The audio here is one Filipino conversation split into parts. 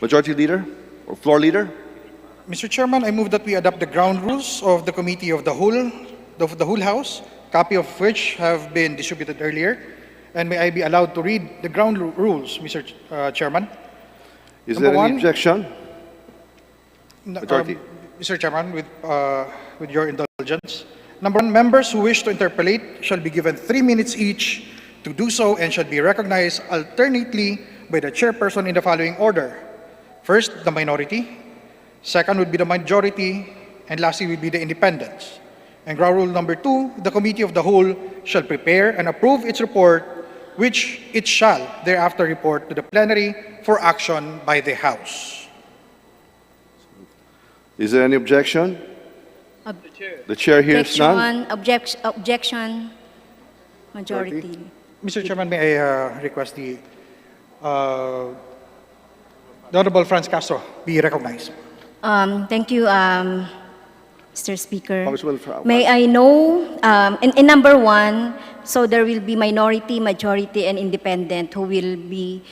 Majority Leader or Floor Leader? Mr. Chairman, I move that we adopt the ground rules of the Committee of the Whole House, copy of which have been distributed earlier. And may I be allowed to read the ground rules, Mr. Chairman? Is Number there any one, objection? N- Majority. Mr. Chairman, with your indulgence. Number one, members who wish to interpolate shall be given 3 minutes each to do so and shall be recognized alternately by the chairperson in the following order. First, the minority. Second would be the majority. And lastly would be the independents. And ground rule number 2, the Committee of the Whole shall prepare and approve its report, which it shall thereafter report to the plenary for action by the House. Is there any objection? Ob- The chair hears none. Objection. Majority. Mr. Chairman, may I request the Honorable Franz Castro be recognized. Thank you, Mr. Speaker. Congresswoman Fra- May I know, in number 1, so there will be minority, majority, and independent who will be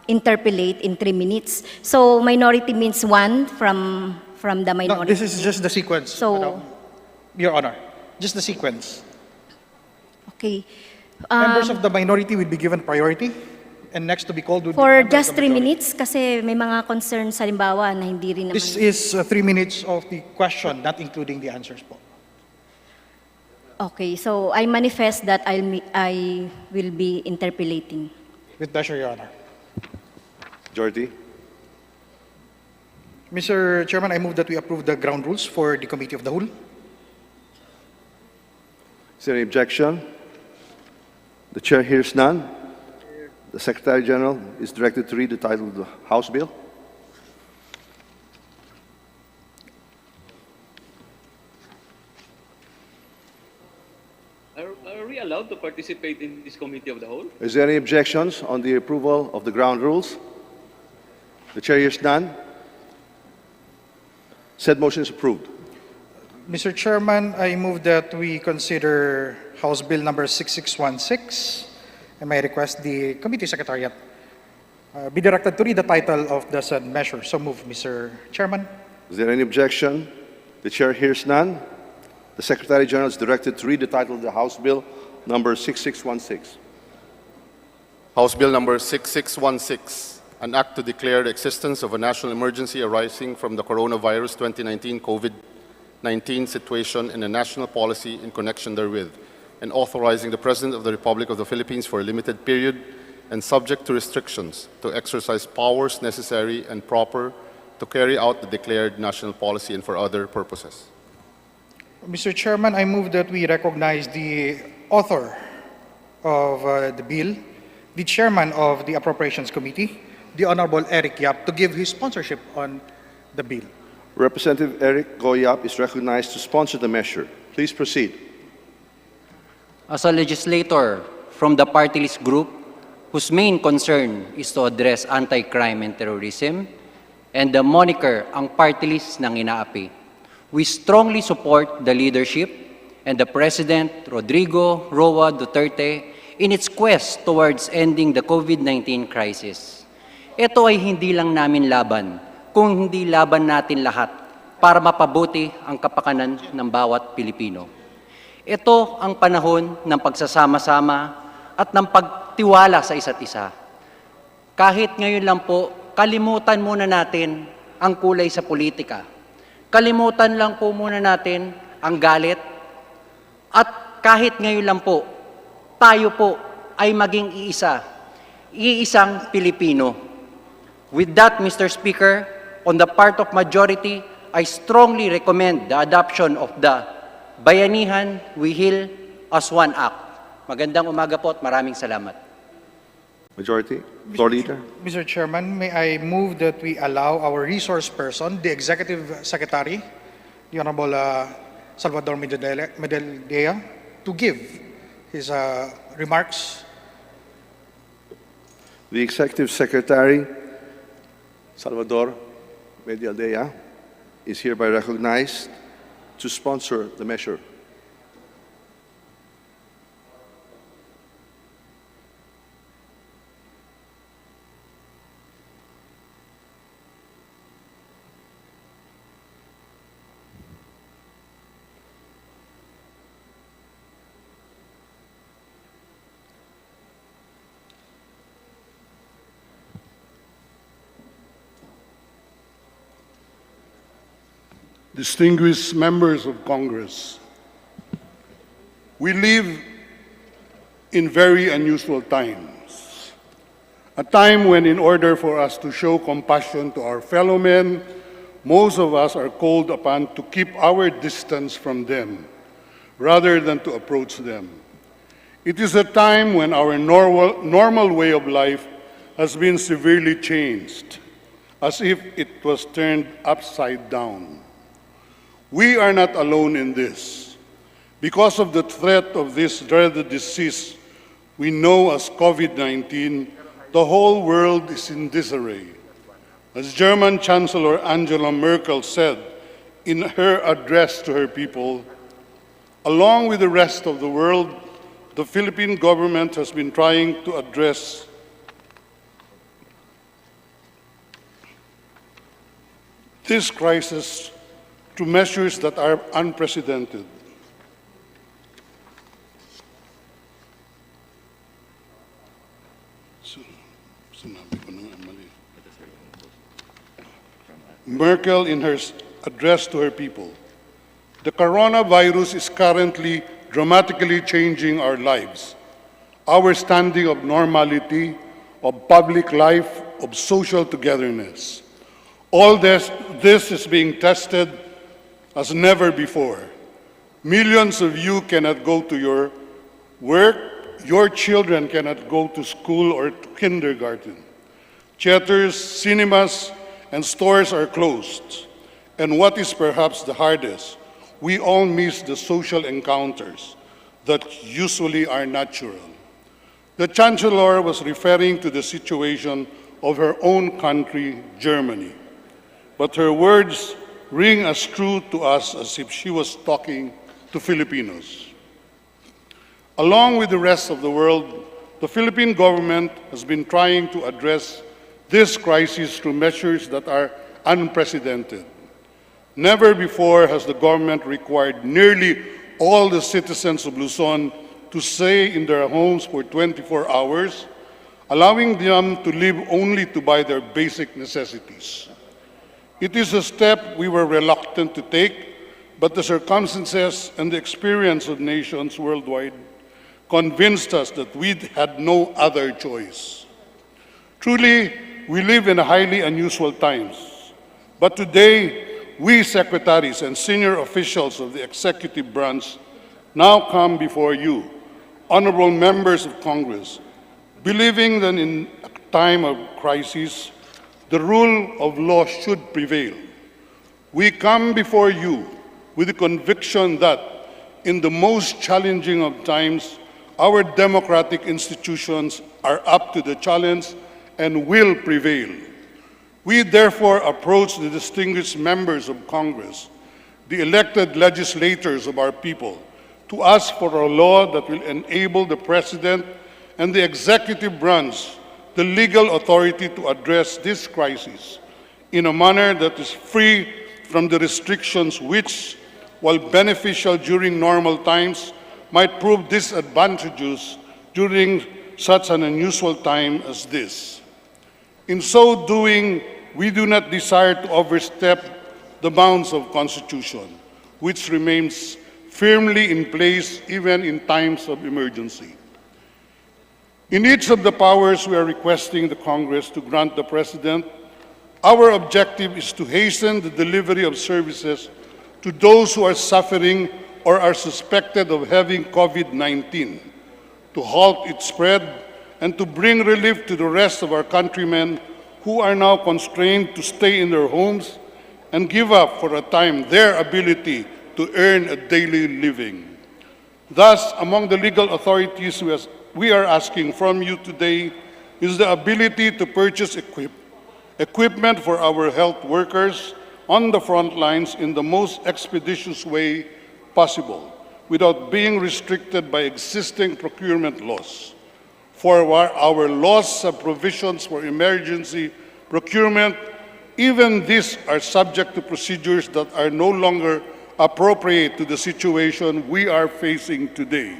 interpolate in 3 minutes. So minority means 1 from the No, minority. this is just the sequence, So- Your Honor. Just the sequence. Okay. Members of the minority will be given priority, and next to be called would be For members just of the 3 majority. minutes kasi may mga concerns halimbawa na hindi rin naman. This is 3 minutes of the question, not including the answers po. Okay, so I manifest that I will be interpolating. With pleasure, Your Honor. Majority. Mr. Chairman, I move that we approve the ground rules for the Committee of the Whole. Is there any objection? The chair hears none. The Secretary General is directed to read the title of the House bill. Are we allowed to participate in this committee of the whole? Is there any objections on the approval of the ground rules? The chair hears none. Said motion is approved. Mr. Chairman, I move that we consider House Bill number 6616, and may I request the Committee Secretariat be directed to read the title of the said measure. So move, Mr. Chairman. Is there any objection? The chair hears none. The Secretary General is directed to read the title of the House bill number 6616. House Bill number 6616, an act to declare the existence of a national emergency arising from the coronavirus 2019 COVID-19 situation and a national policy in connection therewith, and authorizing the President of the Republic of the Philippines for a limited period and subject to restrictions to exercise powers necessary and proper to carry out the declared national policy and for other purposes. Mr. Chairman, I move that we recognize the author of the bill, the chairman of the Appropriations Committee, the Honorable Eric Yap, to give his sponsorship on the bill. Representative Eric Goyap is recognized to sponsor the measure. Please proceed. As a legislator from the party list group whose main concern is to address anti-crime and terrorism, and the moniker ang party list ng inaapi, we strongly support the leadership and the President Rodrigo Roa Duterte in its quest towards ending the COVID-19 crisis. Ito ay hindi lang namin laban, kung hindi laban natin lahat para mapabuti ang kapakanan ng bawat Pilipino. Ito ang panahon ng pagsasama-sama at ng pagtiwala sa isa't isa. Kahit ngayon lang po, kalimutan muna natin ang kulay sa politika. Kalimutan lang po muna natin ang galit. At kahit ngayon lang po, tayo po ay maging iisang Pilipino. With that, Mr. Speaker, on the part of majority, I strongly recommend the adoption of the Bayanihan We Heal as One Act. Magandang umaga po at maraming salamat. Majority. Floor Leader. Mr. Chairman, may I move that we allow our resource person, the Executive Secretary, the Honorable Salvador Medellea, to give his remarks. The Executive Secretary, Salvador Medellea, is hereby recognized to sponsor the measure. distinguished members of Congress, we live in very unusual times, a time when in order for us to show compassion to our fellow men, most of us are called upon to keep our distance from them rather than to approach them. It is a time when our normal way of life has been severely changed, as if it was turned upside down. We are not alone in this. Because of the threat of this dreaded disease we know as COVID-19, the whole world is in disarray. As German Chancellor Angela Merkel said in her address to her people, along with the rest of the world, the Philippine government has been trying to address this crisis through measures that are unprecedented. Merkel, in her address to her people, the coronavirus is currently dramatically changing our lives, our standing of normality, of public life, of social togetherness. All this is being tested as never before. Millions of you cannot go to your work, your children cannot go to school or to kindergarten. Theaters, cinemas, and stores are closed. And what is perhaps the hardest, we all miss the social encounters that usually are natural. The Chancellor was referring to the situation of her own country, Germany. But her words ring as true to us as if she was talking to Filipinos. Along with the rest of the world, the Philippine government has been trying to address this crisis through measures that are unprecedented. Never before has the government required nearly all the citizens of Luzon to stay in their homes for 24 hours, allowing them to live only to buy their basic necessities. It is a step we were reluctant to take, but the circumstances and the experience of nations worldwide convinced us that we had no other choice. Truly, we live in highly unusual times, but today, we secretaries and senior officials of the executive branch now come before you, honorable members of Congress, believing that in a time of crisis, the rule of law should prevail. We come before you with the conviction that in the most challenging of times, our democratic institutions are up to the challenge and will prevail. We therefore approach the distinguished members of Congress, the elected legislators of our people, to ask for a law that will enable the President and the executive branch the legal authority to address this crisis in a manner that is free from the restrictions which, while beneficial during normal times, might prove disadvantageous during such an unusual time as this. In so doing, we do not desire to overstep the bounds of Constitution, which remains firmly in place even in times of emergency. In each of the powers we are requesting the Congress to grant the President, our objective is to hasten the delivery of services to those who are suffering or are suspected of having COVID-19, to halt its spread, and to bring relief to the rest of our countrymen who are now constrained to stay in their homes and give up for a time their ability to earn a daily living. Thus, among the legal authorities we are asking from you today is the ability to purchase equipment for our health workers on the front lines in the most expeditious way possible, without being restricted by existing procurement laws. For our laws have provisions for emergency procurement, even these are subject to procedures that are no longer appropriate to the situation we are facing today.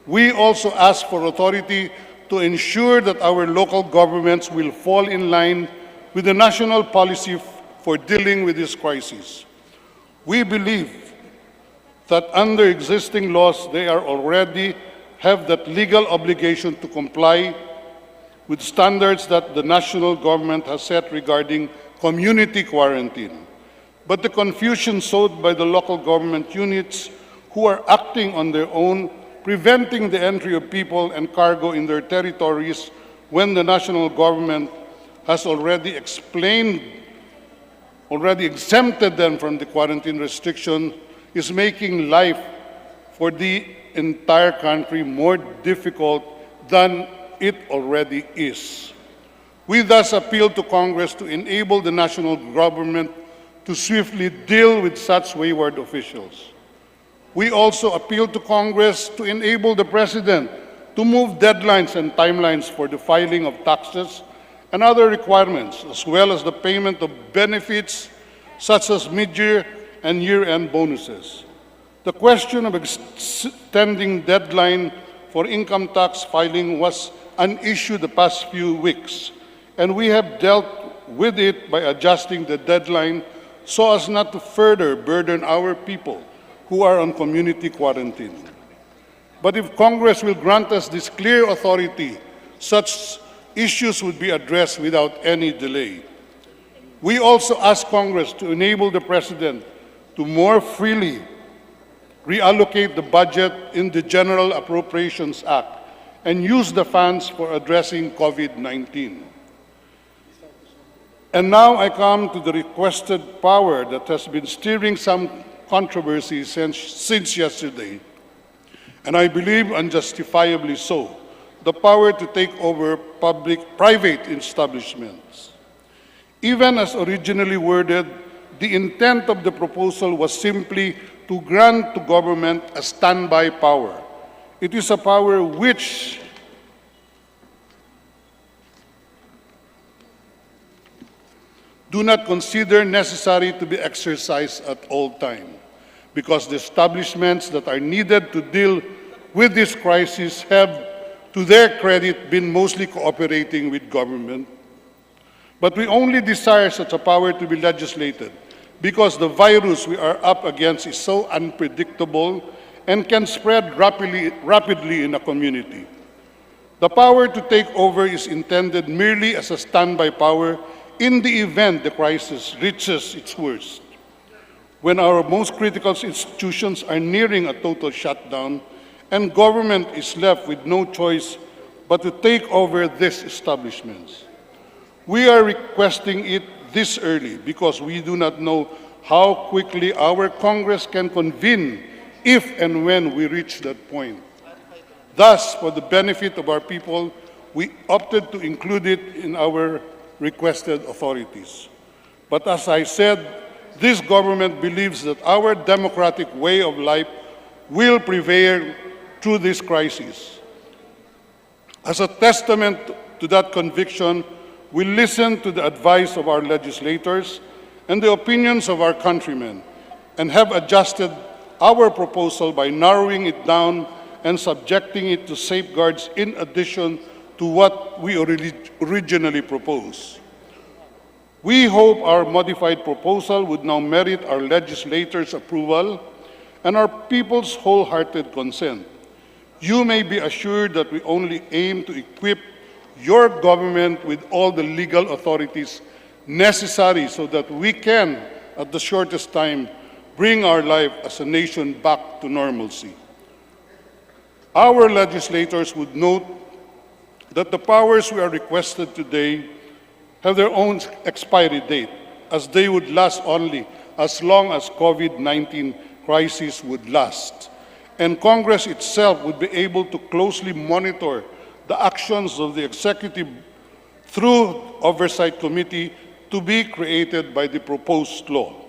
We also ask for authority to ensure that our local governments will fall in line with the national policy for dealing with this crisis, We believe that under existing laws, they are already have that legal obligation to comply with standards that the national government has set regarding community quarantine. But the confusion sowed by the local government units who are acting on their own, preventing the entry of people and cargo in their territories when the national government has already exempted them from the quarantine restriction, is making life for the entire country more difficult than it already is. We thus appeal to Congress to enable the national government to swiftly deal with such wayward officials. We also appeal to Congress to enable the President to move deadlines and timelines for the filing of taxes and other requirements, as well as the payment of benefits such as mid-year and year-end bonuses. The question of extending deadline for income tax filing was an issue the past few weeks, and we have dealt with it by adjusting the deadline so as not to further burden our people who are on community quarantine. But if Congress will grant us this clear authority, such issues would be addressed without any delay. We also ask Congress to enable the President to more freely reallocate the budget in the General Appropriations Act and use the funds for addressing COVID-19. And now I come to the requested power that has been stirring some controversy since yesterday, and I believe unjustifiably so, the power to take over private establishments. Even as originally worded, the intent of the proposal was simply to grant to government a standby power. It is a power which do not consider necessary to be exercised at all time, because the establishments that are needed to deal with this crisis have, to their credit, been mostly cooperating with government. But we only desire such a power to be legislated because the virus we are up against is so unpredictable and can spread rapidly in a community. The power to take over is intended merely as a standby power in the event the crisis reaches its worst. When our most critical institutions are nearing a total shutdown and government is left with no choice but to take over these establishments. We are requesting it this early because we do not know how quickly our Congress can convene if and when we reach that point. Thus, for the benefit of our people, we opted to include it in our requested authorities. But as I said, this government believes that our democratic way of life will prevail through this crisis. As a testament to that conviction, we listen to the advice of our legislators and the opinions of our countrymen and have adjusted our proposal by narrowing it down and subjecting it to safeguards in addition to what we originally proposed. We hope our modified proposal would now merit our legislators' approval and our people's wholehearted consent. You may be assured that we only aim to equip your government with all the legal authorities necessary so that we can, at the shortest time, bring our life as a nation back to normalcy. Our legislators would note that the powers we are requested today have their own expiry date, as they would last only as long as COVID-19 crisis would last. And Congress itself would be able to closely monitor the actions of the executive through oversight committee to be created by the proposed law.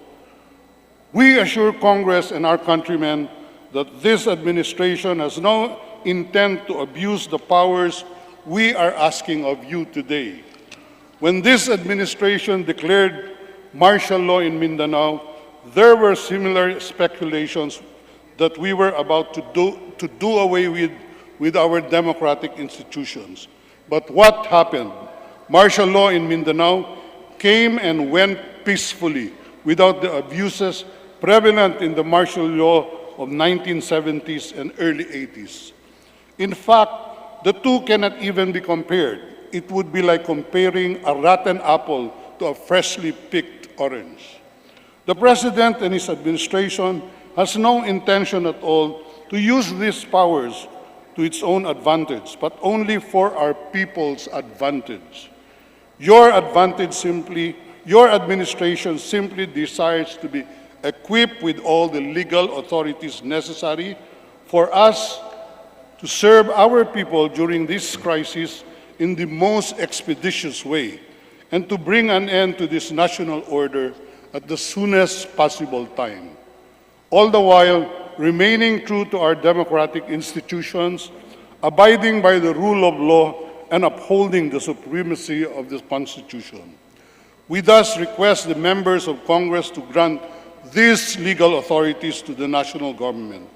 We assure Congress and our countrymen that this administration has no intent to abuse the powers we are asking of you today. When this administration declared martial law in Mindanao, there were similar speculations that we were about to do away with our democratic institutions. But what happened? Martial law in Mindanao came and went peacefully without the abuses prevalent in the martial law of 1970s and early 80s. In fact, the two cannot even be compared. It would be like comparing a rotten apple to a freshly picked orange. The President and his administration has no intention at all to use these powers to its own advantage, but only for our people's advantage. Your administration simply desires to be equipped with all the legal authorities necessary for us to serve our people during this crisis in the most expeditious way and to bring an end to this national order at the soonest possible time, all the while remaining true to our democratic institutions, abiding by the rule of law, and upholding the supremacy of the Constitution. We thus request the members of Congress to grant these legal authorities to the national government.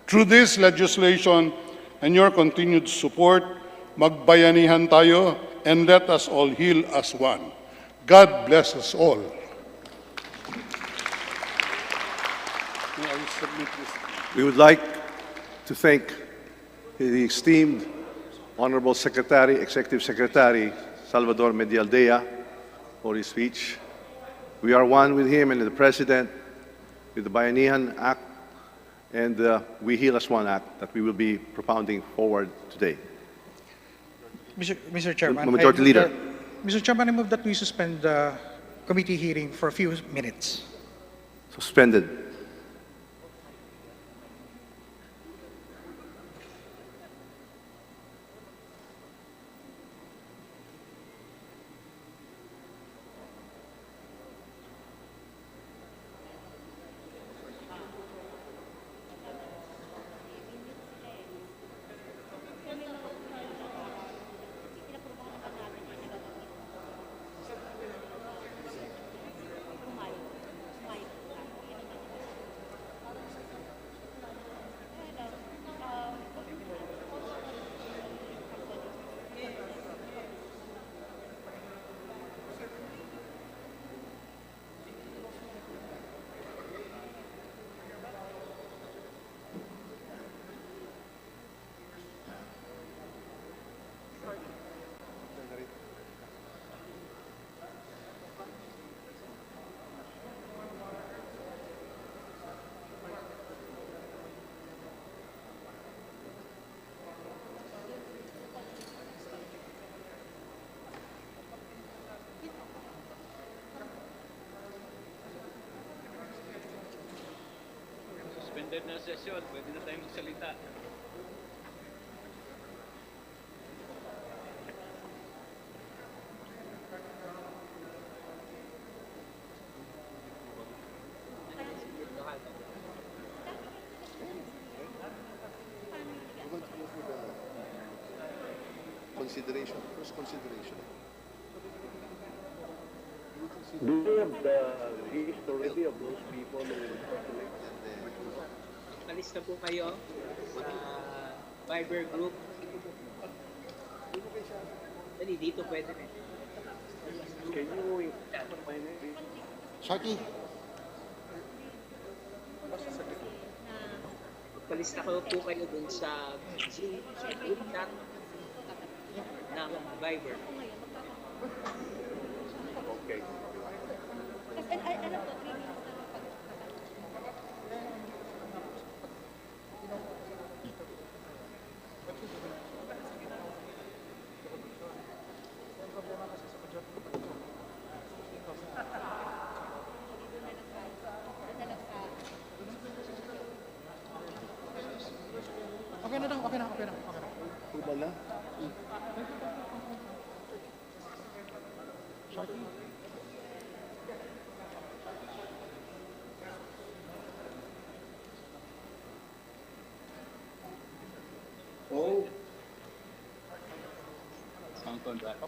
Through this legislation and your continued support, magbayanihan tayo and let us all heal as one. God bless us all. We would like to thank the esteemed Honorable Secretary, Executive Secretary Salvador Medialdea for his speech. We are one with him and the President with the Bayanihan Act and the We Heal as One Act that we will be propounding forward today. Mr. Chairman, Majority Leader. Mr. Chairman, I move that we suspend the committee hearing for a few minutes. Suspended. Suspended na session, pwede na tayo magsalita. Consideration, first consideration. Do you have the list already of those people who will calculate? Palista po kayo sa Viber group. Dali, dito pwede rin. Can you include my name? Shaki. Palista ko po kayo dun sa group chat ng Viber. Okay. Okay na daw, okay na. Iba na? Oh, Sound contract.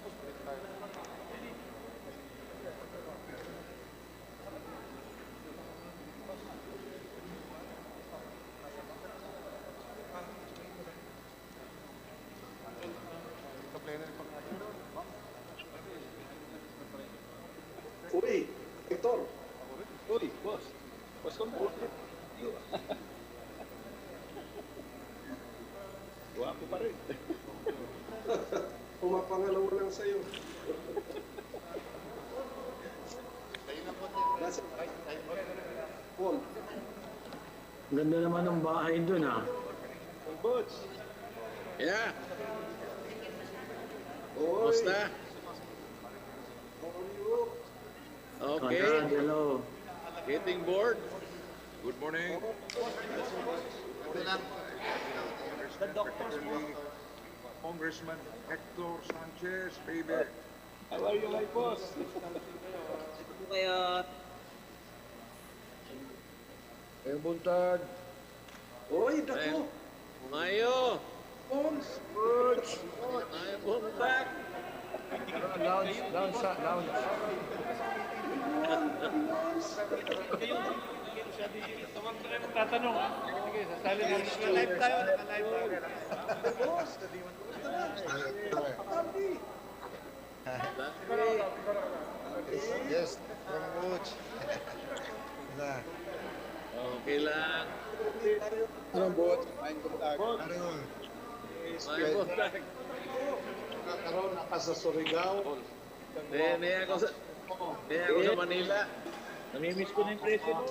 uy, Hector. Uy, boss. Was ko Guwapo pa rin. Pumapangalaw lang sa'yo. Paul. Ganda naman ng bahay dun, ah. Boots. Yeah. Oy. Basta. Okay. Hello. Getting bored? Good morning. The doctors mo. Congressman Hector Sanchez, baby. How are you, my boss? Ano kaya? Ay, buntag. Oy, dako. Mayo. Pons. I'm back. Tatanong. Sige, sasali na. Live tayo. Live tayo. Yes, from Coach. Okay lang. Anong bot? Main kontak. May buntag. Nakaroon na ka sa Surigao. Niya ako sa Manila. Namimiss ko na yung president.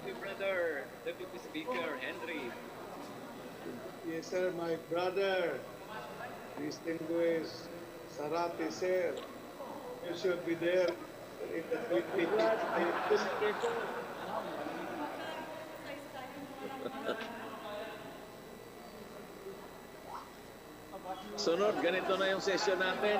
My brother, Deputy Speaker Henry. Yes, sir, my brother. Distinguished Sarate, sir. You should be there in the tweet. Sunod, ganito na yung session natin.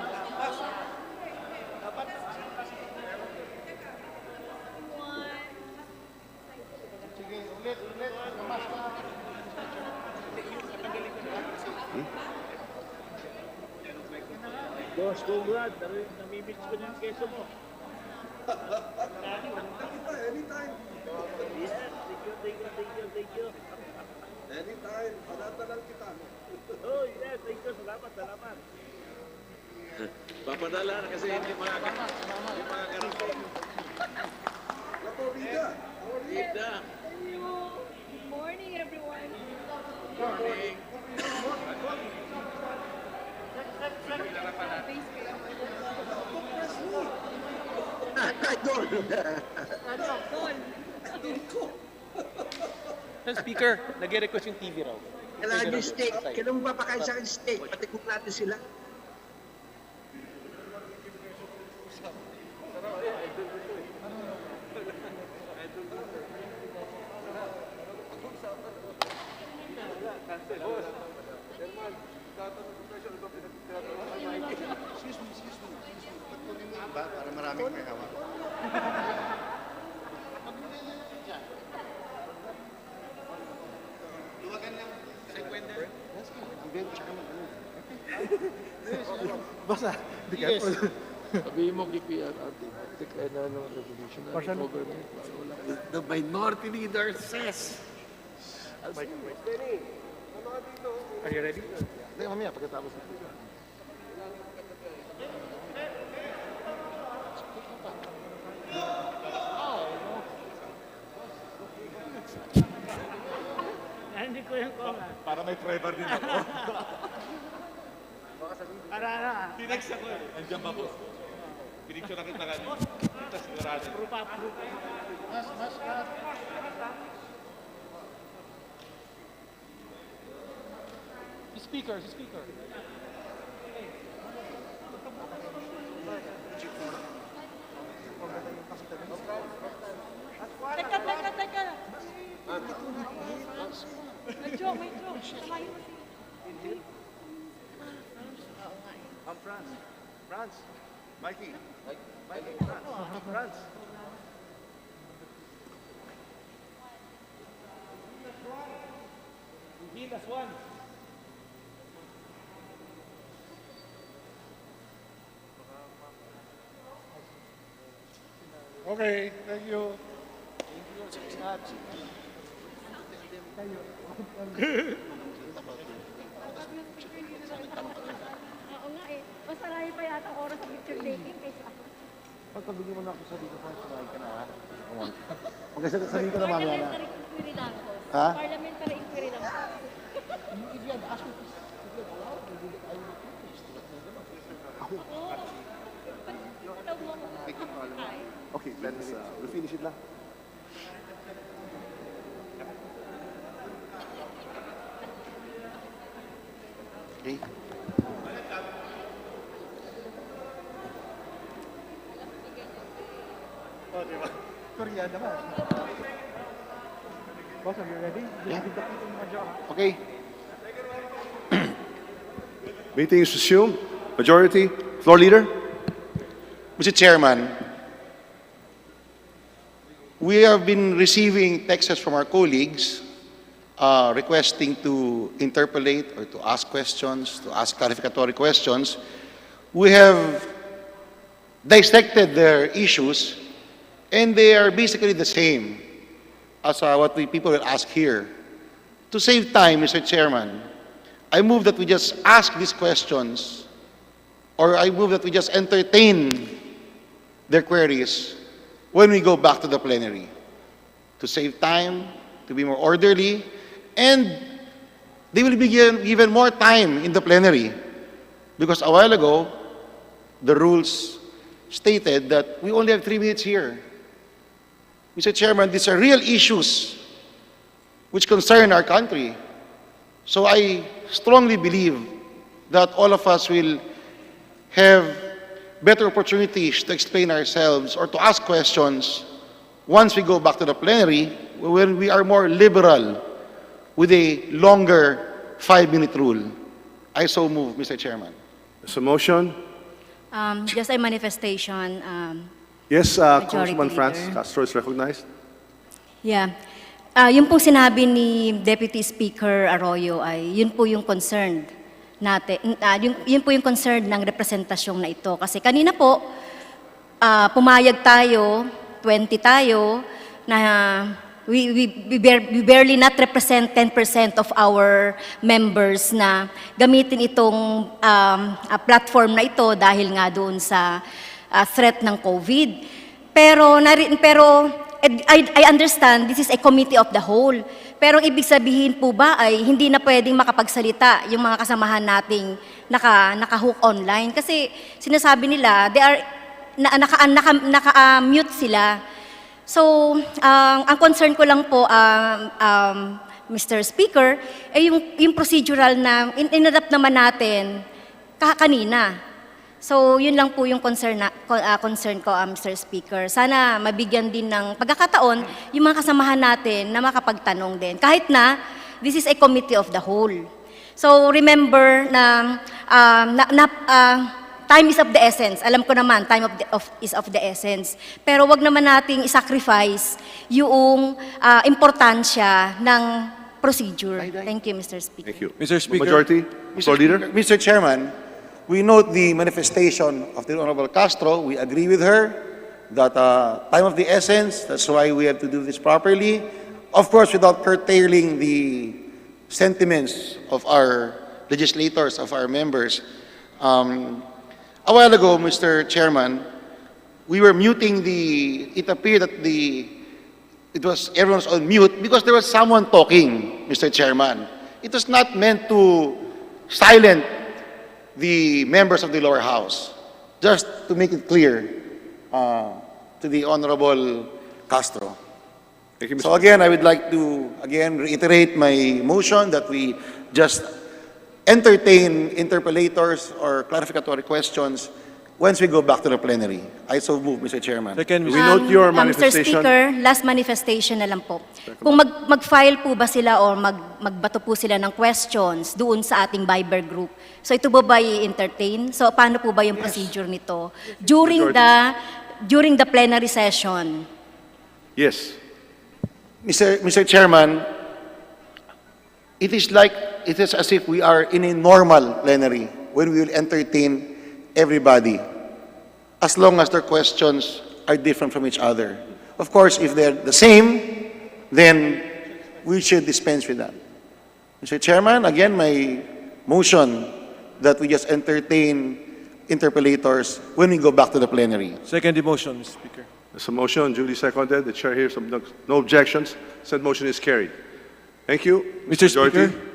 Boss, congrats. Namimiss ko na yung keso mo. Anytime. Yes, thank you. Anytime. Padadalan kita. Oh, yes, thank you. Salamat. Papadala na kasi hindi makakarating. Lato, Rida. Ida. Good morning, everyone. Morning. Speaker, nag-request yung TV raw. Kailangan yung steak. Kailangan mo papakain sa akin steak. Patikok natin sila. Para maraming may hawak. Sabihin mo kay PRRT, declare na ng resolution na government. The minority leader says. Are you ready? Hindi, mamaya, pagkatapos na. Hindi ko yung konga. Para may flavor din ako. Para na. Tinext ako eh. Andiyan ba po? Pinicture na kita ka. Ito sigurado. Prupa. Mas. Speaker. Teka. May joke. Samayin mo si... France. Mikey. France. Last one. Okay, thank you. Oo nga eh. Mas marami pa yata oras sa picture taking kaysa ako. Pagkabigyan mo na ako sa dito, sumakay ka na ha. Okay, sabihin ko na mamaya na. Ha? Parliamentary inquiry lang po. Okay, let's we'll finish it lang. Okay. Korea naman. Boss, are you ready? Okay. Meeting is resumed. Majority, floor leader. Mr. Chairman, we have been receiving texts from our colleagues requesting to interpolate or to ask questions, to ask clarificatory questions. We have dissected their issues, and they are basically the same as what the people will ask here. To save time, Mr. Chairman, I move that we just ask these questions, or I move that we just entertain their queries when we go back to the plenary, to save time, to be more orderly, and they will be given more time in the plenary, because a while ago, the rules stated that we only have 3 minutes here. Mr. Chairman, these are real issues which concern our country. So I strongly believe that all of us will have better opportunities to explain ourselves or to ask questions once we go back to the plenary, when we are more liberal with a longer 5-minute rule. I so move, Mr. Chairman. There's a motion. Just a manifestation. Yes, Majority Congressman Franz Leader. Castro is recognized. Yeah. Yung pong sinabi ni Deputy Speaker Arroyo ay yun po yung concern natin. Yun po yung concern ng representasyong na ito. Kasi kanina po, pumayag tayo, 20 tayo, na we barely not represent 10% of our members na gamitin itong platform na ito dahil nga doon sa threat ng COVID. Pero I understand this is a committee of the whole. Pero ang ibig sabihin po ba ay hindi na pwedeng makapagsalita yung mga kasamahan nating naka-hook online? Kasi sinasabi nila, they are naka-mute sila. So, ang concern ko lang po, Mr. Speaker, ay yung procedural na inadapt naman natin kanina. So, yun lang po yung concern ko, Mr. Speaker. Sana mabigyan din ng pagkakataon yung mga kasamahan natin na makapagtanong din. Kahit na, this is a committee of the whole. So, remember na time is of the essence. Alam ko naman, time is of the essence. Pero wag naman nating isacrifice yung importansya ng procedure. Thank you, Mr. Speaker. Thank you. Mr. Speaker. Majority, floor leader. Mr. Chairman, we note the manifestation of the Honorable Castro. We agree with her that time of the essence, that's why we have to do this properly. Of course, without curtailing the sentiments of our legislators, of our members. A while ago, Mr. Chairman, we were muting it appeared that everyone was on mute because there was someone talking, Mr. Chairman. It was not meant to silence the members of the lower house. Just to make it clear to the Honorable Castro. Thank you, Mr. So again, I would like to reiterate my motion that we just entertain interpellators or clarificatory questions once we go back to the plenary. I so move, Mr. Chairman. Second, We note your Mr. manifestation. Speaker, last manifestation na lang po. Kung mag-file po ba sila o magbato po sila ng questions doon sa ating Viber group. So ito ba i-entertain? So paano po ba yung procedure nito? During the plenary session. Yes. Mr. Chairman, it is as if we are in a normal plenary when we will entertain everybody, as long as their questions are different from each other. Of course, if they're the same, then we should dispense with that. Mr. Chairman, again, my motion that we just entertain interpellators when we go back to the plenary. Second the motion, Mr. Speaker. There's a motion duly seconded. The chair hears no objections. Said motion is carried. Thank you, Mr. Majority. Speaker.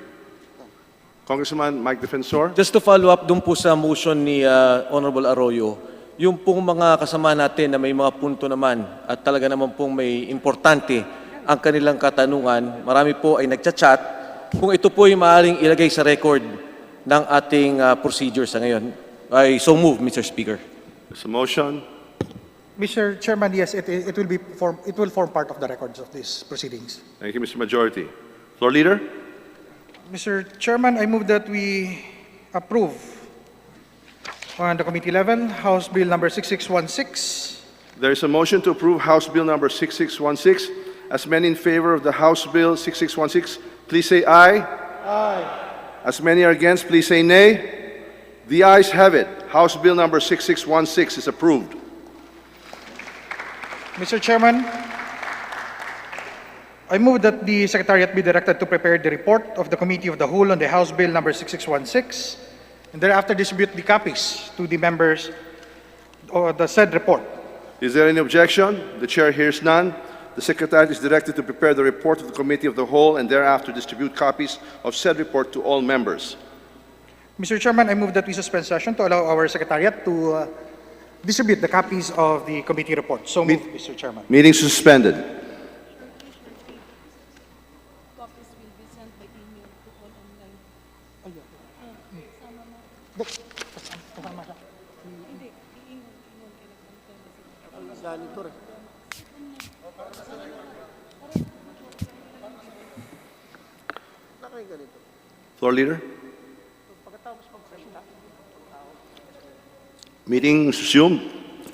Congressman Mike Defensor. Just to follow up dun po sa motion ni Honorable Arroyo, yung pong mga kasama natin na may mga punto naman at talaga naman pong may importante ang kanilang katanungan, marami po ay nagchat-chat. Kung ito po ay maaaring ilagay sa record ng ating procedure sa ngayon, I so move, Mr. Speaker. There's a motion. Mr. Chairman, yes, it will form part of the records of these proceedings. Thank you, Mr. Majority. Floor Leader. Mr. Chairman, I move that we approve on the committee level House Bill number 6616. There is a motion to approve House Bill number 6616. As many in favor of the House Bill 6616, please say aye. Aye. As many are against, please say nay. The ayes have it. House Bill number 6616 is approved. Mr. Chairman, I move that the Secretariat be directed to prepare the report of the Committee of the Whole on the House Bill number 6616 and thereafter distribute the copies to the members of the said report. Is there any objection? The chair hears none. The Secretariat is directed to prepare the report of the Committee of the Whole and thereafter distribute copies of said report to all members. Mr. Chairman, I move that we suspend session to allow our Secretariat to distribute the copies of the committee report. So moved, Mr. Chairman. Meeting suspended. Copies will be sent by email to all online. Hindi, i-ingon kailangan. Floor Leader. Meeting resumed.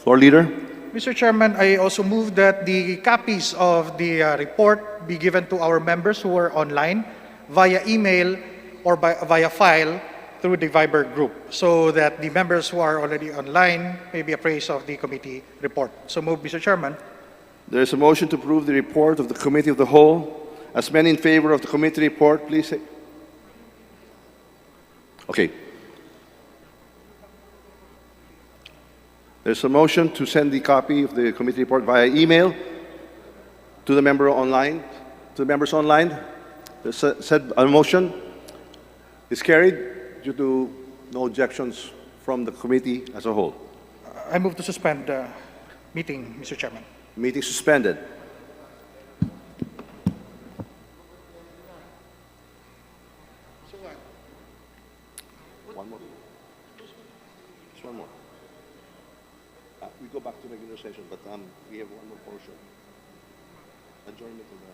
Floor Leader. Mr. Chairman, I also move that the copies of the report be given to our members who are online via email or via file through the Viber group so that the members who are already online may be appraised of the committee report. So move, Mr. Chairman. There is a motion to approve the report of the Committee of the Whole. As many in favor of the committee report, please say. Okay. There's a motion to send the copy of the committee report via email to the members online. The said motion is carried due to no objections from the committee as a whole. I move to suspend the meeting, Mr. Chairman. Meeting suspended. One more. Just one more. We go back to regular session, but we have one more portion. Adjournment of the.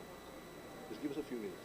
Just give us a few minutes.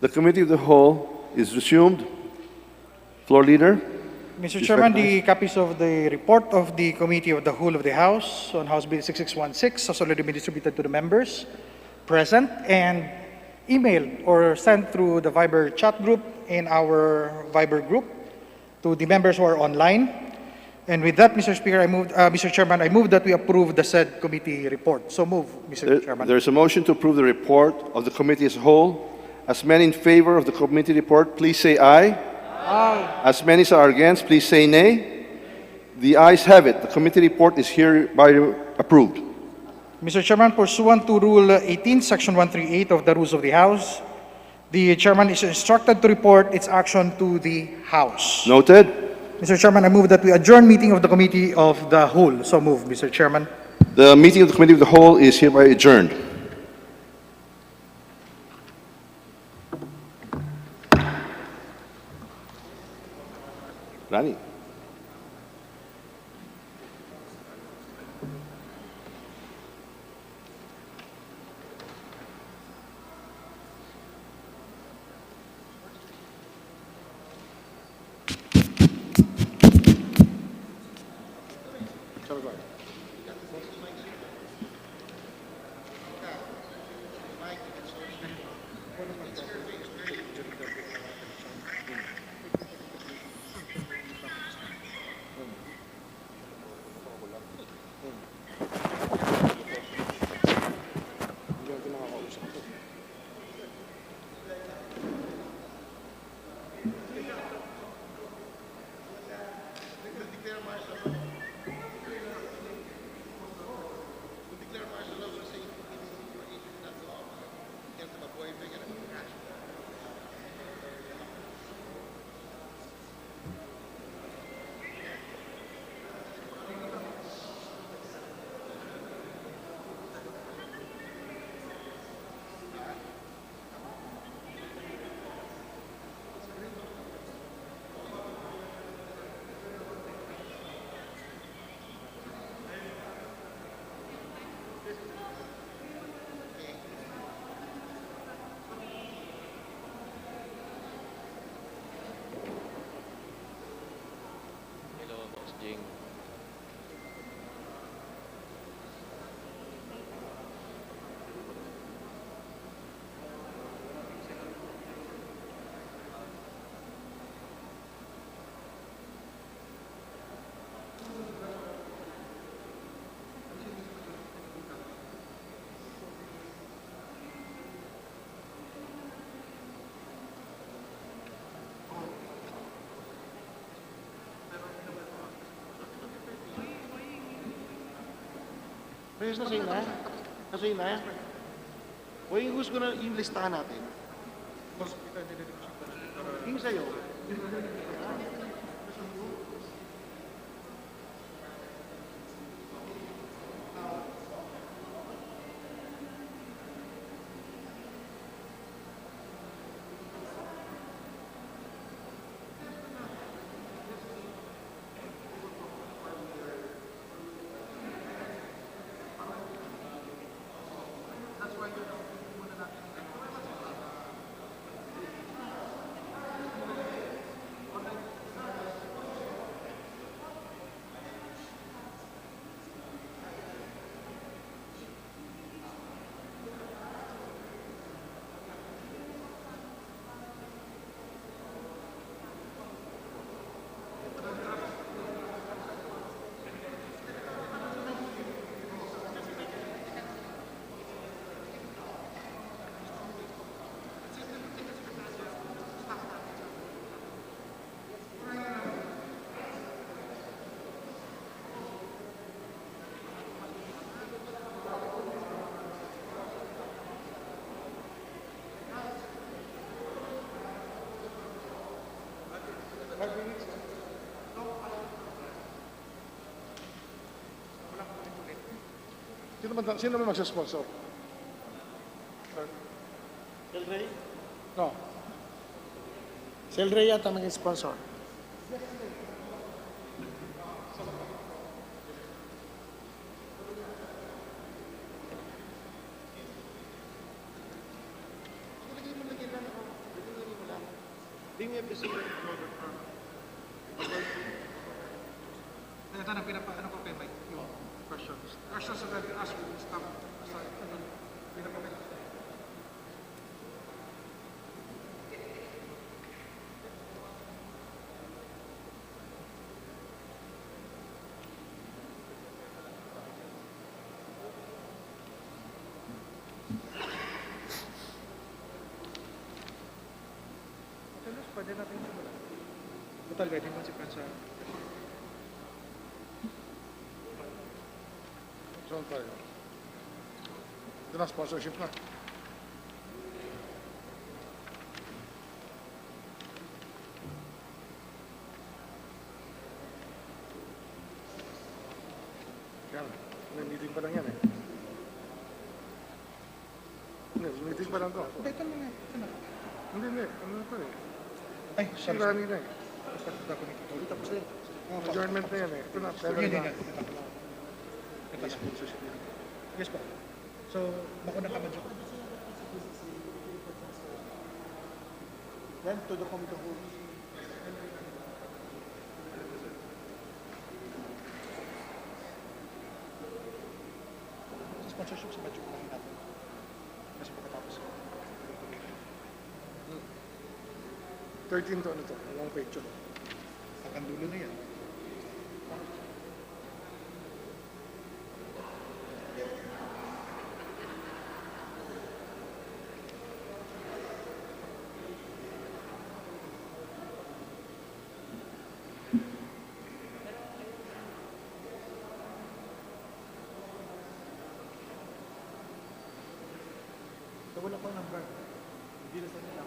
The Committee of the Whole is resumed. Floor Leader. Mr. Please Chairman, recognize. the copies of the report of the Committee of the Whole of the House on House Bill 6616 has already been distributed to the members present and emailed or sent through the Viber chat group in our Viber group to the members who are online. And with that, Mr. Speaker, Mr. Chairman, I move that we approve the said committee report. So move, Mr. Chairman. There's a motion to approve the report of the committee as a whole. As many in favor of the committee report, please say aye. Aye. As many as are against, please say nay. The ayes have it. The committee report is hereby approved. Mr. Chairman, pursuant to Rule 18, Section 138 of the Rules of the House, the Chairman is instructed to report its action to the House. Noted. Mr. Chairman, I move that we adjourn meeting of the Committee of the Whole. So move, Mr. Chairman. The meeting of the committee of the whole is hereby adjourned. Rani. Reyes, nasa'yo na? Nasa'yo na? O yung gusto ko na yung listahan natin? Yung sa'yo? Sino naman magsasponsor? Sel Rey? No. Sel Rey yata maging sponsor. Ito na, pinapaano ko kay Mike yung questions. Questions that I've asked you, stop. Pinapamit. Pwede natin simulan. Total, pwede mo si Fransa. Saan tayo? Ito na, sponsorship na. Yan, may meeting pa lang yan eh. Hindi, meeting pa lang to. Ito na. Hindi, ano na to eh. Ay, sorry. Sirani na eh. Ulit tapos na yun. Adjournment na yan eh. Ito na, pero Yun, na. Ito na. Yes po. So, bakuna ka medyo. Then, to the committee of rules. Sponsorship sa medyo lang natin. Kasi pagkatapos. 13 to ano to, long page yun. Hanggang dulo na yan. So, wala pa number. Hindi na sa nila.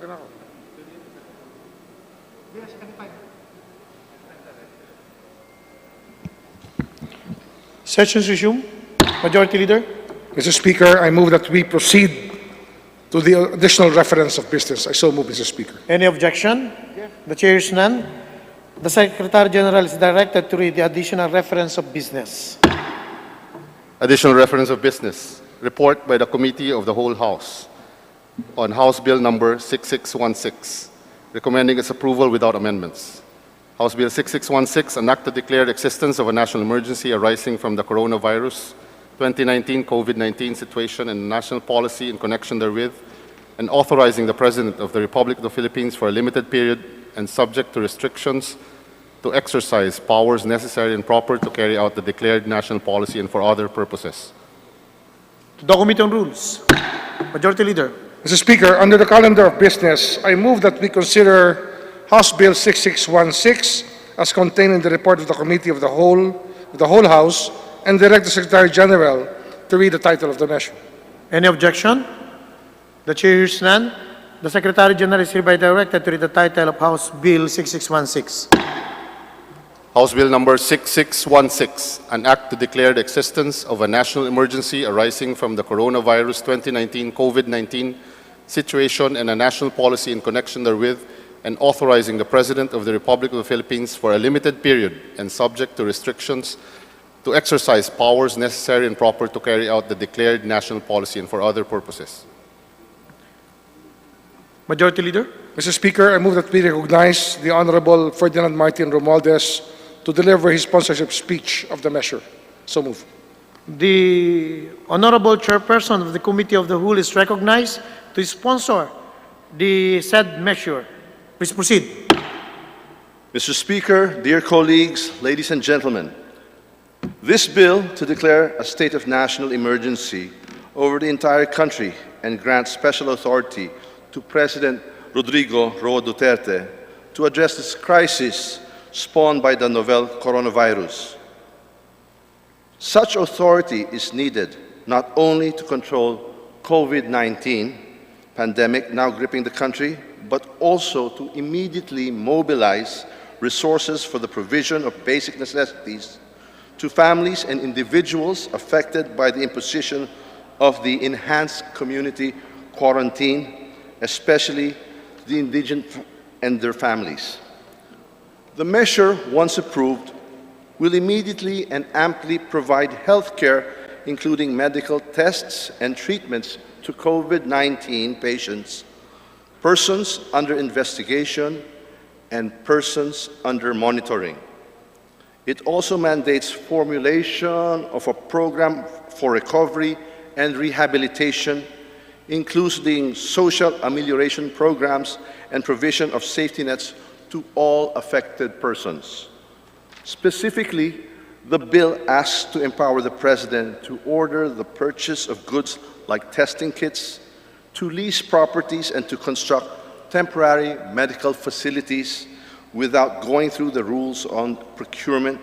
Kaya ako. Sessions resume. Majority Leader. Mr. Speaker, I move that we proceed to the additional reference of business. I so move, Mr. Speaker. Any objection? The chair is none. The Secretary General is directed to read the additional reference of business. Additional reference of business. Report by the Committee of the Whole House on House Bill number 6616, recommending its approval without amendments. House Bill 6616, an act to declare the existence of a national emergency arising from the coronavirus 2019 COVID-19 situation and national policy in connection therewith, and authorizing the President of the Republic of the Philippines for a limited period and subject to restrictions to exercise powers necessary and proper to carry out the declared national policy and for other purposes. To the Committee on Rules. Majority Leader. Mr. Speaker, under the calendar of business, I move that we consider House Bill 6616 as contained in the report of the Committee of the Whole House and direct the Secretary General to read the title of the measure. Any objection? The chair hears none. The Secretary General is hereby directed to read the title of House Bill 6616. House Bill number 6616, an act to declare the existence of a national emergency arising from the coronavirus 2019 COVID-19 situation and a national policy in connection therewith, and authorizing the President of the Republic of the Philippines for a limited period and subject to restrictions to exercise powers necessary and proper to carry out the declared national policy and for other purposes. Majority Leader. Mr. Speaker, I move that we recognize the Honorable Ferdinand Martin Romualdez to deliver his sponsorship speech of the measure. So move. The Honorable Chairperson of the Committee of the Whole is recognized to sponsor the said measure. Please proceed. Mr. Speaker, dear colleagues, ladies and gentlemen, this bill to declare a state of national emergency over the entire country and grant special authority to President Rodrigo Roa Duterte to address this crisis spawned by the novel coronavirus. Such authority is needed not only to control COVID-19 pandemic now gripping the country, but also to immediately mobilize resources for the provision of basic necessities to families and individuals affected by the imposition of the enhanced community quarantine, especially the indigent and their families. The measure, once approved, will immediately and amply provide health care, including medical tests and treatments to COVID-19 patients, persons under investigation, and persons under monitoring. It also mandates formulation of a program for recovery and rehabilitation, including social amelioration programs and provision of safety nets to all affected persons. Specifically, the bill asks to empower the President to order the purchase of goods like testing kits, to lease properties, and to construct temporary medical facilities without going through the rules on procurement,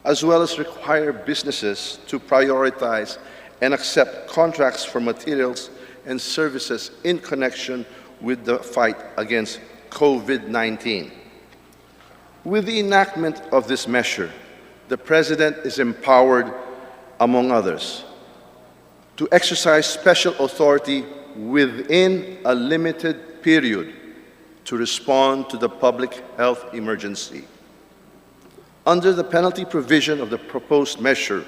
as well as require businesses to prioritize and accept contracts for materials and services in connection with the fight against COVID-19. With the enactment of this measure, the President is empowered, among others, to exercise special authority within a limited period to respond to the public health emergency. Under the penalty provision of the proposed measure,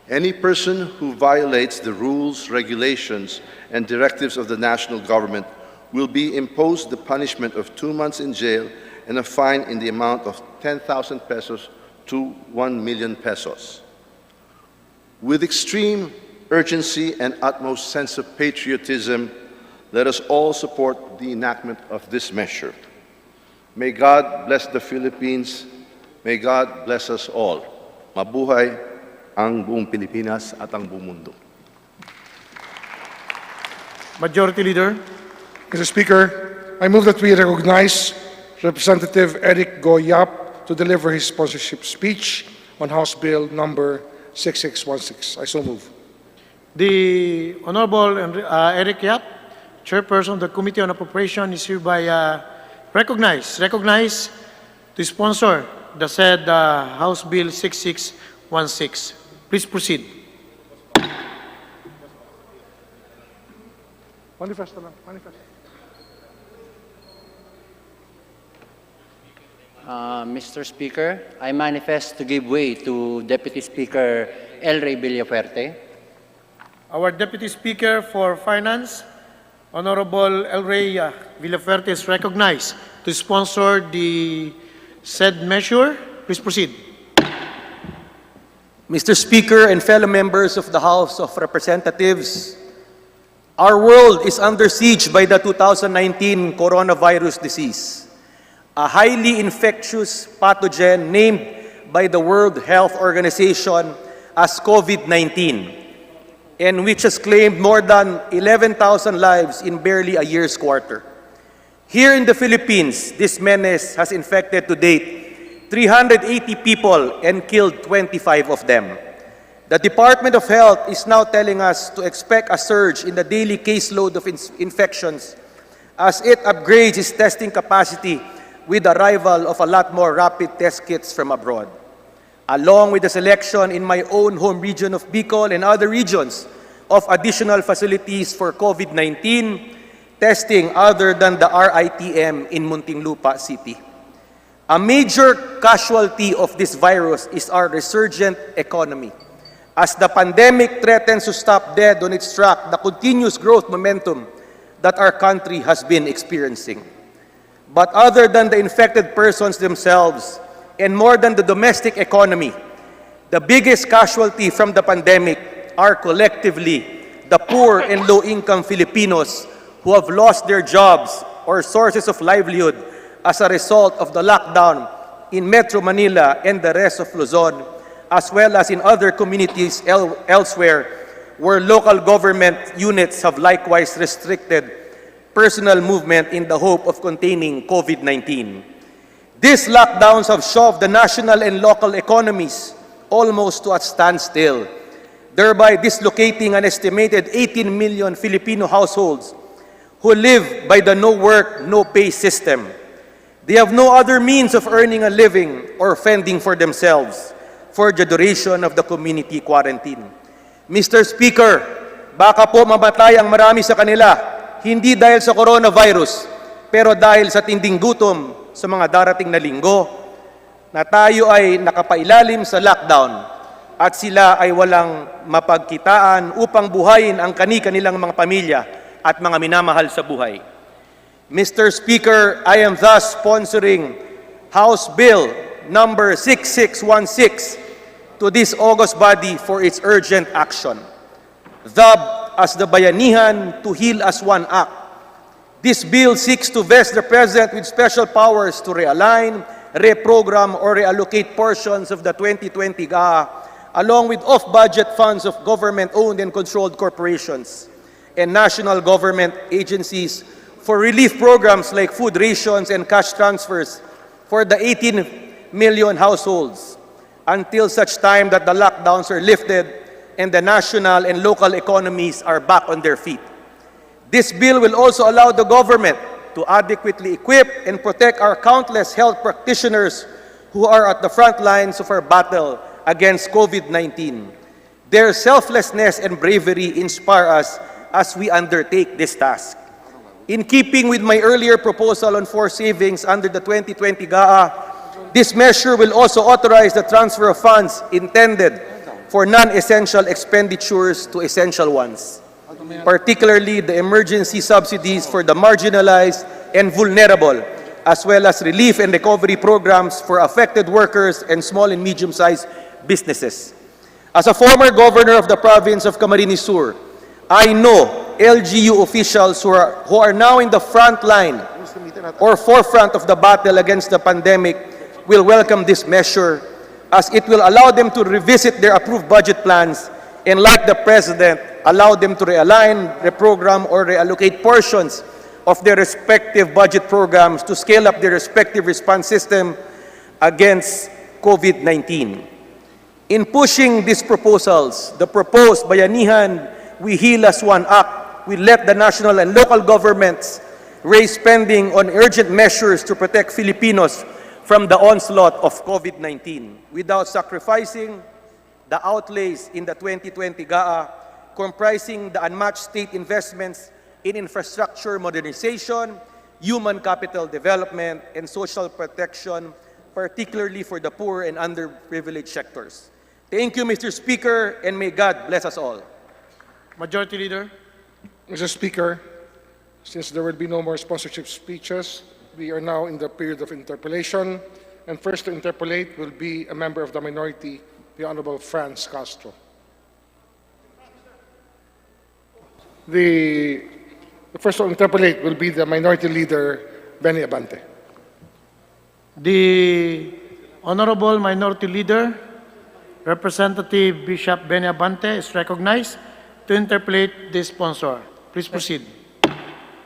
any person who violates the rules, regulations, and directives of the national government will be imposed the punishment of 2 months in jail and a fine in the amount of 10,000 pesos to 1 million pesos. With extreme urgency and utmost sense of patriotism, let us all support the enactment of this measure. May God bless the Philippines. May God bless us all. Mabuhay ang buong Pilipinas at ang buong mundo. Majority Leader. Mr. Speaker, I move that we recognize Representative Eric Go Yap to deliver his sponsorship speech on House Bill number 6616. I so move. The Honorable Eric Yap, Chairperson of the Committee on Appropriation, is hereby recognized to sponsor the said House Bill 6616. Please proceed. Manifesto lang, manifesto. Mr. Speaker, I manifest to give way to Deputy Speaker El Rey Villafuerte. Our Deputy Speaker for Finance, Honorable El Rey Villafuerte, is recognized to sponsor the said measure. Please proceed. Mr. Speaker and fellow members of the House of Representatives, our world is under siege by the 2019 coronavirus disease, a highly infectious pathogen named by the World Health Organization as COVID-19, and which has claimed more than 11,000 lives in barely a year's quarter. Here in the Philippines, this menace has infected to date 380 people and killed 25 of them. The Department of Health is now telling us to expect a surge in the daily caseload of infections as it upgrades its testing capacity with the arrival of a lot more rapid test kits from abroad. Along with the selection in my own home region of Bicol and other regions of additional facilities for COVID-19 testing other than the RITM in Muntinlupa City. A major casualty of this virus is our resurgent economy, as the pandemic threatens to stop dead on its track the continuous growth momentum that our country has been experiencing. But other than the infected persons themselves, and more than the domestic economy, the biggest casualty from the pandemic are collectively the poor and low-income Filipinos who have lost their jobs or sources of livelihood as a result of the lockdown in Metro Manila and the rest of Luzon, as well as in other communities elsewhere where local government units have likewise restricted personal movement in the hope of containing COVID-19. These lockdowns have shoved the national and local economies almost to a standstill, thereby dislocating an estimated 18 million Filipino households who live by the no work, no pay system. They have no other means of earning a living or fending for themselves for the duration of the community quarantine. Mr. Speaker, baka po mamatay ang marami sa kanila, hindi dahil sa coronavirus, pero dahil sa tinding gutom sa mga darating na linggo, na tayo ay nakapailalim sa lockdown at sila ay walang mapagkitaan upang buhayin ang kani-kanilang mga pamilya at mga minamahal sa buhay. Mr. Speaker, I am thus sponsoring House Bill number 6616 to this august body for its urgent action. Dubbed as the Bayanihan to Heal as One Act, this bill seeks to vest the President with special powers to realign, reprogram, or reallocate portions of the 2020 GAA along with off-budget funds of government-owned and controlled corporations and national government agencies for relief programs like food rations and cash transfers for the 18 million households until such time that the lockdowns are lifted and the national and local economies are back on their feet. This bill will also allow the government to adequately equip and protect our countless health practitioners who are at the front lines of our battle against COVID-19. Their selflessness and bravery inspire us as we undertake this task. In keeping with my earlier proposal on forced savings under the 2020 GAA, this measure will also authorize the transfer of funds intended for non-essential expenditures to essential ones, particularly the emergency subsidies for the marginalized and vulnerable, as well as relief and recovery programs for affected workers and small and medium-sized businesses. As a former governor of the province of Camarines Sur, I know LGU officials who are now in the front line or forefront of the battle against the pandemic will welcome this measure as it will allow them to revisit their approved budget plans and, like the President, allow them to realign, reprogram, or reallocate portions of their respective budget programs to scale up their respective response system against COVID-19. In pushing these proposals, the proposed Bayanihan We Heal as One Act will let the national and local governments raise spending on urgent measures to protect Filipinos from the onslaught of COVID-19 without sacrificing the outlays in the 2020 GAA, comprising the unmatched state investments in infrastructure modernization, human capital development, and social protection, particularly for the poor and underprivileged sectors. Thank you, Mr. Speaker, and may God bless us all. Majority Leader. Mr. Speaker, since there will be no more sponsorship speeches, we are now in the period of interpellation, and first to interpellate will be a member of the minority, the Honorable Franz Castro. The first to interpellate will be the Minority Leader, Benny Abante. The Honorable Minority Leader, Representative Bishop Benny Abante, is recognized to interpellate the sponsor. Please proceed.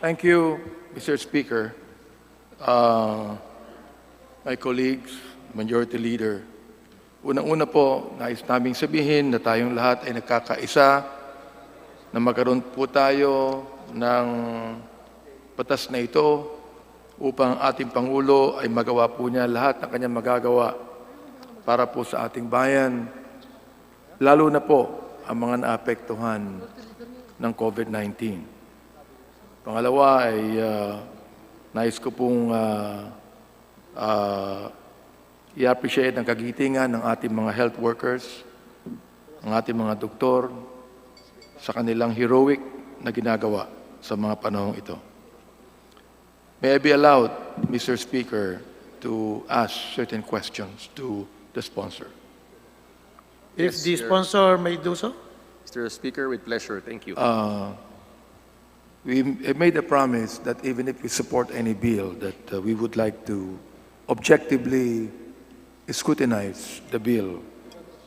Thank you, Mr. Speaker. My colleagues, Majority Leader, unang-una po, nais naming sabihin na tayong lahat ay nagkakaisa na magkaroon po tayo ng batas na ito upang ating Pangulo ay magawa po niya lahat ng kanyang magagawa para po sa ating bayan, lalo na po ang mga naapektuhan ng COVID-19. Pangalawa ay nais ko pong i-appreciate ang kagitingan ng ating mga health workers, ang ating mga doktor, sa kanilang heroic na ginagawa sa mga panahong ito. May I be allowed, Mr. Speaker, to ask certain questions to the sponsor? If the sponsor may do so. Mr. Speaker, with pleasure. Thank you. We made a promise that even if we support any bill, that we would like to objectively scrutinize the bill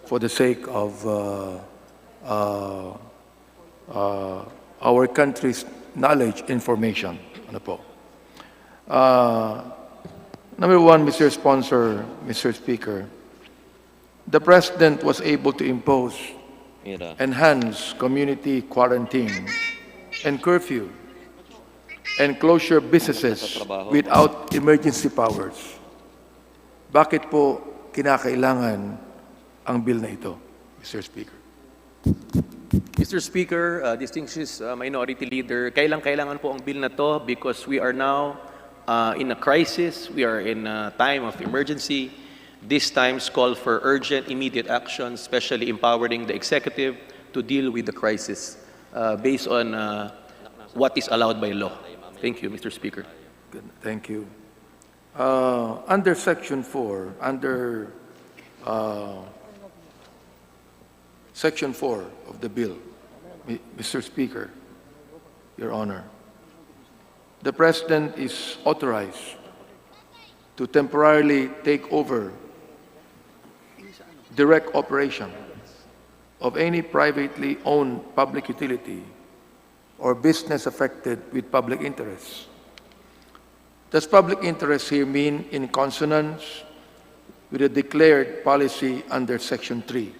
for the sake of our country's knowledge, information. Ano po? Number one, Mr. Sponsor, Mr. Speaker, the President was able to impose enhanced community quarantine and curfew and closure businesses without emergency powers. Bakit po kinakailangan ang bill na ito, Mr. Speaker? Mr. Speaker, distinguished Minority Leader, kailangan po ang bill na to because we are now in a crisis, we are in a time of emergency. These times call for urgent, immediate action, especially empowering the executive to deal with the crisis based on what is allowed by law. Thank you, Mr. Speaker. Good. Thank you. Under Section 4, Section 4 of the bill, Mr. Speaker, Your Honor, the President is authorized to temporarily take over direct operation of any privately owned public utility or business affected with public interests. Does public interest here mean in consonance with the declared policy under Section 3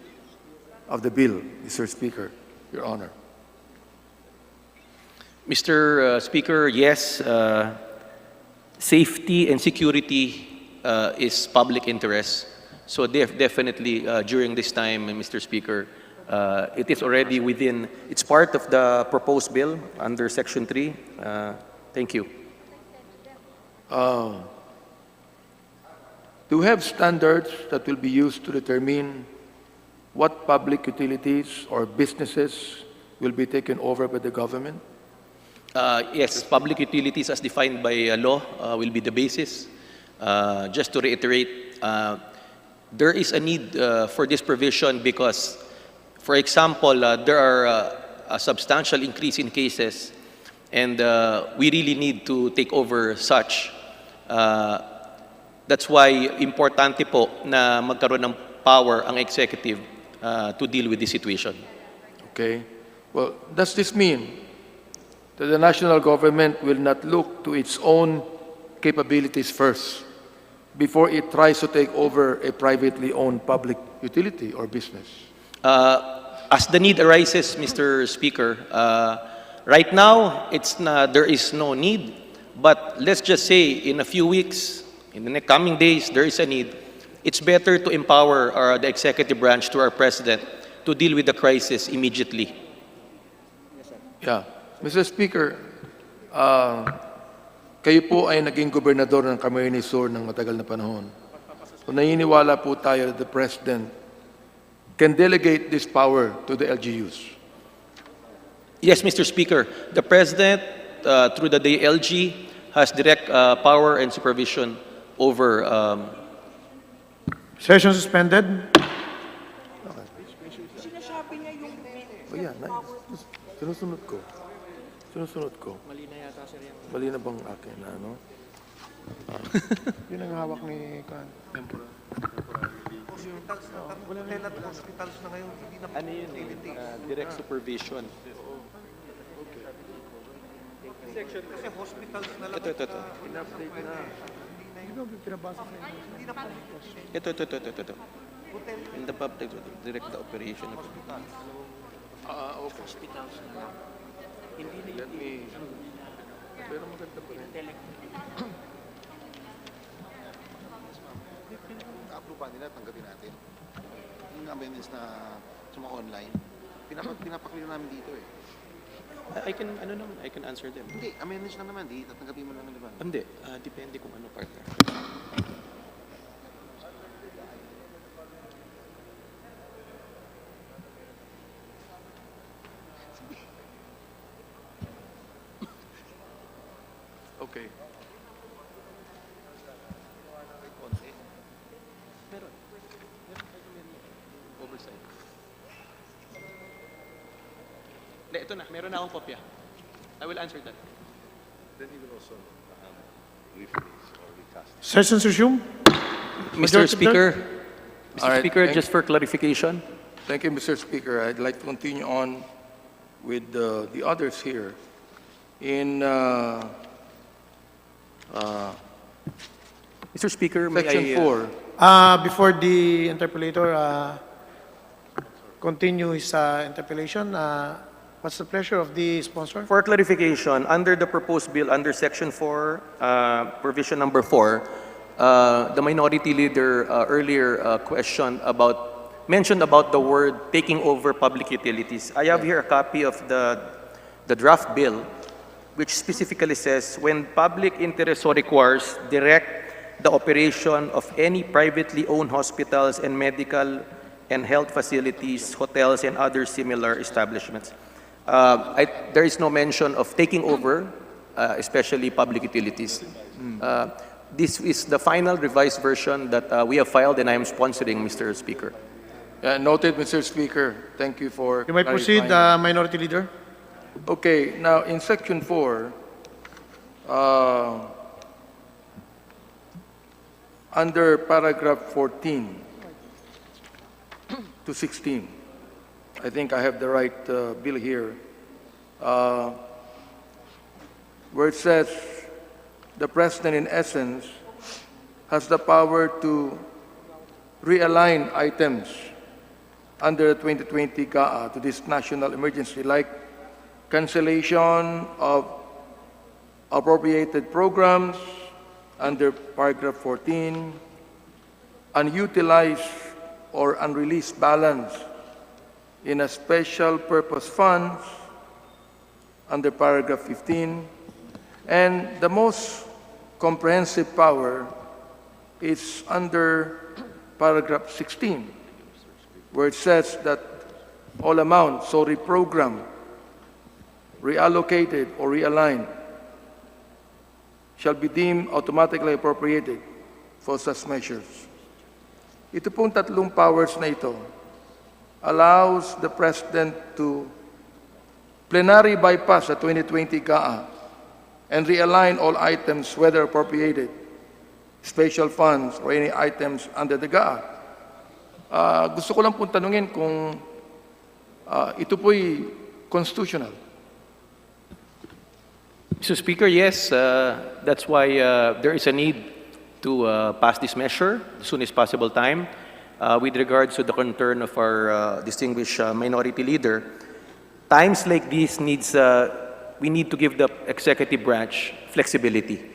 of the bill, Mr. Speaker, Your Honor? Mr. Speaker, yes, safety and security is public interest. So definitely during this time, Mr. Speaker, it is already within, it's part of the proposed bill under Section 3. Thank you. Do we have standards that will be used to determine what public utilities or businesses will be taken over by the government? Yes, public utilities as defined by law will be the basis. Just to reiterate, there is a need for this provision because, for example, there are a substantial increase in cases and we really need to take over such. That's why importante po na magkaroon ng power ang executive to deal with this situation. Okay. Well, does this mean that the national government will not look to its own capabilities first before it tries to take over a privately owned public utility or business? As the need arises, Mr. Speaker, right now there is no need, but let's just say in a few weeks, in the coming days, there is a need. It's better to empower the executive branch to our president to deal with the crisis immediately. Yeah. Mr. Speaker, kayo po ay naging gobernador ng Camarines Sur ng matagal na panahon. So naniniwala po tayo that the President can delegate this power to the LGUs. Yes, Mr. Speaker, the President, through the DLG, has direct power and supervision over... Session suspended. Oh, yeah, nice. Sinusunod ko. Mali na yata, sir. Mali na bang akin, ano? Yun ang hawak ni Kan. Wala na yung hospitals na ngayon. Ano yun eh? Direct supervision. Section kasi hospitals na lang. Ito. In-update na. Hindi ba pinabasa sa inyo? Hindi na Ito. In the public, direct the operation of hospitals. Okay. Hospitals na lang. Hindi na pero maganda pa rin. approve pa nila, tanggapin natin. Yung amendments na sa mga online, pinapakliyo namin dito eh. I can answer them. Hindi, amendments lang naman, di tatanggapin mo lang naman. Hindi, depende kung ano partner. Okay. Meron. Oversight. Hindi, ito na. Meron na akong kopya. I will answer that. Then he will also rephrase or recast. Sessions resume. Mr. Speaker, All right, just for clarification. Thank you, Mr. Speaker. I'd like to continue on with the others here. In Mr. Speaker, may Section I, 4. Before the interpolator continue his interpellation, what's the pleasure of the sponsor? For clarification, under the proposed bill, under Section 4, provision number 4, the minority leader earlier mentioned about the word taking over public utilities. I have here a copy of the draft bill, which specifically says, when public interest so requires, direct the operation of any privately owned hospitals and medical and health facilities, hotels, and other similar establishments. There is no mention of taking over, especially public utilities. This is the final revised version that we have filed, and I am sponsoring, Mr. Speaker. Noted, Mr. Speaker. Thank you for You may proceed, clarifying. Minority Leader. Okay, now in Section 4, under paragraph 14 to 16, I think I have the right bill here, where it says, the President, in essence, has the power to realign items under the 2020 GAA to this national emergency, like cancellation of appropriated programs under paragraph 14, unutilized or unreleased balance in a special purpose funds under paragraph 15, and the most comprehensive power is under paragraph 16, where it says that all amounts so reprogrammed, reallocated, or realigned shall be deemed automatically appropriated for such measures. Ito pong tatlong powers na ito allows the President to plenary bypass the 2020 GAA and realign all items, whether appropriated, special funds, or any items under the GAA. Gusto ko lang pong tanungin kung ito po'y constitutional. Mr. Speaker, yes, that's why there is a need to pass this measure as soon as possible time. With regards to the concern of our distinguished minority leader, times like these we need to give the executive branch flexibility.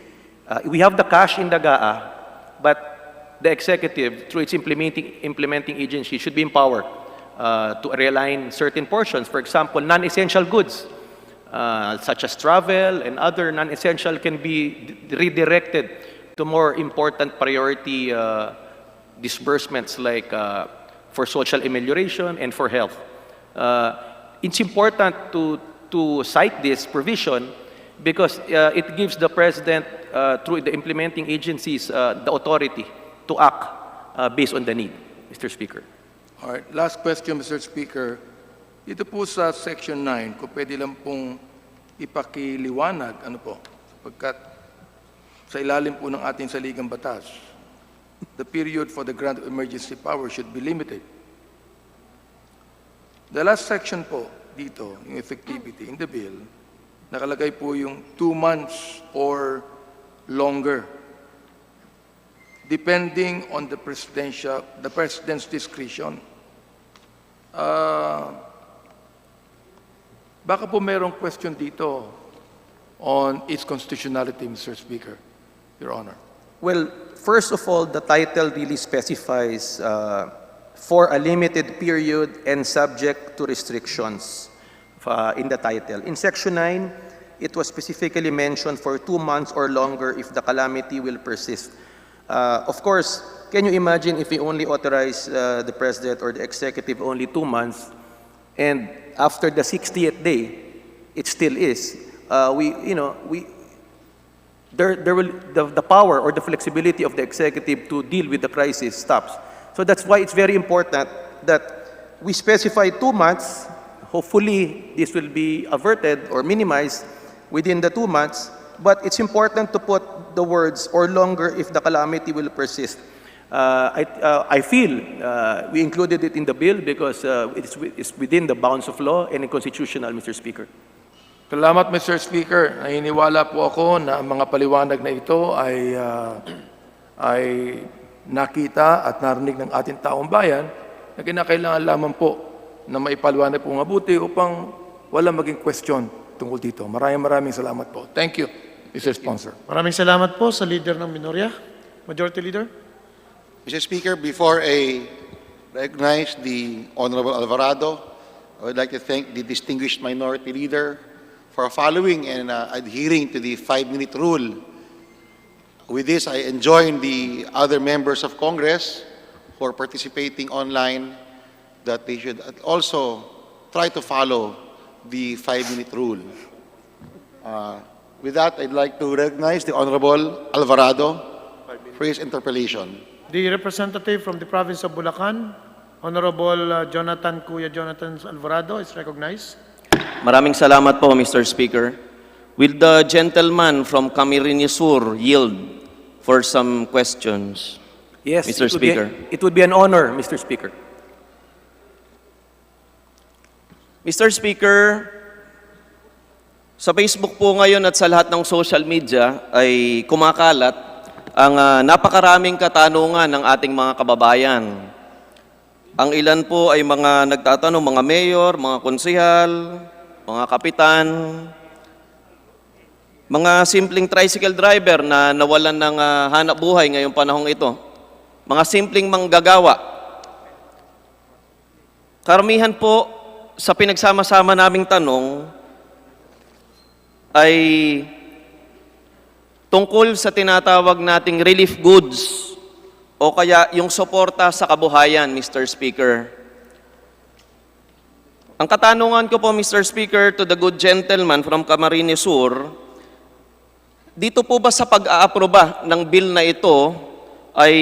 We have the cash in the GAA, but the executive, through its implementing agency, should be empowered to realign certain portions. For example, non-essential goods, such as travel and other non-essential, can be redirected to more important priority disbursements, like for social amelioration and for health. It's important to cite this provision because it gives the President, through the implementing agencies, the authority to act based on the need, Mr. Speaker. All right, last question, Mr. Speaker. Ito po sa Section 9, kung pwede lang pong ipakiliwanag, sapagkat sa ilalim po ng ating saligang batas, the period for the grant of emergency power should be limited. The last section po dito, yung effectivity in the bill, nakalagay po yung 2 months or longer, depending on the President's discretion. Baka po merong question dito on its constitutionality, Mr. Speaker, Your Honor. Well, first of all, the title really specifies for a limited period and subject to restrictions in the title. In Section 9, it was specifically mentioned for 2 months or longer if the calamity will persist. Of course, can you imagine if we only authorize the President or the Executive only 2 months, and after the 60th day, it still is? The power or the flexibility of the Executive to deal with the crisis stops. So that's why it's very important that we specify 2 months. Hopefully, this will be averted or minimized within the 2 months, but it's important to put the words "or longer if the calamity will persist." I feel we included it in the bill because it's within the bounds of law and constitutional, Mr. Speaker. Salamat, Mr. Speaker. Naniniwala po ako na ang mga paliwanag na ito ay ay nakita at narinig ng ating taong bayan na kinakailangan lamang po na maipaliwanag po mabuti upang wala maging question tungkol dito. Maraming salamat po. Thank you, Mr. Sponsor. Maraming salamat po sa leader ng minorya. Majority Leader. Mr. Speaker, before I recognize the Honorable Alvarado, I would like to thank the distinguished Minority Leader for following and adhering to the 5-minute rule. With this, I enjoin the other members of Congress who are participating online that they should also try to follow the 5-minute rule. With that, I'd like to recognize the Honorable Alvarado for his interpellation. The representative from the province of Bulacan, Honorable Kuya Jonathan Alvarado, is recognized. Maraming salamat po, Mr. Speaker. Will the gentleman from Camarines Sur yield for some questions? Yes, Mr. Speaker. It would be an honor, Mr. Speaker. Mr. Speaker, sa Facebook po ngayon at sa lahat ng social media ay kumakalat ang napakaraming katanungan ng ating mga kababayan. Ang ilan po ay mga nagtatanong, mga mayor, mga konsehal, mga kapitan, mga simpleng tricycle driver na nawalan ng hanap buhay ngayong panahong ito, mga simpleng manggagawa. Karamihan po sa pinagsama-sama naming tanong ay tungkol sa tinatawag nating relief goods o kaya yung suporta sa kabuhayan, Mr. Speaker. Ang katanungan ko po, Mr. Speaker, to the good gentleman from Camarines Sur, dito po ba sa pag-aaproba ng bill na ito ay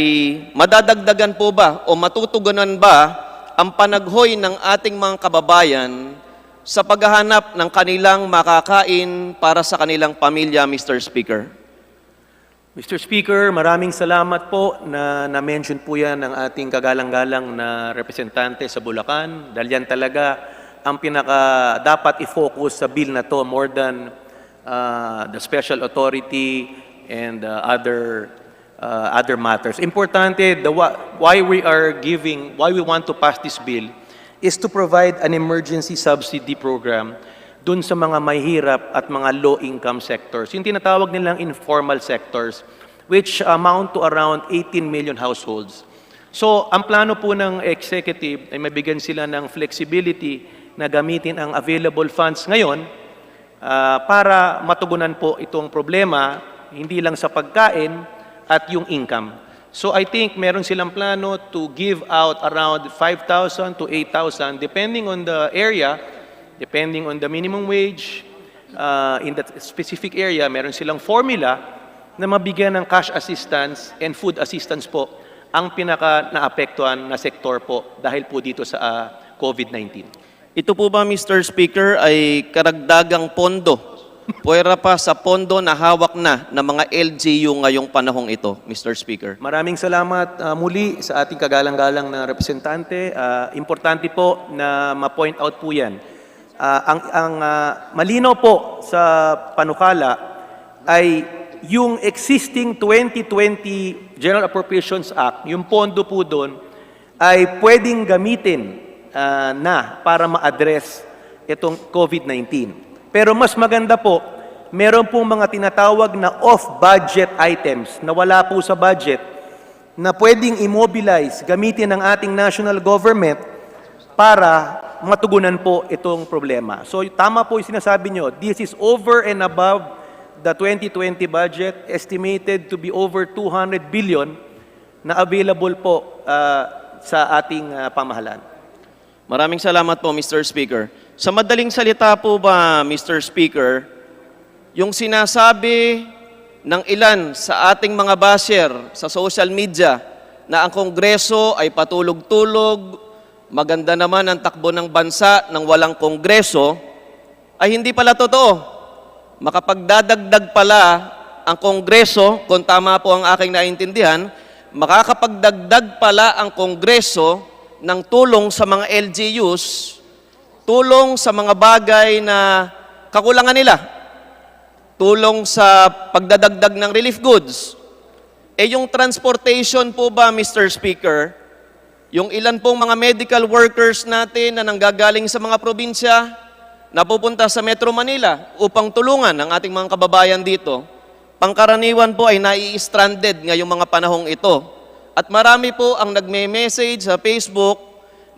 madadagdagan po ba o matutugunan ba ang panaghoy ng ating mga kababayan sa paghahanap ng kanilang makakain para sa kanilang pamilya, Mr. Speaker? Mr. Speaker, maraming salamat po na na-mention po yan ng ating kagalang-galang na representante sa Bulacan. Dahil yan talaga ang pinaka dapat i-focus sa bill na to more than the special authority and other matters. Importante, why we want to pass this bill is to provide an emergency subsidy program dun sa mga mahirap at mga low-income sectors. Yung tinatawag nilang informal sectors, which amount to around 18 million households. So, ang plano po ng executive ay mabigyan sila ng flexibility na gamitin ang available funds ngayon para matugunan po itong problema, hindi lang sa pagkain at yung income. So, I think meron silang plano to give out around 5,000 to 8,000 depending on the area, depending on the minimum wage, in that specific area, meron silang formula na mabigyan ng cash assistance and food assistance po ang pinaka naapektuhan na sektor po dahil po dito sa COVID-19. Ito po ba, Mr. Speaker, ay karagdagang pondo? Puwera pa sa pondo na hawak na ng mga LGU ngayong panahong ito, Mr. Speaker. Maraming salamat muli sa ating kagalang-galang na representante. Importante po na ma-point out po yan. Ang malinaw po sa panukala ay yung existing 2020 General Appropriations Act, yung pondo po doon, ay pwedeng gamitin na para ma-address itong COVID-19. Pero mas maganda po, meron pong mga tinatawag na off-budget items na wala po sa budget na pwedeng immobilize, gamitin ng ating national government para matugunan po itong problema. So tama po yung sinasabi nyo, this is over and above the 2020 budget, estimated to be over 200 billion na available po sa ating pamahalaan. Maraming salamat po, Mr. Speaker. Sa madaling salita po ba, Mr. Speaker, yung sinasabi ng ilan sa ating mga basher sa social media na ang Kongreso ay patulog-tulog, maganda naman ang takbo ng bansa ng walang Kongreso, ay hindi pala totoo. Makapagdadagdag pala ang Kongreso, kung tama po ang aking naintindihan, makakapagdagdag pala ang Kongreso ng tulong sa mga LGUs, tulong sa mga bagay na kakulangan nila, tulong sa pagdadagdag ng relief goods, Yung transportation po ba, Mr. Speaker, yung ilan pong mga medical workers natin na nanggagaling sa mga probinsya, napupunta sa Metro Manila upang tulungan ang ating mga kababayan dito, pangkaraniwan po ay nai-stranded ngayong mga panahong ito. At marami po ang nagme-message sa Facebook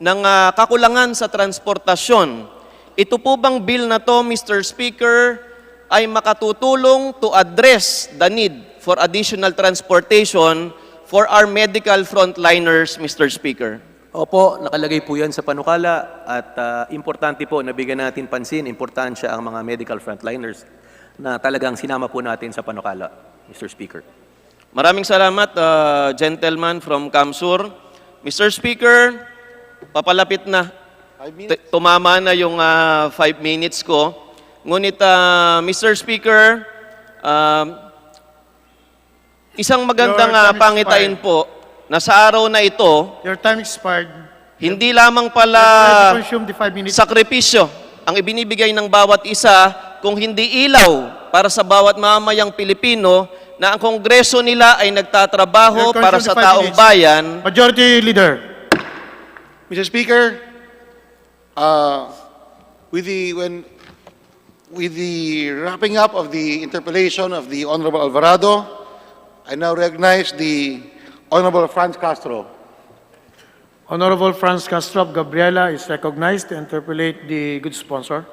ng kakulangan sa transportasyon. Ito po bang bill na to, Mr. Speaker, ay makatutulong to address the need for additional transportation for our medical frontliners, Mr. Speaker? Opo, nakalagay po yan sa panukala at importante po na bigyan natin pansin, importansya ang mga medical frontliners na talagang sinama po natin sa panukala, Mr. Speaker. Maraming salamat, gentleman from Kamsur. Mr. Speaker, papalapit na. Tumama na yung 5 minutes ko. Ngunit, Mr. Speaker, isang magandang Your time pangitain expired. po na sa araw na ito, Your time expired. hindi lamang pala You consume the 5 minutes. sakripisyo ang ibinibigay ng bawat isa, kung hindi ilaw para sa bawat mamayang Pilipino na ang Kongreso nila ay nagtatrabaho Your para consume sa the 5 taong minutes. bayan. Majority Leader. Mr. Speaker, with the wrapping up of the interpellation of the Honorable Alvarado, I now recognize the Honorable Franz Castro. Honorable Franz Castro of Gabriela is recognized to interpolate the good sponsor.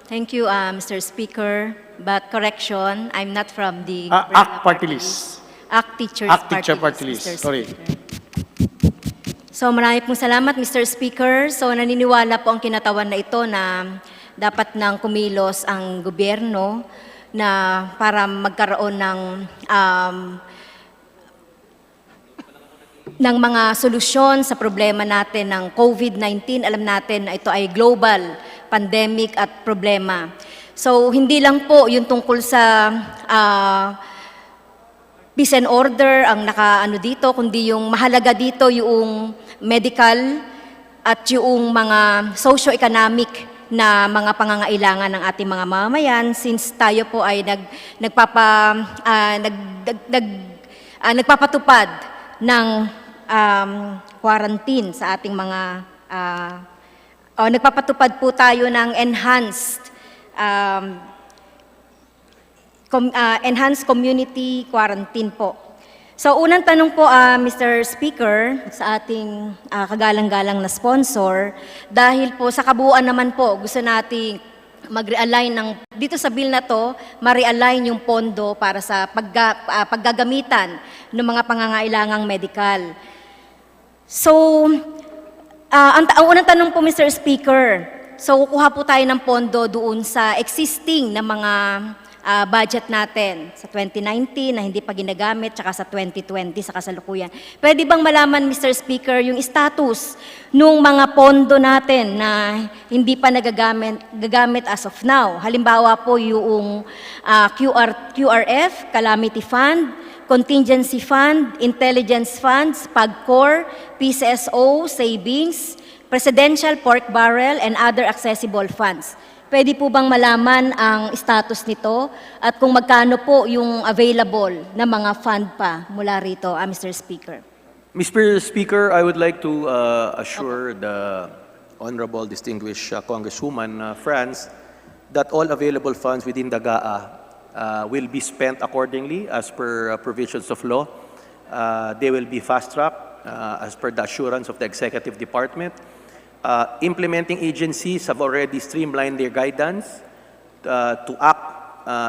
Thank you, Mr. Speaker. But correction, I'm not from the ACT Party List. ACT Teachers ACT Teacher Party List. Mr. Sorry. Speaker. So marami pong salamat, Mr. Speaker. So naniniwala po ang kinatawan na ito na dapat nang kumilos ang gobyerno na para magkaroon ng mga solusyon sa problema natin ng COVID-19. Alam natin na ito ay global pandemic at problema. So hindi lang po yung tungkol sa peace and order ang nakaano dito, kundi yung mahalaga dito yung medical at yung mga socio-economic na mga pangangailangan ng ating mga mamamayan, since tayo po ay nagpapatupad ng quarantine sa ating mga nagpapatupad po tayo ng enhanced community quarantine po. So unang tanong po, Mr. Speaker, sa ating kagalang-galang na sponsor, dahil po sa kabuuan naman po, gusto nating mag-realign dito sa bill na to, ma-realign yung pondo para sa paggagamitan ng mga pangangailangang medical. So, ang unang tanong po, Mr. Speaker, so kukuha po tayo ng pondo doon sa existing na mga budget natin sa 2019 na hindi pa ginagamit, tsaka sa 2020 sa kasalukuyan. Pwede bang malaman, Mr. Speaker, yung status nung mga pondo natin na hindi pa nagagamit as of now? Halimbawa po yung QRF, Calamity Fund, Contingency Fund, Intelligence Funds, PAGCOR, PCSO, Savings, Presidential Pork Barrel, and other accessible funds. Pwede po bang malaman ang status nito at kung magkano po yung available na mga fund pa mula rito, Mr. Speaker? Mr. Speaker, I would like to assure the Honorable Distinguished Congresswoman Franz that all available funds within the GAA will be spent accordingly as per provisions of law. They will be fast-tracked as per the assurance of the Executive Department. Implementing agencies have already streamlined their guidance to act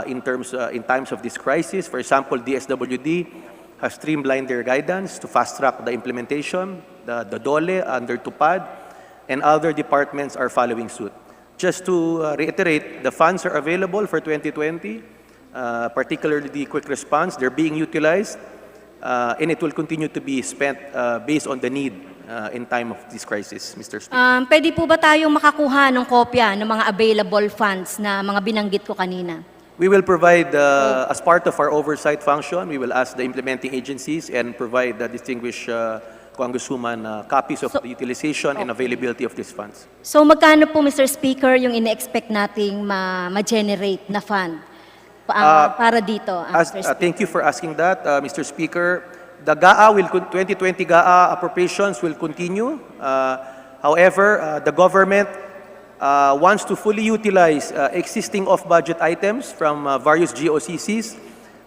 in times of this crisis. For example, DSWD has streamlined their guidance to fast-track the implementation. The DOLE under TUPAD and other departments are following suit. Just to reiterate, the funds are available for 2020, particularly the quick response. They're being utilized, and it will continue to be spent based on the need in time of this crisis, Mr. Speaker. Pwede po ba tayong makakuha ng kopya ng mga available funds na mga binanggit ko kanina? We will provide, as part of our oversight function, we will ask the implementing agencies and provide the distinguished Congresswoman copies of the utilization and availability of these funds. So magkano po, Mr. Speaker, yung ine-expect nating ma-generate na fund para dito, Mr. Speaker. Thank you for asking that, Mr. Speaker. The GAA 2020 GAA appropriations will continue. However, the government wants to fully utilize existing off-budget items from various GOCCs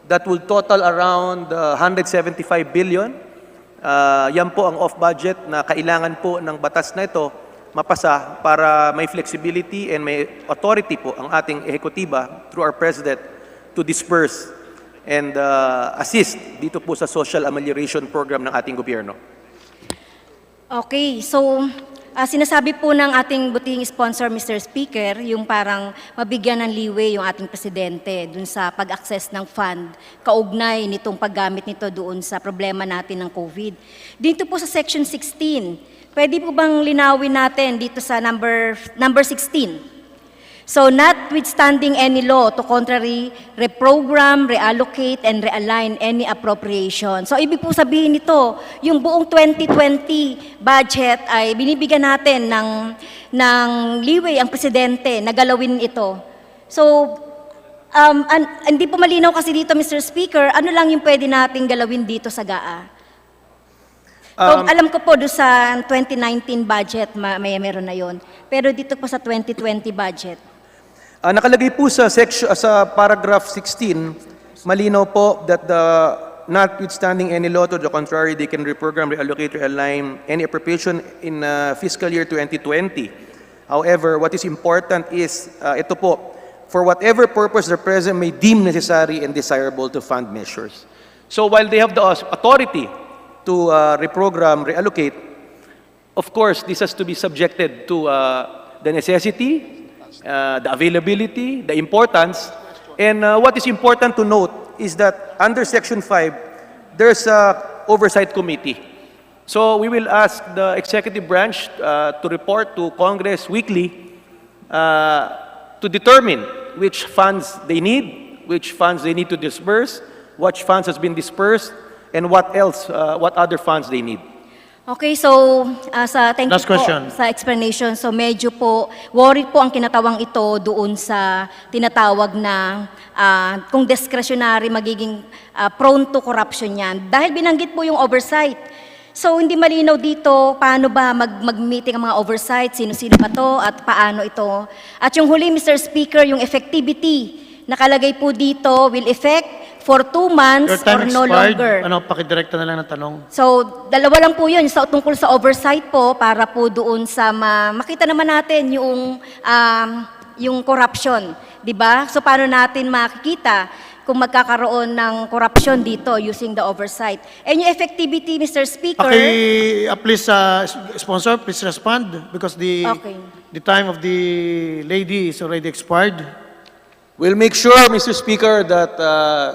that will total around 175 billion. Yan po ang off-budget na kailangan po ng batas na ito mapasa para may flexibility and may authority po ang ating ehekutiba through our President to disperse and assist dito po sa social amelioration program ng ating gobyerno. Okay, so sinasabi po ng ating butihing sponsor, Mr. Speaker, yung parang mabigyan ng leeway yung ating presidente dun sa pag-access ng fund, kaugnay nitong paggamit nito doon sa problema natin ng COVID. Dito po sa Section 16, pwede po bang linawin natin dito sa number 16? So, notwithstanding any law to contrary, reprogram, reallocate, and realign any appropriation. So, ibig po sabihin nito, yung buong 2020 budget ay binibigyan natin ng leeway ang presidente na galawin ito. So, hindi po malinaw kasi dito, Mr. Speaker, ano lang yung pwede nating galawin dito sa GAA? So, alam ko po doon sa 2019 budget, meron na yon. Pero dito po sa 2020 budget. Nakalagay po sa paragraph 16, malinaw po that notwithstanding any law to the contrary, they can reprogram, reallocate, realign any appropriation in fiscal year 2020. However, what is important is ito po, for whatever purpose the President may deem necessary and desirable to fund measures. So while they have the authority to reprogram, reallocate, of course, this has to be subjected to the necessity, the availability, the importance, and what is important to note is that under Section 5, there's a oversight committee. So we will ask the executive branch to report to Congress weekly to determine which funds they need, which funds they need to disperse, which funds has been dispersed, and what else, what other funds they need. Okay, so thank Last you question. po sa explanation. So medyo po, worried po ang kinatawang ito doon sa tinatawag na kung discretionary magiging prone to corruption yan. Dahil binanggit po yung oversight. So hindi malinaw dito paano ba mag-meeting ang mga oversight, sino-sino ba to at paano ito. At yung huli, Mr. Speaker, yung effectivity, nakalagay po dito will affect for 2 months Your time or no expired. longer. Pakidirekta na lang ng tanong. So, dalawa lang po yun tungkol sa oversight po para po doon sa makita naman natin yung corruption, di ba? So, paano natin makikita kung magkakaroon ng corruption dito using the oversight? And yung effectivity, Mr. Speaker... Please, sponsor, please respond because the time of the lady is already expired. We'll make sure, Mr. Speaker, that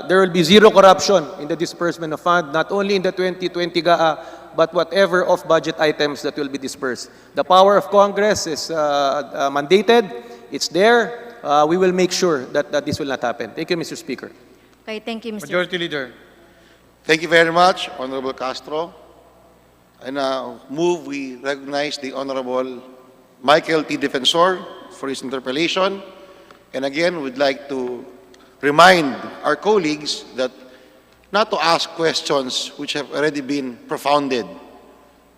there will be zero corruption in the disbursement of funds, not only in the 2020 GAA, but whatever off-budget items that will be dispersed. The power of Congress is mandated. It's there. We will make sure that this will not happen. Thank you, Mr. Speaker. Okay, thank you, Mr. Majority Leader. Thank you very much, Honorable Castro. I now move we recognize the Honorable Michael T. Defensor for his interpellation. And again, we'd like to remind our colleagues that not to ask questions which have already been propounded,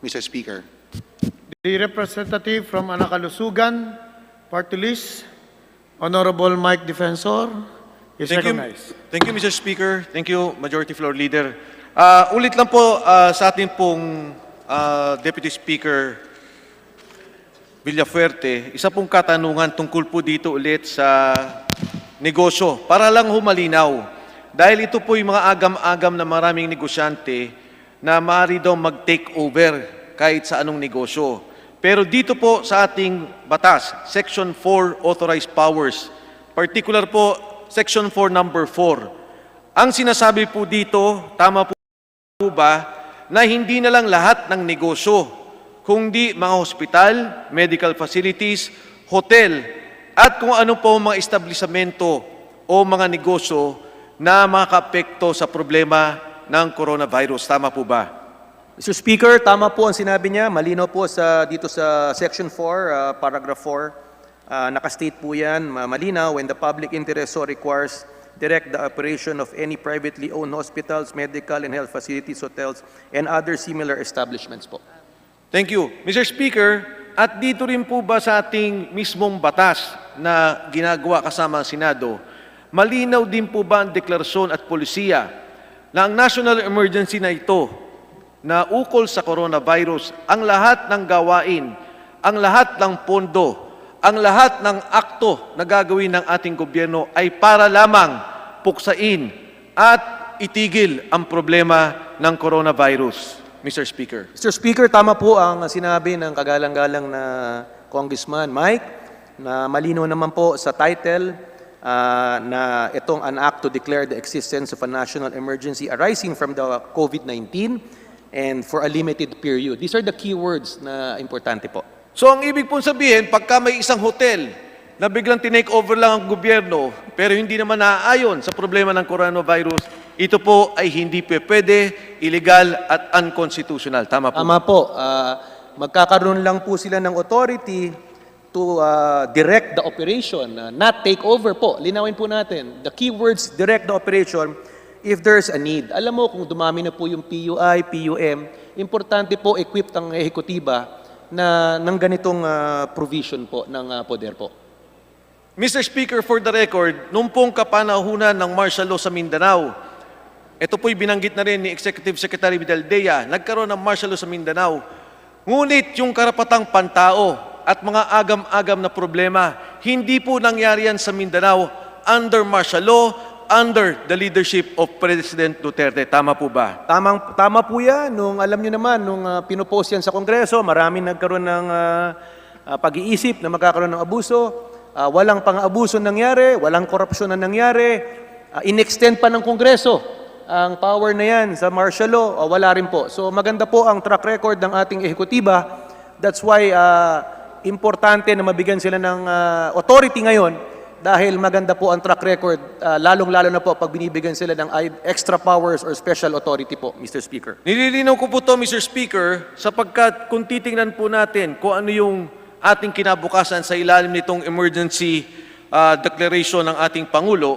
Mr. Speaker. The representative from Anakalusugan, Party List, Honorable Mike Defensor, is recognized. Thank you, Mr. Speaker. Thank you, Majority Floor Leader. Ulit lang po sa atin pong Deputy Speaker Villafuerte, isa pong katanungan tungkol po dito ulit sa negosyo. Para lang humalinaw, dahil ito po yung mga agam-agam na maraming negosyante na maaari daw mag-take over kahit sa anong negosyo. Pero dito po sa ating batas, Section 4 Authorized Powers, particular po Section 4 number 4. Ang sinasabi po dito, tama po ba, na hindi na lang lahat ng negosyo, kundi mga hospital, medical facilities, hotel, at kung ano po mga establisamento o mga negosyo na makaka-apekto sa problema ng coronavirus. Tama po ba? Mr. Speaker, tama po ang sinabi niya. Malinaw po dito sa Section 4, Paragraph 4. Nakastate po yan, malinaw, when the public interest so requires, direct the operation of any privately owned hospitals, medical and health facilities, hotels, and other similar establishments po. Thank you. Mr. Speaker, at dito rin po ba sa ating mismong batas na ginagawa kasama ang Senado, malinaw din po ba ang deklarasyon at polisiya na ang national emergency na ito na ukol sa coronavirus, ang lahat ng gawain, ang lahat ng pondo, ang lahat ng akto na gagawin ng ating gobyerno ay para lamang puksain at itigil ang problema ng coronavirus, Mr. Speaker? Mr. Speaker, tama po ang sinabi ng kagalang-galang na Congressman Mike, na malino naman po sa title na itong an act to declare the existence of a national emergency arising from the COVID-19 and for a limited period. These are the key words na importante po. So ang ibig pong sabihin, pagka may isang hotel na biglang tinake over lang ang gobyerno pero hindi naman naaayon sa problema ng coronavirus, ito po ay hindi pwede, illegal at unconstitutional. Tama po? Tama po. Magkakaroon lang po sila ng authority to direct the operation, not take over po. Linawin po natin. The key words, direct the operation if there's a need. Alam mo, kung dumami na po yung PUI, PUM, importante po equipped ang ehekutiba na ng ganitong provision po ng poder po. Mr. Speaker, for the record, nung pong kapanahunan ng martial law sa Mindanao, ito po'y binanggit na rin ni Executive Secretary Vidaldea, nagkaroon ng martial law sa Mindanao. Ngunit yung karapatang pantao at mga agam-agam na problema, hindi po nangyari yan sa Mindanao under martial law, under the leadership of President Duterte. Tama po ba? Tama po yan. Nung alam nyo naman, nung pinopost yan sa Kongreso, maraming nagkaroon ng pag-iisip na magkakaroon ng abuso. Walang pang-abuso nangyari, walang korupsyon na nangyari. In-extend pa ng Kongreso ang power na yan sa martial law. Wala rin po. So maganda po ang track record ng ating ehekutiba. That's why importante na mabigyan sila ng authority ngayon dahil maganda po ang track record, lalong-lalo na po pag binibigyan sila ng extra powers or special authority po, Mr. Speaker. Nililinaw ko po to, Mr. Speaker, sapagkat kung titingnan po natin kung ano yung ating kinabukasan sa ilalim nitong emergency declaration ng ating Pangulo,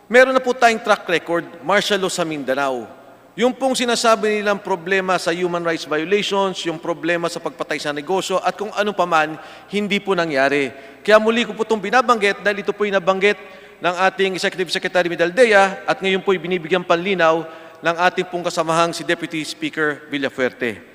meron na po tayong track record, martial law sa Mindanao. Yung pong sinasabi nilang problema sa human rights violations, yung problema sa pagpatay sa negosyo, at kung ano paman, hindi po nangyari. Kaya muli ko po itong binabanggit dahil ito po yung nabanggit ng ating Executive Secretary Vidaldea at ngayon po binibigyan panlinaw ng ating pong kasamahang si Deputy Speaker Villafuerte.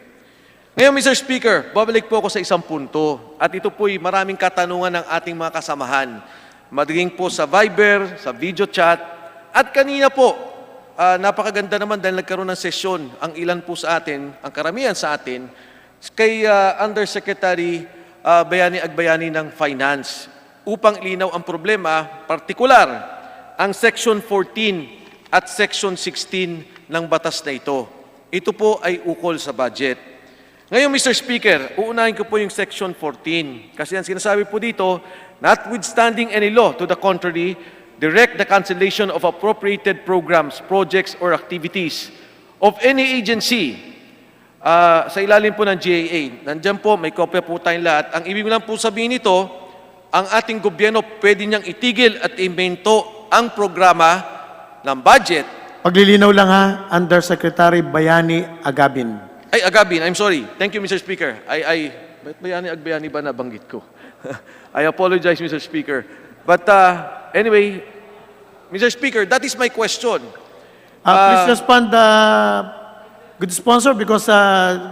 Ngayon, Mr. Speaker, babalik po ako sa isang punto at ito po'y maraming katanungan ng ating mga kasamahan. Maging po sa Viber, sa video chat, at kanina po, napakaganda naman dahil nagkaroon ng sesyon ang ilan po sa atin, ang karamihan sa atin, kay Undersecretary Bayani Agbayani ng Finance upang ilinaw ang problema, partikular ang Section 14 at Section 16 ng batas na ito. Ito po ay ukol sa budget. Ngayon, Mr. Speaker, uunahin ko po yung Section 14 kasi ang sinasabi po dito, notwithstanding any law to the contrary, direct the cancellation of appropriated programs, projects, or activities of any agency sa ilalim po ng GAA. Nandyan po, may kopya po tayong lahat. Ang ibig lang po sabihin nito, ang ating gobyerno pwede niyang itigil at imbento ang programa ng budget. Paglilinaw lang ha, Undersecretary Bayani Agabin. Ay, Agabin, I'm sorry. Thank you, Mr. Speaker. Ba't Bayani Agbayani ba nabanggit ko? I apologize, Mr. Speaker. But anyway, Mr. Speaker, that is my question. Please respond, good sponsor, because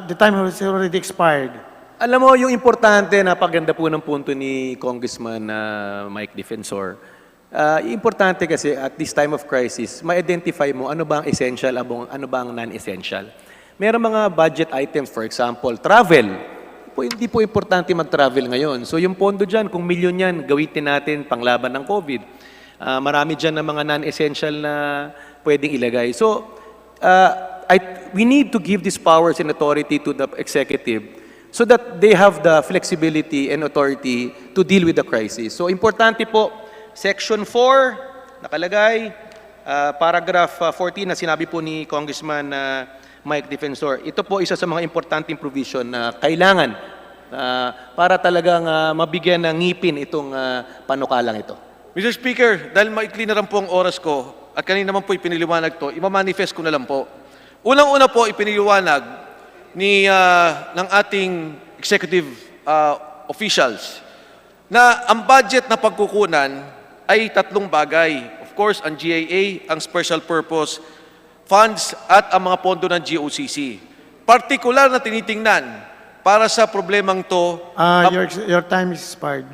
the time has already expired. Alam mo, yung importante, napaganda po ng punto ni Congressman Mike Defensor. Importante kasi at this time of crisis, ma-identify mo ano ba ang essential, ano ba ang non-essential. Meron mga budget items, for example, travel. Hindi po importante mag-travel ngayon. So yung pondo dyan, kung milyon yan, gawitin natin panglaban ng COVID. Marami dyan na mga non-essential na pwedeng ilagay. So we need to give these powers and authority to the executive so that they have the flexibility and authority to deal with the crisis. So importante po, Section 4, nakalagay, paragraph 14 na sinabi po ni Congressman Mike Defensor. Ito po isa sa mga importanteng provision na kailangan para talagang mabigyan ng ngipin itong panukalang ito. Mr. Speaker, dahil maikli na rin po ang oras ko, at kanina naman po ipiniliwanag to, imamanifest ko na lang po. Unang-una po ipiniliwanag ng ating executive officials na ang budget na pagkukunan ay tatlong bagay. Of course, ang GAA, ang Special Purpose Funds at ang mga pondo ng GOCC. Partikular na tinitingnan para sa problemang to. Your time is expired.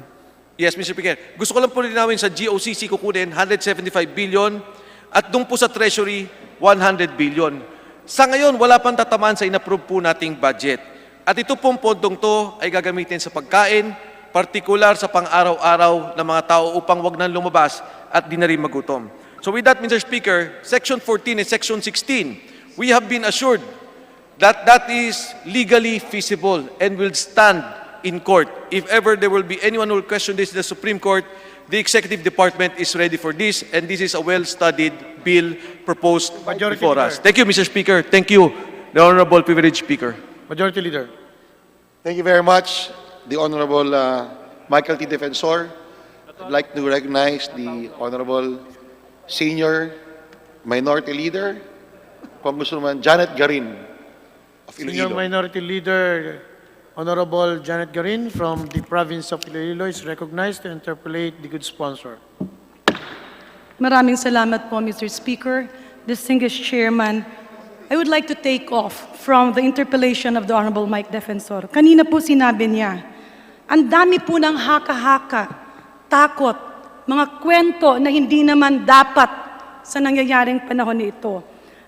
Yes, Mr. Speaker. Gusto ko lang po linawin sa GOCC kukunin 175 billion at doon po sa Treasury 100 billion. Sa ngayon, wala pang tatamaan sa inapprove po nating budget. At ito pong pondong to ay gagamitin sa pagkain, partikular sa pang-araw-araw ng mga tao upang wag nang lumabas at di na rin magutom. So with that, Mr. Speaker, Section 14 and Section 16, we have been assured that that is legally feasible and will stand in court. If ever there will be anyone who will question this in the Supreme Court, the Executive Department is ready for this, and this is a well-studied bill proposed Majority before Leader. us. Thank you, Mr. Speaker. Thank you, the Honorable Privileged Speaker. Majority Leader. Thank you very much, the Honorable Michael T. Defensor. I'd like to recognize the Honorable Senior Minority Leader, Congresswoman Janet Garin of Senior Iloilo. Minority Leader, Honorable Janet Garin from the province of Iloilo is recognized to interpolate the good sponsor. Maraming salamat po, Mr. Speaker. Distinguished Chairman, I would like to take off from the interpellation of the Honorable Mike Defensor. Kanina po sinabi niya, ang dami po ng haka-haka, takot, mga kwento na hindi naman dapat sa nangyayaring panahon nito.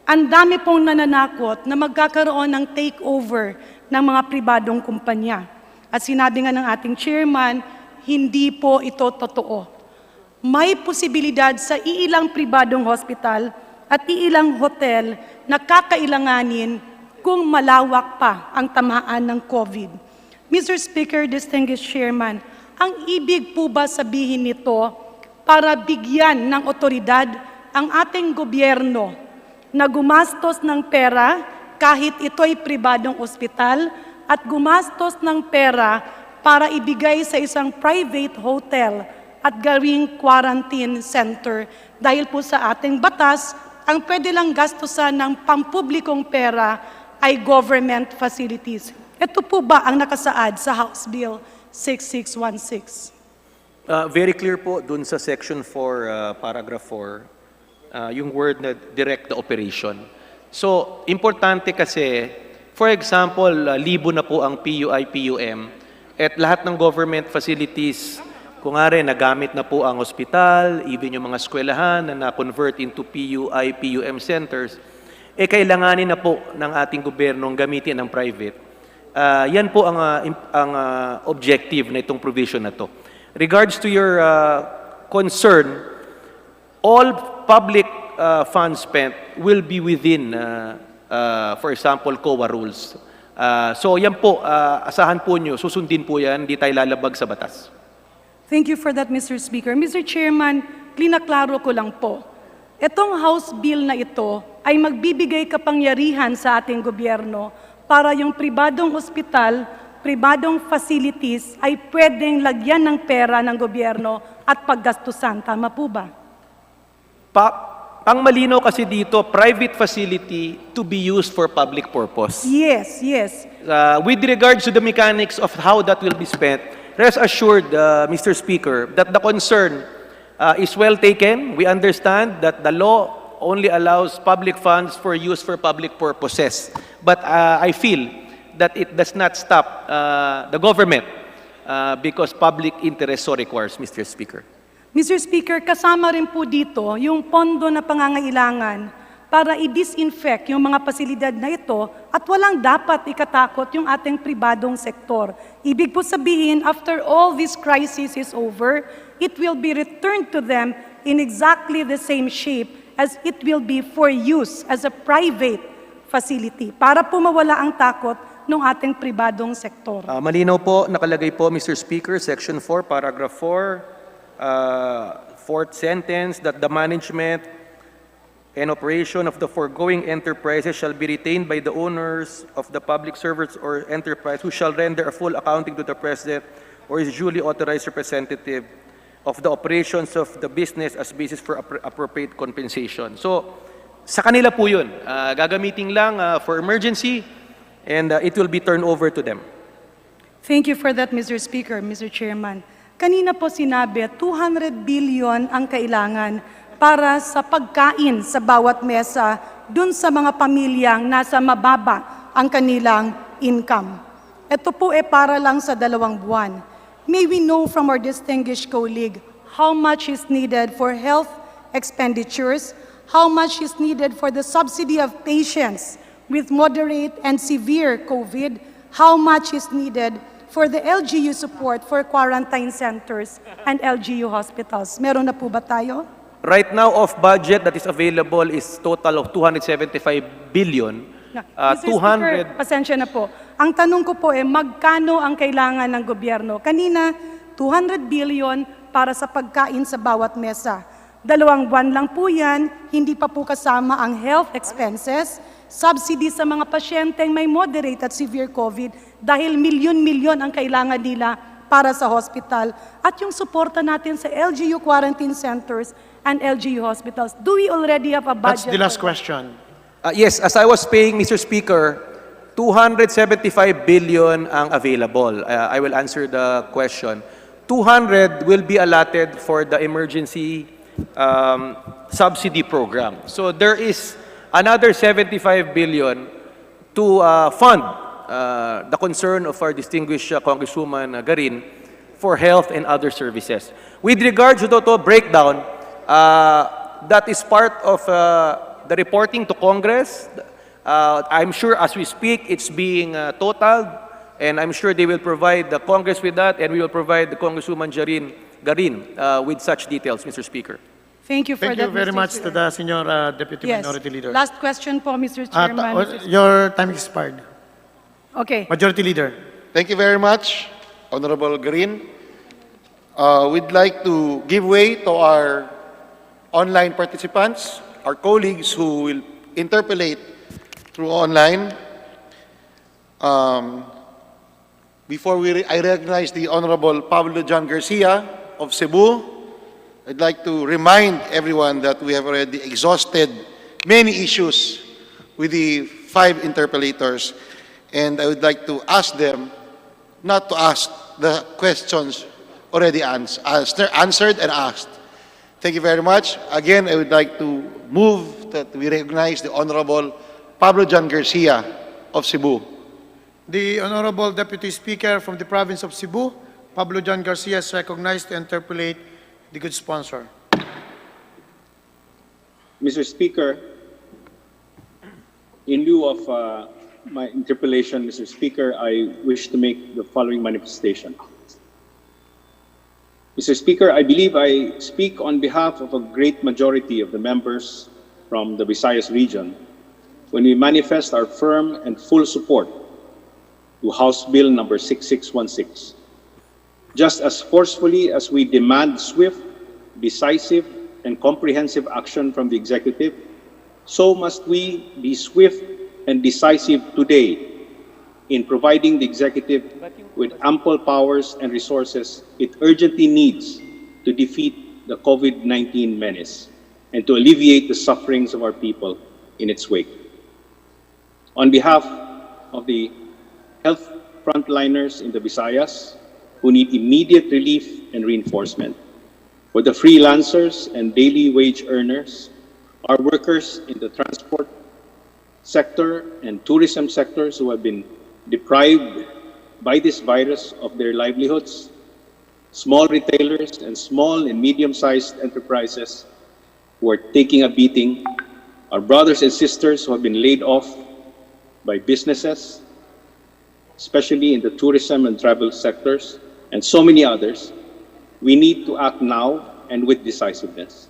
Ang dami pong nananakot na magkakaroon ng takeover ng mga pribadong kumpanya. At sinabi nga ng ating chairman, hindi po ito totoo. May posibilidad sa iilang pribadong hospital at iilang hotel na kakailanganin kung malawak pa ang tamaan ng COVID. Mr. Speaker, distinguished chairman, ang ibig po ba sabihin nito para bigyan ng otoridad ang ating gobyerno na gumastos ng pera kahit ito'y pribadong ospital at gumastos ng pera para ibigay sa isang private hotel at gawing quarantine center dahil po sa ating batas, ang pwede lang gastusan ng pampublikong pera ay government facilities. Ito po ba ang nakasaad sa House Bill 6616? Very clear po dun sa Section 4, Paragraph 4, yung word na direct the operation. So, importante kasi, for example, libo na po ang PUI, PUM, at lahat ng government facilities, kung nga rin, nagamit na po ang ospital, even yung mga eskwelahan na na-convert into PUI, PUM centers, kailanganin na po ng ating gobyernong gamitin ang private. Yan po ang objective na itong provision na to. Regards to your concern, all public funds spent will be within, for example, COA rules. So yan po, asahan po nyo, susundin po yan, hindi tayo lalabag sa batas. Thank you for that, Mr. Speaker. Mr. Chairman, klinaklaro ko lang po. Itong House Bill na ito ay magbibigay kapangyarihan sa ating gobyerno para yung pribadong ospital, pribadong facilities ay pwedeng lagyan ng pera ng gobyerno at paggastusan. Tama po ba? Ang malinaw kasi dito, private facility to be used for public purpose. Yes, yes. With regards to the mechanics of how that will be spent, rest assured, Mr. Speaker, that the concern is well taken. We understand that the law only allows public funds for use for public purposes. But I feel that it does not stop the government because public interest so requires, Mr. Speaker. Mr. Speaker, kasama rin po dito yung pondo na pangangailangan para i-disinfect yung mga pasilidad na ito at walang dapat ikatakot yung ating pribadong sektor. Ibig po sabihin, after all this crisis is over, it will be returned to them in exactly the same shape as it will be for use as a private facility para po mawala ang takot ng ating pribadong sektor. Malinaw po, nakalagay po, Mr. Speaker, Section 4, Paragraph 4, fourth sentence, that the management and operation of the foregoing enterprises shall be retained by the owners of the public servants or enterprise who shall render a full accounting to the President or his duly authorized representative of the operations of the business as basis for appropriate compensation. So, sa kanila po yun. Gagamitin lang for emergency, and it will be turned over to them. Thank you for that, Mr. Speaker, Mr. Chairman. Kanina po sinabi, 200 billion ang kailangan para sa pagkain sa bawat mesa dun sa mga pamilyang nasa mababa ang kanilang income. Ito po para lang sa 2 buwan. May we know from our distinguished colleague how much is needed for health expenditures, how much is needed for the subsidy of patients with moderate and severe COVID, how much is needed for the LGU support for quarantine centers and LGU hospitals. Meron na po ba tayo? Right now, off budget that is available is total of 275 billion. Mr. Speaker, pasensya na po. Ang tanong ko po magkano ang kailangan ng gobyerno? Kanina, 200 billion para sa pagkain sa bawat mesa. 2 buwan lang po yan, hindi pa po kasama ang health expenses, subsidy sa mga pasyenteng may moderate at severe COVID dahil milyon-milyon ang kailangan nila para sa hospital at yung suporta natin sa LGU quarantine centers and LGU hospitals. Do we already have a budget? That's the last question. Yes, as I was saying, Mr. Speaker, 275 billion ang available. I will answer the question. 200 will be allotted for the emergency subsidy program. So there is another 75 billion to fund the concern of our distinguished Congresswoman Garin for health and other services. With regard to the breakdown, that is part of the reporting to Congress. I'm sure as we speak, it's being totaled, and I'm sure they will provide the Congress with that, and we will provide the Congresswoman Garin with such details, Mr. Speaker. Thank you for Thank that, you very Mr. much to Speaker. the Senior Deputy Yes. Minority Leader. Last question po, Mr. Chairman. Your time expired. Okay. Majority Leader. Thank you very much, Honorable Green. We'd like to give way to our online participants, our colleagues who will interpolate through online. Before I recognize the Honorable Pablo John Garcia of Cebu, I'd like to remind everyone that we have already exhausted many issues with the 5 interpellators, and I would like to ask them not to ask the questions already answered and asked. Thank you very much. Again, I would like to move that we recognize the Honorable Pablo John Garcia of Cebu. The Honorable Deputy Speaker from the province of Cebu, Pablo John Garcia, is recognized to interpolate the good sponsor. Mr. Speaker, in lieu of my interpellation, Mr. Speaker, I wish to make the following manifestation. Mr. Speaker, I believe I speak on behalf of a great majority of the members from the Visayas region when we manifest our firm and full support to House Bill number 6616. Just as forcefully as we demand swift, decisive, and comprehensive action from the executive, so must we be swift and decisive today in providing the executive with ample powers and resources it urgently needs to defeat the COVID-19 menace and to alleviate the sufferings of our people in its wake. On behalf of the health frontliners in the Visayas who need immediate relief and reinforcement, for the freelancers and daily wage earners, our workers in the transport sector and tourism sectors who have been deprived by this virus of their livelihoods, small retailers and small and medium-sized enterprises who are taking a beating, our brothers and sisters who have been laid off by businesses, especially in the tourism and travel sectors, and so many others, we need to act now and with decisiveness.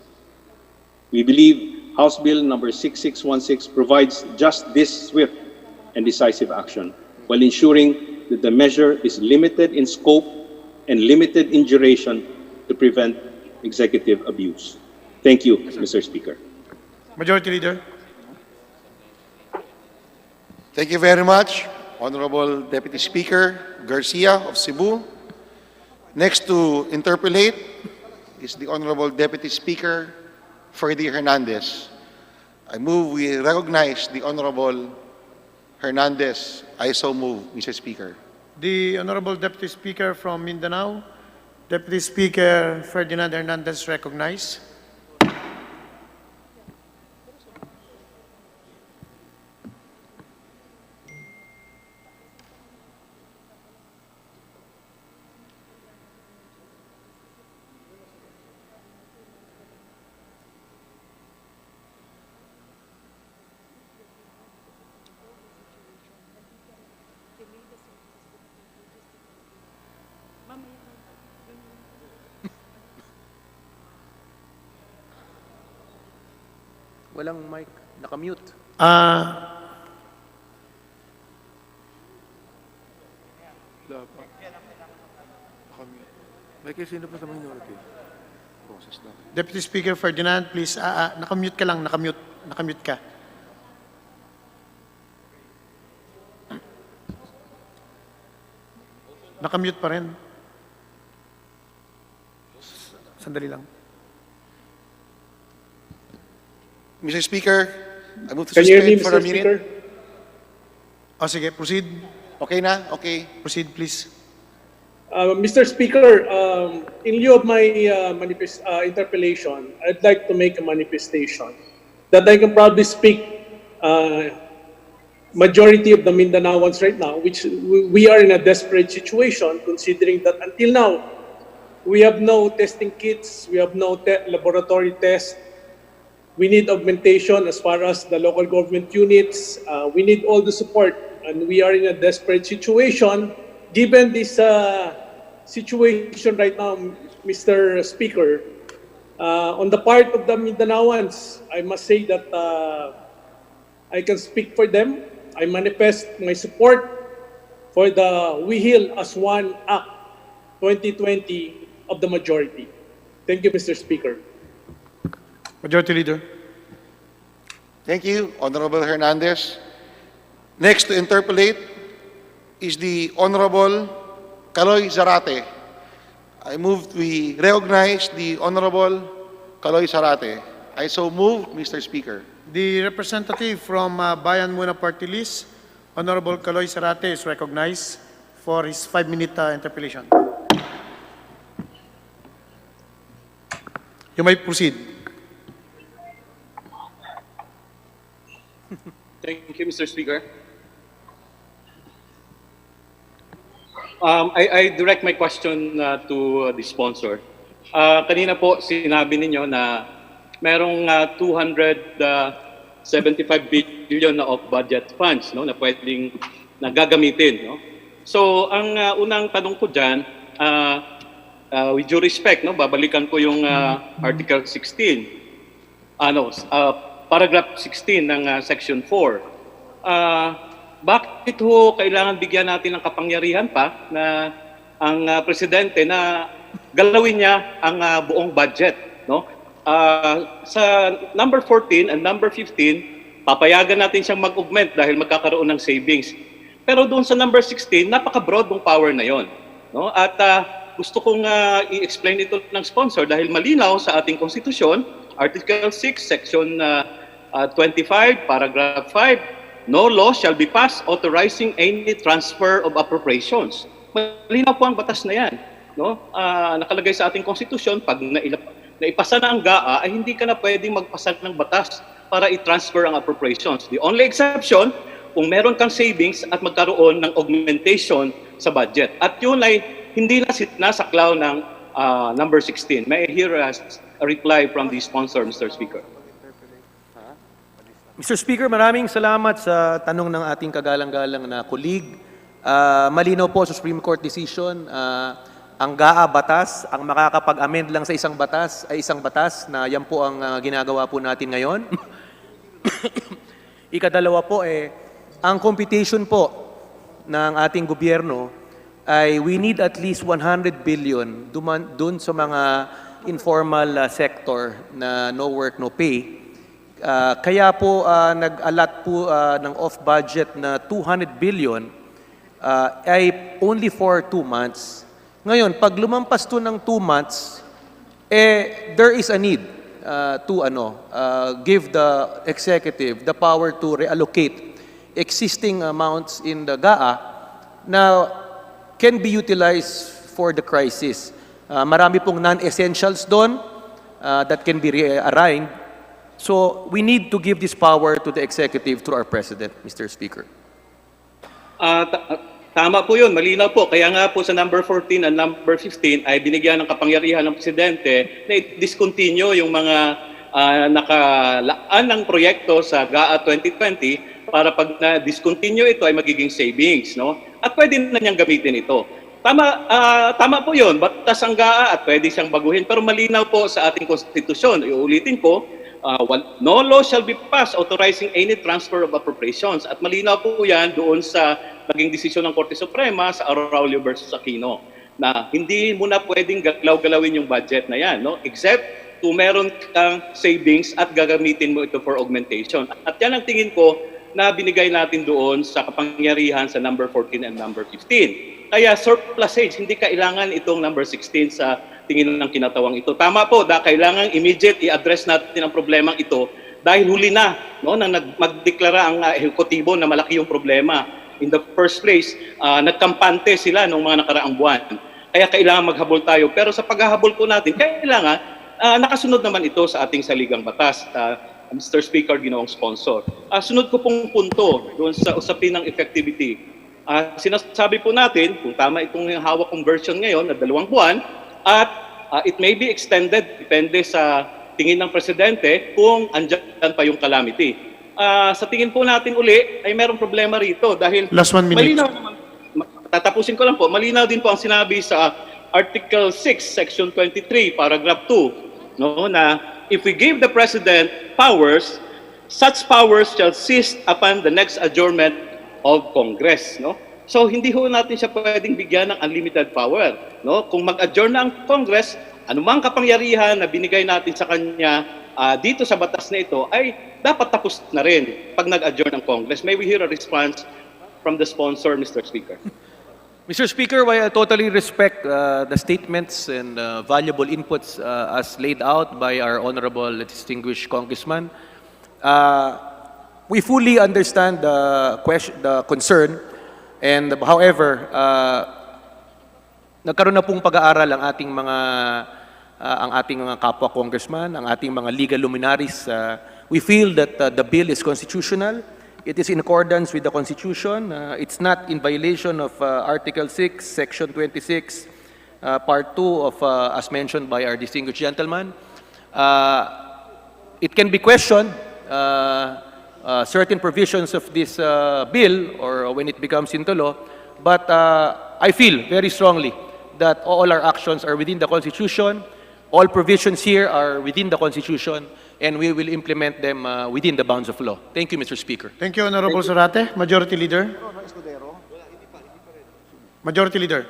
We believe House Bill number 6616 provides just this swift and decisive action while ensuring that the measure is limited in scope and limited in duration to prevent executive abuse. Thank you, Mr. Speaker. Majority Leader. Thank you very much, Honorable Deputy Speaker Garcia of Cebu. Next to interpolate, is the Honorable Deputy Speaker Ferdy Hernandez. I move we recognize the Honorable Hernandez. I so move, Mr. Speaker. The Honorable Deputy Speaker from Mindanao, Deputy Speaker Ferdinand Hernandez, recognized. Walang mic. Nakamute. Wala pa. May kasi sino pa sa minority? Process lang. Deputy Speaker Ferdinand, please, nakamute ka lang, nakamute ka. Nakamute pa rin. Sandali lang. Mr. Speaker, I move to Can you hear me, suspend for Mr. a minute. Speaker? O sige, proceed. Okay na? Okay. Proceed, please. Mr. Speaker, in lieu of my interpellation, I'd like to make a manifestation that I can proudly speak majority of the Mindanaoans right now, which we are in a desperate situation considering that until now, we have no testing kits, we have no laboratory tests. We need augmentation as far as the local government units. We need all the support, and we are in a desperate situation. Given this situation right now, Mr. Speaker, on the part of the Mindanaoans, I must say that I can speak for them. I manifest my support for the We Heal as One Act 2020 of the majority. Thank you, Mr. Speaker. Majority Leader. Thank you, Honorable Hernandez. Next to interpolate is the Honorable Caloy Zarate. I move we recognize the Honorable Caloy Zarate. I so move, Mr. Speaker. The representative from Bayan Muna Party List, Honorable Caloy Zarate, is recognized for his 5-minute interpellation. You may proceed. Thank you, Mr. Speaker. I direct my question to the sponsor. Kanina po sinabi ninyo na merong 275 billion na off-budget funds, no, na pwedeng gagamitin. No? So, ang unang tanong ko dyan, with due respect, no, babalikan ko yung Article 16, Paragraph 16 ng Section 4. Bakit ho kailangan bigyan natin ng kapangyarihan pa na ang Presidente na galawin niya ang buong budget? No? Sa number 14 and number 15, papayagan natin siyang mag-augment dahil magkakaroon ng savings. Pero doon sa number 16, napaka-broad ng power na yon. No? At gusto kong i-explain ito ng sponsor dahil malinaw sa ating konstitusyon, Article 6, Section 25, Paragraph 5, no law shall be passed authorizing any transfer of appropriations. Malinaw po ang batas na yan. No? Nakalagay sa ating konstitusyon, pag naipasa na ang GAA, ay hindi ka na pwedeng magpasa ng batas para i-transfer ang appropriations. The only exception, kung meron kang savings at magkaroon ng augmentation sa budget. At yun ay hindi na sinasaklaw ng number 16. May I hear a reply from the sponsor, Mr. Speaker? Mr. Speaker, maraming salamat sa tanong ng ating kagalang-galang na colleague. Malinaw po sa Supreme Court decision, ang GAA batas, ang makakapag-amend lang sa isang batas ay isang batas na yan po ang ginagawa po natin ngayon. Ikadalawa po ang computation po ng ating gobyerno ay we need at least 100 billion dun sa mga informal sector na no work, no pay. Kaya po nag-allot po ng off-budget na 200 billion ay only for 2 months. Ngayon, pag lumampas to ng 2 months, there is a need to give the executive the power to reallocate existing amounts in the GAA na can be utilized for the crisis. Marami pong non-essentials doon that can be rearranged. So we need to give this power to the executive through our president, Mr. Speaker. Tama po yun, malinaw po. Kaya nga po sa number 14 and number 15 ay binigyan ng kapangyarihan ng Presidente na i-discontinue yung mga nakalaan ng proyekto sa GAA 2020 para pag na-discontinue ito ay magiging savings. No? At pwede na niyang gamitin ito. Tama po yun, batas ang GAA at pwede siyang baguhin. Pero malinaw po sa ating konstitusyon. Iulitin ko, no law shall be passed authorizing any transfer of appropriations. At malinaw po yan doon sa naging desisyon ng Korte Suprema sa Arroyo versus Aquino na hindi mo na pwedeng galaw-galawin yung budget na yan, no? Except kung meron kang savings at gagamitin mo ito for augmentation. At yan ang tingin ko na binigay natin doon sa kapangyarihan sa number 14 and number 15. Kaya surplusage, hindi kailangan itong number 16 sa tingin ng kinatawang ito. Tama po, kailangan immediate i-address natin ang problemang ito dahil huli na, no, na magdeklara ang ehekutibo na malaki yung problema. In the first place, nagkampante sila noong mga nakaraang buwan. Kaya kailangan maghabol tayo. Pero sa paghahabol po natin, kailangan nakasunod naman ito sa ating saligang batas. Mr. Speaker, ginawang sponsor. Sunod ko pong punto doon sa usapin ng effectivity. Sinasabi po natin, kung tama itong hawak kong version ngayon na 2 buwan, at it may be extended, depende sa tingin ng Presidente, kung andyan pa yung calamity. Sa tingin po natin uli, ay merong problema rito dahil Last 1 minute. malinaw naman, tatapusin ko lang po, malinaw din po ang sinabi sa Article 6, Section 23, Paragraph 2, no, na if we give the President powers, such powers shall cease upon the next adjournment of Congress. No? So hindi ho natin siya pwedeng bigyan ng unlimited power. No? Kung mag-adjourn na ang Congress, anumang kapangyarihan na binigay natin sa kanya dito sa batas na ito ay dapat tapos na rin pag nag-adjourn ang Congress. May we hear a response from the sponsor, Mr. Speaker? Mr. Speaker, while I totally respect the statements and valuable inputs as laid out by our honorable distinguished congressman, we fully understand the concern. And however, nagkaroon na pong pag-aaral ang ating mga kapwa congressman, ang ating mga legal luminaries. We feel that the bill is constitutional. It is in accordance with the Constitution. It's not in violation of Article 6, Section 26, Part 2 of, as mentioned by our distinguished gentleman. It can be questioned, certain provisions of this bill or when it becomes into law, but I feel very strongly that all our actions are within the Constitution. All provisions here are within the Constitution, and we will implement them within the bounds of law. Thank you, Mr. Speaker. Thank you, Honorable Zarate. Majority Leader. Majority Leader.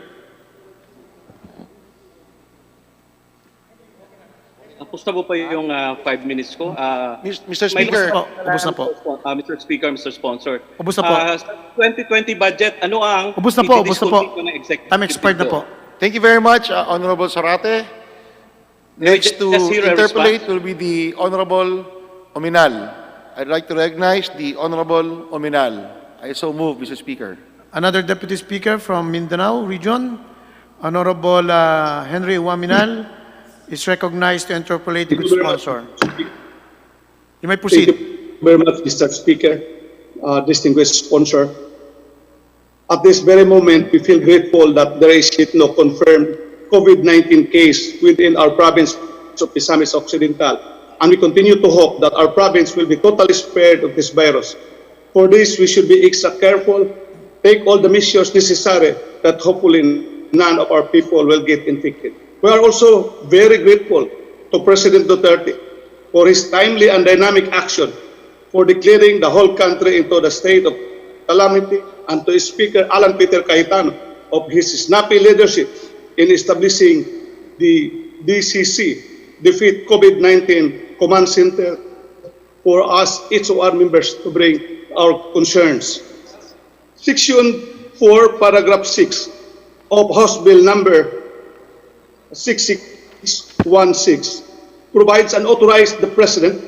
Tapos na po pa yung 5 minutes ko. Mr. Speaker. Ubus na po. Mr. Speaker, Mr. Sponsor. Ubus na po. Sa 2020 budget, ano ang Ubus na po, ubus na po. itidiscontinue ng executive Time expired na dito? po. Thank you very much, Honorable Zarate. Next to Just hear a interpolate will be the Honorable Ominal. I'd like to recognize the Honorable Ominal. I so move, Mr. Speaker. Another Deputy Speaker from Mindanao Region, Honorable Henry Waminal, is recognized to interpolate the good sponsor. You may Thank proceed. you very much, Mr. Speaker, distinguished sponsor. At this very moment, we feel grateful that there is yet no confirmed COVID-19 case within our province of Misamis Occidental, and we continue to hope that our province will be totally spared of this virus. For this, we should be extra careful, take all the measures necessary that hopefully none of our people will get infected. We are also very grateful to President Duterte for his timely and dynamic action for declaring the whole country into the state of calamity, and to Speaker Alan Peter Cayetano of his snappy leadership in establishing the DCC, Defeat COVID-19 Command Center, for us, each of our members, to bring our concerns. Section 4, Paragraph 6 of House Bill number 666 6616 provides and authorized the President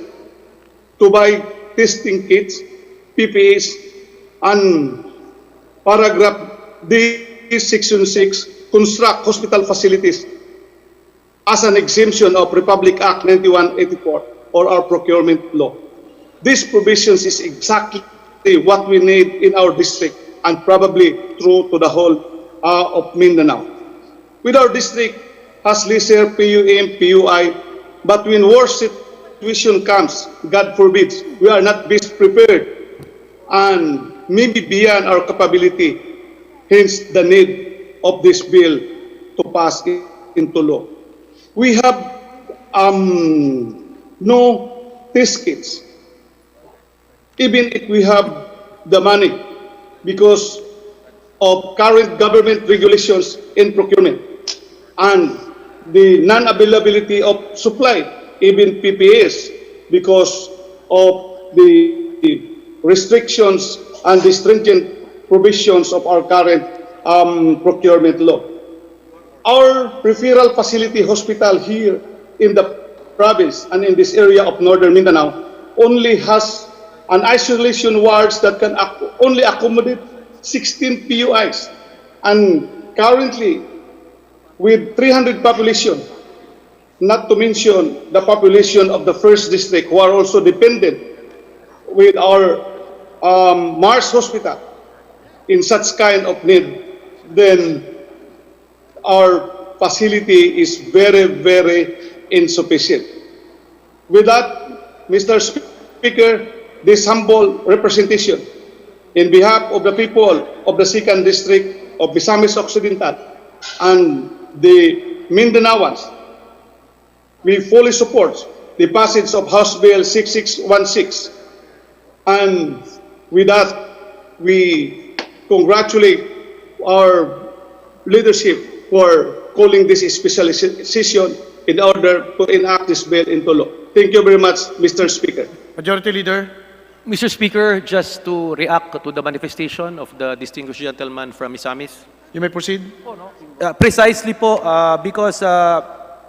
to buy testing kits, PPEs, and paragraph D, Section 6, construct hospital facilities as an exemption of Republic Act 9184 or our procurement law. These provisions is exactly what we need in our district and probably true to the whole of Mindanao. With our district has lesser PUM, PUI, but when worse situation comes, God forbids, we are not best prepared and maybe beyond our capability, hence the need of this bill to pass into law. We have no test kits, even if we have the money, because of current government regulations in procurement and the non-availability of supply, even PPEs, because of the restrictions and the stringent provisions of our current procurement law. Our referral facility hospital here in the province and in this area of northern Mindanao only has an isolation wards that can only accommodate 16 PUIs, and currently with 300 population, not to mention the population of the first district who are also dependent with our Mars Hospital in such kind of need, then our facility is very, very insufficient. With that, Mr. Speaker, this humble representation in behalf of the people of the second district of Misamis Occidental and the Mindanaoans, we fully support the passage of House Bill 6616. And with that, we congratulate our leadership for calling this special session in order to enact this bill into law. Thank you very much, Mr. Speaker. Majority Leader. Mr. Speaker, just to react to the manifestation of the distinguished gentleman from Misamis. You may proceed. Precisely po, because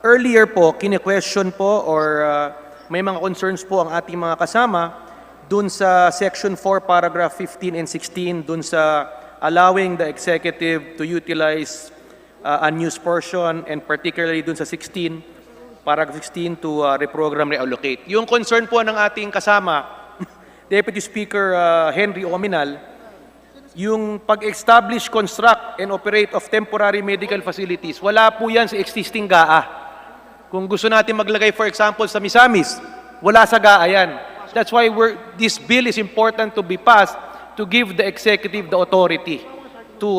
earlier po, kine-question po or may mga concerns po ang ating mga kasama dun sa Section 4, Paragraph 15 and 16, dun sa allowing the executive to utilize unused portion and particularly dun sa 16, Paragraph 16 to reprogram, reallocate. Yung concern po ng ating kasama, Deputy Speaker Henry Ominal, yung pag-establish, construct, and operate of temporary medical facilities, wala po yan sa existing GAA. Kung gusto natin maglagay, for example, sa Misamis, wala sa GAA yan. That's why this bill is important to be passed to give the executive the authority to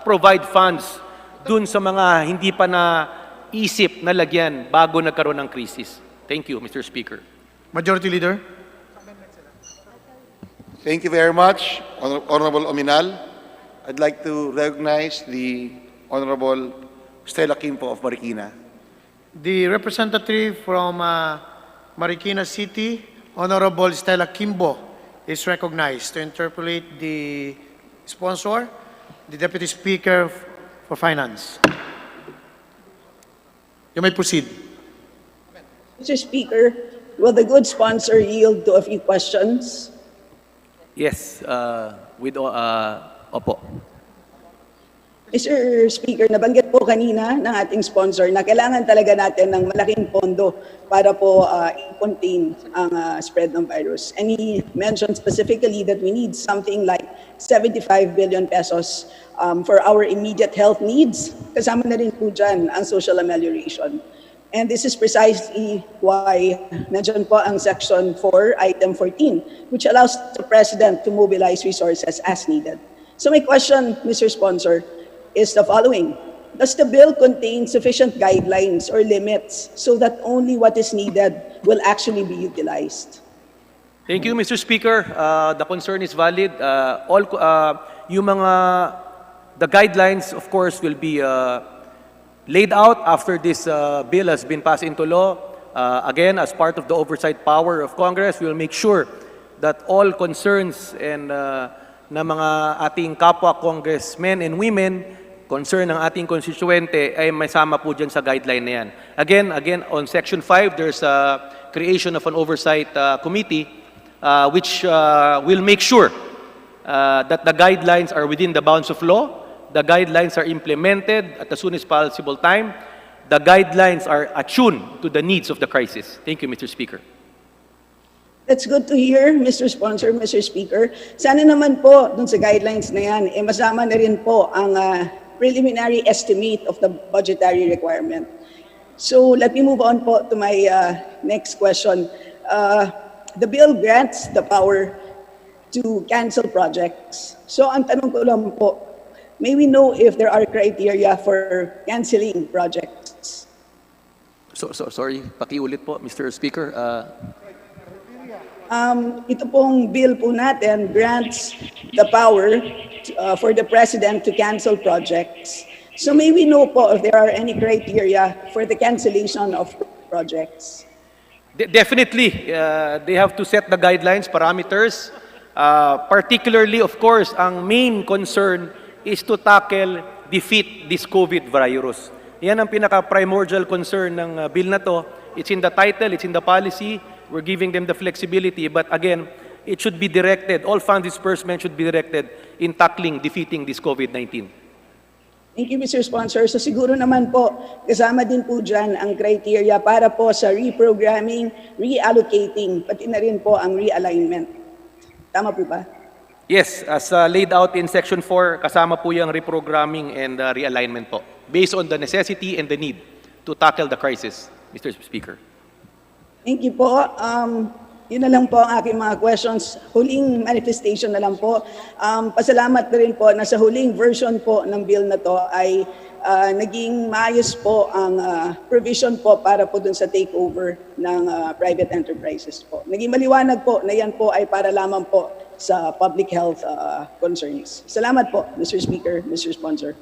provide funds dun sa mga hindi pa na-isip na lagyan bago nagkaroon ng krisis. Thank you, Mr. Speaker. Majority Leader. Thank you very much, Honorable Ominal. I'd like to recognize the Honorable Stella Quimpo of Marikina. The representative from Marikina City, Honorable Stella Quimbo, is recognized to interpolate the sponsor, the Deputy Speaker for Finance. You may proceed. Mr. Speaker, will the good sponsor yield to a few questions? Yes, opo. Mr. Speaker, nabanggit po kanina ng ating sponsor na kailangan talaga natin ng malaking pondo para po contain ang spread ng virus. And he mentioned specifically that we need something like 75 billion pesos for our immediate health needs. Kasama na rin po dyan ang social amelioration. And this is precisely why nandiyan po ang Section 4, Item 14, which allows the President to mobilize resources as needed. So my question, Mr. Sponsor, is the following. Does the bill contain sufficient guidelines or limits so that only what is needed will actually be utilized? Thank you, Mr. Speaker. The concern is valid. The guidelines, of course, will be laid out after this bill has been passed into law. Again, as part of the oversight power of Congress, we will make sure that all concerns and na mga ating kapwa congressmen and women concern ng ating constituente ay may sama po dyan sa guideline na yan. Again, on Section 5, there's a creation of an oversight committee which will make sure that the guidelines are within the bounds of law, the guidelines are implemented at the soonest possible time, the guidelines are attuned to the needs of the crisis. Thank you, Mr. Speaker. That's good to hear, Mr. Sponsor, Mr. Speaker. Sana naman po dun sa guidelines na yan, masama na rin po ang preliminary estimate of the budgetary requirement. So let me move on po to my next question. The bill grants the power to cancel projects. So ang tanong ko lang po, may we know if there are criteria for canceling projects? Sorry, pakiulit po, Mr. Speaker. Ito pong bill po natin grants the power for the President to cancel projects. So may we know po if there are any criteria for the cancellation of projects? Definitely, they have to set the guidelines, parameters. Particularly, of course, ang main concern is to tackle, defeat this COVID virus. Yan ang pinaka-primordial concern ng bill na to. It's in the title, it's in the policy. We're giving them the flexibility, but again, it should be directed, all fund disbursement should be directed in tackling, defeating this COVID-19. Thank you, Mr. Sponsor. So siguro naman po, kasama din po dyan ang criteria para po sa reprogramming, reallocating, pati na rin po ang realignment. Tama po ba? Yes, as laid out in Section 4, kasama po yung reprogramming and realignment po, based on the necessity and the need to tackle the crisis, Mr. Speaker. Thank you po. Yun na lang po ang aking mga questions. Huling manifestation na lang po. Pasalamat na rin po na sa huling version po ng bill na to ay naging maayos po ang provision po para po dun sa takeover ng private enterprises po. Naging maliwanag po na yan po ay para lamang po sa public health concerns. Salamat po, Mr. Speaker, Mr. Sponsor.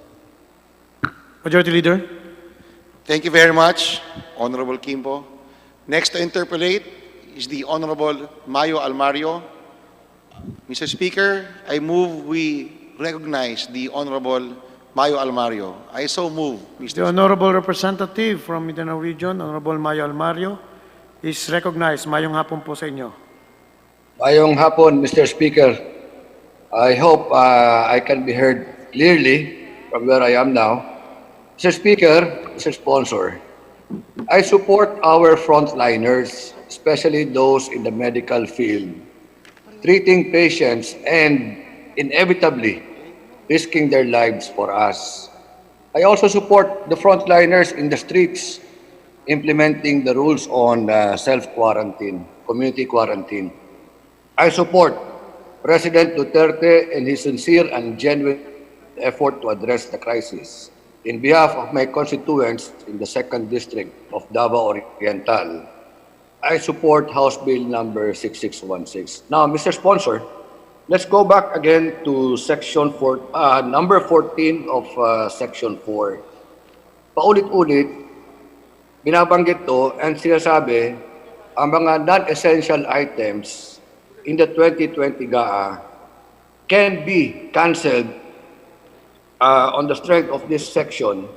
Majority Leader. Thank you very much, Honorable Kimbo. Next to interpolate is the Honorable Mayo Almario. Mr. Speaker, I move we recognize the Honorable Mayo Almario. I so move, Mr. The Honorable Representative from Mindanao Region, Honorable Mayo Almario, is recognized. Mayong hapon po sa inyo. Mayong hapon, Mr. Speaker. I hope I can be heard clearly from where I am now. Mr. Speaker, Mr. Sponsor, I support our frontliners, especially those in the medical field, treating patients and inevitably risking their lives for us. I also support the frontliners in the streets implementing the rules on self-quarantine, community quarantine. I support President Duterte in his sincere and genuine effort to address the crisis. In behalf of my constituents in the 2nd District of Davao Oriental, I support House Bill number 6616. Now, Mr. Sponsor, let's go back again to section 4, number 14 of section 4. Paulit-ulit, binabanggit to and sinasabi ang mga non-essential items in the 2020 GAA can be cancelled on the strength of this section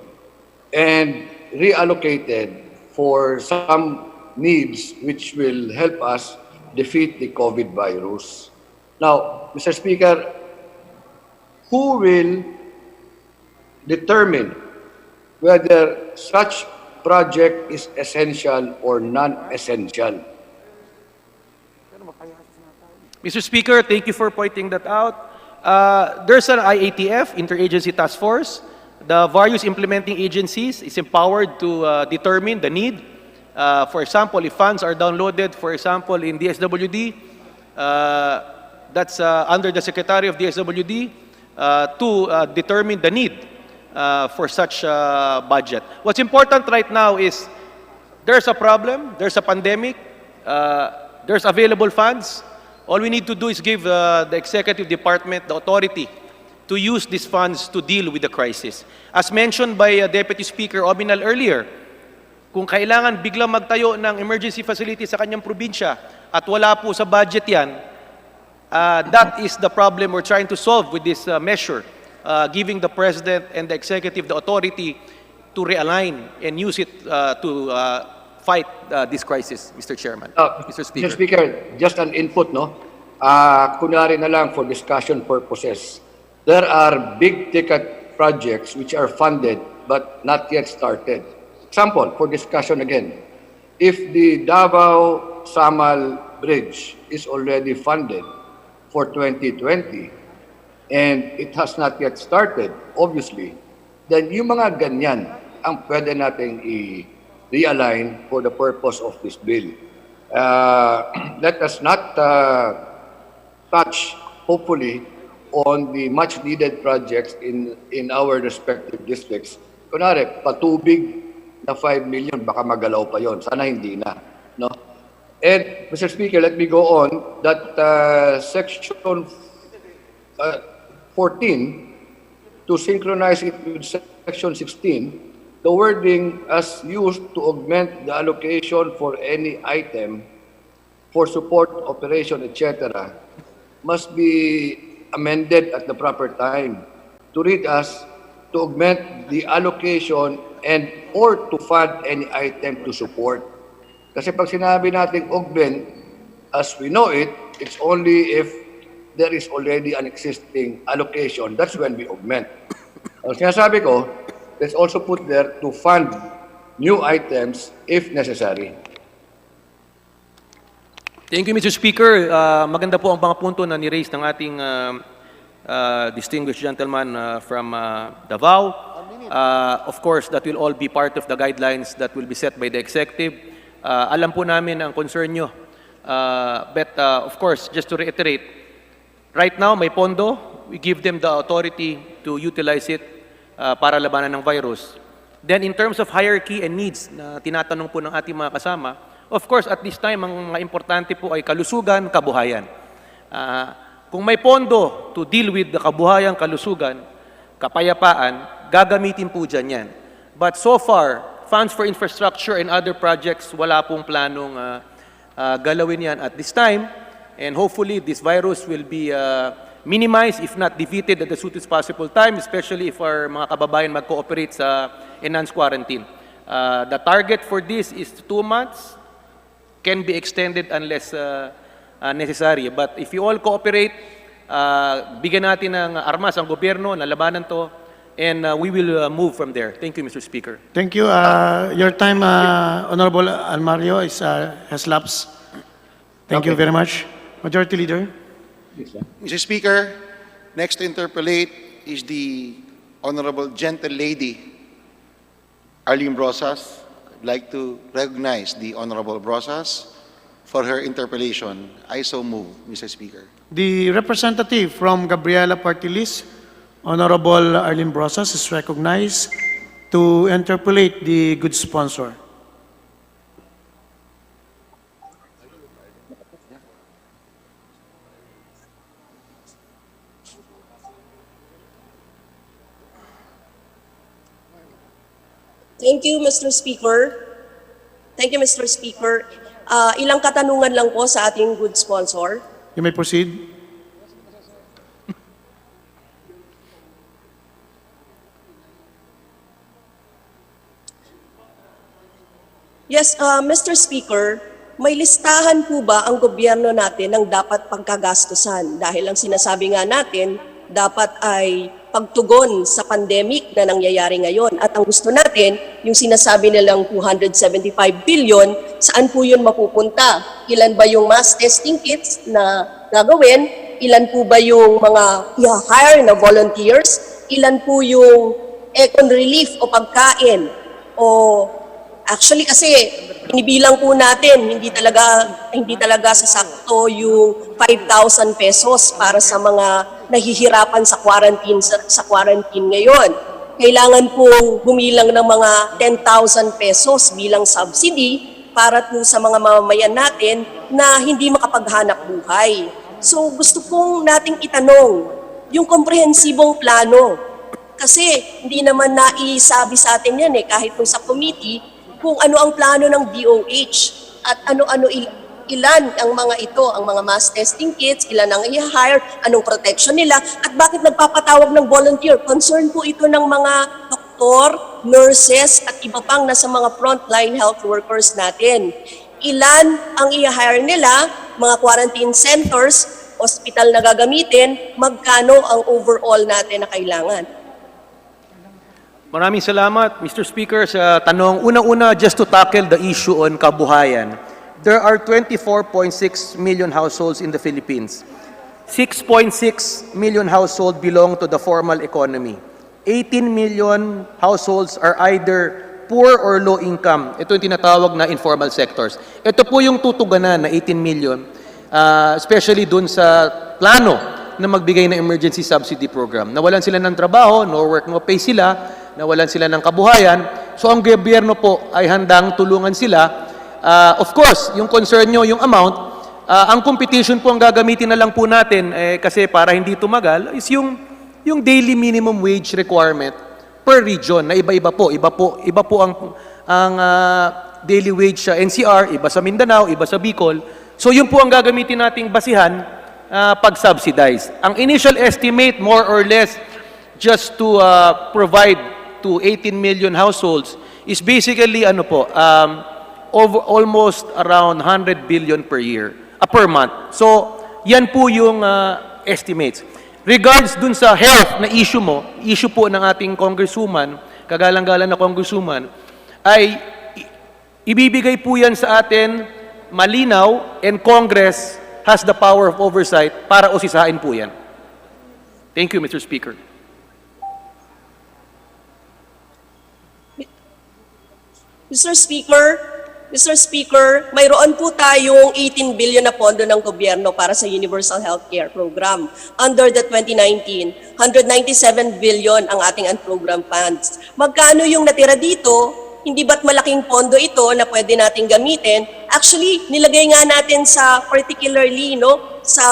and reallocated for some needs which will help us defeat the COVID virus. Now, Mr. Speaker, who will determine whether such project is essential or non-essential? Mr. Speaker, thank you for pointing that out. There's an IATF, Interagency Task Force. The various implementing agencies is empowered to determine the need. For example, if funds are downloaded, for example, in DSWD, that's under the Secretary of DSWD to determine the need for such budget. What's important right now is there's a problem, there's a pandemic, there's available funds. All we need to do is give the Executive Department the authority to use these funds to deal with the crisis. As mentioned by Deputy Speaker Obinal earlier, kung kailangan biglang magtayo ng emergency facility sa kanyang probinsya at wala po sa budget yan, that is the problem we're trying to solve with this measure giving the President and the Executive the authority to realign and use it to fight this crisis, Mr. Chairman. Mr. Speaker. Mr. Speaker, just an input, no? Kunwari na lang for discussion purposes. There are big ticket projects which are funded but not yet started. Example, for discussion again, if the Davao-Samal Bridge is already funded for 2020 and it has not yet started, obviously, then yung mga ganyan ang pwede nating i-realign for the purpose of this bill. Let us not touch, hopefully, on the much-needed projects in our respective districts. Kunwari, patubig na 5 million, baka magalaw pa yon. Sana hindi na. No? And, Mr. Speaker, let me go on that Section 14, to synchronize it with Section 16, the wording as used to augment the allocation for any item for support, operation, etc., must be amended at the proper time to read as to augment the allocation and or to fund any item to support. Kasi pag sinabi natin augment, as we know it, it's only if there is already an existing allocation. That's when we augment. Ang sinasabi ko, let's also put there to fund new items if necessary. Thank you, Mr. Speaker. Maganda po ang mga punto na ni-raise ng ating distinguished gentleman from Davao. Of course, that will all be part of the guidelines that will be set by the executive. Alam po namin ang concern nyo. But of course, just to reiterate, right now, may pondo. We give them the authority to utilize it para labanan ng virus. Then in terms of hierarchy and needs na tinatanong po ng ating mga kasama, of course, at this time, ang mga importante po ay kalusugan, kabuhayan. Kung may pondo to deal with the kabuhayan, kalusugan, kapayapaan, gagamitin po dyan yan. But so far, funds for infrastructure and other projects, wala pong planong galawin yan at this time. And hopefully, this virus will be minimized, if not defeated at the soonest possible time, especially if our mga kababayan mag-cooperate sa enhanced quarantine. The target for this is 2 months, can be extended unless necessary. But if you all cooperate, bigyan natin ng armas ang gobyerno na labanan to, and we will move from there. Thank you, Mr. Speaker. Thank you. Your time, Honorable Almario, has lapsed. Thank you very much. Majority Leader. Mr. Speaker, next to interpolate is the Honorable Gentle Lady, Arlene Brosas. I'd like to recognize the Honorable Brosas for her interpellation. I so move, Mr. Speaker. The representative from Gabriela Party List, Honorable Arlene Brosas, is recognized to interpolate the good sponsor. Thank you, Mr. Speaker. Thank you, Mr. Speaker. Ilang katanungan lang po sa ating good sponsor. You may proceed. Yes, Mr. Speaker, may listahan po ba ang gobyerno natin ng dapat pagkagastusan? Dahil ang sinasabi nga natin, dapat ay pagtugon sa pandemic na nangyayari ngayon. At ang gusto natin, yung sinasabi nilang 275 billion, saan po yun mapupunta? Ilan ba yung mass testing kits na gagawin? Ilan po ba yung mga i-hire na volunteers? Ilan po yung econ relief o pagkain? O actually kasi inibilang po natin, hindi talaga sasakto yung 5,000 pesos para sa mga nahihirapan sa quarantine ngayon. Kailangan po gumilang ng mga 10,000 pesos bilang subsidy para po sa mga mamamayan natin na hindi makapaghanap buhay. So gusto pong nating itanong yung komprehensibong plano. Kasi hindi naman naisabi sa atin yan kahit po sa committee, kung ano ang plano ng DOH at ano-ano ilan ang mga ito, ang mga mass testing kits, ilan ang i-hire, anong protection nila, at bakit nagpapatawag ng volunteer. Concern po ito ng mga doktor, nurses, at iba pang nasa mga frontline health workers natin. Ilan ang i-hire nila, mga quarantine centers, hospital na gagamitin, magkano ang overall natin na kailangan. Maraming salamat, Mr. Speaker, sa tanong. Unang-una, just to tackle the issue on kabuhayan. There are 24.6 million households in the Philippines. 6.6 million households belong to the formal economy. 18 million households are either poor or low income. Ito yung tinatawag na informal sectors. Ito po yung tutuganan na 18 million, especially dun sa plano na magbigay ng emergency subsidy program. Nawalan sila ng trabaho, no work, no pay sila, nawalan sila ng kabuhayan. So ang gobyerno po ay handang tulungan sila. Of course, yung concern nyo, yung amount, ang competition po ang gagamitin na lang po natin kasi para hindi tumagal is yung daily minimum wage requirement per region na iba-iba po. Iba po ang daily wage sa NCR, iba sa Mindanao, iba sa Bicol. So yun po ang gagamitin nating basihan pag-subsidize. Ang initial estimate, more or less, just to provide to 18 million households is basically over almost around 100 billion per year, per month. So, yan po yung estimates. Regards dun sa health na issue mo, issue po ng ating congresswoman, kagalang-galang na congresswoman, ay ibibigay po yan sa atin malinaw, and Congress has the power of oversight para usisain po yan. Thank you, Mr. Speaker. Mr. Speaker, mayroon po tayong 18 billion na pondo ng gobyerno para sa Universal Healthcare Program. Under the 2019, 197 billion ang ating unprogrammed funds. Magkano yung natira dito? Hindi ba't malaking pondo ito na pwede nating gamitin? Actually, nilagay nga natin sa particularly sa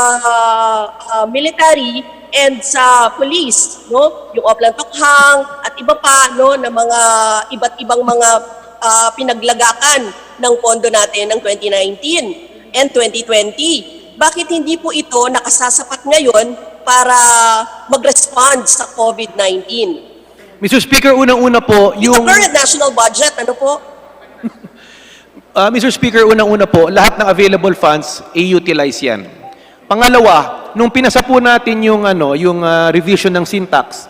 military and sa police, yung Oplan Tokhang at iba pa na mga iba't ibang mga pinaglagakan ng pondo natin ng 2019 and 2020. Bakit hindi po ito nakasasapat ngayon para mag-respond sa COVID-19? Mr. Speaker, unang-una po, yung... The current national budget, ano po? Mr. Speaker, unang-una po, lahat ng available funds, i-utilize yan. Pangalawa, nung pinasa po natin yung revision ng syntax,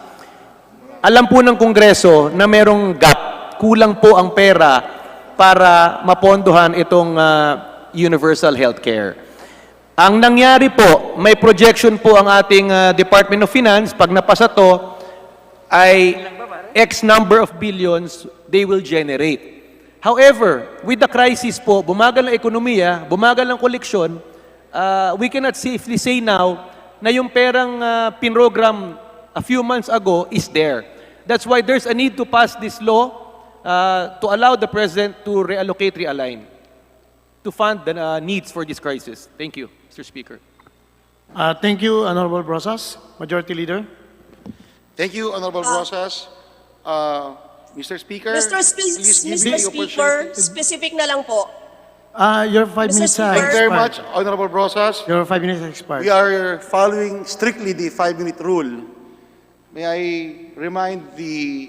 alam po ng Kongreso na merong gap, kulang po ang pera para mapondohan itong universal healthcare. Ang nangyari po, may projection po ang ating Department of Finance, pag napasa to, ay X number of billions they will generate. However, with the crisis po, bumagal ang ekonomiya, bumagal ang koleksyon, we cannot safely say now na yung perang pinrogram a few months ago is there. That's why there's a need to pass this law to allow the President to reallocate, realign, to fund the needs for this crisis. Thank you, Mr. Speaker. Thank you, Honorable Brosas. Majority Leader. Thank you, Honorable Rosas. Mr. Speaker, Mr. Speaker, specific na lang po. Your 5 minutes Speaker. Thank you very much, Honorable Rosas. Your 5 minutes has expired. We are following strictly the 5-minute rule. May I remind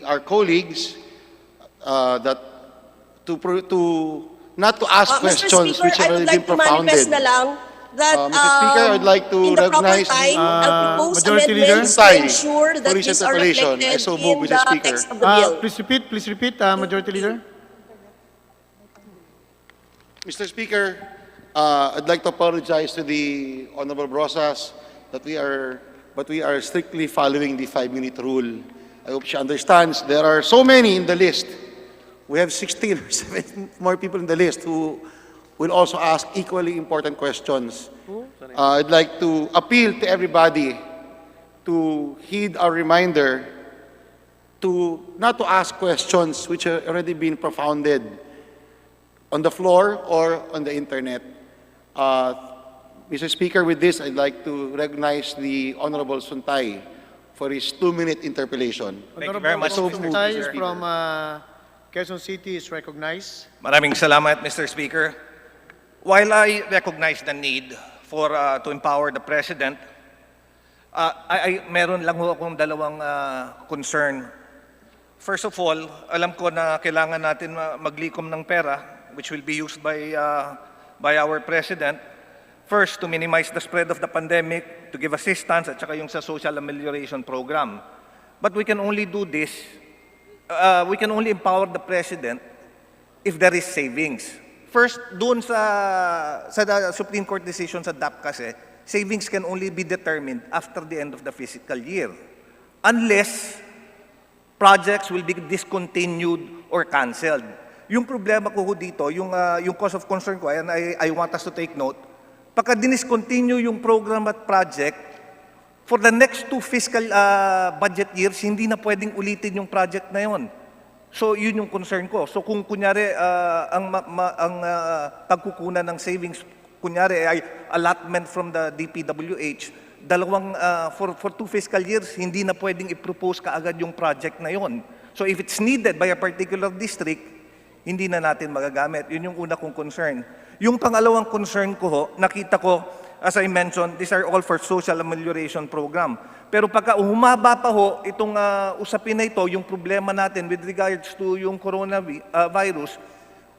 our colleagues that not to ask questions Mr. Speaker, which have I would already like been to manifest propounded. na lang that Mr. Speaker, I'd like to in the proper recognize time, I'll propose Majority Leader. amendments to ensure that Police these are interpellation. reflected I so move, in Mr. the Speaker. text of the bill. Please repeat, Majority Leader. Mr. Speaker, I'd like to apologize to the Honorable Rosas that we are strictly following the 5-minute rule. I hope she understands there are so many in the list. We have 16 or 17 more people in the list who will also ask equally important questions. I'd like to appeal to everybody to heed our reminder not to ask questions which have already been propounded on the floor or on the internet. Mr. Speaker, with this, I'd like to recognize the Honorable Suntay for his 2-minute interpellation. Thank you very much, Mr. Speaker. From Quezon City is recognized. Maraming salamat, Mr. Speaker. While I recognize the need for to empower the President, meron lang ho akong dalawang concern. First of all, alam ko na kailangan natin maglikom ng pera, which will be used by our President. First, to minimize the spread of the pandemic, to give assistance, at saka yung sa social amelioration program. But we can only do this, we can only empower the President if there is savings. First, doon sa Supreme Court decision sa DAP kasi, savings can only be determined after the end of the fiscal year. Unless projects will be discontinued or canceled. Yung problema ko dito, yung cause of concern ko, and I want us to take note, pagka diniscontinue yung program at project, for the next 2 fiscal budget years, hindi na pwedeng ulitin yung project na yon. So yun yung concern ko. So kung kunyari ang pagkukunan ng savings, kunyari ay allotment from the DPWH, for 2 fiscal years, hindi na pwedeng i-propose kaagad yung project na yon. So if it's needed by a particular district, hindi na natin magagamit. Yun yung una kong concern. Yung pangalawang concern ko ho, nakita ko, as I mentioned, these are all for social amelioration program. Pero pagka humaba pa ho, itong usapin na ito, yung problema natin with regards to yung coronavirus,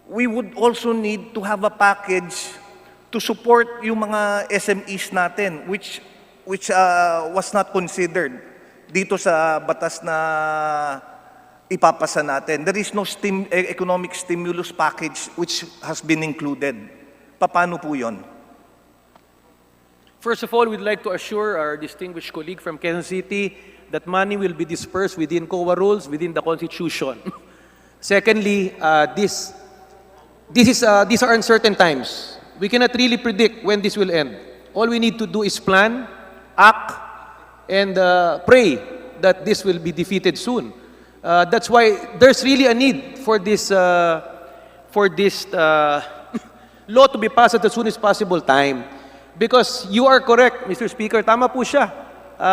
we would also need to have a package to support yung mga SMEs natin, which was not considered dito sa batas na ipapasa natin. There is no economic stimulus package which has been included. Paano po yun? First of all, we'd like to assure our distinguished colleague from Quezon City that money will be dispersed within COA rules, within the Constitution. Secondly, these are uncertain times. We cannot really predict when this will end. All we need to do is plan, act, and pray that this will be defeated soon. That's why there's really a need for this law to be passed at the soonest possible time. Because you are correct, Mr. Speaker, tama po siya.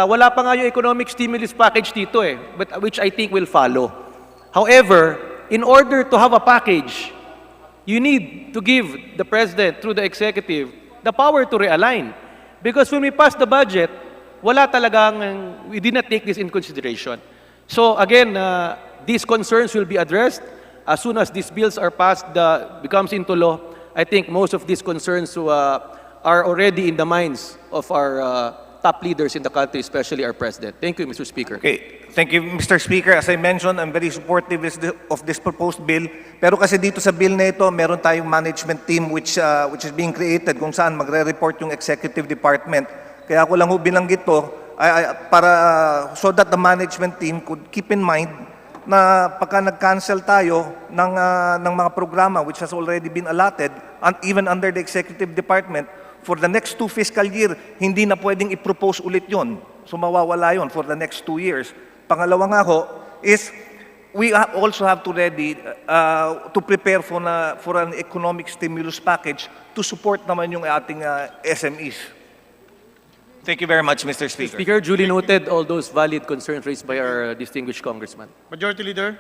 Wala pa nga yung economic stimulus package dito but which I think will follow. However, in order to have a package, you need to give the President, through the Executive, the power to realign. Because when we pass the budget, we did not take this in consideration. So again, these concerns will be addressed as soon as these bills are passed, becomes into law. I think most of these concerns are already in the minds of our top leaders in the country, especially our President. Thank you, Mr. Speaker. Okay. Thank you, Mr. Speaker. As I mentioned, I'm very supportive of this proposed bill. Pero kasi dito sa bill na ito, meron tayong management team which is being created kung saan magre-report yung executive department. Kaya ako lang binanggit to para so that the management team could keep in mind na pagka nag-cancel tayo ng mga programa which has already been allotted, and even under the executive department, for the next 2 fiscal year, hindi na pwedeng i-propose ulit yon. So mawawala yon for the next 2 years. Pangalawa nga ho is we also have to ready to prepare for an economic stimulus package to support naman yung ating SMEs. Thank you very much, Mr. Speaker. Speaker, duly noted all those valid concerns raised by our distinguished congressman. Majority Leader.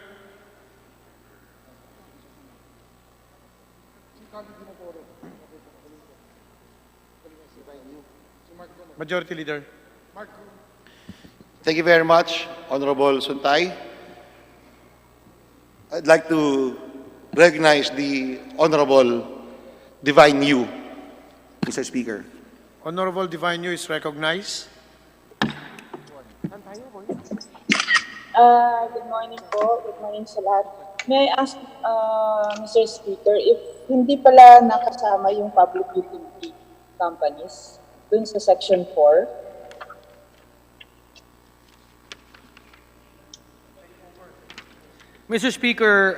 Majority Leader. Thank you very much, Honorable Suntay. I'd like to recognize the Honorable Divine Yu, Mr. Speaker. Honorable Divine Yu is recognized. Good morning po. Good morning sa lahat. May I ask, Mr. Speaker, if hindi pala nakasama yung public utility companies dun sa Section 4, Mr. Speaker,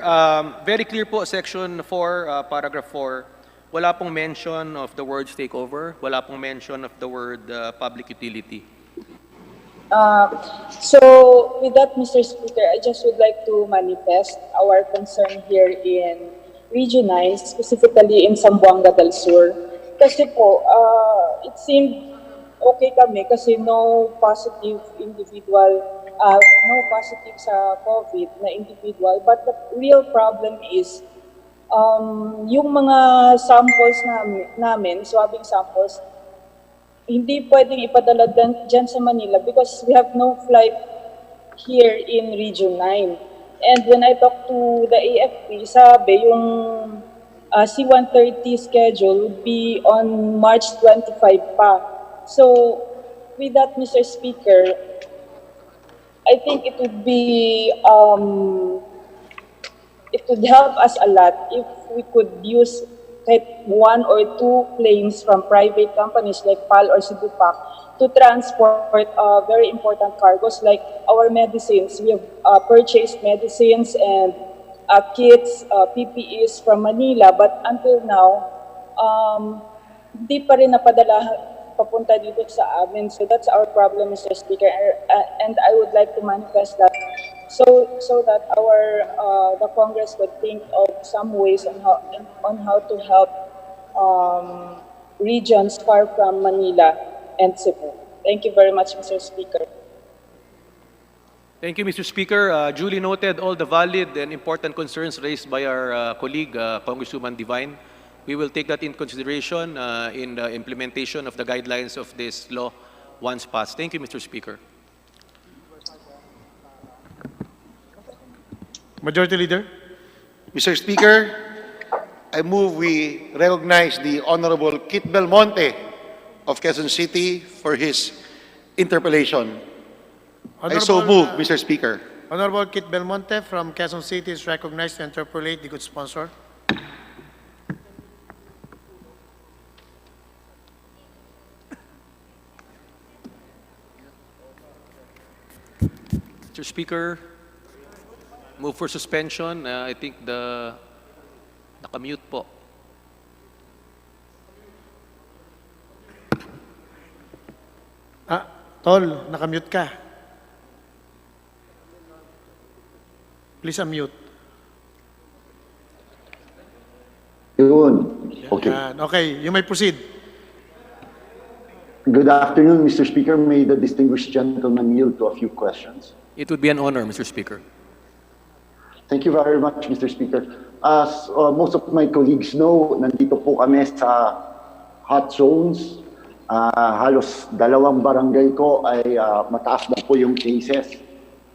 very clear po, Section 4, Paragraph 4, wala pong mention of the word takeover, wala pong mention of the word public utility. so with that, Mr. Speaker, I just would like to manifest our concern here in Region 9, specifically in Zamboanga del Sur. Kasi po, it seemed okay kami kasi no positive individual, no positive sa COVID na individual. But the real problem is yung mga samples namin, swabbing samples, hindi pwedeng ipadala dyan sa Manila because we have no flight here in Region 9. And when I talked to the AFP, sabi yung C-130 schedule would be on March 25 pa. So, with that, Mr. Speaker, I think it would be, it would help us a lot if we could use kahit 1 or 2 planes from private companies like PAL or Sidupac to transport very important cargos like our medicines. We have purchased medicines and kits, PPEs from Manila, but until now, hindi pa rin napadala papunta dito sa amin. So that's our problem, Mr. Speaker, and I would like to manifest that so that the Congress would think of some ways on how to help regions far from Manila and Cebu. Thank you very much, Mr. Speaker. Thank you, Mr. Speaker. Duly noted all the valid and important concerns raised by our colleague, Congresswoman Divine. We will take that in consideration in the implementation of the guidelines of this law once passed. Thank you, Mr. Speaker. Majority Leader. Mr. Speaker, I move we recognize the Honorable Kit Belmonte of Quezon City for his interpellation. I so move, Mr. Speaker. Honorable Kit Belmonte from Quezon City is recognized to interpolate the good sponsor. Mr. Speaker, move for suspension. I think nakamute po. Tol, nakamute ka. Please unmute. Yun. Okay. Okay, you may proceed. Good afternoon, Mr. Speaker. May the distinguished gentleman yield to a few questions. It would be an honor, Mr. Speaker. Thank you very much, Mr. Speaker. As most of my colleagues know, nandito po kami sa hot zones. Halos 2 barangay ko ay mataas na po yung cases.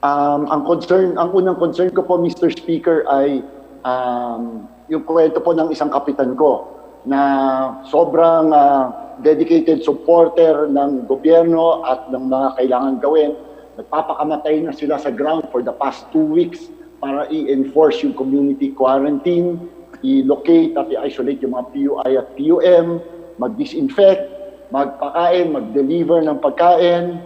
Ang unang concern ko po, Mr. Speaker, ay yung kwento po ng isang kapitan ko na sobrang dedicated supporter ng gobyerno at ng mga kailangan gawin. Nagpapakamatay na sila sa ground for the past 2 weeks para i-enforce yung community quarantine, i-locate at i-isolate yung mga PUI at PUM, mag-disinfect, magpakain, mag-deliver ng pagkain.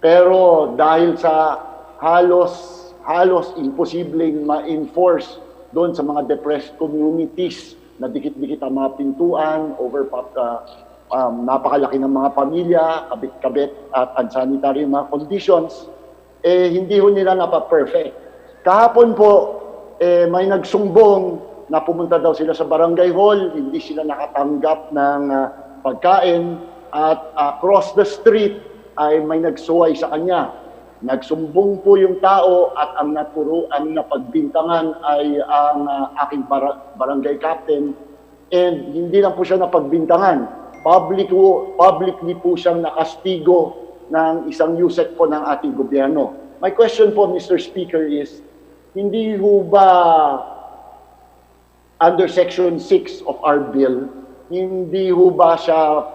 Pero dahil sa halos imposibleng ma-enforce doon sa mga depressed communities na dikit-dikit ang mga pintuan, napakalaki ng mga pamilya, kabit-kabit at unsanitary mga conditions, hindi ho nila napa-perfect. Kahapon po, may nagsumbong na pumunta daw sila sa barangay hall, hindi sila nakatanggap ng pagkain, at across the street ay may nagsuway sa kanya. Nagsumbong po yung tao at ang napagbintangan ay ang aking barangay captain, and hindi lang po siya napagbintangan. Publicly po siyang nakastigo ng isang USEC po ng ating gobyerno. My question po, Mr. Speaker, is hindi ho ba under Section 6 of our bill, hindi ho ba siya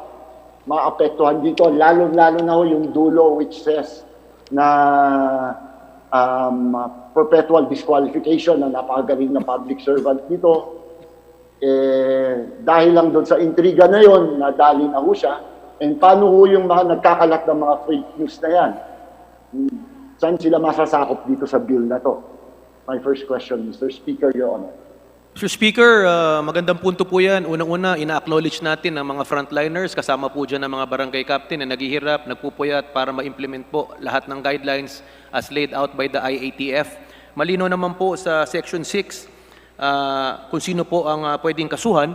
maapektuhan dito? Lalo-lalo na ho yung dulo which says na perpetual disqualification na napakagaling na public servant dito. Dahil lang doon sa intriga na yon, nadali na ho siya. And paano ho yung mga nagkakalat ng mga fake news na yan? Saan sila masasakop dito sa bill na to? My first question, Mr. Speaker, Your Honor. Mr. Speaker, magandang punto po yan. Unang-una, ina-acknowledge natin ang mga frontliners, kasama po dyan ang mga barangay captain na naghihirap, nagpupuyat para ma-implement po lahat ng guidelines as laid out by the IATF. Malino naman po sa Section 6 kung sino po ang pwedeng kasuhan.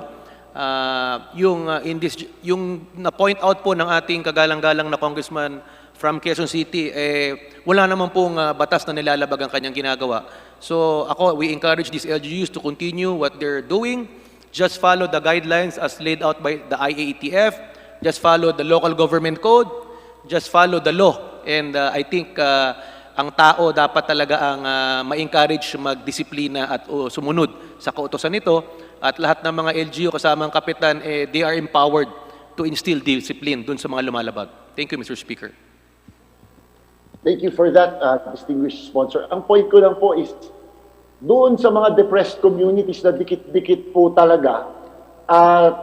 Yung na-point out po ng ating kagalang-galang na congressman from Quezon City, wala naman pong batas na nilalabag ang kanyang ginagawa. So we encourage these LGUs to continue what they're doing. Just follow the guidelines as laid out by the IATF. Just follow the local government code. Just follow the law. And I think ang tao dapat talaga ang ma-encourage magdisiplina at sumunod sa kautosan nito. At lahat ng mga LGU kasama ang kapitan, they are empowered to instill discipline dun sa mga lumalabag. Thank you, Mr. Speaker. Thank you for that, distinguished sponsor. Ang point ko lang po is, doon sa mga depressed communities na dikit-dikit po talaga,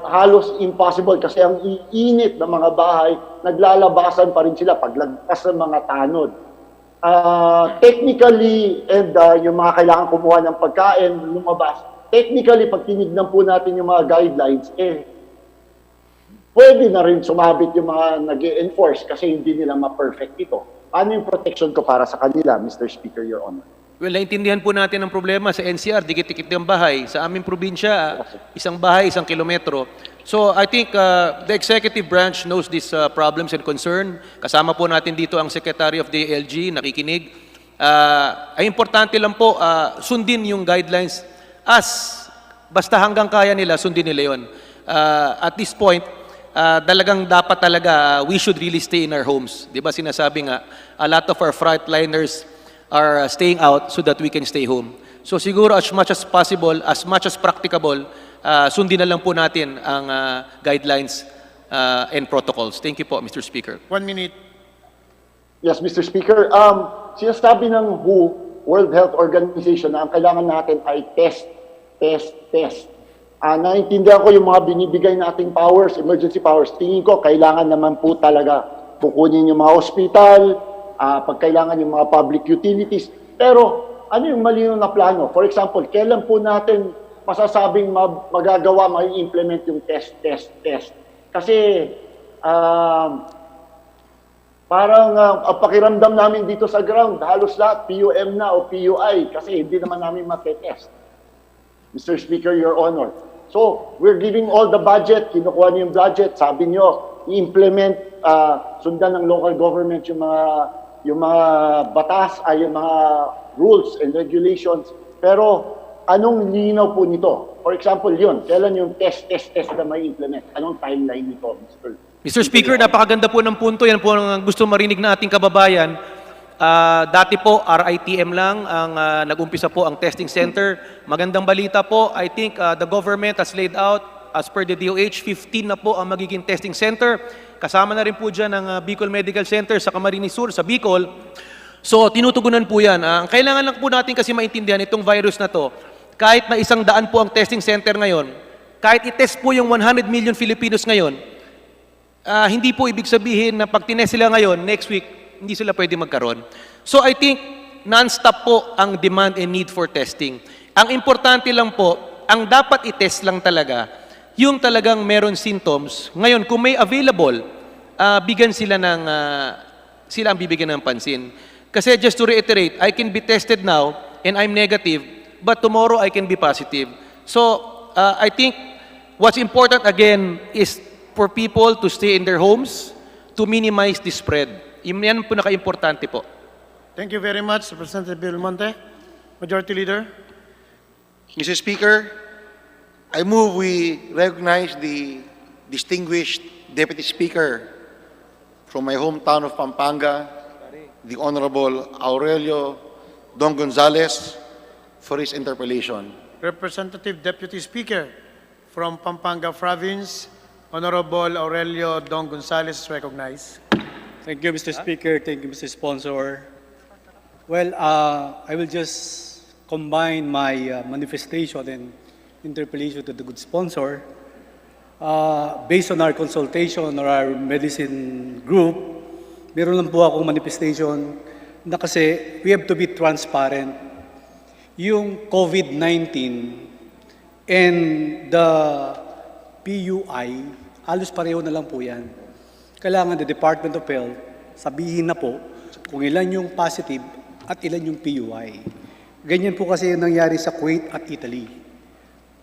halos impossible kasi ang iinit ng mga bahay, naglalabasan pa rin sila paglagpas ng mga tanod. Technically, and yung mga kailangan kumuha ng pagkain, lumabas, technically, pag tinignan po natin yung mga guidelines, pwede na rin sumabit yung mga nag-enforce kasi hindi nila ma-perfect ito. Ano yung protection ko para sa kanila, Mr. Speaker, Your Honor? Well, naintindihan po natin ang problema sa NCR, dikit-dikit ng bahay. Sa aming probinsya, isang bahay, 1 kilometro. So I think the executive branch knows these problems and concern. Kasama po natin dito ang Secretary of the ALG, nakikinig. Ay importante lang po, sundin yung guidelines basta hanggang kaya nila, sundin nila yun. At this point, talagang dapat talaga, we should really stay in our homes. Di ba sinasabi nga, a lot of our frontliners are staying out so that we can stay home. So siguro as much as possible, as much as practicable, sundin na lang po natin ang guidelines and protocols. Thank you po, Mr. Speaker. 1 minute. Yes, Mr. Speaker. Sinasabi ng WHO, World Health Organization, na ang kailangan natin ay test. Naintindihan ko yung mga binibigay nating powers, emergency powers. Tingin ko, kailangan naman po talaga kukunin yung mga hospital, pag kailangan yung mga public utilities. Pero ano yung malinaw na plano? For example, kailan po natin masasabing magagawa, mai-implement yung test? Kasi parang ang pakiramdam namin dito sa ground, halos lahat PUM na o PUI kasi hindi naman namin matetest. Mr. Speaker, Your Honor. So, we're giving all the budget, kinukuha niyo yung budget, sabi niyo, i-implement, sundan ng local government yung mga batas, yung mga rules and regulations. Pero, anong linaw po nito? For example, yun, kailan yung test na may implement? Anong timeline nito, Mr. Speaker, napakaganda po ng punto. Yan po ang gusto marinig na ating kababayan. Dati po, RITM lang ang nag-umpisa po ang testing center. Magandang balita po, I think the government has laid out, as per the DOH, 15 na po ang magiging testing center. Kasama na rin po dyan ang Bicol Medical Center sa Camarines Sur, sa Bicol. So, tinutugunan po yan. Ang kailangan lang po natin kasi maintindihan itong virus na to, kahit na 100 po ang testing center ngayon, kahit i-test po yung 100 million Filipinos ngayon, hindi po ibig sabihin na pag tinest sila ngayon, next week, hindi sila pwede magkaroon. So I think non-stop po ang demand and need for testing. Ang importante lang po, ang dapat i-test lang talaga, yung talagang meron symptoms. Ngayon, kung may available, bigyan sila sila ang bibigyan ng pansin. Kasi just to reiterate, I can be tested now and I'm negative, but tomorrow I can be positive. So I think what's important again is for people to stay in their homes to minimize the spread. Yan po naka-importante po. Thank you very much, Representative Belmonte. Majority Leader. Mr. Speaker, I move we recognize the distinguished Deputy Speaker from my hometown of Pampanga, the Honorable Aurelio Don Gonzales, for his interpellation. Representative Deputy Speaker from Pampanga Province, Honorable Aurelio Don Gonzales is recognized. Thank you, Mr. Speaker. Thank you, Mr. Sponsor. Well, I will just combine my manifestation and interpellation to the good sponsor. Based on our consultation or our medicine group, meron lang po akong manifestation na kasi we have to be transparent. Yung COVID-19 and the PUI, halos pareho na lang po yan. Kailangan the Department of Health sabihin na po kung ilan yung positive at ilan yung PUI. Ganyan po kasi yung nangyari sa Kuwait at Italy.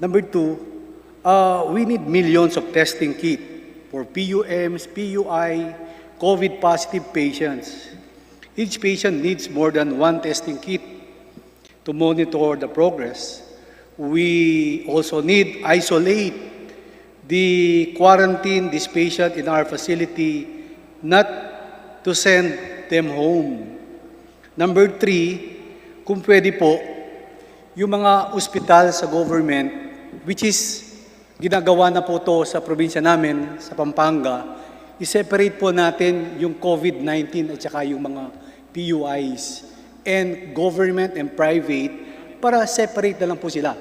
Number 2, we need millions of testing kit for PUMs, PUI, COVID-positive patients. Each patient needs more than one testing kit. to monitor the progress. We also need isolate the quarantine this patient in our facility, not to send them home. Number 3, kung pwede po, yung mga ospital sa government, which is ginagawa na po to sa probinsya namin, sa Pampanga, i-separate po natin yung COVID-19 at saka yung mga PUIs and government and private para separate na lang po sila.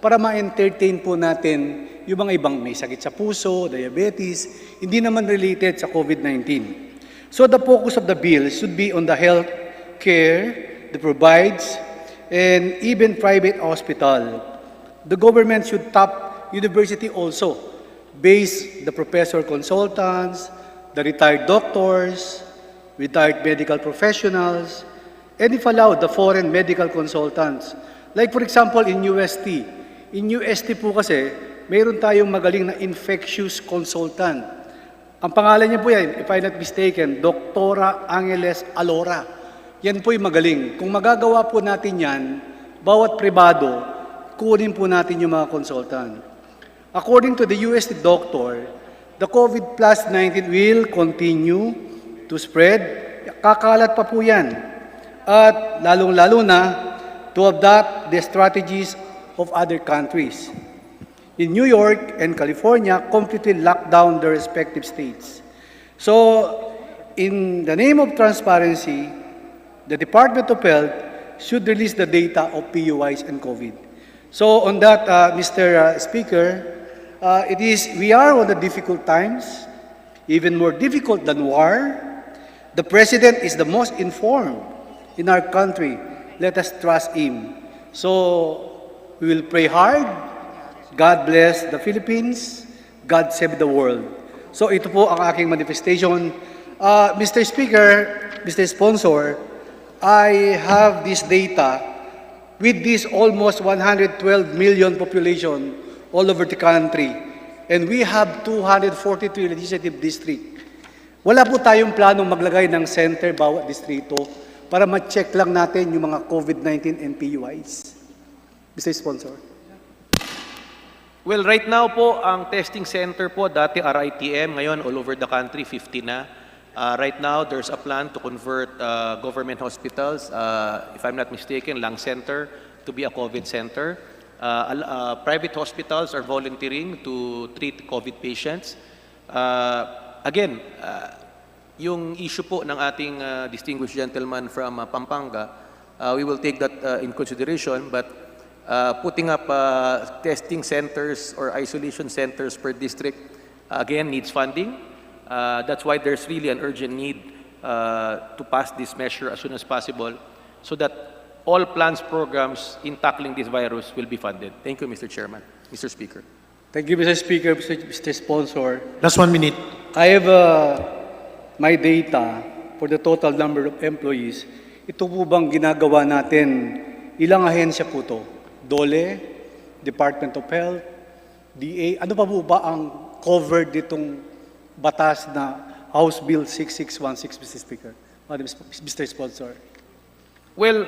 Para ma-entertain po natin yung mga ibang may sakit sa puso, diabetes, hindi naman related sa COVID-19. So the focus of the bill should be on the health care that provides and even private hospital. The government should tap university also, base the professor consultants, the retired doctors, retired medical professionals, and if allowed, the foreign medical consultants. Like for example, in UST. In UST po kasi, mayroon tayong magaling na infectious consultant. Ang pangalan niya po yan, if I'm not mistaken, Doktora Angeles Alora. Yan po yung magaling. Kung magagawa po natin yan, bawat pribado, kunin po natin yung mga consultant. According to the UST doctor, the COVID plus 19 will continue to spread. Kakalat pa po yan. At lalong-lalo na to adopt the strategies of other countries. In New York and California, completely locked down their respective states. So, in the name of transparency, the Department of Health should release the data of PUIs and COVID. So on that, Mr. Speaker, we are on the difficult times, even more difficult than war. The President is the most informed in our country. Let us trust him. So we will pray hard. God bless the Philippines. God save the world. So ito po ang aking manifestation. Mr. Speaker, Mr. Sponsor, I have this data with this almost 112 million population all over the country. And we have 243 legislative district. Wala po tayong planong maglagay ng center bawat distrito para ma-check lang natin yung mga COVID-19 and PUIs. Mr. Sponsor. Well, right now po, ang testing center po, dati RITM, ngayon all over the country, 50 na. Right now, there's a plan to convert government hospitals, if I'm not mistaken, Lung Center, to be a COVID center. Private hospitals are volunteering to treat COVID patients. Again, yung issue po ng ating distinguished gentleman from Pampanga, we will take that in consideration, but putting up testing centers or isolation centers per district, again, needs funding. That's why there's really an urgent need to pass this measure as soon as possible so that all plans, programs in tackling this virus will be funded. Thank you, Mr. Chairman, Mr. Speaker. Thank you, Mr. Speaker, Mr. Sponsor. Last 1 minute. I have my data for the total number of employees. Ito po bang ginagawa natin? Ilang ahensya po to? DOLE, Department of Health, DA. Ano pa po ba ang covered ditong batas na House Bill 6616, Mr. Speaker? Mr. Sponsor. Well,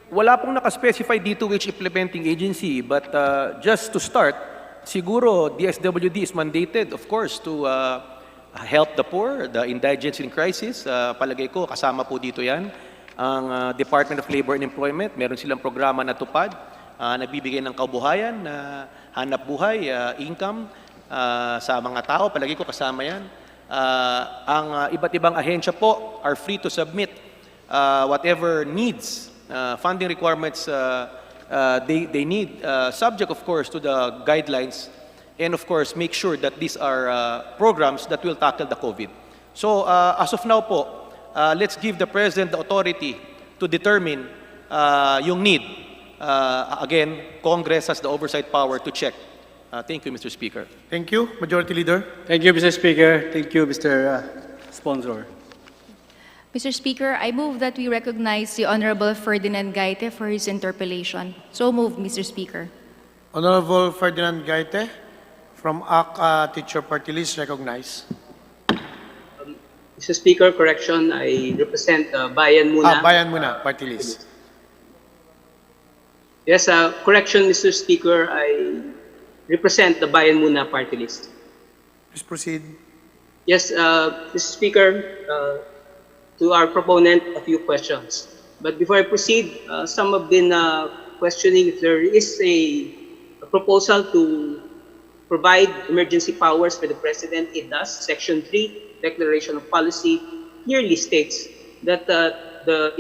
wala pong nakaspecify dito which implementing agency, but just to start, siguro DSWD is mandated, of course, to help the poor, the indigents in crisis. Palagay ko, kasama po dito yan. Ang Department of Labor and Employment, meron silang programa na tupad, nagbibigay ng kabuhayan, hanap buhay, income, sa mga tao, palagi ko kasama yan. Ang iba't ibang ahensya po are free to submit whatever needs, funding requirements they need, subject of course to the guidelines, and of course make sure that these are programs that will tackle the COVID. So as of now po, let's give the President the authority to determine yung need. Again, Congress has the oversight power to check. Thank you, Mr. Speaker. Thank you, Majority Leader. Thank you, Mr. Speaker. Thank you, Mr. Sponsor. Mr. Speaker, I move that we recognize the Honorable Ferdinand Gaite for his interpellation. So moved, Mr. Speaker. Honorable Ferdinand Gaite from AK Teacher Party List, recognized. Mr. Speaker, correction, I represent Bayan Muna. Bayan Muna, Party List. Yes, correction, Mr. Speaker, I represent the Bayan Muna party list. Please proceed. Yes, Mr. Speaker, to our proponent, a few questions. But before I proceed, some have been questioning if there is a proposal to provide emergency powers for the President. It does. Section 3, Declaration of Policy, clearly states that the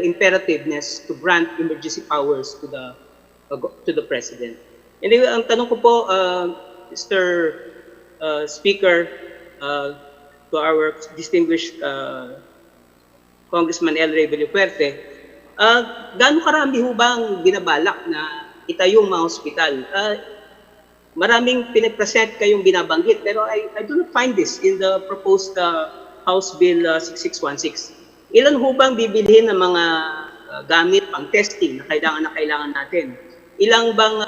imperativeness to grant emergency powers to the President. And ang tanong ko po, Mr. Speaker, to our distinguished Congressman El Rey Villafuerte, gaano karami ho bang binabalak na itayong mga hospital? Maraming pinag-present kayong binabanggit, pero I do not find this in the proposed House Bill 6616. Ilan ho bang bibilhin ng mga gamit pang testing na kailangan natin? Ilang bang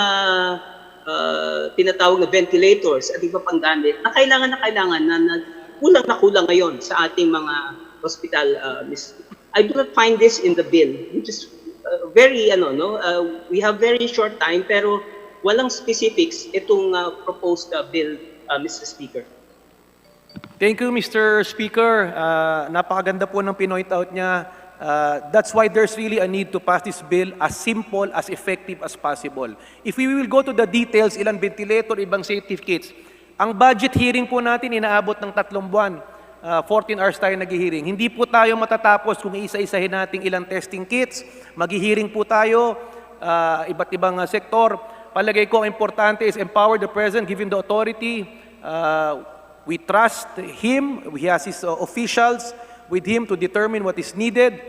tinatawag na ventilators at iba pang gamit na kailangan na kulang ngayon sa ating mga hospital? I do not find this in the bill, which is very, we have very short time, pero walang specifics itong proposed bill, Mr. Speaker. Thank you, Mr. Speaker. Napakaganda po ng pinoint out niya. That's why there's really a need to pass this bill as simple, as effective as possible. If we will go to the details, ilang ventilator, ibang safety kits, ang budget hearing po natin inaabot ng 3 buwan. 14 hours tayo nag-hearing. Hindi po tayo matatapos kung isa-isahin natin ilang testing kits. Mag-hearing po tayo, iba't ibang sektor. Palagay ko ang importante is empower the President, give him the authority. We trust him, he has his officials with him to determine what is needed.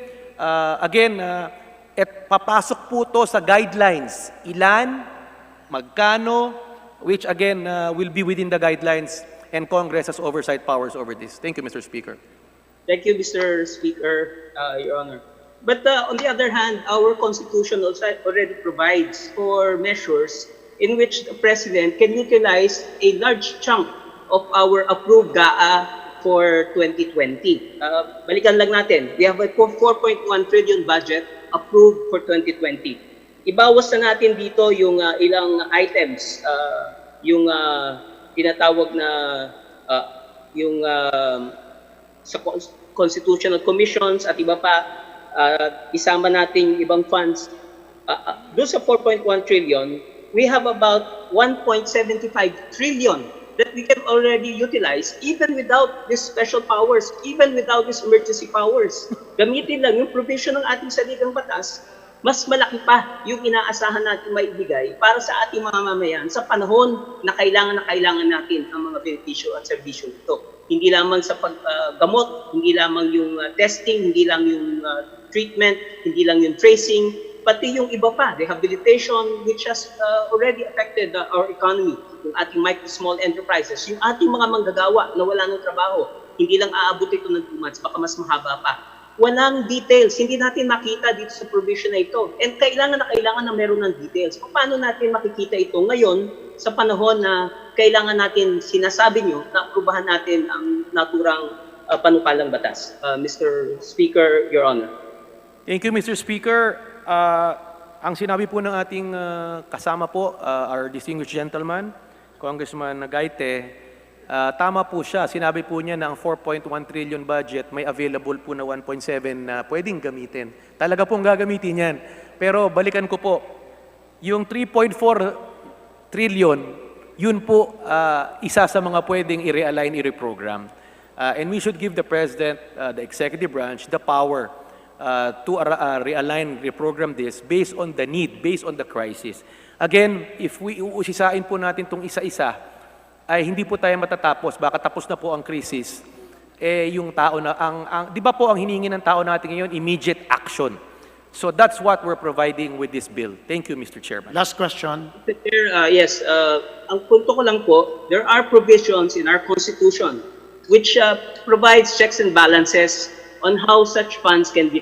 Papasok po to sa guidelines. Ilan, magkano, which again will be within the guidelines, and Congress has oversight powers over this. Thank you, Mr. Speaker. Thank you, Mr. Speaker, Your Honor. But on the other hand, our Constitution also already provides for measures in which the President can utilize a large chunk of our approved GAA for 2020. Balikan lang natin, we have a 4.1 trillion budget approved for 2020. Ibawas na natin dito yung ilang items, yung tinatawag na yung sa constitutional commissions at iba pa, isama natin ibang funds. Doon sa 4.1 trillion, we have about 1.75 trillion that we can already utilize even without these special powers, even without these emergency powers. Gamitin lang yung provision ng ating saligang batas, mas malaki pa yung inaasahan natin maibigay para sa ating mga mamayan sa panahon na kailangan natin ang mga benepisyo at serbisyo nito. Hindi lamang sa paggamot, hindi lamang yung testing, hindi lang yung treatment, hindi lang yung tracing, pati yung iba pa, rehabilitation, which has already affected our economy, yung ating micro small enterprises, yung ating mga manggagawa na wala ng trabaho, hindi lang aabot ito ng 2 months, baka mas mahaba pa. Walang details, hindi natin makita dito sa provision na ito. And kailangan na meron ng details. Paano natin makikita ito ngayon sa panahon na kailangan natin, sinasabi nyo, na aprubahan natin ang naturang panukalang batas? Mr. Speaker, Your Honor. Thank you, Mr. Speaker. Ang sinabi po ng ating kasama po, our distinguished gentleman, Congressman Gaite, tama po siya. Sinabi po niya na ang 4.1 trillion budget may available po na 1.7 na pwedeng gamitin. Talaga pong gagamitin yan. Pero balikan ko po, yung 3.4 trillion, yun po isa sa mga pwedeng i-realign, i-reprogram. And we should give the President, the executive branch, the power to realign, reprogram this based on the need, based on the crisis. Again, if we uusisain po natin itong isa-isa, ay hindi po tayo matatapos. Baka tapos na po ang krisis. Yung tao na, di ba po ang hiningi ng tao natin ngayon, immediate action. So that's what we're providing with this bill. Thank you, Mr. Chairman. Last question. Mr. Chair, yes, ang punto ko lang po, there are provisions in our Constitution which provides checks and balances on how such funds can be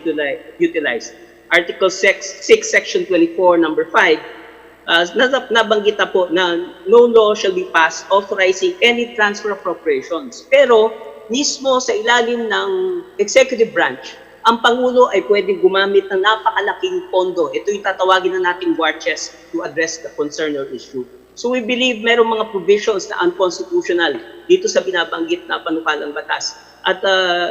utilized. Article 6, Section 24, number 5, nabanggit na po na no law shall be passed authorizing any transfer of appropriations. Pero mismo sa ilalim ng executive branch, ang Pangulo ay pwedeng gumamit ng napakalaking pondo. Ito yung tatawagin na nating war chest to address the concern or issue. So we believe merong mga provisions na unconstitutional dito sa binabanggit na panukalang batas. At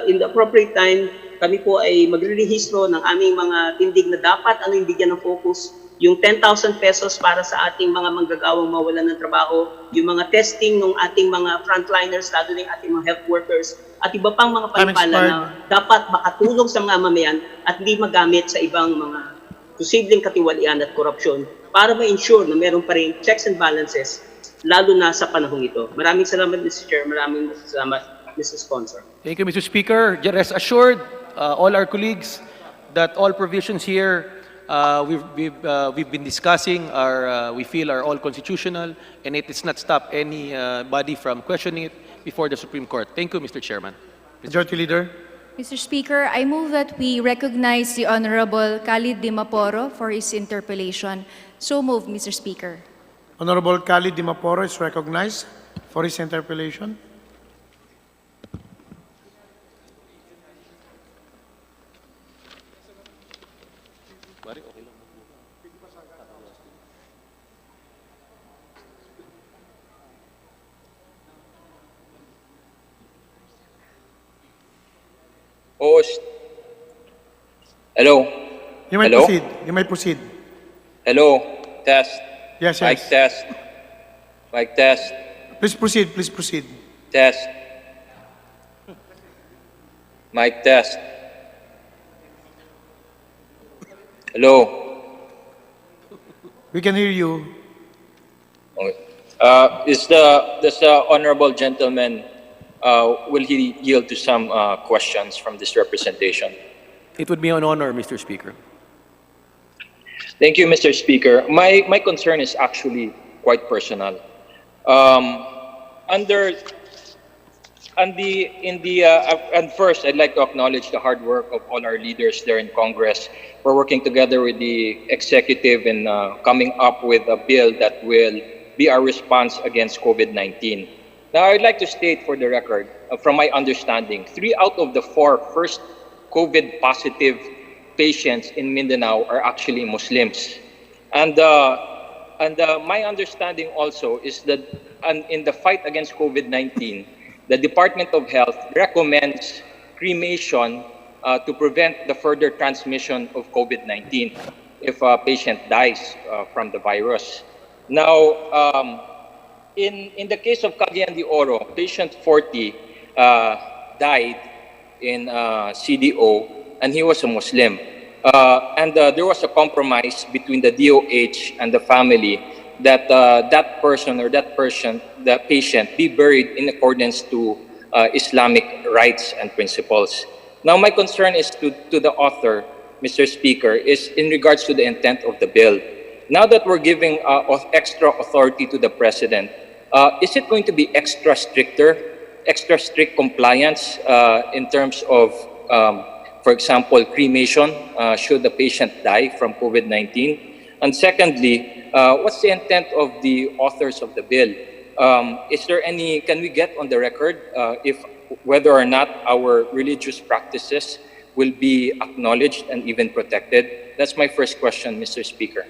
in the appropriate time, kami po ay magre-rehistro ng aming mga tindig na dapat yung bigyan ng focus. Yung 10,000 pesos para sa ating mga manggagawang mawalan ng trabaho, yung mga testing ng ating mga frontliners, lalo na yung ating mga health workers, at iba pang mga panupala na dapat makatulong sa mga mamayan at hindi magamit sa ibang mga posibleng katiwalian at korupsyon para ma-ensure na meron pa rin checks and balances, lalo na sa panahong ito. Maraming salamat, Mr. Chair. Maraming salamat, Mr. Sponsor. Thank you, Mr. Speaker. Rest assured, all our colleagues, that all provisions here we've been discussing we feel are all constitutional, and it does not stop anybody from questioning it before the Supreme Court. Thank you, Mr. Chairman. Majority Leader. Mr. Speaker, I move that we recognize the Honorable Khalid Dimaporo for his interpellation. So moved, Mr. Speaker. Honorable Khalid Dimaporo is recognized for his interpellation. Hello. You may Hello? proceed. You may proceed. Hello. Test. Yes, Mic yes. test. Mic test. Please proceed. Please proceed. Test. Mic test. Hello. We can hear you. Okay. Does the honorable gentleman will he yield to some questions from this representation? It would be an honor, Mr. Speaker. Thank you, Mr. Speaker. My concern is actually quite personal. And first, I'd like to acknowledge the hard work of all our leaders there in Congress. We're working together with the executive in coming up with a bill that will be our response against COVID-19. Now, I'd like to state for the record, from my understanding, 3 out of the 4 first COVID positive patients in Mindanao are actually Muslims. And my understanding also is that in the fight against COVID-19, the Department of Health recommends cremation to prevent the further transmission of COVID-19 if a patient dies from the virus. Now, in the case of Cagayan de Oro, patient 40 died in CDO, and he was a Muslim. And there was a compromise between the DOH and the family that that person or that patient be buried in accordance to Islamic rights and principles. Now, my concern is to the author, Mr. Speaker, is in regards to the intent of the bill. Now that we're giving extra authority to the President, is it going to be extra strict compliance in terms of, for example, cremation should the patient die from COVID-19? And secondly, what's the intent of the authors of the bill? Is there any, can we get on the record whether or not our religious practices will be acknowledged and even protected? That's my first question, Mr. Speaker.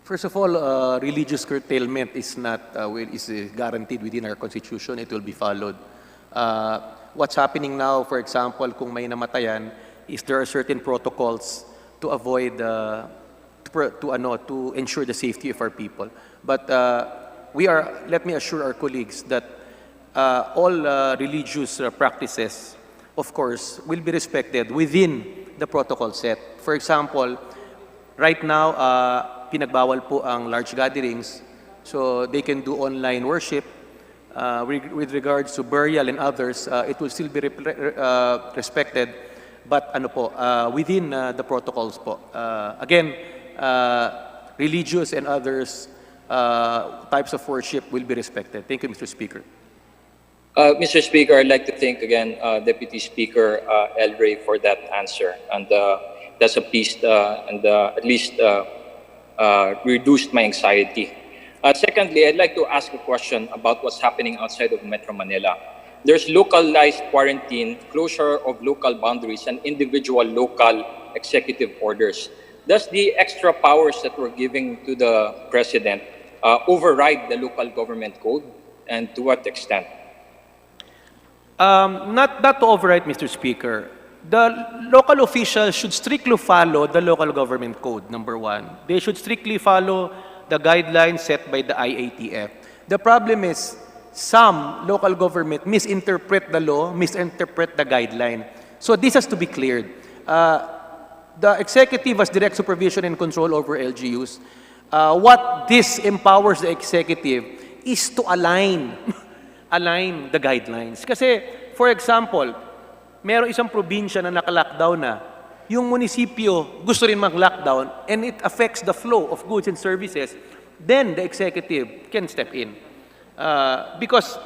First of all, religious curtailment is not is guaranteed within our constitution. It will be followed. What's happening now, for example, kung may namatayan, is there are certain protocols to avoid to ensure the safety of our people. But let me assure our colleagues that all religious practices, of course, will be respected within the protocol set. For example, right now, pinagbawal po ang large gatherings, so they can do online worship. With regards to burial and others, it will still be respected, but within the protocols po. Again, religious and others types of worship will be respected. Thank you, Mr. Speaker. Mr. Speaker, I'd like to thank again Deputy Speaker El Rey for that answer, and that's a piece and at least reduced my anxiety. Secondly, I'd like to ask a question about what's happening outside of Metro Manila. there's localized quarantine, closure of local boundaries, and individual local executive orders. Does the extra powers that we're giving to the president override the local government code, and to what extent? Not to override, Mr. Speaker. The local officials should strictly follow the local government code, number one. They should strictly follow the guidelines set by the IATF. The problem is, some local government misinterpret the law, misinterpret the guideline. So this has to be cleared. The executive has direct supervision and control over LGUs. What this empowers the executive is to align the guidelines. Kasi, for example, meron isang probinsya na naka-lockdown na, yung munisipyo gusto rin mag-lockdown and it affects the flow of goods and services, then the executive can step in. Because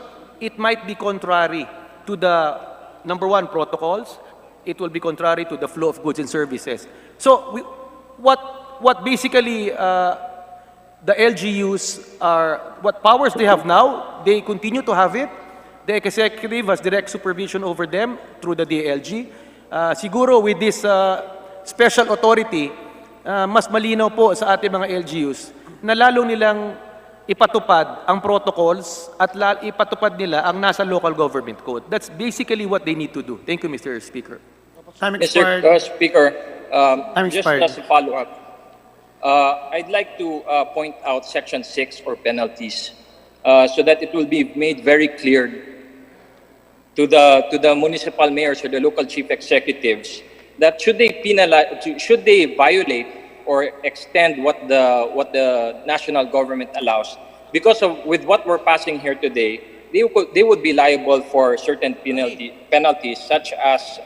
it might be contrary to the, number one, protocols. It will be contrary to the flow of goods and services. So what basically the LGUs are, what powers they have now, they continue to have it. The executive has direct supervision over them through the DLG. Siguro with this special authority, mas malinaw po sa ating mga LGUs na lalo nilang ipatupad ang protocols at ipatupad nila ang nasa local government code. That's basically what they need to do. Thank you, Mr. Speaker. Time expired. Mr. Speaker, just expired. as a follow-up, I'd like to point out Section 6 for penalties so that it will be made very clear to the municipal mayors or the local chief executives that should they penalize, should they violate or extend what the national government allows, because of with what we're passing here today, they would be liable for certain penalties such as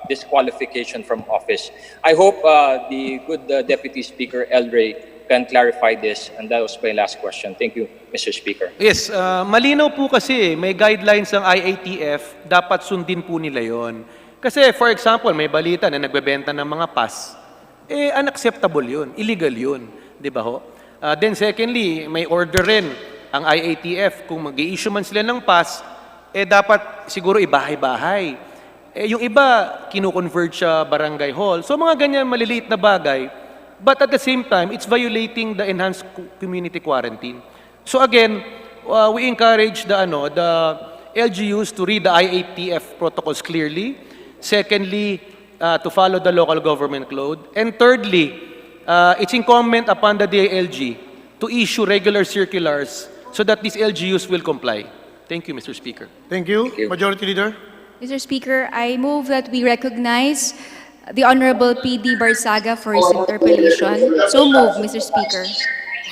disqualification from office. I hope the good Deputy Speaker El Rey can clarify this, and that was my last question. Thank you, Mr. Speaker. Yes, malinaw po kasi may guidelines ng IATF, dapat sundin po nila yon. Kasi for example, may balita na nagbebenta ng mga pass, unacceptable yun, illegal yun, di ba ho? Then secondly, may order rin ang IATF, kung mag-i-issue man sila ng pass, dapat siguro ibahay-bahay. Yung iba, kinu-convert siya barangay hall. So mga ganyan maliliit na bagay, but at the same time, it's violating the enhanced community quarantine. So again, we encourage the LGUs to read the IATF protocols clearly. Secondly, to follow the local government code. And thirdly, it's incumbent upon the DILG to issue regular circulars so that these LGUs will comply. Thank you, Mr. Speaker. Thank you. Majority Leader. Mr. Speaker, I move that we recognize the Honorable P.D. Barsaga for his interpellation. So move, Mr. Speaker.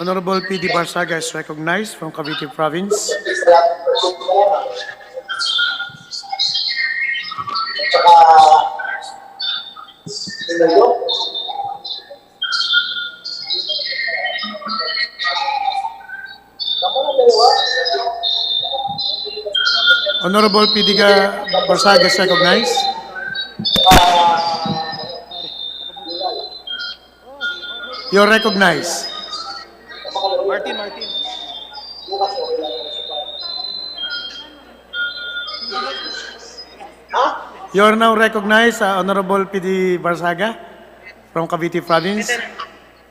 Honorable P.D. Barsaga is recognized from Cavite Province. Honorable P.D. Barsaga is recognized. You're recognized. Martin. You're now recognized, Honorable P.D. Barsaga from Cavite Province.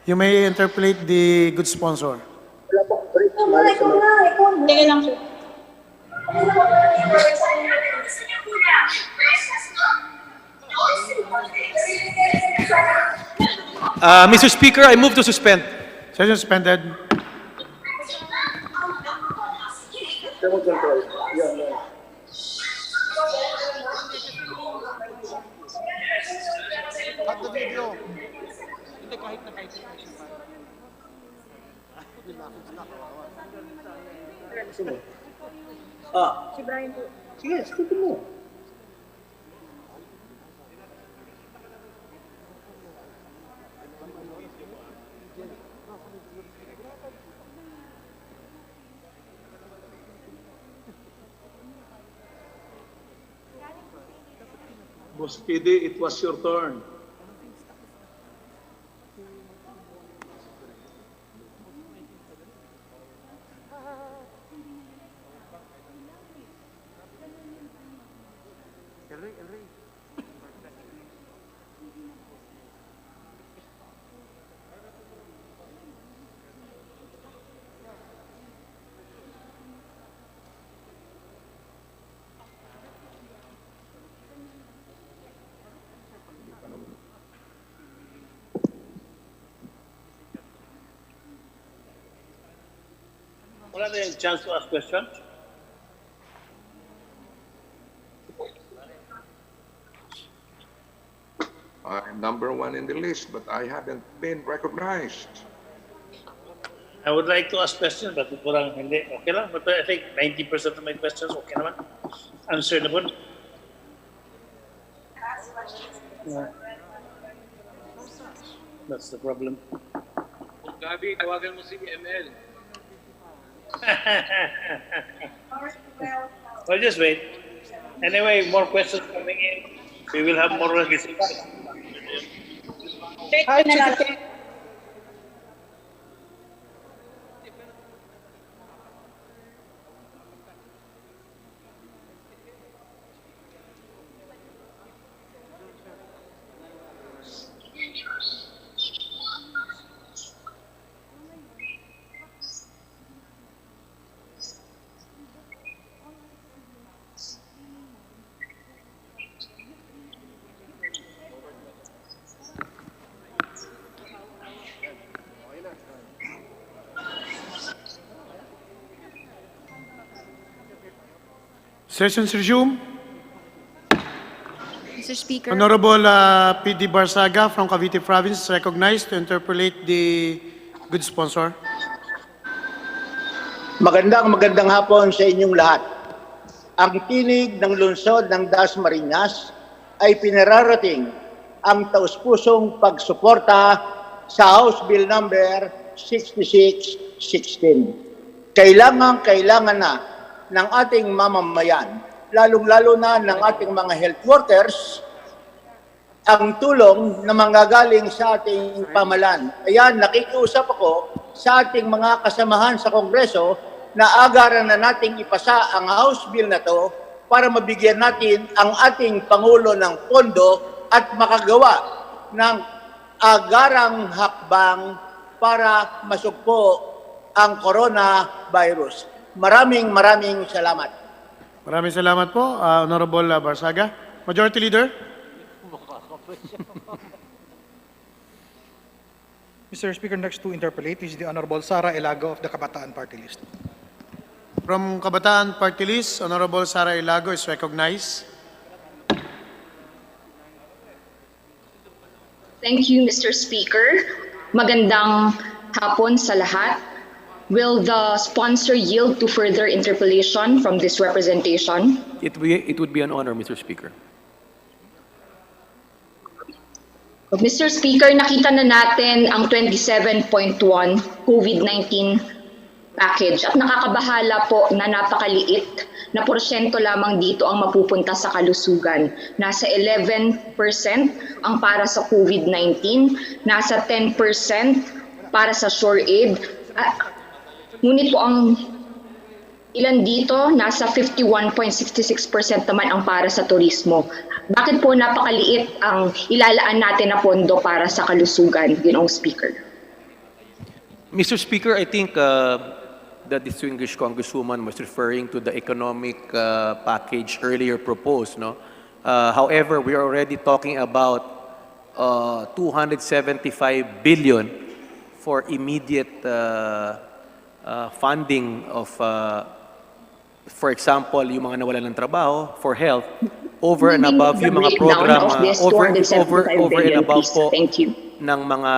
You may interpolate the good sponsor. Tingin lang siya. Mr. Speaker, I move to suspend. Session suspended. Si Brian po. Sige, sagutin mo. Boss PD, it was your turn. Wala na yung chance to ask questions? I'm number one in the list, but I haven't been recognized. I would like to ask questions, but parang hindi. Okay lang. But I think 90% of my questions, okay naman. Answerable. Yeah. That's the problem. Gabi, tawagan mo si ML. Well, just wait. Anyway, more questions coming in. We will have more discussion. Sessions resume. Mr. Speaker. Honorable P.D. Barsaga from Cavite Province is recognized to interpolate the good sponsor. Magandang hapon sa inyong lahat. Ang tinig ng lungsod ng Dasmariñas ay pinararating ang taus-pusong pagsuporta sa House Bill number 6616. Kailangan na ng ating mamamayan, lalong-lalo na ng ating mga health workers, ang tulong na manggagaling sa ating pamalan. Kaya nakikiusap ako sa ating mga kasamahan sa Kongreso na agaran na nating ipasa ang House Bill na to para mabigyan natin ang ating Pangulo ng pondo at makagawa ng agarang hakbang para masugpo ang coronavirus. Maraming salamat. Maraming salamat po, Honorable Barsaga. Majority Leader. Mr. Speaker, next to interpolate is the Honorable Sara Elago of the Kabataan Party List. From Kabataan Party List, Honorable Sara Elago is recognized. Thank you, Mr. Speaker. Magandang hapon sa lahat. Will the sponsor yield to further interpolation from this representation? It would be an honor, Mr. Speaker. Mr. Speaker, nakita na natin ang 27.1 COVID-19 package at nakakabahala po na napakaliit na porsyento lamang dito ang mapupunta sa kalusugan. Nasa 11% ang para sa COVID-19, nasa 10% para sa SureAid. Ngunit po ang ilan dito, nasa 51.66% naman ang para sa turismo. Bakit po napakaliit ang ilalaan natin na pondo para sa kalusugan, Ginoong Speaker? Mr. Speaker, I think the distinguished Congresswoman was referring to the economic package earlier proposed. No? However, we are already talking about 275 billion for immediate funding of, for example, yung mga nawalan ng trabaho, for health, over and above yung mga program, over and above po ng mga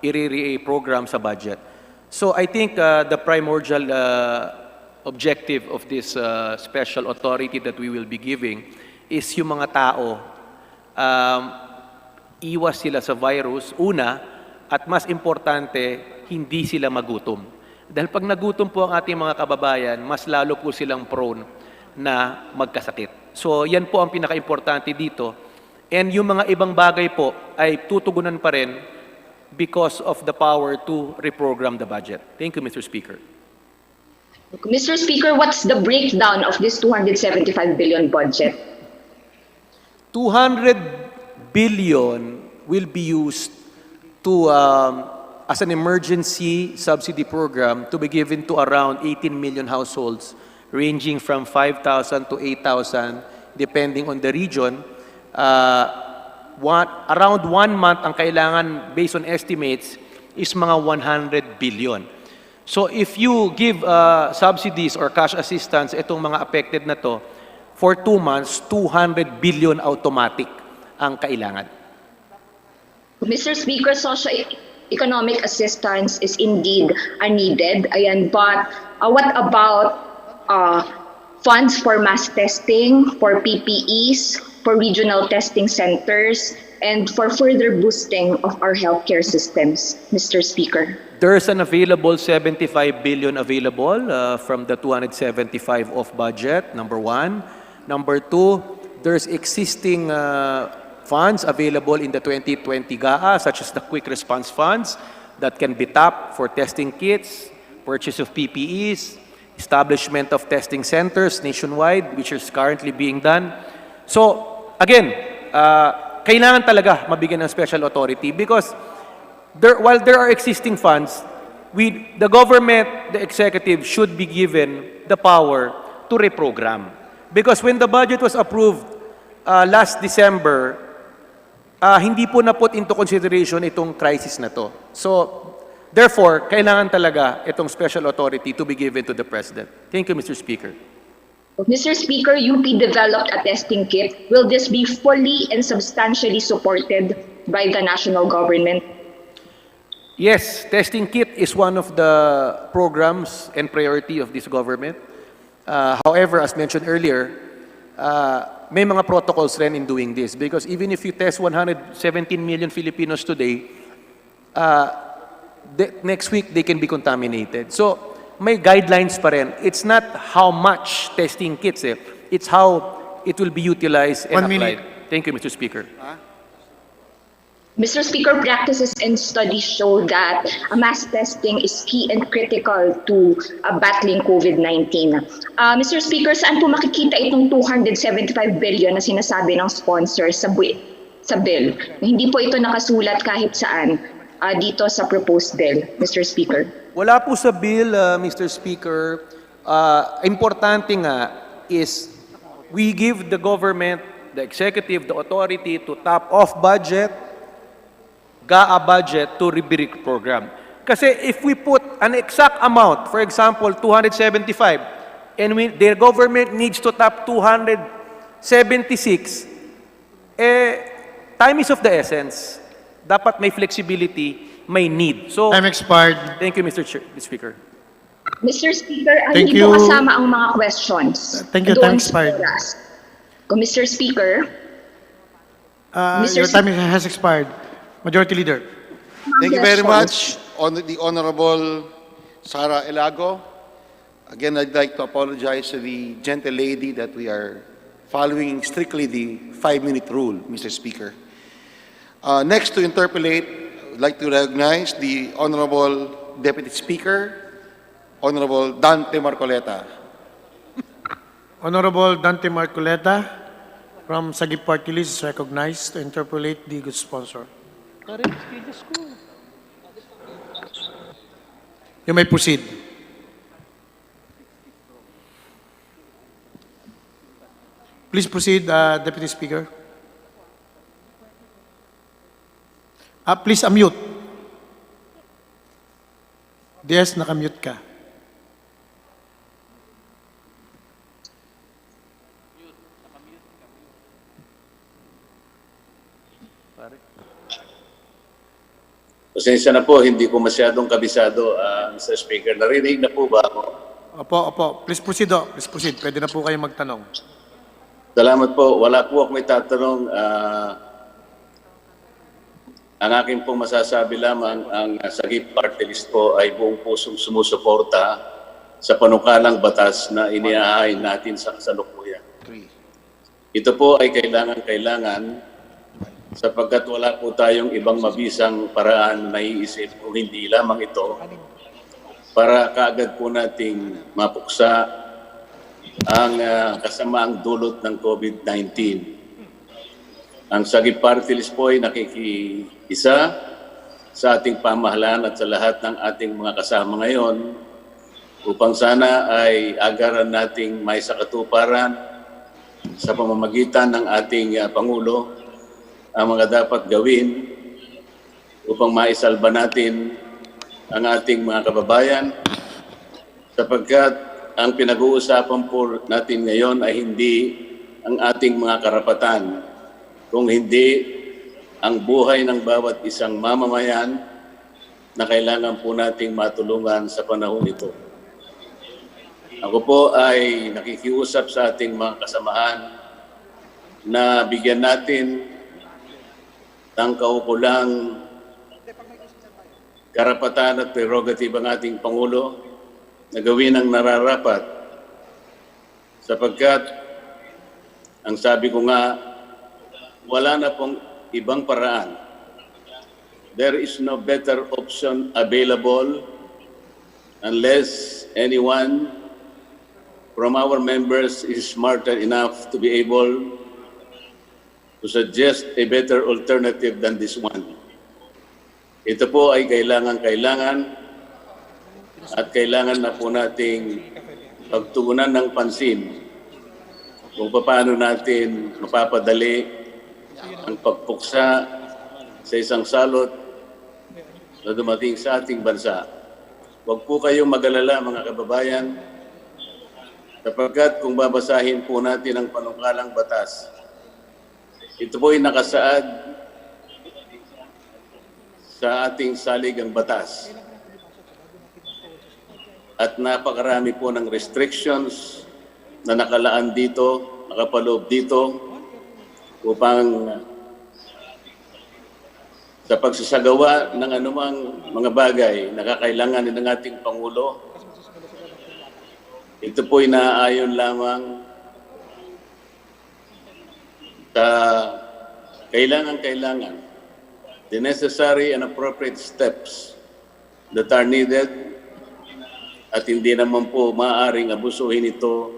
IRRA program sa budget. So I think the primordial objective of this special authority that we will be giving is yung mga tao, iwas sila sa virus, una, at mas importante, hindi sila magutom. Dahil pag nagutom po ang ating mga kababayan, mas lalo po silang prone na magkasakit. So yan po ang pinaka-importante dito. And yung mga ibang bagay po ay tutugunan pa rin because of the power to reprogram the budget. Thank you, Mr. Speaker. Mr. Speaker, what's the breakdown of this 275 billion budget? 200 billion will be used to as an emergency subsidy program to be given to around 18 million households, ranging from 5,000 to 8,000, depending on the region. Around 1 month ang kailangan, based on estimates, is mga 100 billion. So if you give subsidies or cash assistance, itong mga affected na to, for 2 months, 200 billion automatic ang kailangan. Mr. Speaker, socio-economic assistance is indeed needed. Ayan, but what about funds for mass testing, for PPEs, for regional testing centers, and for further boosting of our healthcare systems, Mr. Speaker? There's an available 75 billion available from the 275 of budget, number one. Number two, there's existing funds available in the 2020 GAA, such as the quick response funds that can be tapped for testing kits, purchase of PPEs, establishment of testing centers nationwide, which is currently being done. So, again, kailangan talaga mabigyan ng special authority because while there are existing funds, the government, the executive should be given the power to reprogram. Because when the budget was approved last December, hindi po na-put into consideration itong crisis na to. So, therefore, kailangan talaga itong special authority to be given to the President. Thank you, Mr. Speaker. Mr. Speaker, UP developed a testing kit. Will this be fully and substantially supported by the national government? Yes, testing kit is one of the programs and priority of this government. However, as mentioned earlier, may mga protocols rin in doing this because even if you test 117 million Filipinos today, next week they can be contaminated. So, may guidelines pa rin. It's not how much testing kits, it's how it will be utilized and applied. Thank you, Mr. Speaker. Mr. Speaker, practices and studies show that mass testing is key and critical to battling COVID-19. Mr. Speaker, saan po makikita itong 275 billion na sinasabi ng sponsor sa bill? Hindi po ito nakasulat kahit saan dito sa proposed bill, Mr. Speaker. Wala po sa bill, Mr. Speaker. Importante nga is we give the government, the executive, the authority to top off budget, GAA budget to RIBRIC program. Kasi if we put an exact amount, for example, 275, and the government needs to tap 276, time is of the essence. Dapat may flexibility, may need. So, time expired. Thank you, Mr. Speaker. Mr. Speaker, Thank hindi you. po kasama ang mga questions. Thank you, time expired. Mr. Speaker, Your time has expired. Majority Leader. Thank you very much, the Honorable Sara Elago. Again, I'd like to apologize to the gentle lady that we are following strictly the 5-minute rule, Mr. Speaker. Next to interpolate, I'd like to recognize the Honorable Deputy Speaker, Honorable Dante Marcoleta. Honorable Dante Marcoleta from Sagip Party List is recognized to interpolate the good sponsor. You may proceed. Please proceed, Deputy Speaker. Please unmute. Yes, nakamute ka. Pasensya na po, hindi ko masyadong kabisado, Mr. Speaker. Narinig na po ba ako? Opo. Please proceed, Please proceed. Pwede na po kayo magtanong. Salamat po. Wala po akong itatanong. Ang aking pong masasabi lamang, ang Sagip Party List po ay buong pusong sumusuporta sa panukalang batas na inihahain natin sa kasalukuyan. Ito po ay kailangan sapagkat wala po tayong ibang mabisang paraan na naiisip kung hindi lamang ito para kaagad po nating mapuksa ang kasamaang dulot ng COVID-19. Ang Sagip Party List po ay nakikiisa sa ating pamahalaan at sa lahat ng ating mga kasama ngayon upang sana ay agaran nating may sakatuparan sa pamamagitan ng ating Pangulo ang mga dapat gawin upang maisalba natin ang ating mga kababayan sapagkat ang pinag-uusapan po natin ngayon ay hindi ang ating mga karapatan, kung hindi ang buhay ng bawat isang mamamayan na kailangan po nating matulungan sa panahon ito. Ako po ay nakikiusap sa ating mga kasamahan na bigyan natin ng kaukulang karapatan at prerogative ang ating Pangulo na gawin ang nararapat sapagkat ang sabi ko nga, wala na pong ibang paraan. There is no better option available unless anyone from our members is smarter enough to be able to suggest a better alternative than this one. Ito po ay kailangan at kailangan na po nating pagtuunan ng pansin kung paano natin mapapadali ang pagpuksa sa isang salot na dumating sa ating bansa. Huwag po kayong mag-alala mga kababayan sapagkat kung babasahin po natin ang panukalang batas, ito po ay nakasaad sa ating saligang batas. At napakarami po ng restrictions na nakalaan dito, nakapaloob dito upang sa pagsasagawa ng anumang mga bagay na kakailangan ng ating Pangulo. Ito po'y naaayon lamang sa kailangan the necessary and appropriate steps that are needed at hindi naman po maaaring abusuhin ito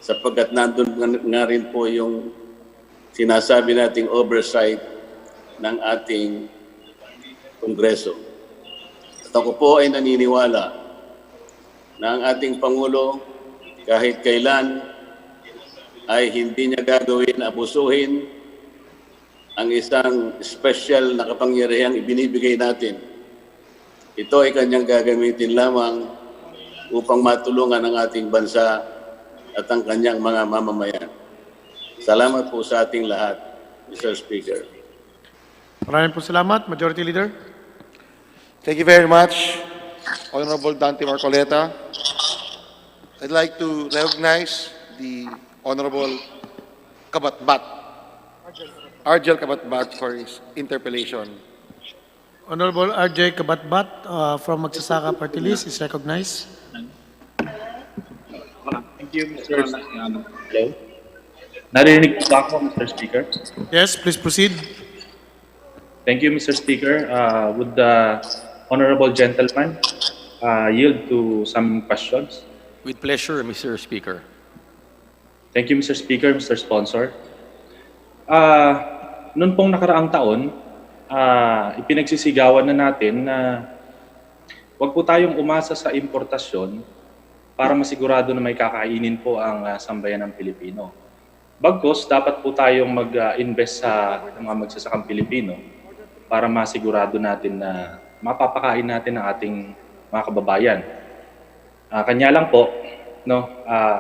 sapagkat nandun nga rin po yung sinasabi nating oversight ng ating Kongreso. At ako po ay naniniwala na ang ating Pangulo kahit kailan ay hindi niya gagawin abusuhin ang isang special na kapangyarihang ibinibigay natin. Ito ay kanyang gagamitin lamang upang matulungan ang ating bansa at ang kanyang mga mamamayan. Salamat po sa ating lahat, Mr. Speaker. Maraming po salamat, Majority Leader. Thank you very much, Honorable Dante Marcoleta. I'd like to recognize the Honorable Kabatbat, Argel Kabatbat, for his interpellation. Honorable R.J. Kabatbat from Magsasaka Party List is recognized. Thank you, Mr. Hello? Narinig po ba ako, Mr. Speaker? Yes, please proceed. Thank you, Mr. Speaker. Would the honorable gentleman yield to some questions? With pleasure, Mr. Speaker. Thank you, Mr. Speaker, Mr. Sponsor. Noon pong nakaraang taon, ipinagsisigawan na natin na huwag po tayong umasa sa importasyon para masigurado na may kakainin po ang sambayan ng Pilipino. Bagkus, dapat po tayong mag-invest sa mga magsasakang Pilipino para masigurado natin na mapapakain natin ang ating mga kababayan. Kanya lang po,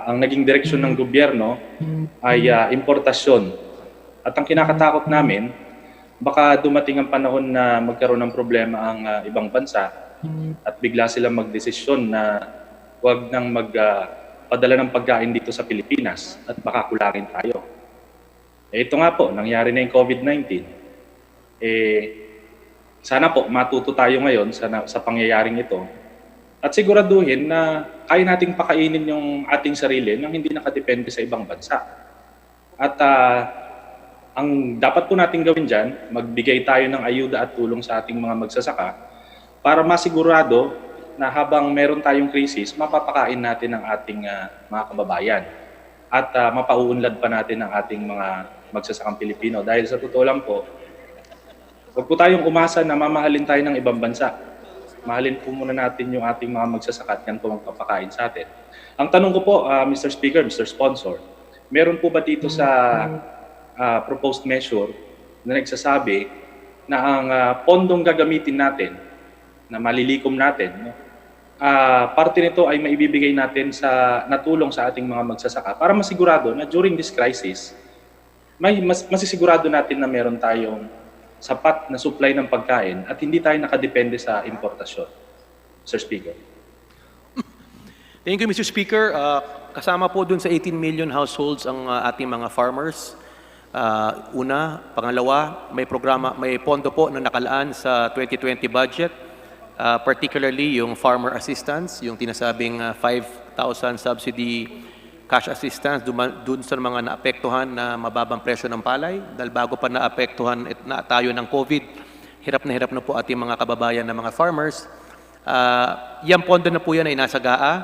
ang naging direksyon ng gobyerno ay importasyon. At ang kinakatakot namin, baka dumating ang panahon na magkaroon ng problema ang ibang bansa at bigla sila magdesisyon na huwag nang magpadala ng pagkain dito sa Pilipinas at baka kulangin tayo. Ito nga po, nangyari na yung COVID-19. Sana po matuto tayo ngayon sa pangyayaring ito at siguraduhin na kaya nating pakainin yung ating sarili nang hindi nakadepende sa ibang bansa. At ang dapat po natin gawin dyan, magbigay tayo ng ayuda at tulong sa ating mga magsasaka para masigurado na habang meron tayong krisis, mapapakain natin ang ating mga kababayan at mapauunlad pa natin ang ating mga magsasakang Pilipino. Dahil sa totoo lang po, huwag po tayong umasa na mamahalin tayo ng ibang bansa. Mahalin po muna natin yung ating mga magsasaka at yan po magpapakain sa atin. Ang tanong ko po, Mr. Speaker, Mr. Sponsor, meron po ba dito sa proposed measure na nagsasabi na ang pondong gagamitin natin, na malilikom natin, no? Parte nito ay maibibigay natin sa natulong sa ating mga magsasaka para masigurado na during this crisis, masisigurado natin na meron tayong sapat na supply ng pagkain at hindi tayo nakadepende sa importasyon. Mr. Speaker. Thank you, Mr. Speaker. Kasama po dun sa 18 million households ang ating mga farmers. Una, pangalawa, may pondo po na nakalaan sa 2020 budget, particularly yung farmer assistance, yung tinasabing 5,000 subsidy cash assistance dun sa mga naapektuhan na mababang presyo ng palay. Dahil bago pa naapektuhan na tayo ng COVID, hirap na po ating mga kababayan na mga farmers. Yung pondo na po yan ay nasa GAA.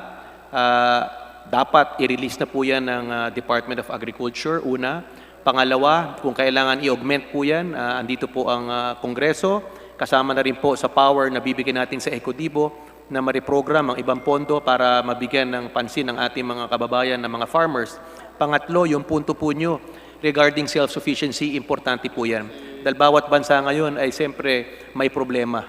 Dapat i-release na po yan ng Department of Agriculture, una. Pangalawa, kung kailangan i-augment po yan, andito po ang Kongreso. Kasama na rin po sa power na bibigyan natin sa Ecodibo na ma-reprogram ang ibang pondo para mabigyan ng pansin ng ating mga kababayan na mga farmers. Pangatlo, yung punto po nyo regarding self-sufficiency, importante po yan. Dahil bawat bansa ngayon ay siyempre may problema.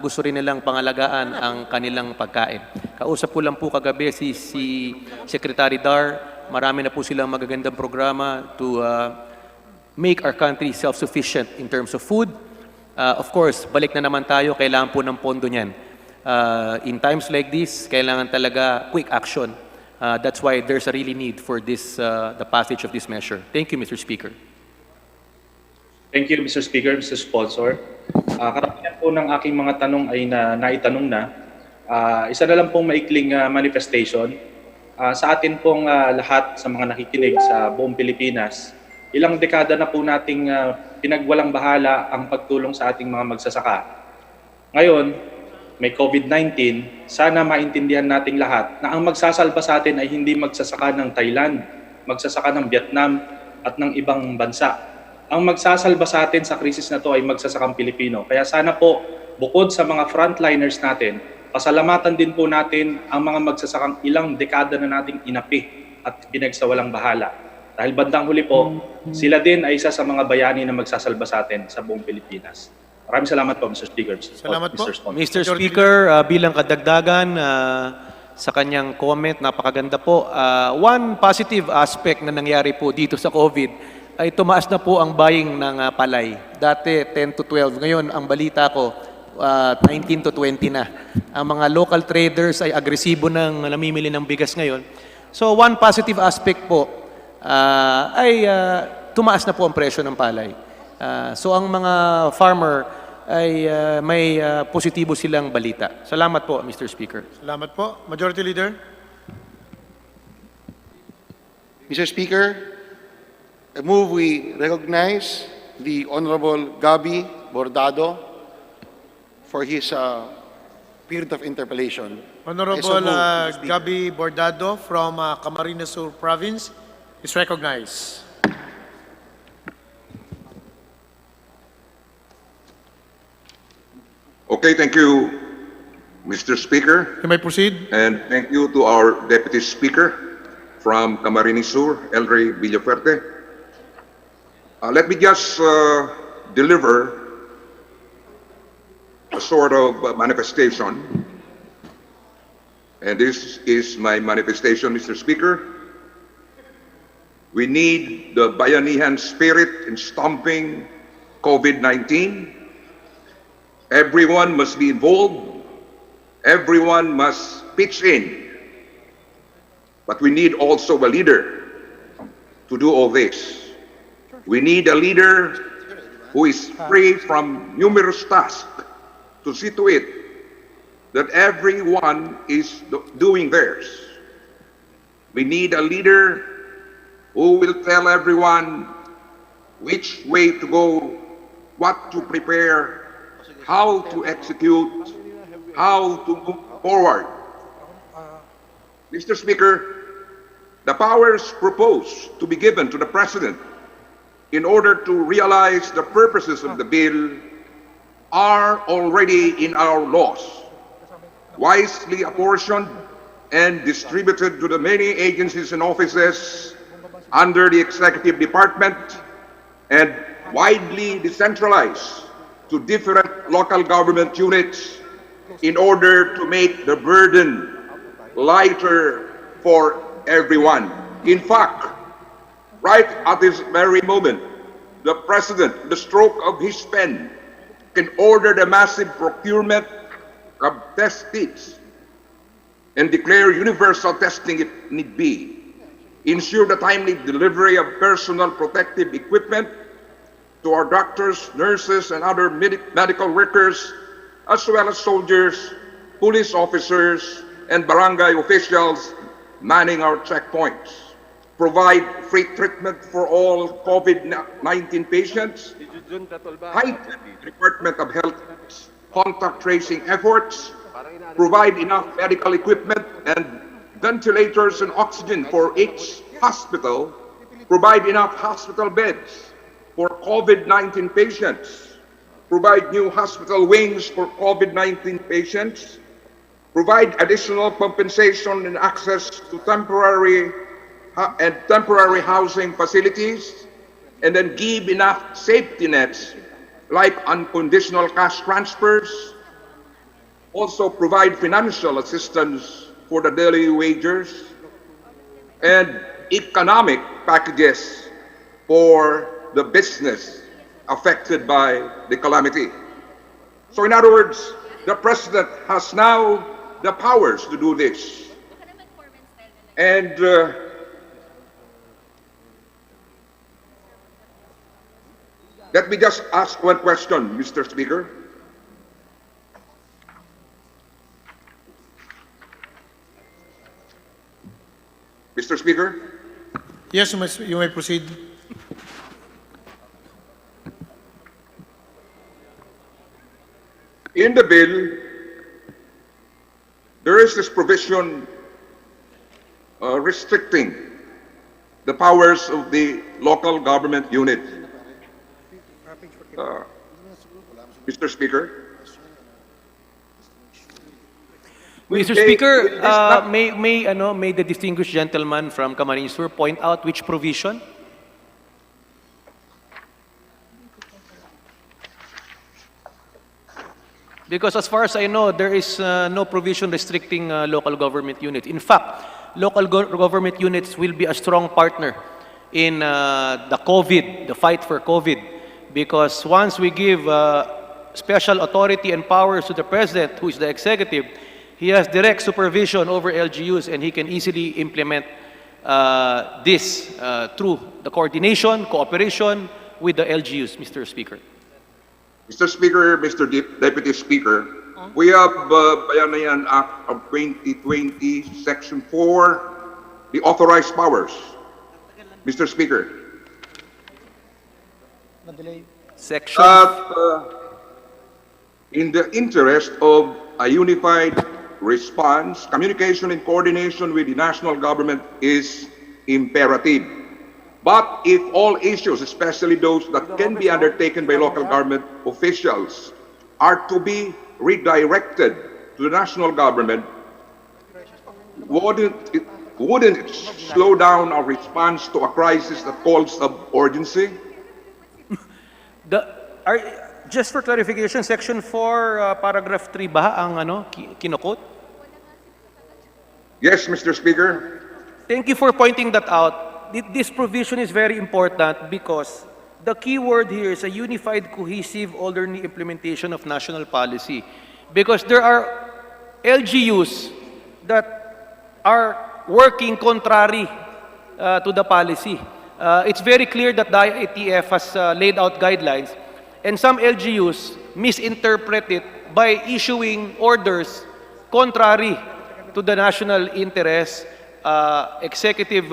Gusto rin nilang pangalagaan ang kanilang pagkain. Kausap ko lang po kagabi si Secretary Dar, marami na po silang magagandang programa to make our country self-sufficient in terms of food. Of course, balik na naman tayo, kailangan po ng pondo niyan. In times like this, kailangan talaga quick action. That's why there's a really need for the passage of this measure. Thank you, Mr. Speaker. Thank you, Mr. Speaker, Mr. Sponsor. Karamihan po ng aking mga tanong ay naitanong na. Isa na lang pong maikling manifestation. Sa atin pong lahat, sa mga nakikinig sa buong Pilipinas, ilang dekada na po nating pinagwalang bahala ang pagtulong sa ating mga magsasaka. Ngayon, may COVID-19, sana maintindihan nating lahat na ang magsasalba sa atin ay hindi magsasaka ng Thailand, magsasaka ng Vietnam at ng ibang bansa. Ang magsasalba sa atin sa krisis na to ay magsasakang Pilipino. Kaya sana po, bukod sa mga frontliners natin, pasalamatan din po natin ang mga magsasakang ilang dekada na nating inapi at pinagsawalang bahala. Dahil bandang huli po, sila din ay isa sa mga bayani na magsasalba sa atin sa buong Pilipinas. Maraming salamat po, Mr. Speaker. Salamat po. Mr. Speaker, bilang kadagdagan sa kanyang comment, napakaganda po. One positive aspect na nangyari po dito sa COVID ay tumaas na po ang buying ng palay. Dati 10 to 12. Ngayon, ang balita ko, 19 to 20 na. Ang mga local traders ay agresibo ng namimili ng bigas ngayon. So one positive aspect po ay tumaas na po ang presyo ng palay. So ang mga farmer ay may positibo silang balita. Salamat po, Mr. Speaker. Salamat po. Majority Leader. Mr. Speaker, I move we recognize the Honorable Gabi Bordado for his period of interpellation. Honorable Gabi Bordado from Camarines Sur Province is recognized. Okay, thank you, Mr. Speaker. You may proceed. And thank you to our Deputy Speaker from Camarines Sur, Elray Villafuerte. Let me just deliver a sort of manifestation. And this is my manifestation, Mr. Speaker. We need the Bayanihan spirit in stomping COVID-19. Everyone must be involved. Everyone must pitch in. But we need also a leader to do all this. We need a leader who is free from numerous tasks to see to it that everyone is doing theirs. We need a leader who will tell everyone which way to go, what to prepare, how to execute, how to move forward. Mr. Speaker, the powers proposed to be given to the President in order to realize the purposes of the bill are already in our laws, wisely apportioned and distributed to the many agencies and offices under the executive department and widely decentralized to different local government units in order to make the burden lighter for everyone. In fact, right at this very moment, the President, the stroke of his pen, can order the massive procurement of test kits and declare universal testing if need be, ensure the timely delivery of personal protective equipment to our doctors, nurses, and other medical workers, as well as soldiers, police officers, and barangay officials manning our checkpoints, provide free treatment for all COVID-19 patients, heighten Department of Health contact tracing efforts, provide enough medical equipment and ventilators and oxygen for each hospital, provide enough hospital beds for COVID-19 patients, provide new hospital wings for COVID-19 patients, provide additional compensation and access to temporary housing facilities, and then give enough safety nets like unconditional cash transfers, also provide financial assistance for the daily wagers, and economic packages for the business affected by the calamity. So in other words, the President has now the powers to do this. And let me just ask one question, Mr. Speaker. Mr. Speaker? Yes, you may proceed. In the bill, there is this provision restricting the powers of the local government unit. Mr. Speaker? Mr. Speaker, may the distinguished gentleman from Camarines Sur point out which provision? Because as far as I know, there is no provision restricting local government units. In fact, local government units will be a strong partner in the fight for COVID. Because once we give special authority and powers to the President, who is the executive, he has direct supervision over LGUs and he can easily implement this through the coordination, cooperation with the LGUs, Mr. Speaker. Mr. Speaker, Mr. Deputy Speaker, we have Bayanihan Act of 2020, Section 4, the authorized powers. Mr. Speaker. Section. In the interest of a unified response, communication and coordination with the national government is imperative. But if all issues, especially those that can be undertaken by local government officials, are to be redirected to the national government, wouldn't it slow down our response to a crisis that calls of urgency? Just for clarification, Section 4, Paragraph 3 ba ang kinukot? Yes, Mr. Speaker. Thank you for pointing that out. This provision is very important because the key word here is a unified, cohesive, orderly implementation of national policy. Because there are LGUs that are working contrary to the policy. It's very clear that the IATF has laid out guidelines, and some LGUs misinterpret it by issuing orders contrary to the national interest, executive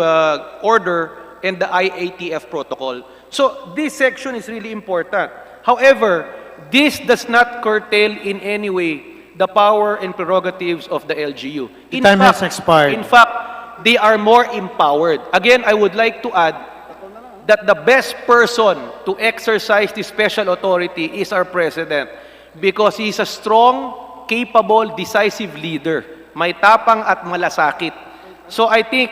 order, and the IATF protocol. So this section is really important. However, this does not curtail in any way the power and prerogatives of the LGU. Time has expired. In fact, they are more empowered. Again, I would like to add that the best person to exercise this special authority is our President because he's a strong, capable, decisive leader. May tapang at malasakit. So I think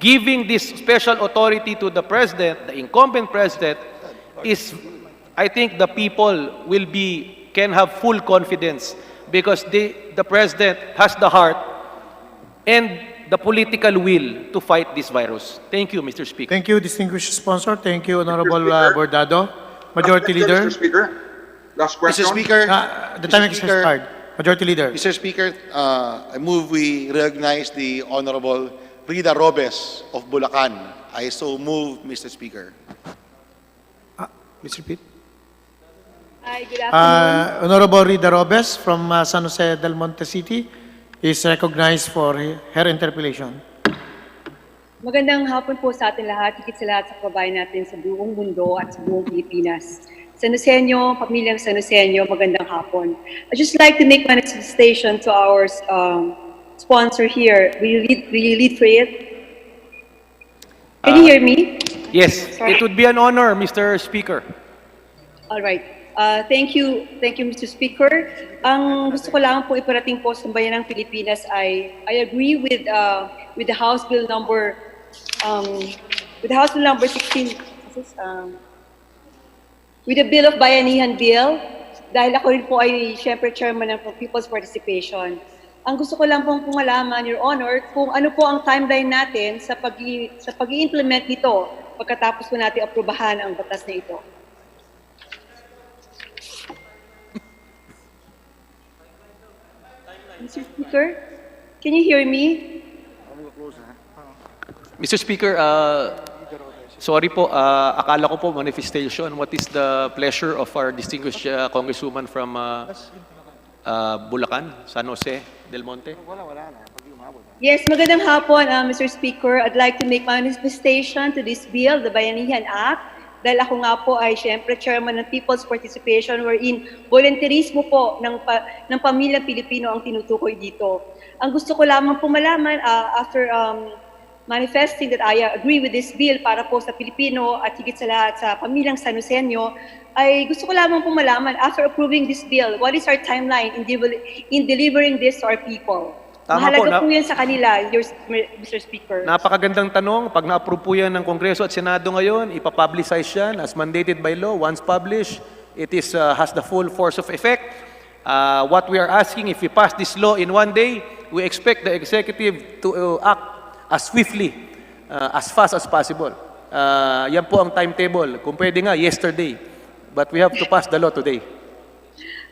giving this special authority to the President, the incumbent President, is, I think the people can have full confidence because the President has the heart and the political will to fight this virus. Thank you, Mr. Speaker. Thank you, distinguished sponsor. Thank you, Honorable Bordado. Majority Leader. Mr. Speaker, last question. Mr. Speaker, The time has Speaker, expired. Majority Leader. Mr. Speaker, I move we recognize the Honorable Rida Robes of Bulacan. I so move, Mr. Speaker. Mr. Pete. Hi, good afternoon. Honorable Rida Robes from San Jose del Monte City is recognized for her interpellation. Magandang hapon po sa atin lahat, higit sa lahat sa kabayan natin sa buong mundo at sa buong Pilipinas. Sanosenyo, pamilyang Sanosenyo, magandang hapon. I'd just like to make my manifestation to our sponsor here. Will you lead for it? Can you hear me? Yes, it would be an honor, Mr. Speaker. All right. Thank you, Mr. Speaker. Ang gusto ko lang po iparating po sa bayan ng Pilipinas ay I agree with the House Bill number 16 with the Bill of Bayanihan Bill dahil ako rin po ay syempre chairman ng People's Participation. Ang gusto ko lang pong malaman, Your Honor, kung ano po ang timeline natin sa pag-i-implement nito pagkatapos po natin aprubahan ang batas na ito. Mr. Speaker, can you hear me? Mr. Speaker, sorry po, akala ko po manifestation. What is the pleasure of our distinguished Congresswoman from Bulacan, San Jose del Monte? Yes, magandang hapon, Mr. Speaker. I'd like to make my manifestation to this bill, the Bayanihan Act, dahil ako nga po ay siyempre chairman ng People's Participation wherein volunteerismo po ng pamilyang Pilipino ang tinutukoy dito. Ang gusto ko lamang po malaman after manifesting that I agree with this bill para po sa Pilipino at higit sa lahat sa pamilyang Sanosenyo, ay gusto ko lamang po malaman after approving this bill, what is our timeline in delivering this to our people? Tama Mahalaga po, po yan sa kanila, Mr. Speaker. Napakagandang tanong. Pag na-approve po yan ng Kongreso at Senado ngayon, ipapublicize yan as mandated by law. Once published, it is, has the full force of effect. What we are asking, if we pass this law in one day, we expect the executive to act as swiftly, as fast as possible. Yan po ang timetable. Kung pwede nga, yesterday. But we have to pass the law today.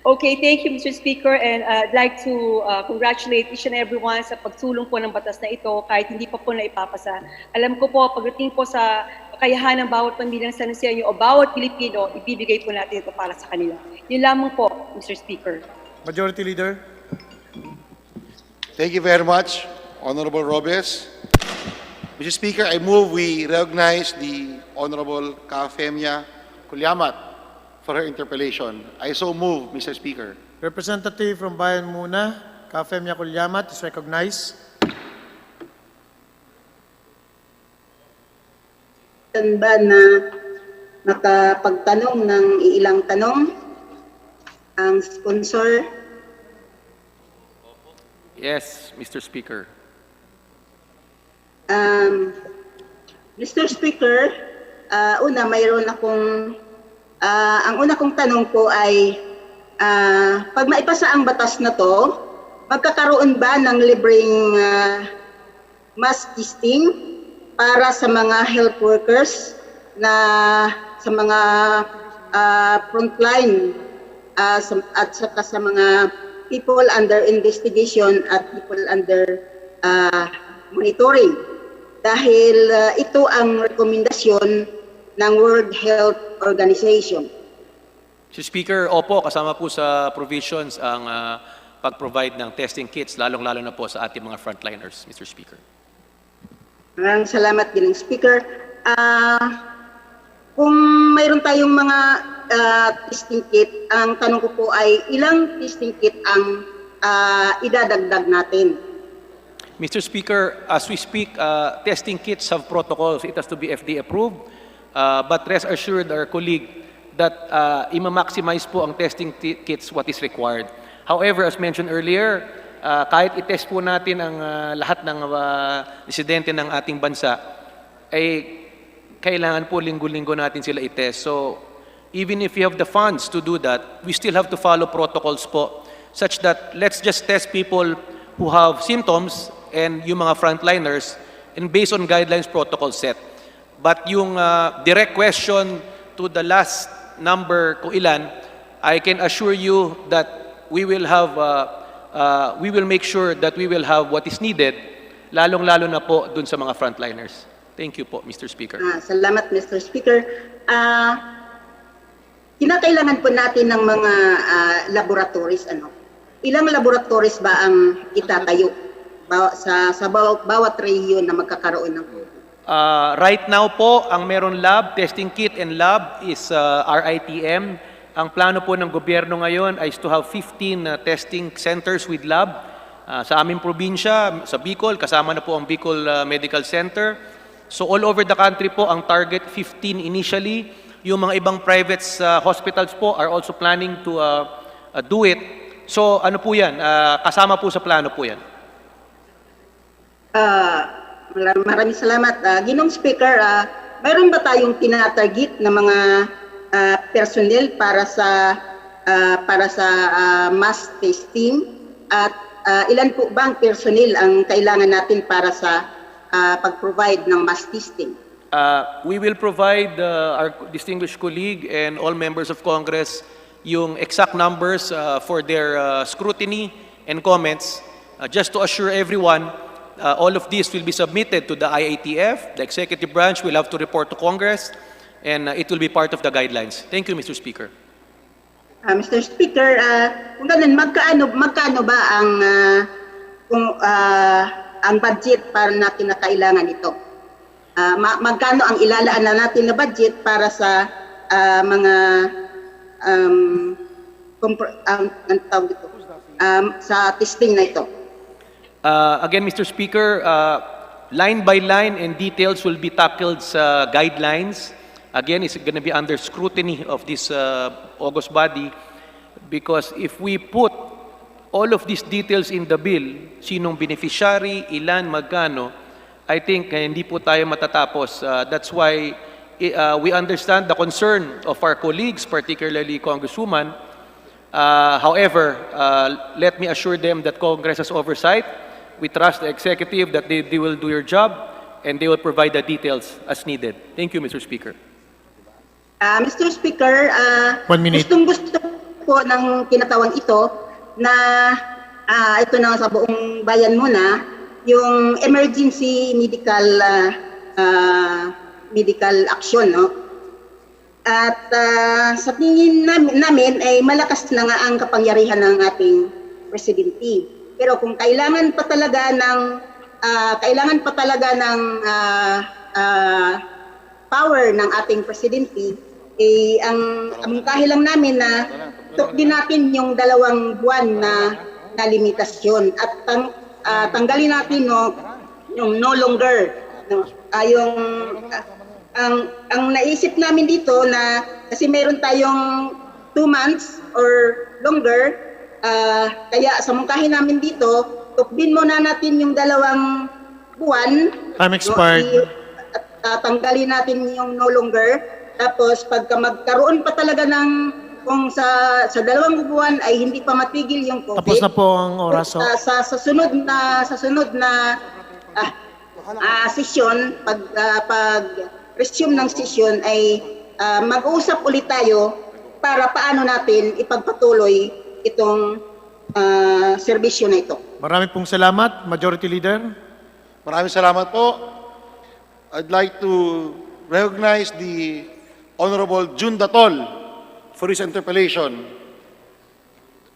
Okay, thank you, Mr. Speaker, and I'd like to congratulate each and everyone sa pagsulong po ng batas na ito kahit hindi pa po naipapasa. Alam ko po, pagdating po sa kakayahan ng bawat pamilyang Sanosenyo o bawat Pilipino, ibibigay po natin ito para sa kanila. Yun lamang po, Mr. Speaker. Majority Leader. Thank you very much, Honorable Robes. Mr. Speaker, I move we recognize the Honorable Kafemia Kulyamat for her interpellation. I so move, Mr. Speaker. Representative from Bayan Muna, Kafemia Kulyamat is recognized. Ba na makapagtanong ng ilang tanong ang sponsor? Yes, Mr. Speaker. Mr. Speaker, mayroon akong ang una kong tanong po ay pag maipasa ang batas na to, magkakaroon ba ng libreng mass testing para sa mga health workers na sa mga frontline at saka sa mga people under investigation at people under monitoring? Dahil ito ang rekomendasyon ng World Health Organization. Mr. Speaker, opo, kasama po sa provisions ang pag-provide ng testing kits, lalong-lalo na po sa ating mga frontliners, Mr. Speaker. Maraming salamat din, Speaker. Kung mayroon tayong mga testing kit, ang tanong ko po ay ilang testing kit ang idadagdag natin? Mr. Speaker, as we speak, testing kits have protocols. It has to be FDA approved. But rest assured, our colleague, that ima-maximize po ang testing kits what is required. However, as mentioned earlier, kahit itest po natin ang lahat ng residente ng ating bansa, ay kailangan po linggo-linggo natin sila itest. So, even if we have the funds to do that, we still have to follow protocols po, such that let's just test people who have symptoms and yung mga frontliners, and based on guidelines protocol set. But yung direct question to the last number kung ilan, I can assure you that we will have, we will make sure that we will have what is needed, lalong-lalo na po dun sa mga frontliners. Thank you po, Mr. Speaker. Salamat, Mr. Speaker. Kinakailangan po natin ng mga laboratories. Ilang laboratories ba ang itatayo sa bawat rehiyon na magkakaroon ng COVID? Right now po, ang meron lab, testing kit and lab is RITM. Ang plano po ng gobyerno ngayon is to have 15 testing centers with lab. Sa aming probinsya, sa Bicol, kasama na po ang Bicol Medical Center. So all over the country po, ang target 15 initially. Yung mga ibang private hospitals po are also planning to do it. So ano po yan? Kasama po sa plano po yan. Maraming salamat. Ginong Speaker, mayroon ba tayong tinatarget na mga personnel para sa mass testing? At ilan po bang personnel ang kailangan natin para sa pag-provide ng mass testing? We will provide our distinguished colleague and all members of Congress yung exact numbers for their scrutiny and comments. Just to assure everyone, all of this will be submitted to the IATF. The executive branch will have to report to Congress, and it will be part of the guidelines. Thank you, Mr. Speaker. Mr. Speaker, kung ganun, magkano ba ang budget para na kinakailangan ito? Magkano ang ilalaan na natin na budget para sa mga sa testing na ito? Again, Mr. Speaker, line by line and details will be tackled sa guidelines. Again, it's going to be under scrutiny of this August body, because if we put all of these details in the bill, sinong beneficiary, ilan, magkano, I think hindi po tayo matatapos. That's why we understand the concern of our colleagues, particularly Congresswoman. However, let me assure them that Congress has oversight. We trust the executive that they will do your job and they will provide the details as needed. Thank you, Mr. Speaker. Mr. Speaker, 1 minute. Gusto po ng kinatawan ito na ito na sa buong bayan muna, yung emergency medical action, no? At sa tingin namin ay malakas na nga ang kapangyarihan ng ating presidente. Pero kung kailangan pa talaga ng power ng ating presidente, ang mungkahi lang namin na tukdin natin yung 2 buwan na limitasyon at tanggalin natin yung no longer, ang naisip namin dito na kasi meron tayong 2 months or longer, kaya sa mungkahi namin dito, tukdin muna natin yung 2 buwan. Time expired. Tanggalin natin yung no longer. Tapos pagka magkaroon pa talaga ng kung sa 2 buwan ay hindi pa matigil yung COVID. Tapos na po ang oras. Sa sunod na sesyon, pag resume ng sesyon ay mag-uusap ulit tayo para paano natin ipagpatuloy itong serbisyo na ito. Marami pong salamat, Majority Leader. Maraming salamat po. I'd like to recognize the Honorable June Datol for his interpellation.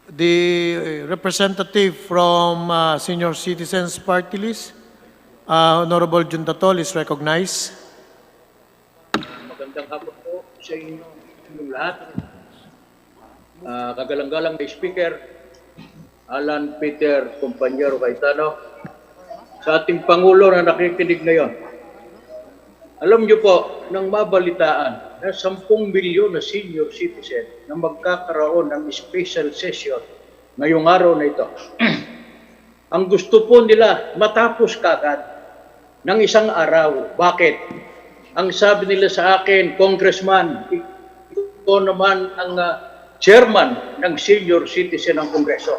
The representative from Senior Citizens Party List, Honorable June Datol, is recognized. Magandang hapon po sa inyong lahat. Kagalang-galang na Speaker, Alan Peter Compañero Cayetano, sa ating Pangulo na nakikinig ngayon. Alam niyo po, nang mabalitaan na 10 milyon na senior citizen na magkakaroon ng special session ngayong araw na ito, ang gusto po nila matapos kagad ng isang araw. Bakit? Ang sabi nila sa akin, Congressman, ito naman ang chairman ng senior citizen ng Kongreso.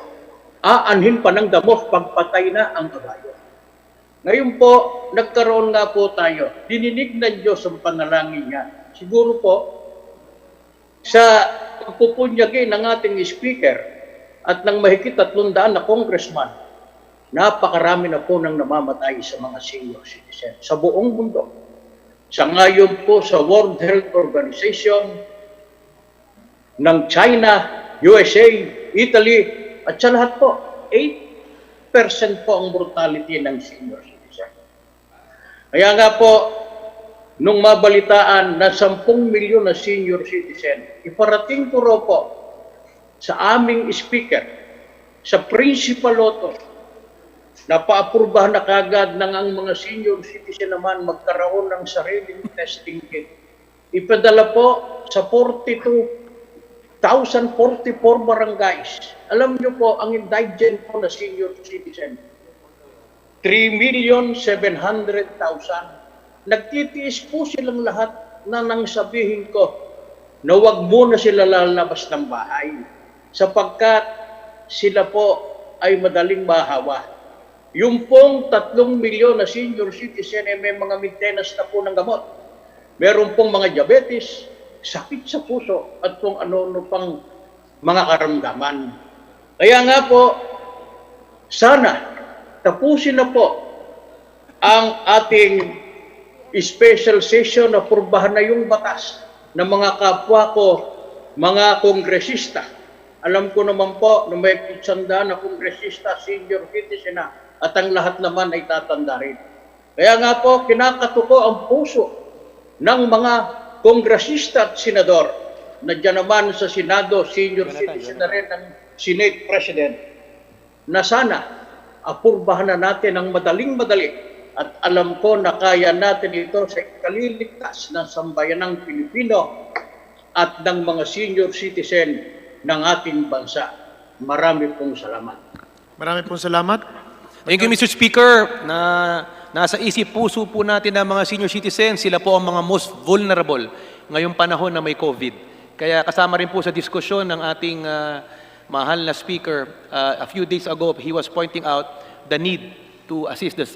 Aanhin pa ng damo pagpatay na ang kabayo. Ngayon po, nagkaroon nga po tayo. Dininig ng Diyos ang panalangin niya. Siguro po, sa pagpupunyagi ng ating speaker at ng mahigit 300 na congressman, napakarami na po nang namamatay sa mga senior citizen sa buong mundo. Sa ngayon po sa World Health Organization, ng China, USA, Italy, at sa lahat po, 8% po ang mortality ng senior citizen. Kaya nga po, nung mabalitaan na 10 milyon na senior citizen, iparating ko raw po sa aming speaker, sa principal loto, na paapurbahan na kagad ng ang mga senior citizen naman magkaroon ng sariling testing kit. Ipadala po sa 42,044 barangays. Alam niyo po, ang indigent po na senior citizen, 3,700,000. Nagtitiis po silang lahat na nang sabihin ko na huwag muna sila lalabas ng bahay sapagkat sila po ay madaling mahawa. Yung pong 3 milyon na senior citizen ay may mga maintenance na po ng gamot. Meron pong mga diabetes, sakit sa puso at kung ano-ano pang mga karamdaman. Kaya nga po, sana tapusin na po ang ating special session na purbahan na yung batas ng mga kapwa ko, mga kongresista. Alam ko naman po na may 100 na kongresista, senior citizen na, at ang lahat naman ay tatanda rin. Kaya nga po, kinakatuko ang puso ng mga kongresista at senador. Nandiyan naman sa Senado, senior citizen na rin ng Senate President, na sana apurbahan na natin ang madaling-madali at alam ko na kaya natin ito sa ikaliligtas ng sambayanang Pilipino at ng mga senior citizen ng ating bansa. Marami pong salamat. Marami pong salamat. Thank you, Mr. Speaker. Nasa isip puso po natin ang mga senior citizens, sila po ang mga most vulnerable ngayong panahon na may COVID. Kaya kasama rin po sa diskusyon ng ating mahal na speaker, a few days ago, he was pointing out the need to assist the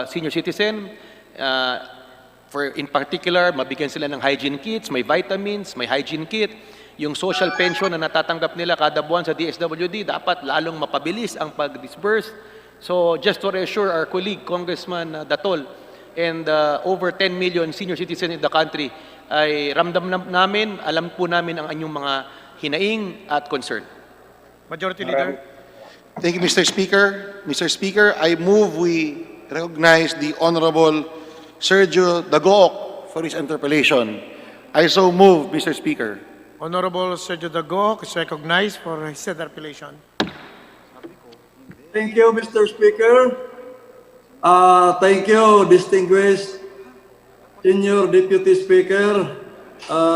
senior citizen. In particular, mabigyan sila ng hygiene kits, may vitamins, may hygiene kit. Yung social pension na natatanggap nila kada buwan sa DSWD, dapat lalong mapabilis ang pag-disburse. So just to reassure our colleague, Congressman Datol, and over 10 million senior citizens in the country, ay ramdam namin, alam po namin ang inyong mga hinaing at concern. Majority Leader. Thank you, Mr. Speaker. Mr. Speaker, I move we recognize the Honorable Sergio Dagoc for his interpellation. I so move, Mr. Speaker. Honorable Sergio Dagoc is recognized for his interpellation. Thank you, Mr. Speaker. Thank you, distinguished Senior Deputy Speaker,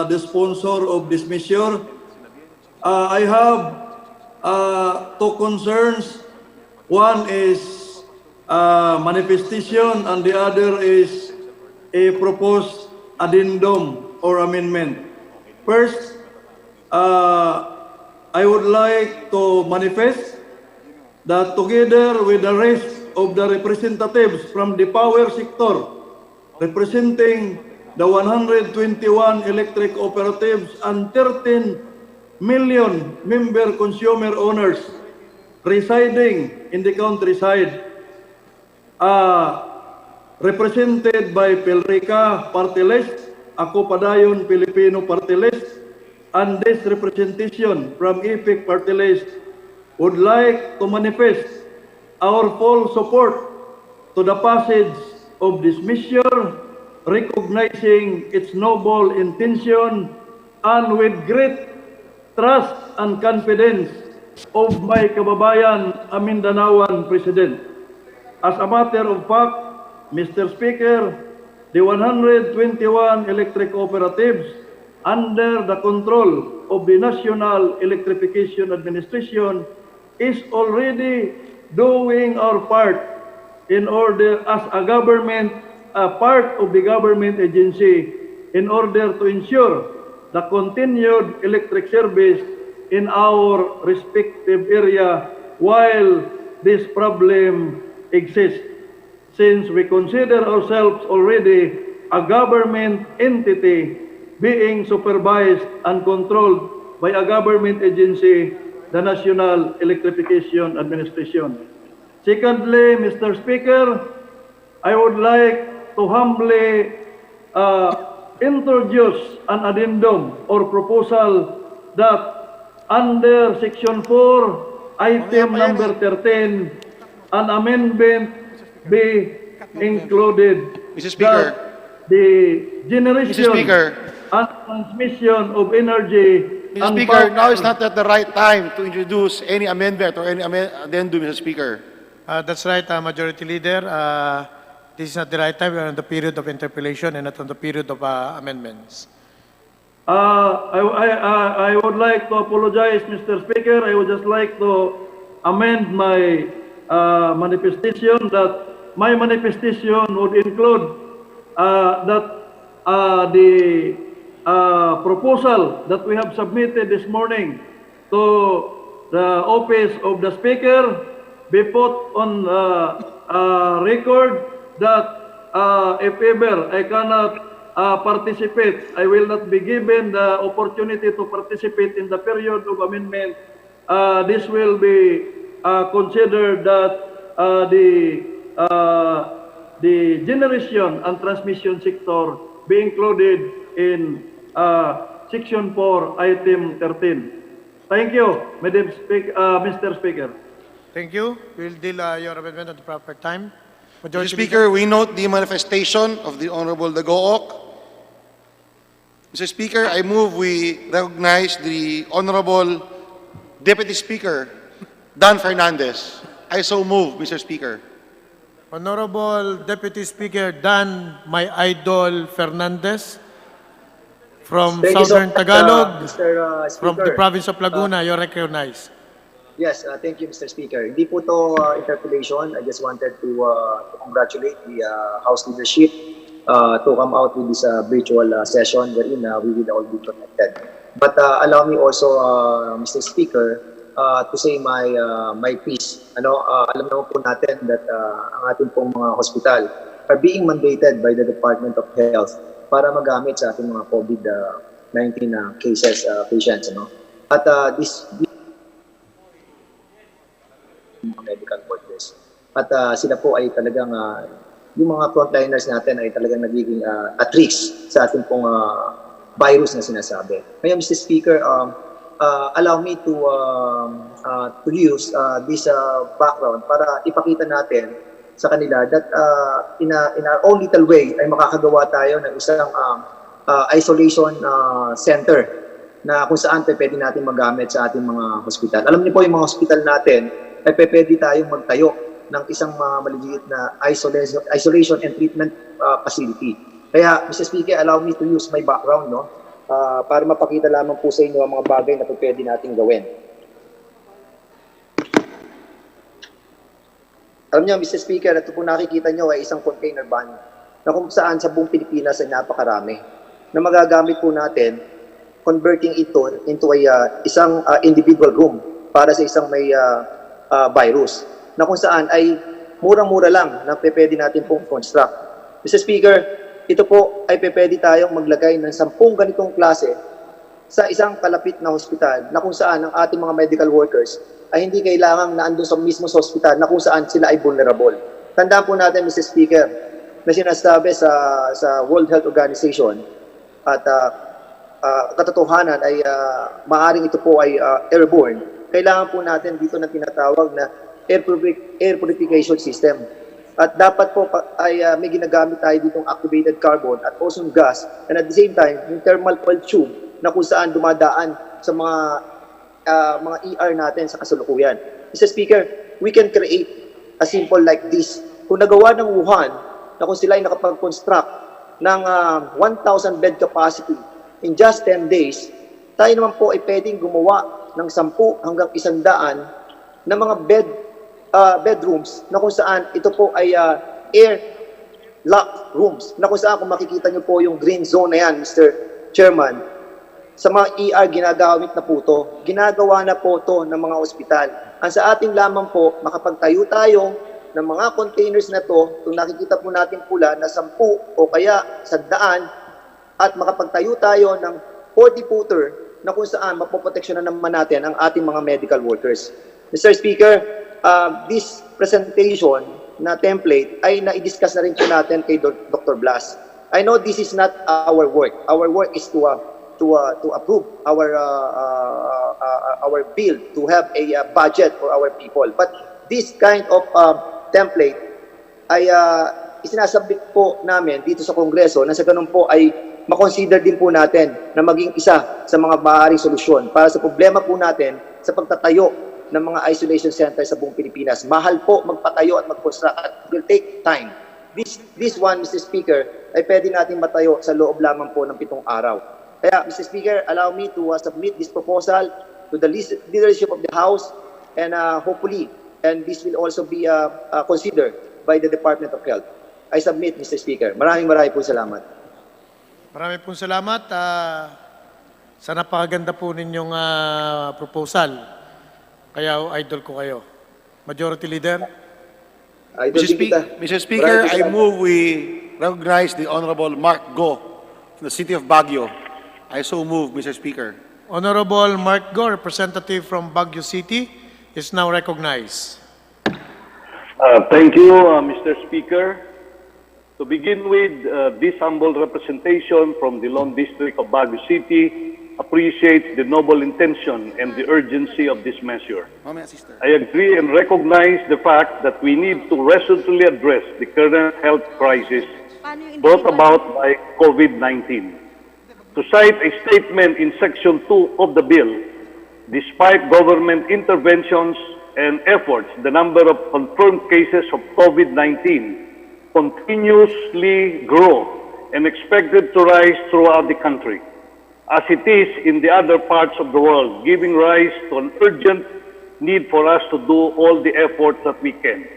the sponsor of this measure. I have two concerns. One is manifestation and the other is a proposed addendum or amendment. First, I would like to manifest that together with the rest of the representatives from the power sector representing the 121 electric operatives and 13 million member consumer owners residing in the countryside, represented by Pelrica Party List, Ako Padayon Filipino Party List, and this representation from EPIC Party List, would like to manifest our full support to the passage of this measure, recognizing its noble intention and with great trust and confidence of my kababayan, a Mindanaoan President. As a matter of fact, Mr. Speaker, the 121 electric cooperatives under the control of the National Electrification Administration is already doing our part in order as a government, a part of the government agency in order to ensure the continued electric service in our respective area while this problem exists. Since we consider ourselves already a government entity being supervised and controlled by a government agency, the National Electrification Administration. Secondly, Mr. Speaker, I would like to humbly introduce an addendum or proposal that under Section 4, Item number 13, an amendment be included. Mr. Speaker. That the generation Mr. Speaker. and transmission of energy. Mr. Speaker, now is not at the right time to introduce any amendment or any addendum, Mr. Speaker. That's right, Majority Leader. This is not the right time. We are in the period of interpellation and not on the period of amendments. I would like to apologize, Mr. Speaker. I would just like to amend my manifestation that my manifestation would include that the proposal that we have submitted this morning to the office of the Speaker be put on record that if ever I cannot participate, I will not be given the opportunity to participate in the period of amendment. This will be considered that the generation and transmission sector be included in Section 4, Item 13. Thank you, Mr. Speaker. Thank you. We'll deal your amendment at the proper time. Mr. Speaker, we note the manifestation of the Honorable Dagook. Mr. Speaker, I move we recognize the Honorable Deputy Speaker, Dan Fernandez. I so move, Mr. Speaker. Honorable Deputy Speaker Dan, my idol Fernandez, from Thank you so Southern much, Tagalog, Mr. from the Speaker. province of Laguna, you're recognized. Yes, thank you, Mr. Speaker. Hindi po to interpellation. I just wanted to congratulate the House leadership to come out with this virtual session wherein we will all be protected. But allow me also, Mr. Speaker, to say my piece. Alam naman po natin that ang ating pong mga hospital are being mandated by the Department of Health para magamit sa ating mga COVID-19 cases, patients. At this medical workers. At sila po ay talagang, yung mga frontliners natin ay talagang nagiging at risk sa ating pong virus na sinasabi. Kaya Mr. Speaker, allow me to use this background para ipakita natin sa kanila that in our own little way ay makakagawa tayo ng isang isolation center na kung saan pwede natin magamit sa ating mga hospital. Alam niyo po yung mga hospital natin ay pwede tayong magtayo ng isang maliliit na isolation and treatment facility. Kaya, Mr. Speaker, allow me to use my background para mapakita lamang po sa inyo ang mga bagay na pwede natin gawin. Alam niyo, Mr. Speaker, ito po nakikita niyo ay isang container van na kung saan sa buong Pilipinas ay napakarami na magagamit po natin converting ito into isang individual room para sa isang may virus na kung saan ay murang-mura lang na pwede natin pong construct. Mr. Speaker, ito po ay pwede tayong maglagay ng 10 ganitong klase sa isang kalapit na hospital na kung saan ang ating mga medical workers ay hindi kailangang na andun sa mismo sa hospital na kung saan sila ay vulnerable. Tandaan po natin, Mr. Speaker, na sinasabi sa World Health Organization at katotohanan ay maaring ito po ay airborne. Kailangan po natin dito na tinatawag na air purification system. At dapat po ay may ginagamit tayo ditong activated carbon at ozone gas, and at the same time, yung thermal oil tube na kung saan dumadaan sa mga ER natin sa kasalukuyan. Mr. Speaker, we can create a simple like this. Kung nagawa ng Wuhan, na kung sila ay nakapag-construct ng 1,000 bed capacity in just 10 days, tayo naman po ay pwedeng gumawa ng 10 hanggang 100 na mga bedrooms na kung saan ito po ay air locked rooms, na kung saan kung makikita nyo po yung green zone na yan, Mr. Chairman, sa mga ER ginagamit na po ito. Ginagawa na po ito ng mga ospital. Ang sa ating lamang po, makapagtayo tayo ng mga containers na ito, kung nakikita po natin pula na 10 o kaya 100, at makapagtayo tayo ng 40-footer na kung saan mapoproteksyon na naman natin ang ating mga medical workers. Mr. Speaker, this presentation na template ay na-discuss na rin po natin kay Dr. Blas. I know this is not our work. Our work is to approve our bill to have a budget for our people. But this kind of template ay isinasabit po namin dito sa Kongreso na sa ganun po ay makonsider din po natin na maging isa sa mga maaaring solusyon para sa problema po natin sa pagtatayo ng mga isolation center sa buong Pilipinas. Mahal po magpatayo at mag-construct at will take time. This one, Mr. Speaker, ay pwede natin matayo sa loob lamang po ng 7 araw. Kaya, Mr. Speaker, allow me to submit this proposal to the leadership of the House and hopefully, and this will also be considered by the Department of Health. I submit, Mr. Speaker. Maraming po salamat. Maraming pong salamat. Sa napakaganda po ninyong proposal. Kaya idol ko kayo. Majority Leader. Mr. Speaker, I move we recognize the Honorable Mark Go from the city of Baguio. I so move, Mr. Speaker. Honorable Mark Go, representative from Baguio City, is now recognized. Thank you, Mr. Speaker. To begin with, this humble representation from the Lone District of Baguio City appreciates the noble intention and the urgency of this measure. I agree and recognize the fact that we need to resolutely address the current health crisis brought about by COVID-19. To cite a statement in Section 2 of the bill, despite government interventions and efforts, the number of confirmed cases of COVID-19 continuously grow and expected to rise throughout the country, as it is in the other parts of the world, giving rise to an urgent need for us to do all the efforts that we can.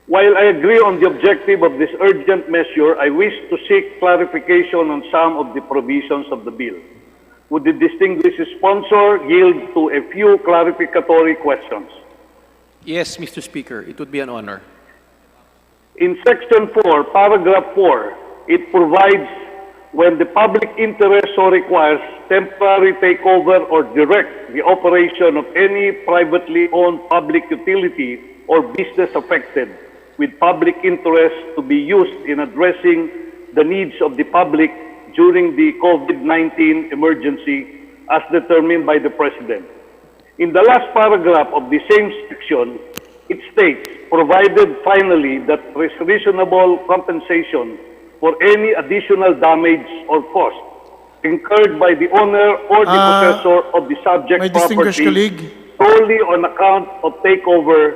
While I agree on the objective of this urgent measure, I wish to seek clarification on some of the provisions of the bill. Would the distinguished sponsor yield to a few clarificatory questions? Yes, Mr. Speaker, it would be an honor. In Section 4, Paragraph 4, it provides when the public interest so requires temporary takeover or direct the operation of any privately owned public utility or business affected with public interest to be used in addressing the needs of the public during the COVID-19 emergency as determined by the President. In the last paragraph of the same section, it states, provided finally that reasonable compensation for any additional damage or cost incurred by the owner or the possessor of the subject property solely on account of takeover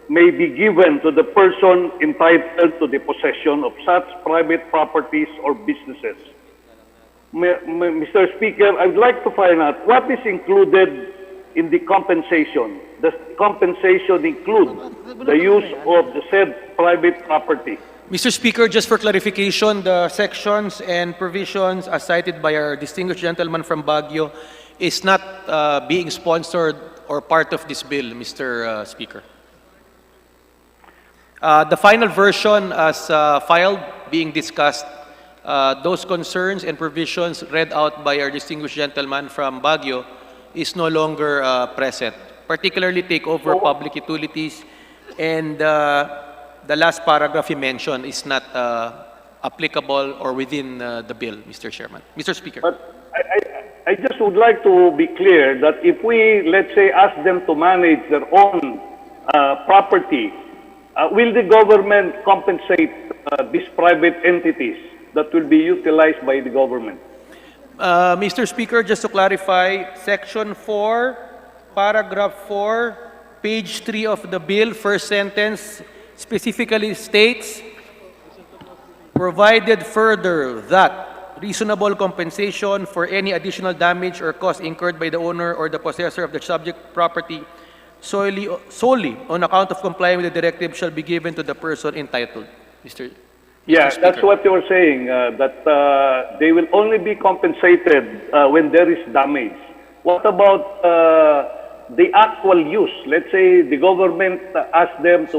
may be given to the person entitled to the possession of such private properties or businesses. Mr. Speaker, I'd like to find out what is included in the compensation. Does the compensation include the use of the said private property? Mr. Speaker, just for clarification, the sections and provisions as cited by our distinguished gentleman from Baguio is not being sponsored or part of this bill, Mr. Speaker. The final version as filed, being discussed, those concerns and provisions read out by our distinguished gentleman from Baguio is no longer present, particularly take over public utilities, and the last paragraph you mentioned is not applicable or within the bill, Mr. Chairman. Mr. Speaker. But I just would like to be clear that if we, let's say, ask them to manage their own property, will the government compensate these private entities that will be utilized by the government? Mr. Speaker, just to clarify, Section 4, Paragraph 4, page 3 of the bill, first sentence, specifically states, provided further that reasonable compensation for any additional damage or cost incurred by the owner or the possessor of the subject property solely on account of complying with the directive shall be given to the person entitled. Yeah, Mr. that's Speaker. what you were saying, that they will only be compensated when there is damage. What about the actual use? Let's say the government asks them to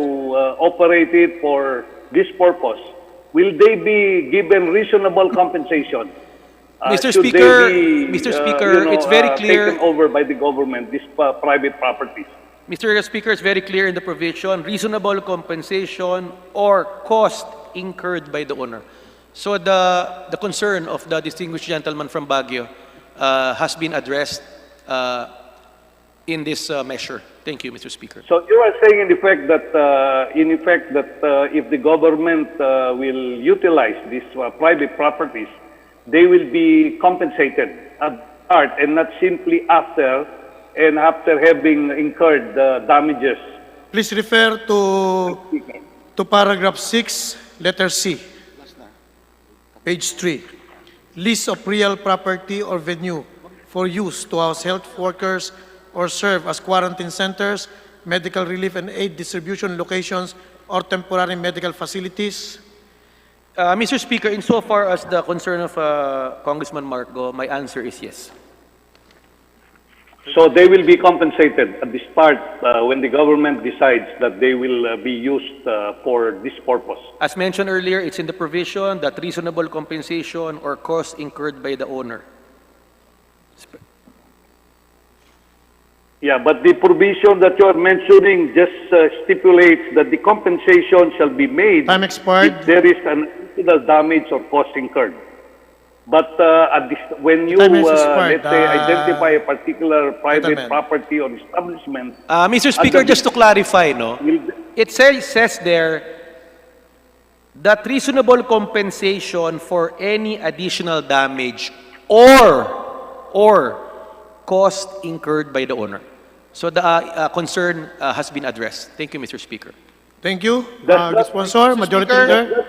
operate it for this purpose. Will they be given reasonable compensation? Mr. Should Speaker, they be, Mr. Speaker, it's very clear. taken over by the government, these private properties? Mr. Speaker, it's very clear in the provision, reasonable compensation or cost incurred by the owner. So the concern of the distinguished gentleman from Baguio has been addressed in this measure. Thank you, Mr. Speaker. So you are saying in effect that if the government will utilize these private properties, they will be compensated at the start and not simply after having incurred damages. Please refer to paragraph 6, letter C, page 3. List of real property or venue for use to house health workers or serve as quarantine centers, medical relief and aid distribution locations, or temporary medical facilities. Mr. Speaker, insofar as the concern of Congressman Marco, my answer is yes. So they will be compensated at the start when the government decides that they will be used for this purpose. As mentioned earlier, it's in the provision that reasonable compensation or cost incurred by the owner. Yeah, but the provision that you are mentioning just stipulates that the compensation shall be made Time expired. if there is an additional damage or cost incurred. But when you, Time has expired. let's say, identify a particular private gentlemen. property or establishment, Mr. Speaker, under just to clarify, no, it says there that reasonable compensation for any additional damage or cost incurred by the owner. So the concern has been addressed. Thank you, Mr. Speaker. Thank you. That's- Sponsor, Majority Speaker. Leader.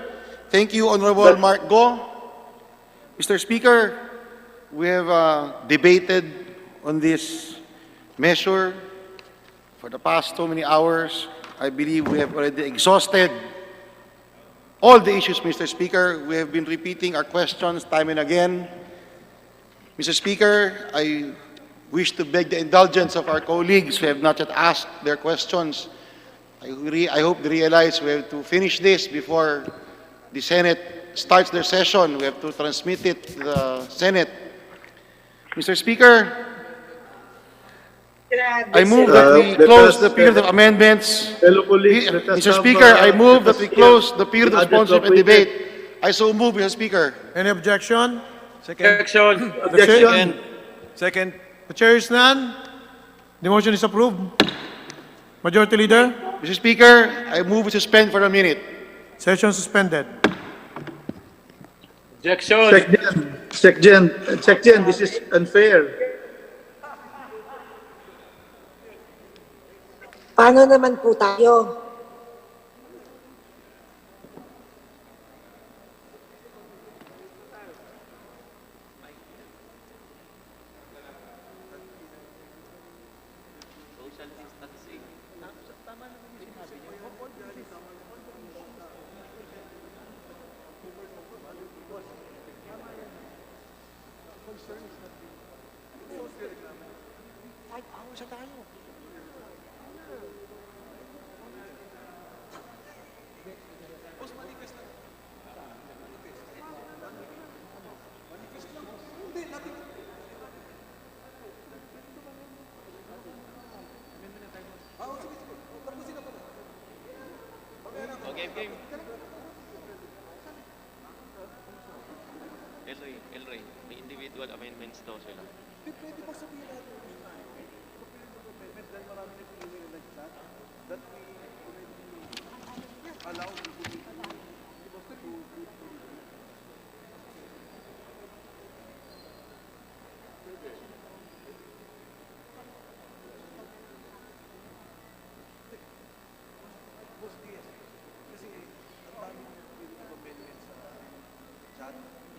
Thank you, Honorable Mark Go. Mr. Speaker, we have debated on this measure for the past so many hours. I believe we have already exhausted all the issues, Mr. Speaker. We have been repeating our questions time and again. Mr. Speaker, I wish to beg the indulgence of our colleagues who have not yet asked their questions. I hope they realize we have to finish this before the Senate starts their session. We have to transmit it to the Senate. Mr. Speaker, I move that we close the period of amendments. Mr. Speaker, I move that we close the period of sponsorship and debate. I so move, Mr. Speaker. Any objection? Objection. Objection. Second. The chair is none. The motion is approved. Majority Leader. Mr. Speaker, I move we suspend for a minute. Session suspended. Objection. Second, this is unfair. Paano naman po tayo? El Rey, may individual amendments daw sila.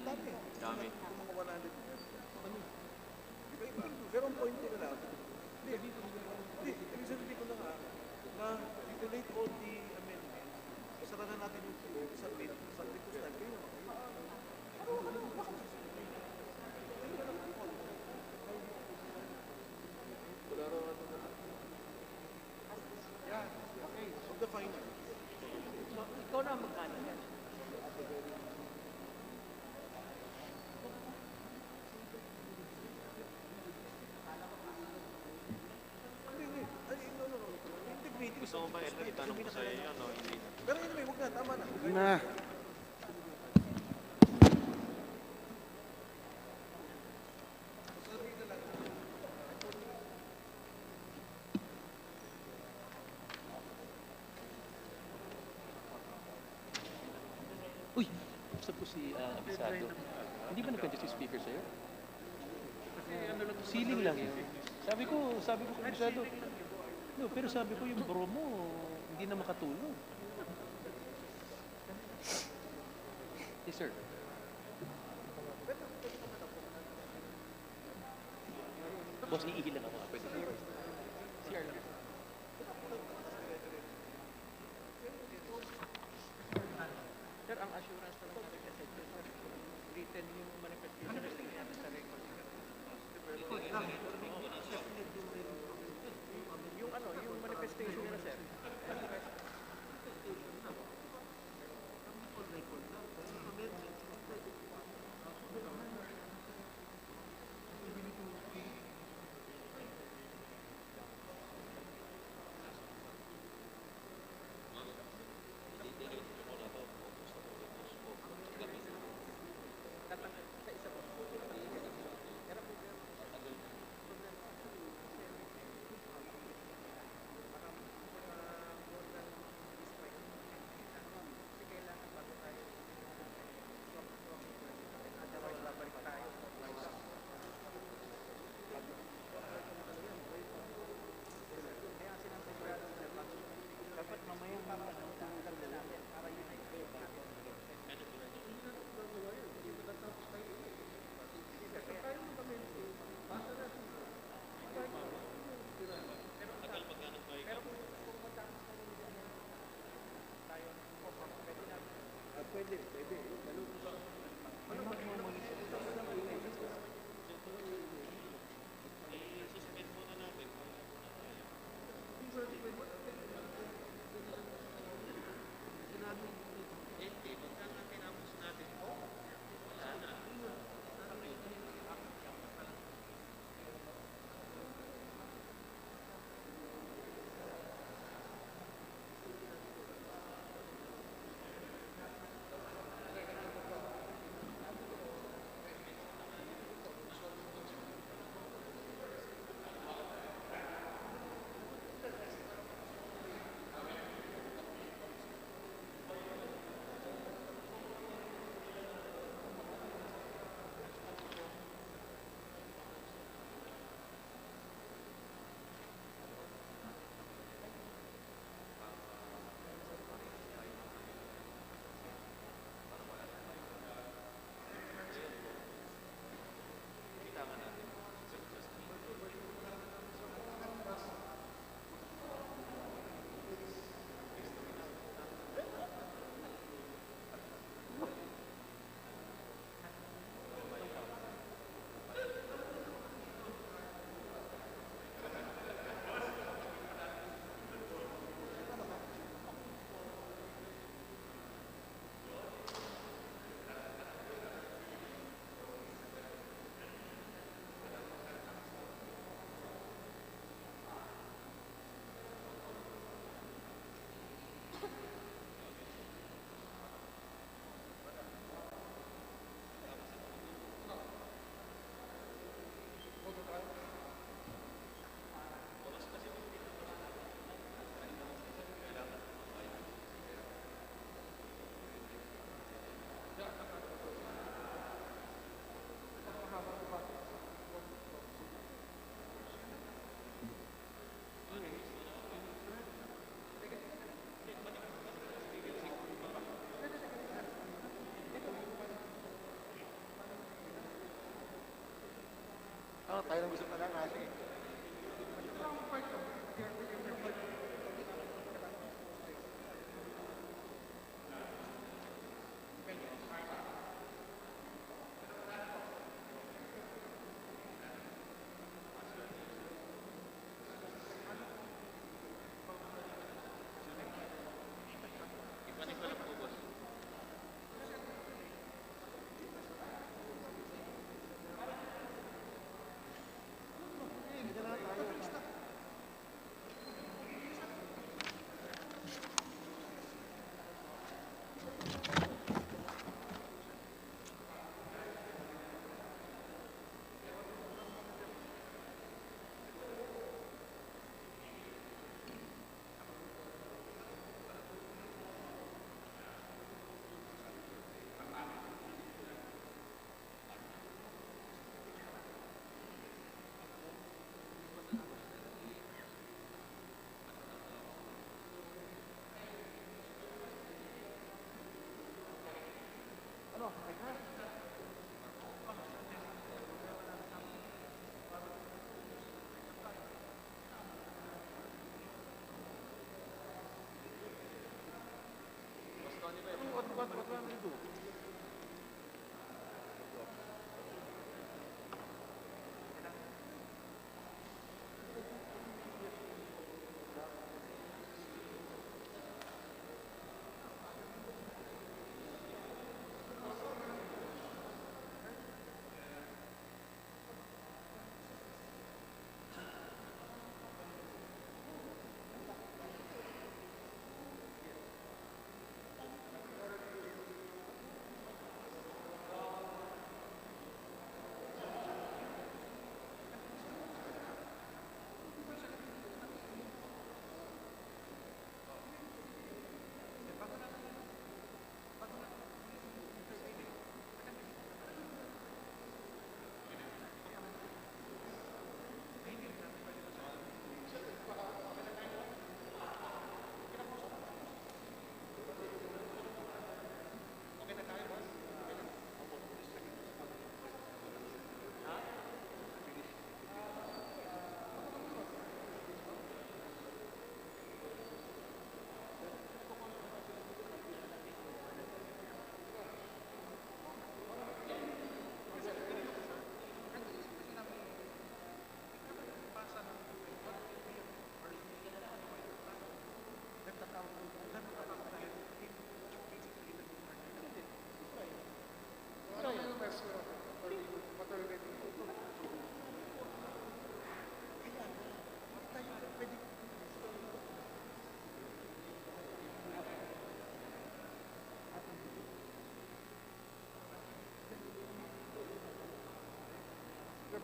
Dami. Pero ang point ko na lang, ibig sabihin ko na nga, na delete all the amendments, sara na natin yung submit ko style. Yeah, okay. So the final. So, ikaw na magkano yan. Gusto mo ba tanong ko sa'yo yun o hindi? Pero anyway, huwag na, tama na. Na. Uy, gusto po si Abisado. Hindi ba nagkanda si speaker sa'yo? Ceiling lang yun. Sabi ko kay Abisado. No, pero sabi ko yung bro mo, hindi na makatulog. Yes, sir. Boss, iihil lang ako. Pwede ka. CR lang. Sir, ang assurance na lang natin kasi written yung manifestation natin sa record. Yung manifestation nila, sir. tayo lang gusto na lang. Sige. Ipanin ko lang po, boss.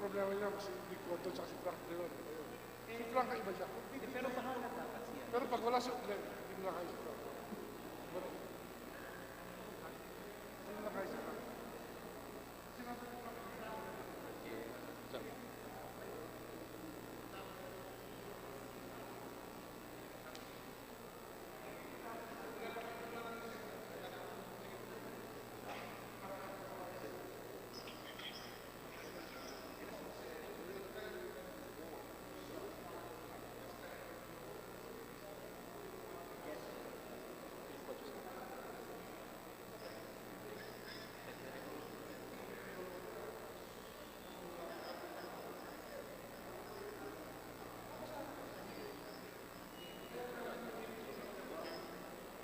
Problema niya kasi si Cotto at si Frank de Leon. Si Frank ay iba siya. Pero bahala dapat siya. Pero pag wala si Glenn, hindi mo na kaya si Frank. Pero, hindi mo na kaya si Frank. Sinabi ko lang.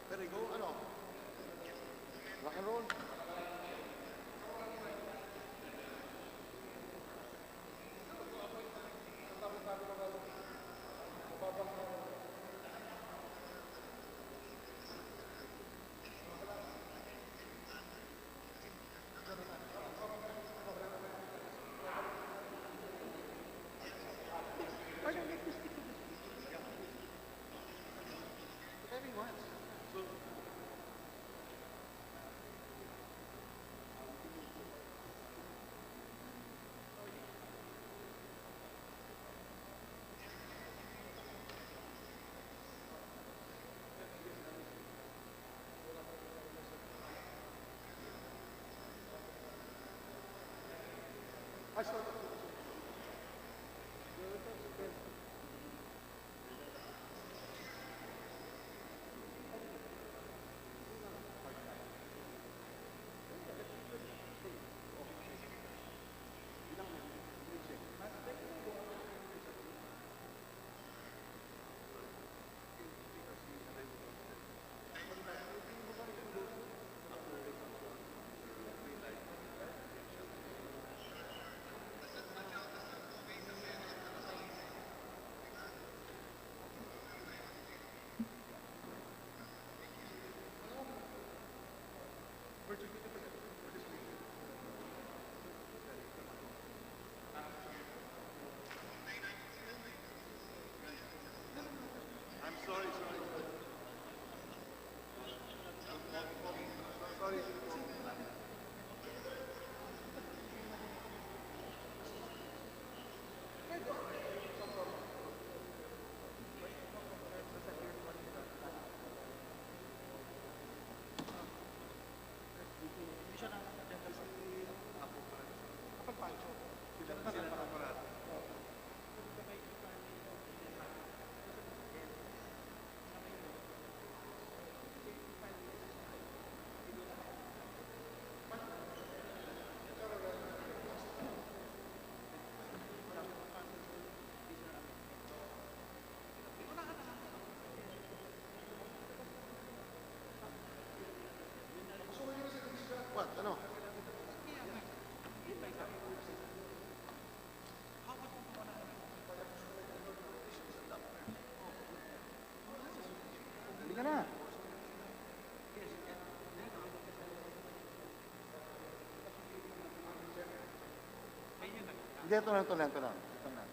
There you go, ano? Rock and roll. Everyone. So, I saw Hindi, ito lang, ito lang, ito lang. Ito lang.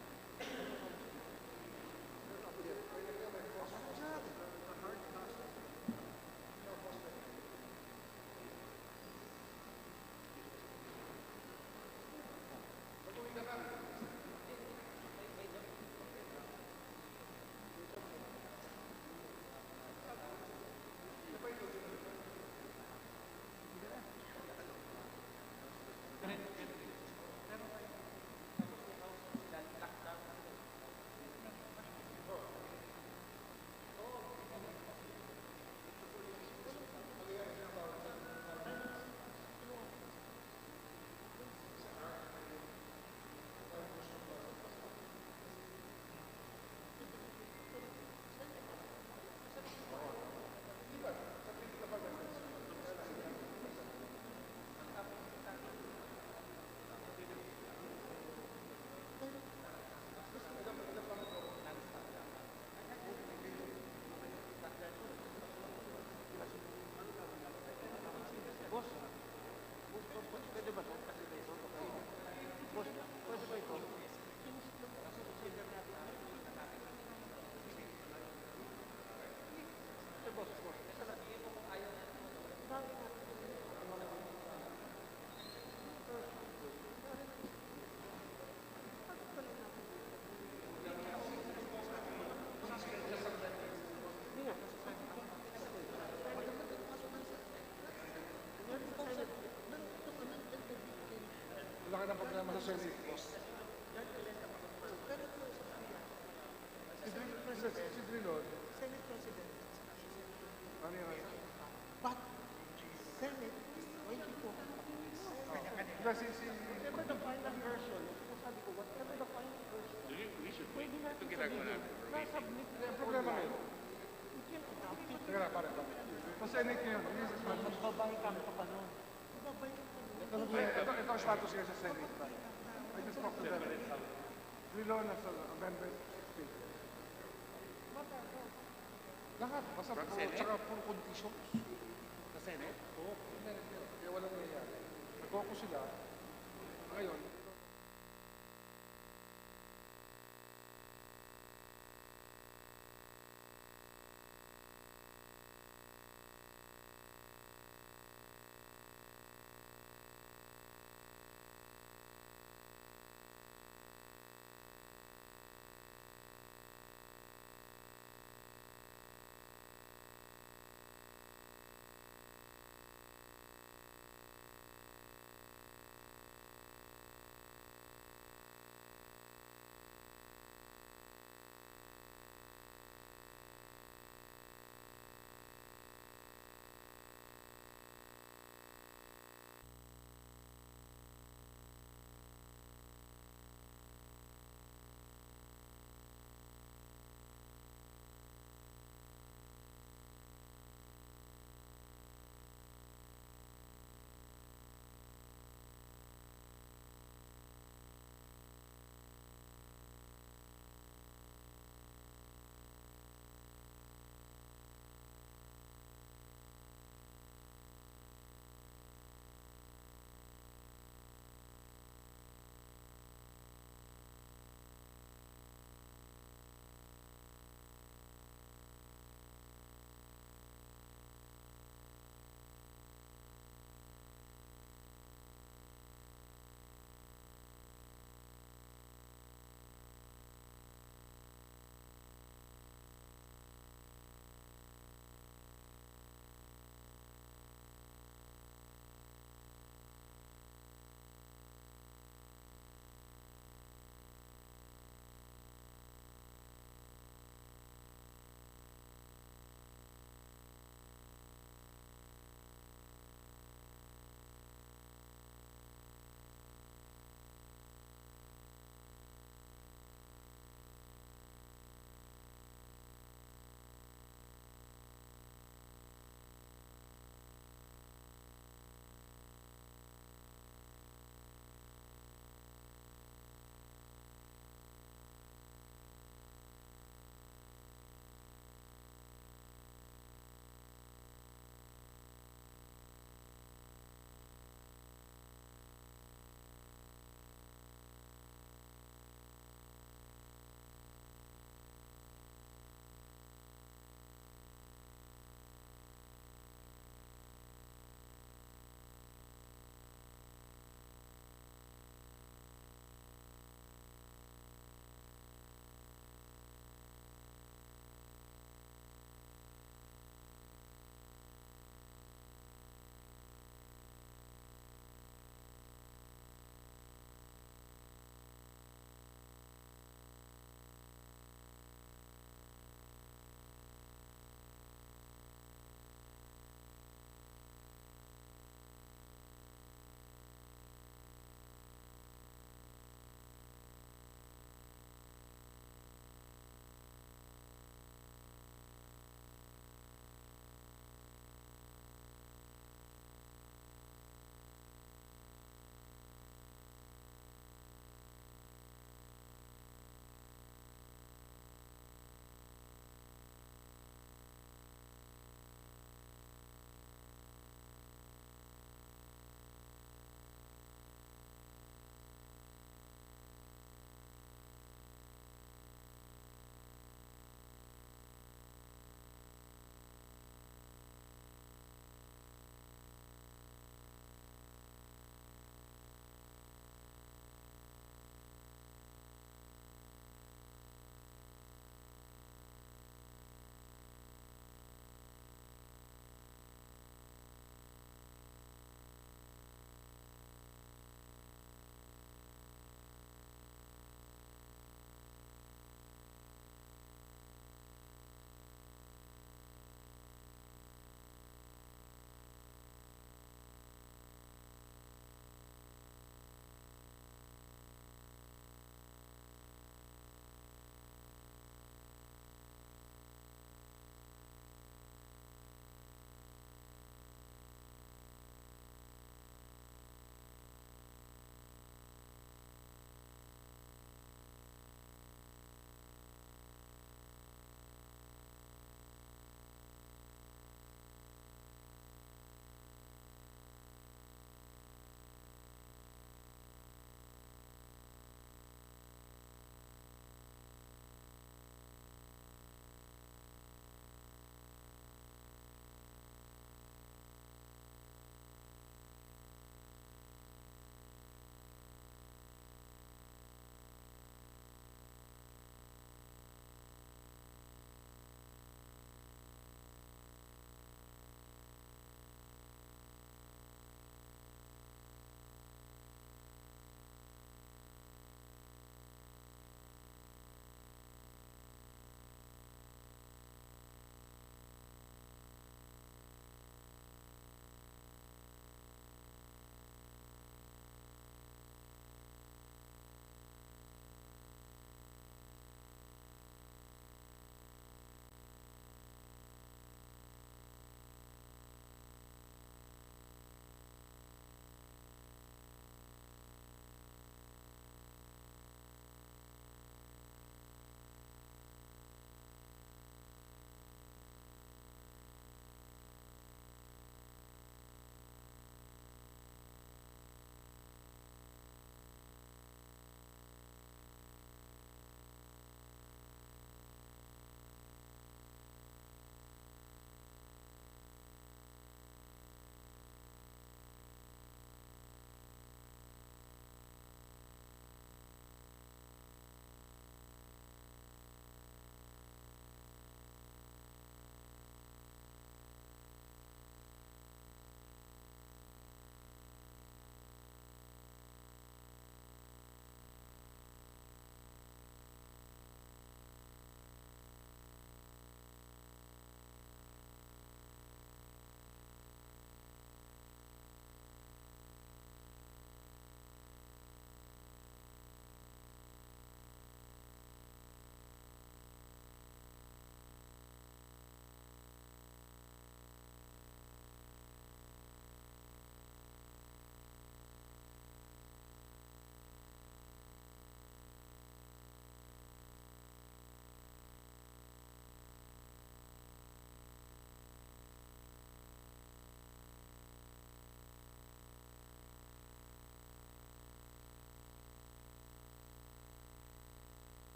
Laki ng problema sa Senate. Si Drilon. Senate President. Ano yan? But, Senate, 24. Kasi whatever the final version, sabi ko, whatever the final version, We should wait. Ito ginagawa natin. nasubmit na yung problema ngayon. Teka na, pare. Sa Senate ngayon, magbabay kami pa nun. Ito ang status ngayon sa Senate. I just talked to them. Drilon as an amendment speaker. Lahat, basta tsaka puro conditions. Sa Senate? Oo, kaya walang nangyayari. Nag-focus sila. Ngayon,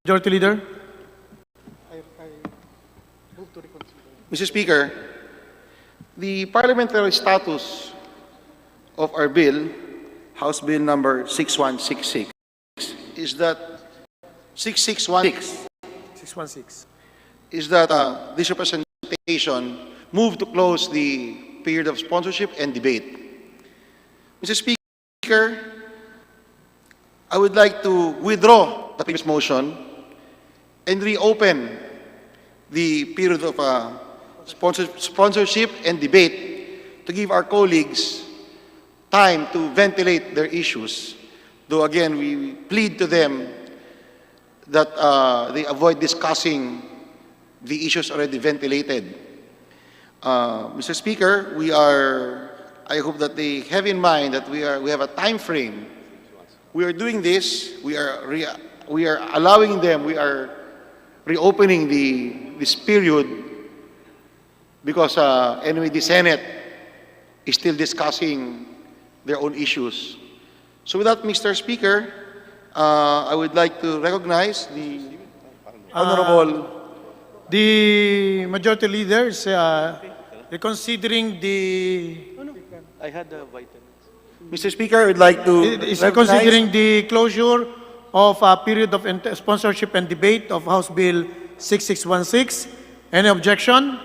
Majority Leader. Mr. Speaker, the parliamentary status of our bill, House Bill number 6166, is that 6616 616. is that this representation move to close the period of sponsorship and debate. Mr. Speaker, I would like to withdraw the previous motion and reopen the period of sponsorship and debate to give our colleagues time to ventilate their issues. Though again, we plead to them that they avoid discussing the issues already ventilated. Mr. Speaker, I hope that they have in mind that we have a time frame. We are doing this, we are allowing them, we are reopening this period because anyway the Senate is still discussing their own issues. So with that, Mr. Speaker, I would like to recognize the Honorable The Majority Leader is reconsidering the... I had the vitamins. Mr. Speaker, I would like to is recognize reconsidering the closure of a period of sponsorship and debate of House Bill 6616. Any objection?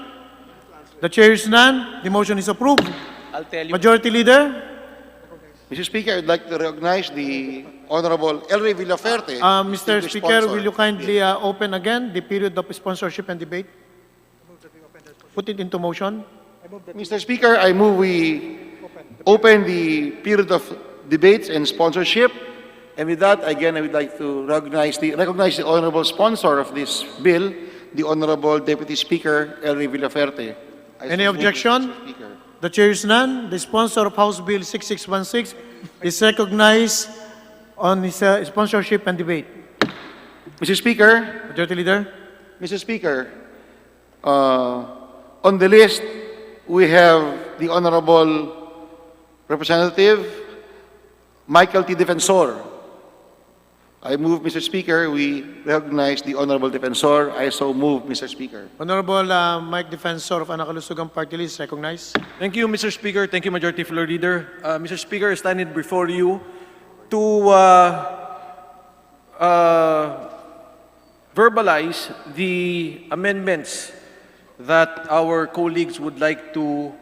The chair is none. The motion is approved. I'll tell you. Majority Leader. Mr. Speaker, I would like to recognize the Honorable El Rey Villaferte. Mr. to Speaker, sponsor will you the kindly open again the period of sponsorship and debate? Put it into motion. Mr. Speaker, I move we open the period of debates and sponsorship. And with that, again, I would like to recognize the honorable sponsor of this bill, the Honorable Deputy Speaker El Rey Villaferte. Any objection? The chair is none. The sponsor of House Bill 6616 is recognized on his sponsorship and debate. Mr. Speaker, Majority Leader. Mr. Speaker, on the list, we have the Honorable Representative Michael T. Defensor. I move, Mr. Speaker, we recognize the Honorable Defensor. I so move, Mr. Speaker. Honorable Mike Defensor of Anakalusugan Party List, recognized. Thank you, Mr. Speaker. Thank you, Majority Floor Leader. Mr. Speaker, I stand before you to verbalize the amendments that our colleagues would like to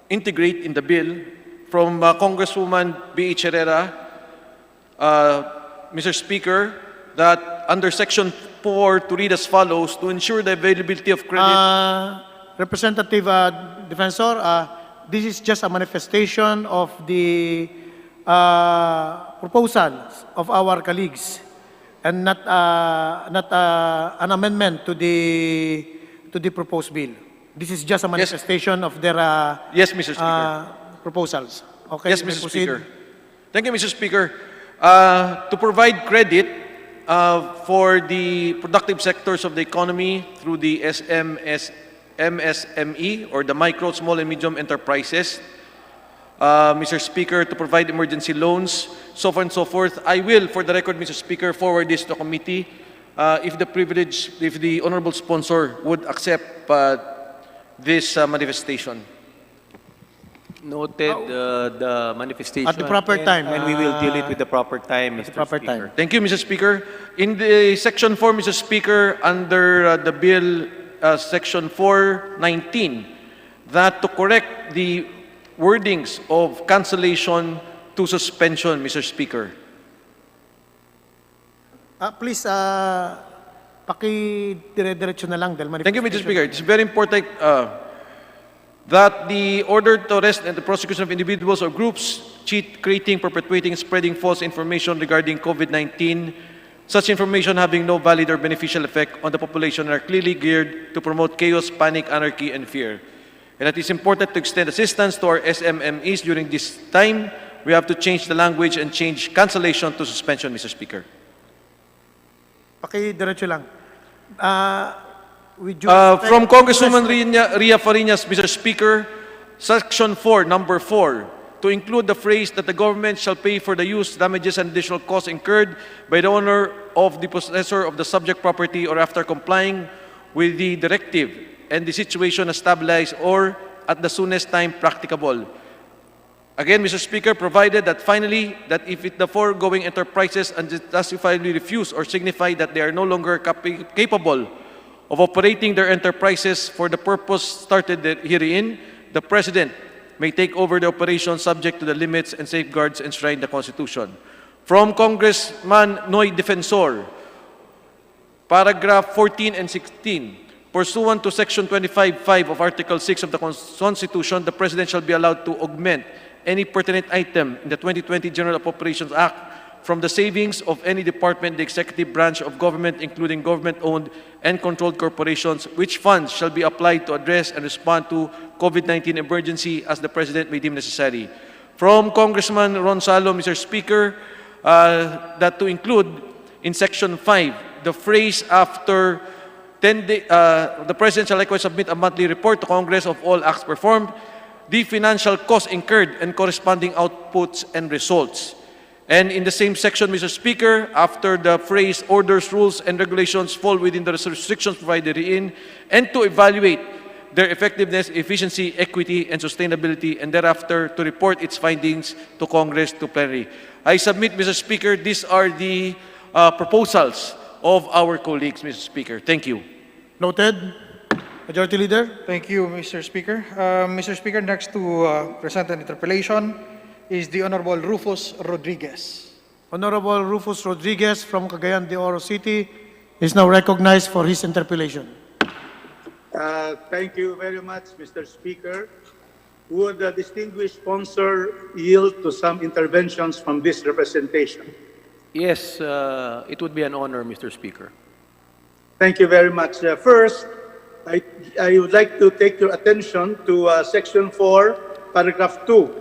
integrate in the bill from Congresswoman B.H. Herrera. Mr. Speaker, that under Section 4 to read as follows, to ensure the availability of credit. Representative Defensor, this is just a manifestation of the proposals of our colleagues and not an amendment to the proposed bill. This is just a manifestation of their Yes, Mr. Speaker. Proposals. Okay, Yes, you may Mr. proceed. Speaker. Thank you, Mr. Speaker. To provide credit for the productive sectors of the economy through the MSME or the micro, small and medium enterprises. Mr. Speaker, to provide emergency loans, so far and so forth. I will, for the record, Mr. Speaker, forward this to committee if the honorable sponsor would accept this manifestation. Noted the manifestation. At the proper time. And we will deal it with the proper time, Mr. proper Speaker. time. Thank you, Mr. Speaker. In the Section 4, Mr. Speaker, under the bill, Section 419, that to correct the wordings of cancellation to suspension, Mr. Speaker. Please, paki-dire-diretso na lang dahil Thank you, Mr. Speaker. It's very important that the order to arrest and the prosecution of individuals or groups creating, perpetuating, spreading false information regarding COVID-19, such information having no valid or beneficial effect on the population are clearly geared to promote chaos, panic, anarchy, and fear. And it is important to extend assistance to our SMMEs during this time. We have to change the language and change cancellation to suspension, Mr. Speaker. Paki-diretso lang. From Congresswoman Ria Fariñas, Mr. Speaker, Section 4, number 4, to include the phrase that the government shall pay for the use, damages, and additional costs incurred by the owner of the possessor of the subject property or after complying with the directive and the situation is stabilized or at the soonest time practicable. Again, Mr. Speaker, provided that finally, that if the foregoing enterprises unjustifiably refuse or signify that they are no longer capable of operating their enterprises for the purpose started herein, the President may take over the operation subject to the limits and safeguards enshrined in the Constitution. From Congressman Noy Defensor, paragraph 14 and 16, pursuant to Section 25(5) of Article 6 of the Constitution, the President shall be allowed to augment any pertinent item in the 2020 General Appropriations Act from the savings of any department, the executive branch of government, including government-owned and controlled corporations, which funds shall be applied to address and respond to COVID-19 emergency as the President may deem necessary. From Congressman Ron Salo, Mr. Speaker, that to include in Section 5, the phrase after 10 days, the President shall likewise submit a monthly report to Congress of all acts performed, the financial costs incurred and corresponding outputs and results. And in the same section, Mr. Speaker, after the phrase orders, rules, and regulations fall within the restrictions provided herein, and to evaluate their effectiveness, efficiency, equity, and sustainability, and thereafter to report its findings to Congress to plenary. I submit, Mr. Speaker, these are the proposals of our colleagues, Mr. Speaker. Thank you. Noted. Majority Leader. Thank you, Mr. Speaker. Mr. Speaker, next to present an interpellation is the Honorable Rufus Rodriguez. Honorable Rufus Rodriguez from Cagayan de Oro City is now recognized for his interpellation. Thank you very much, Mr. Speaker. Would the distinguished sponsor yield to some interventions from this representation? Yes, it would be an honor, Mr. Speaker. Thank you very much. First, I would like to take your attention to Section 4, Paragraph 2.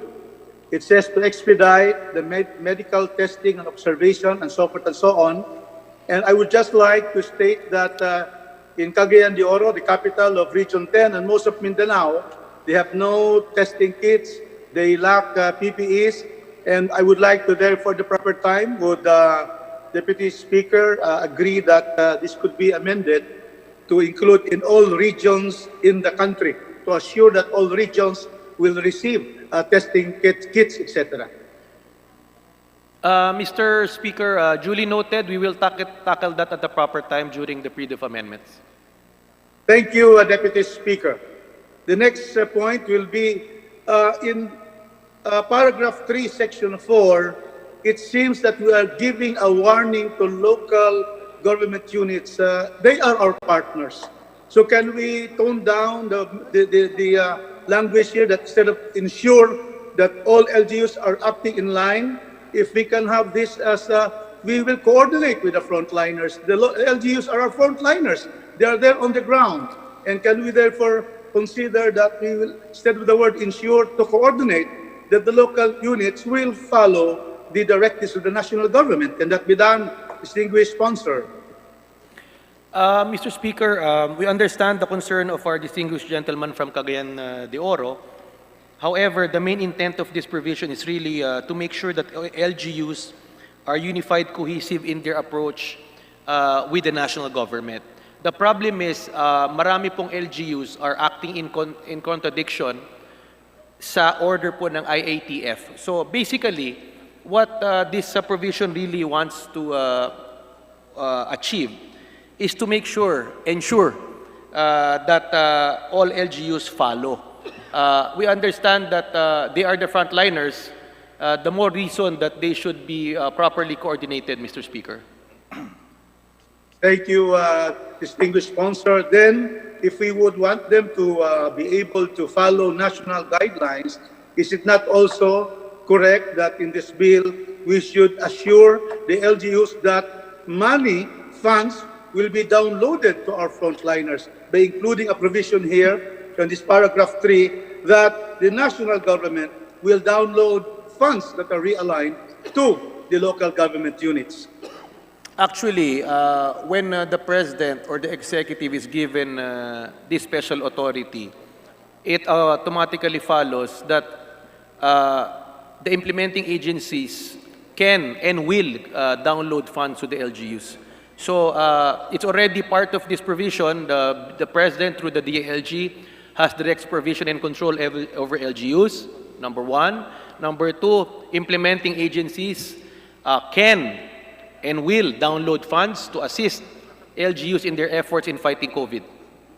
It says to expedite the medical testing and observation and so forth and so on. And I would just like to state that in Cagayan de Oro, the capital of Region 10 and most of Mindanao, they have no testing kits, they lack PPEs, and I would like to therefore the proper time would Deputy Speaker agree that this could be amended to include in all regions in the country, to assure that all regions will receive testing kits, etc. Mr. Speaker, duly noted. We will tackle that at the proper time during the period of amendments. Thank you, Deputy Speaker. The next point will be in paragraph 3, section 4, it seems that we are giving a warning to local government units. They are our partners. So can we tone down the language here that instead of ensure that all LGUs are acting in line, if we can have this as we will coordinate with the frontliners. The LGUs are our frontliners. They are there on the ground. And can we therefore consider that we will, instead of the word ensure, to coordinate, that the local units will follow the directives of the national government, and that be done, distinguished sponsor. Mr. Speaker, we understand the concern of our distinguished gentleman from Cagayan de Oro. However, the main intent of this provision is really to make sure that LGUs are unified, cohesive in their approach with the national government. The problem is, marami pong LGUs are acting in contradiction sa order po ng IATF. So basically, what this provision really wants to achieve is to ensure that all LGUs follow. We understand that they are the frontliners. The more reason that they should be properly coordinated, Mr. Speaker. Thank you, distinguished sponsor. Then, if we would want them to be able to follow national guidelines, is it not also correct that in this bill we should assure the LGUs that money, funds, will be downloaded to our frontliners by including a provision here in this paragraph 3 that the national government will download funds that are realigned to the local government units? Actually, when the President or the Executive is given this special authority, it automatically follows that the implementing agencies can and will download funds to the LGUs. So it's already part of this provision. The President, through the DILG, has direct supervision and control over LGUs, number one. Number two, implementing agencies can and will download funds to assist LGUs in their efforts in fighting COVID.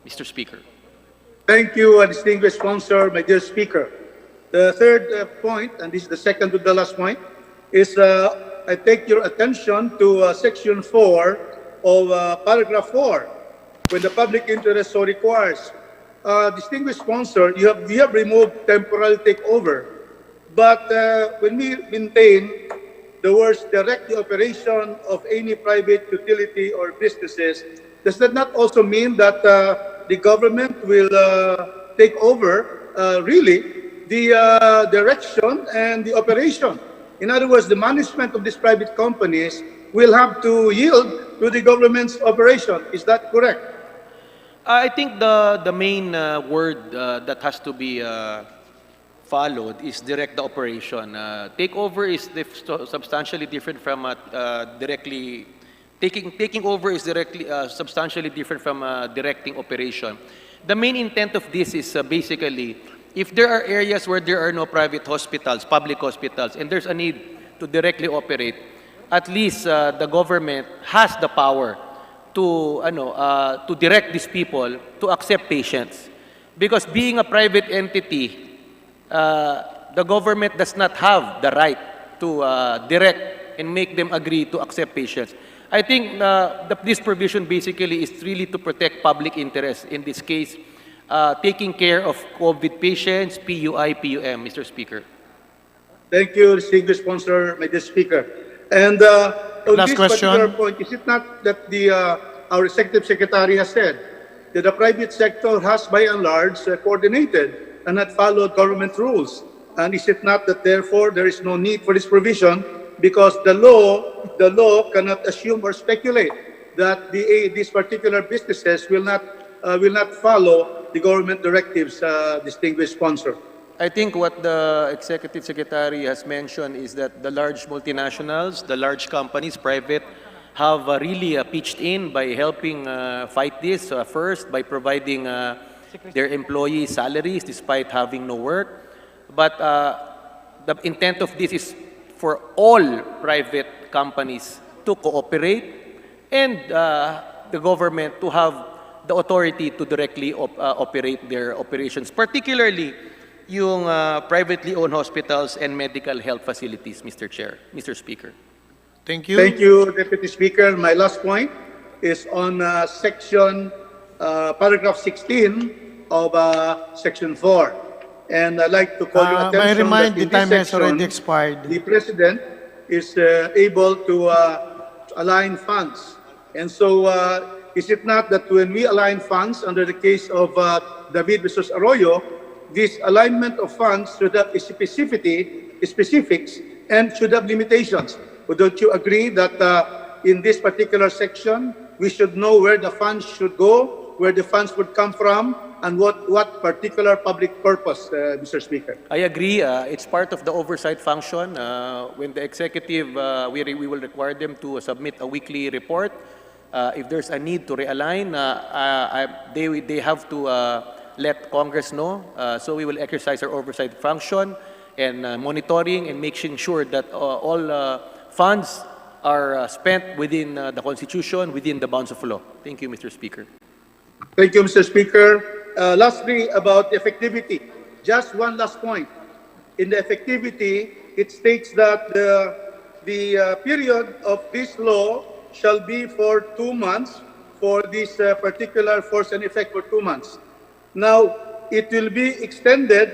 Mr. Speaker. Thank you, distinguished sponsor, my dear Speaker. The third point, and this is the second to the last point, is I take your attention to Section 4 of Paragraph 4, when the public interest so requires. Distinguished sponsor, you have removed temporal takeover, but when we maintain the words direct the operation of any private utility or businesses, does that not also mean that the government will take over really the direction and the operation? In other words, the management of these private companies will have to yield to the government's operation. Is that correct? I think the main word that has to be followed is direct the operation. Takeover is substantially different from directly. Taking over is directly substantially different from directing operation. The main intent of this is basically, if there are areas where there are no private hospitals, public hospitals, and there's a need to directly operate, at least the government has the power to direct these people to accept patients. Because being a private entity, the government does not have the right to direct and make them agree to accept patients. I think this provision basically is really to protect public interest, in this case, taking care of COVID patients, PUI, PUM, Mr. Speaker. Thank you, distinguished sponsor, my dear Speaker. And on Last this question. particular point, is it not that our Executive Secretary has said that the private sector has by and large coordinated and not followed government rules? And is it not that therefore there is no need for this provision because the law cannot assume or speculate that these particular businesses will not follow the government directives, distinguished sponsor? I think what the Executive Secretary has mentioned is that the large multinationals, the large companies, private, have really pitched in by helping fight this first by providing their employees salaries despite having no work. But the intent of this is for all private companies to cooperate and the government to have the authority to directly operate their operations, particularly yung privately owned hospitals and medical health facilities, Mr. Speaker. Thank you. Thank you, Deputy Speaker. My last point is on section paragraph 16 of section 4. And I'd like to call your May I attention remind that in the time this has already section, expired. the President is able to align funds. And so is it not that when we align funds under the case of David versus Arroyo, this alignment of funds should have specifics and should have limitations? But don't you agree that in this particular section, we should know where the funds should go, where the funds would come from, and what particular public purpose, Mr. Speaker? I agree. It's part of the oversight function. When the executive, we will require them to submit a weekly report. If there's a need to realign, they have to let Congress know. So we will exercise our oversight function and monitoring and making sure that all funds are spent within the Constitution, within the bounds of law. Thank you, Mr. Speaker. Thank you, Mr. Speaker. Lastly, about effectivity. Just one last point. In the effectivity, it states that the period of this law shall be for 2 months, for this particular force and effect for 2 months. Now, it will be extended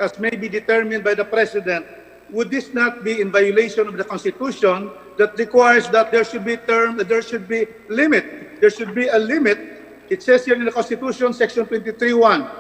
as may be determined by the President. Would this not be in violation of the Constitution that requires that there should be limit? There should be a limit. It says here in the Constitution, Section 23(1),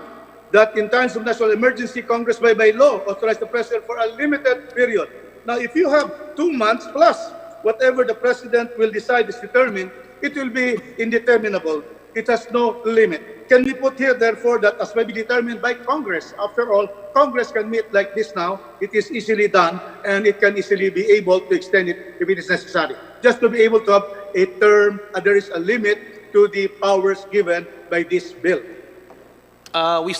that in times of national emergency, Congress by law authorize the President for a limited period. Now, if you have 2 months plus whatever the President will decide is determined, it will be indeterminable. It has no limit. Can we put here, therefore, that as may be determined by Congress? After all, Congress can meet like this now. It is easily done, and it can easily be able to extend it if it is necessary. Just to be able to have a term, there is a limit to the powers given by this bill. We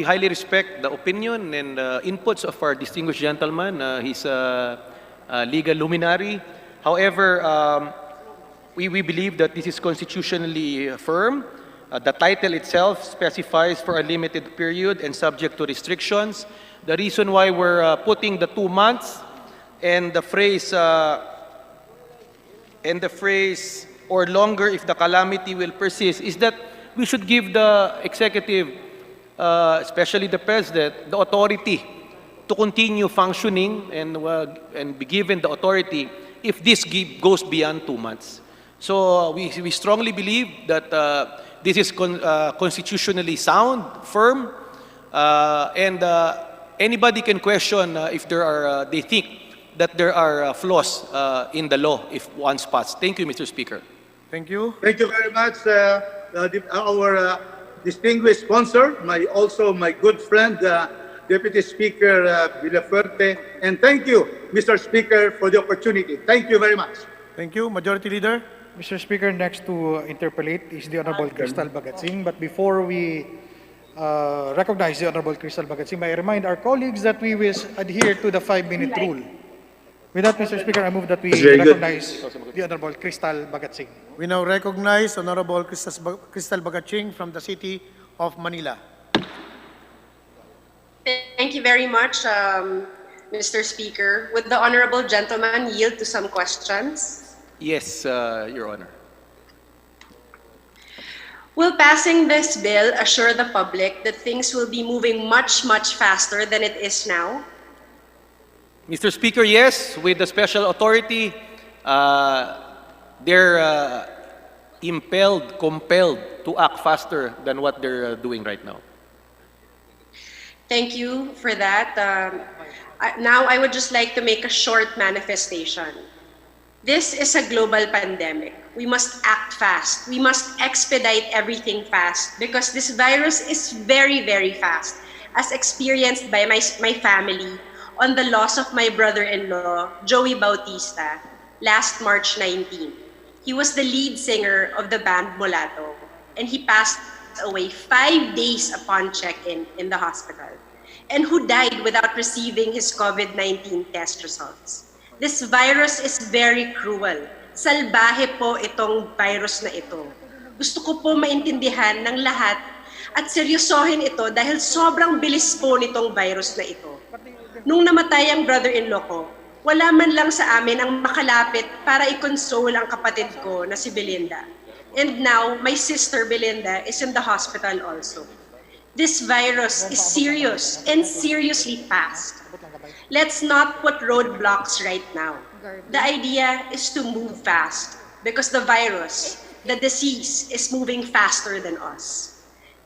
highly respect the opinion and inputs of our distinguished gentleman. He's a legal luminary. However, we believe that this is constitutionally firm. The title itself specifies for a limited period and subject to restrictions. The reason why we're putting the 2 months and the phrase or longer if the calamity will persist is that we should give the executive, especially the president, the authority to continue functioning and be given the authority if this goes beyond 2 months. So we strongly believe that this is constitutionally sound, firm, and anybody can question if they think that there are flaws in the law if one spots. Thank you, Mr. Speaker. Thank you. Thank you very much, our distinguished sponsor, also my good friend, Deputy Speaker Villafuerte, and thank you, Mr. Speaker, for the opportunity. Thank you very much. Thank you. Majority Leader. Mr. Speaker, next to interpolate is the Honorable Crystal Bagatsing. But before we recognize the Honorable Crystal Bagatsing, may I remind our colleagues that we will adhere to the 5-minute rule. With that, Mr. Speaker, I move that we recognize the Honorable Crystal Bagatsing. We now recognize Honorable Crystal Bagatsing from the City of Manila. Thank you very much, Mr. Speaker. Would the honorable gentleman yield to some questions? Yes, Your Honor. Will passing this bill assure the public that things will be moving much, much faster than it is now? Mr. Speaker, yes, with the special authority, they're compelled to act faster than what they're doing right now. Thank you for that. Now, I would just like to make a short manifestation. This is a global pandemic. We must act fast. We must expedite everything fast because this virus is very, very fast, as experienced by my family on the loss of my brother-in-law, Joey Bautista, last March 19. He was the lead singer of the band Mulato, and he passed away 5 days upon check-in in the hospital, and who died without receiving his COVID-19 test results. This virus is very cruel. Salbahe po itong virus na ito. Gusto ko po maintindihan ng lahat at seryosohin ito dahil sobrang bilis po nitong virus na ito. Nung namatay ang brother-in-law ko, wala man lang sa amin ang makalapit para i-console ang kapatid ko na si Belinda. And now, my sister Belinda is in the hospital also. This virus is serious and seriously fast. Let's not put roadblocks right now. The idea is to move fast because the virus, the disease, is moving faster than us.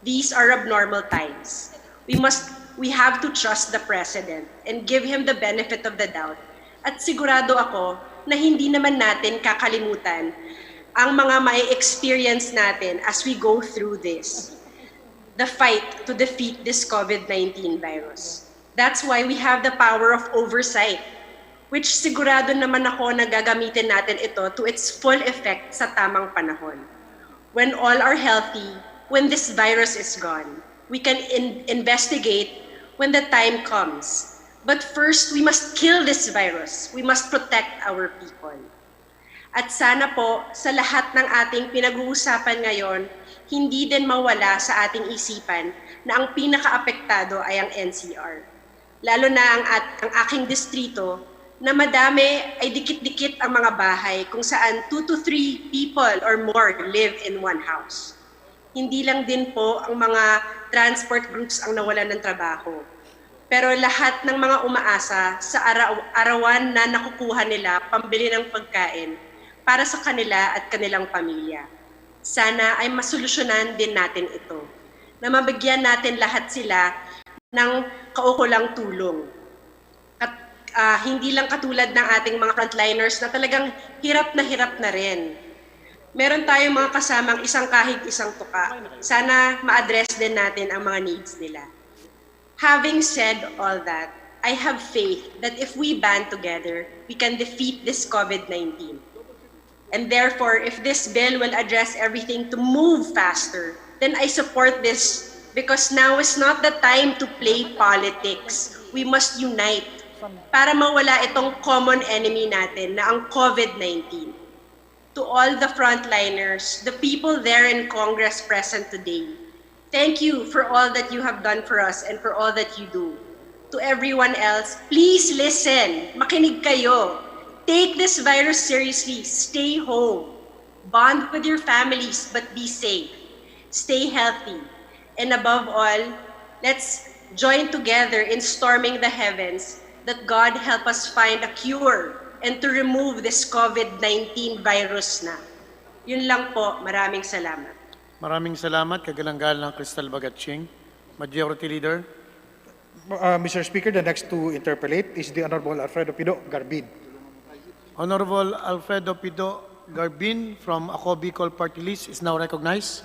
These are abnormal times. We have to trust the President and give him the benefit of the doubt. At sigurado ako na hindi naman natin kakalimutan ang mga may experience natin as we go through this. The fight to defeat this COVID-19 virus. That's why we have the power of oversight, which sigurado naman ako na gagamitin natin ito to its full effect sa tamang panahon. When all are healthy, when this virus is gone, we can investigate when the time comes. But first, we must kill this virus. We must protect our people. At sana po, sa lahat ng ating pinag-uusapan ngayon, hindi din mawala sa ating isipan na ang pinaka-apektado ay ang NCR. Lalo na ang aking distrito na madami ay dikit-dikit ang mga bahay kung saan 2 to 3 people or more live in one house. Hindi lang din po ang mga transport groups ang nawalan ng trabaho. Pero lahat ng mga umaasa sa arawan na nakukuha nila pambili ng pagkain para sa kanila at kanilang pamilya. Sana ay masolusyonan din natin ito, na mabigyan natin lahat sila ng kaukulang tulong. Hindi lang katulad ng ating mga frontliners na talagang hirap na rin. meron tayong mga kasamang isang kahig, isang tuka. Sana ma-address din natin ang mga needs nila. Having said all that, I have faith that if we band together, we can defeat this COVID-19. And therefore, if this bill will address everything to move faster, then I support this because now is not the time to play politics. We must unite para mawala itong common enemy natin na ang COVID-19. To all the frontliners, the people there in Congress present today, thank you for all that you have done for us and for all that you do. To everyone else, please listen, makinig kayo. Take this virus seriously, stay home. Bond with your families, but be safe. Stay healthy. And above all, let's join together in storming the heavens that God help us find a cure and to remove this COVID-19 virus na. Yun lang po, maraming salamat. Maraming salamat, kagalangal ng Crystal Bagatching. Majority Leader. Mr. Speaker, the next to interpolate is the Honorable Alfredo Pido Garbin. Honorable Alfredo Pido Garbin from Ako Bicol Party List is now recognized.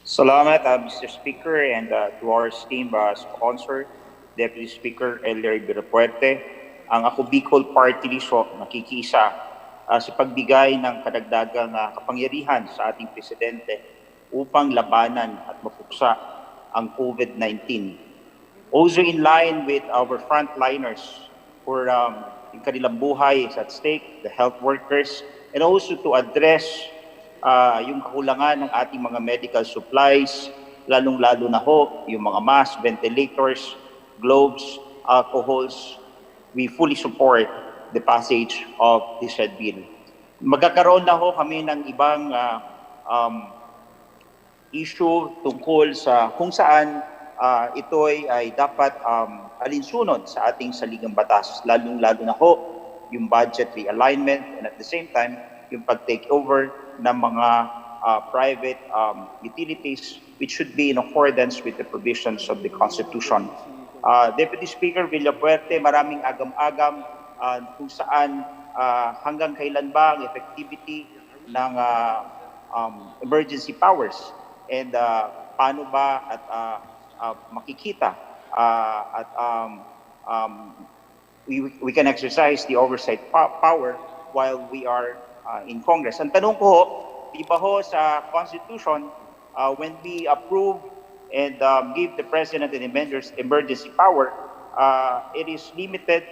Salamat, Mr. Speaker, and to our esteemed sponsor, Deputy Speaker Ellery Virapuerte. Ang Ako Bicol Party List nakikiisa sa pagbigay ng kadagdagang kapangyarihan sa ating Presidente upang labanan at mapuksa ang COVID-19. Also in line with our frontliners for yung kanilang buhay is at stake, the health workers, and also to address yung kakulangan ng ating mga medical supplies, lalong-lalo na ho yung mga mask, ventilators, gloves, alcohols. We fully support the passage of this said bill. Magkakaroon na ho kami ng ibang issue tungkol sa kung saan ito'y ay dapat alinsunod sa ating saligang batas, lalong-lalo na ho yung budget realignment and at the same time yung pag-take over ng mga private utilities which should be in accordance with the provisions of the Constitution. Deputy Speaker Villapuerte, maraming agam-agam kung saan hanggang kailan ba ang effectivity ng emergency powers and paano ba at makikita at we can exercise the oversight power while we are in Congress. Ang tanong ko ho, di ba ho sa Constitution, when we approve and give the President an emergency power, it is limited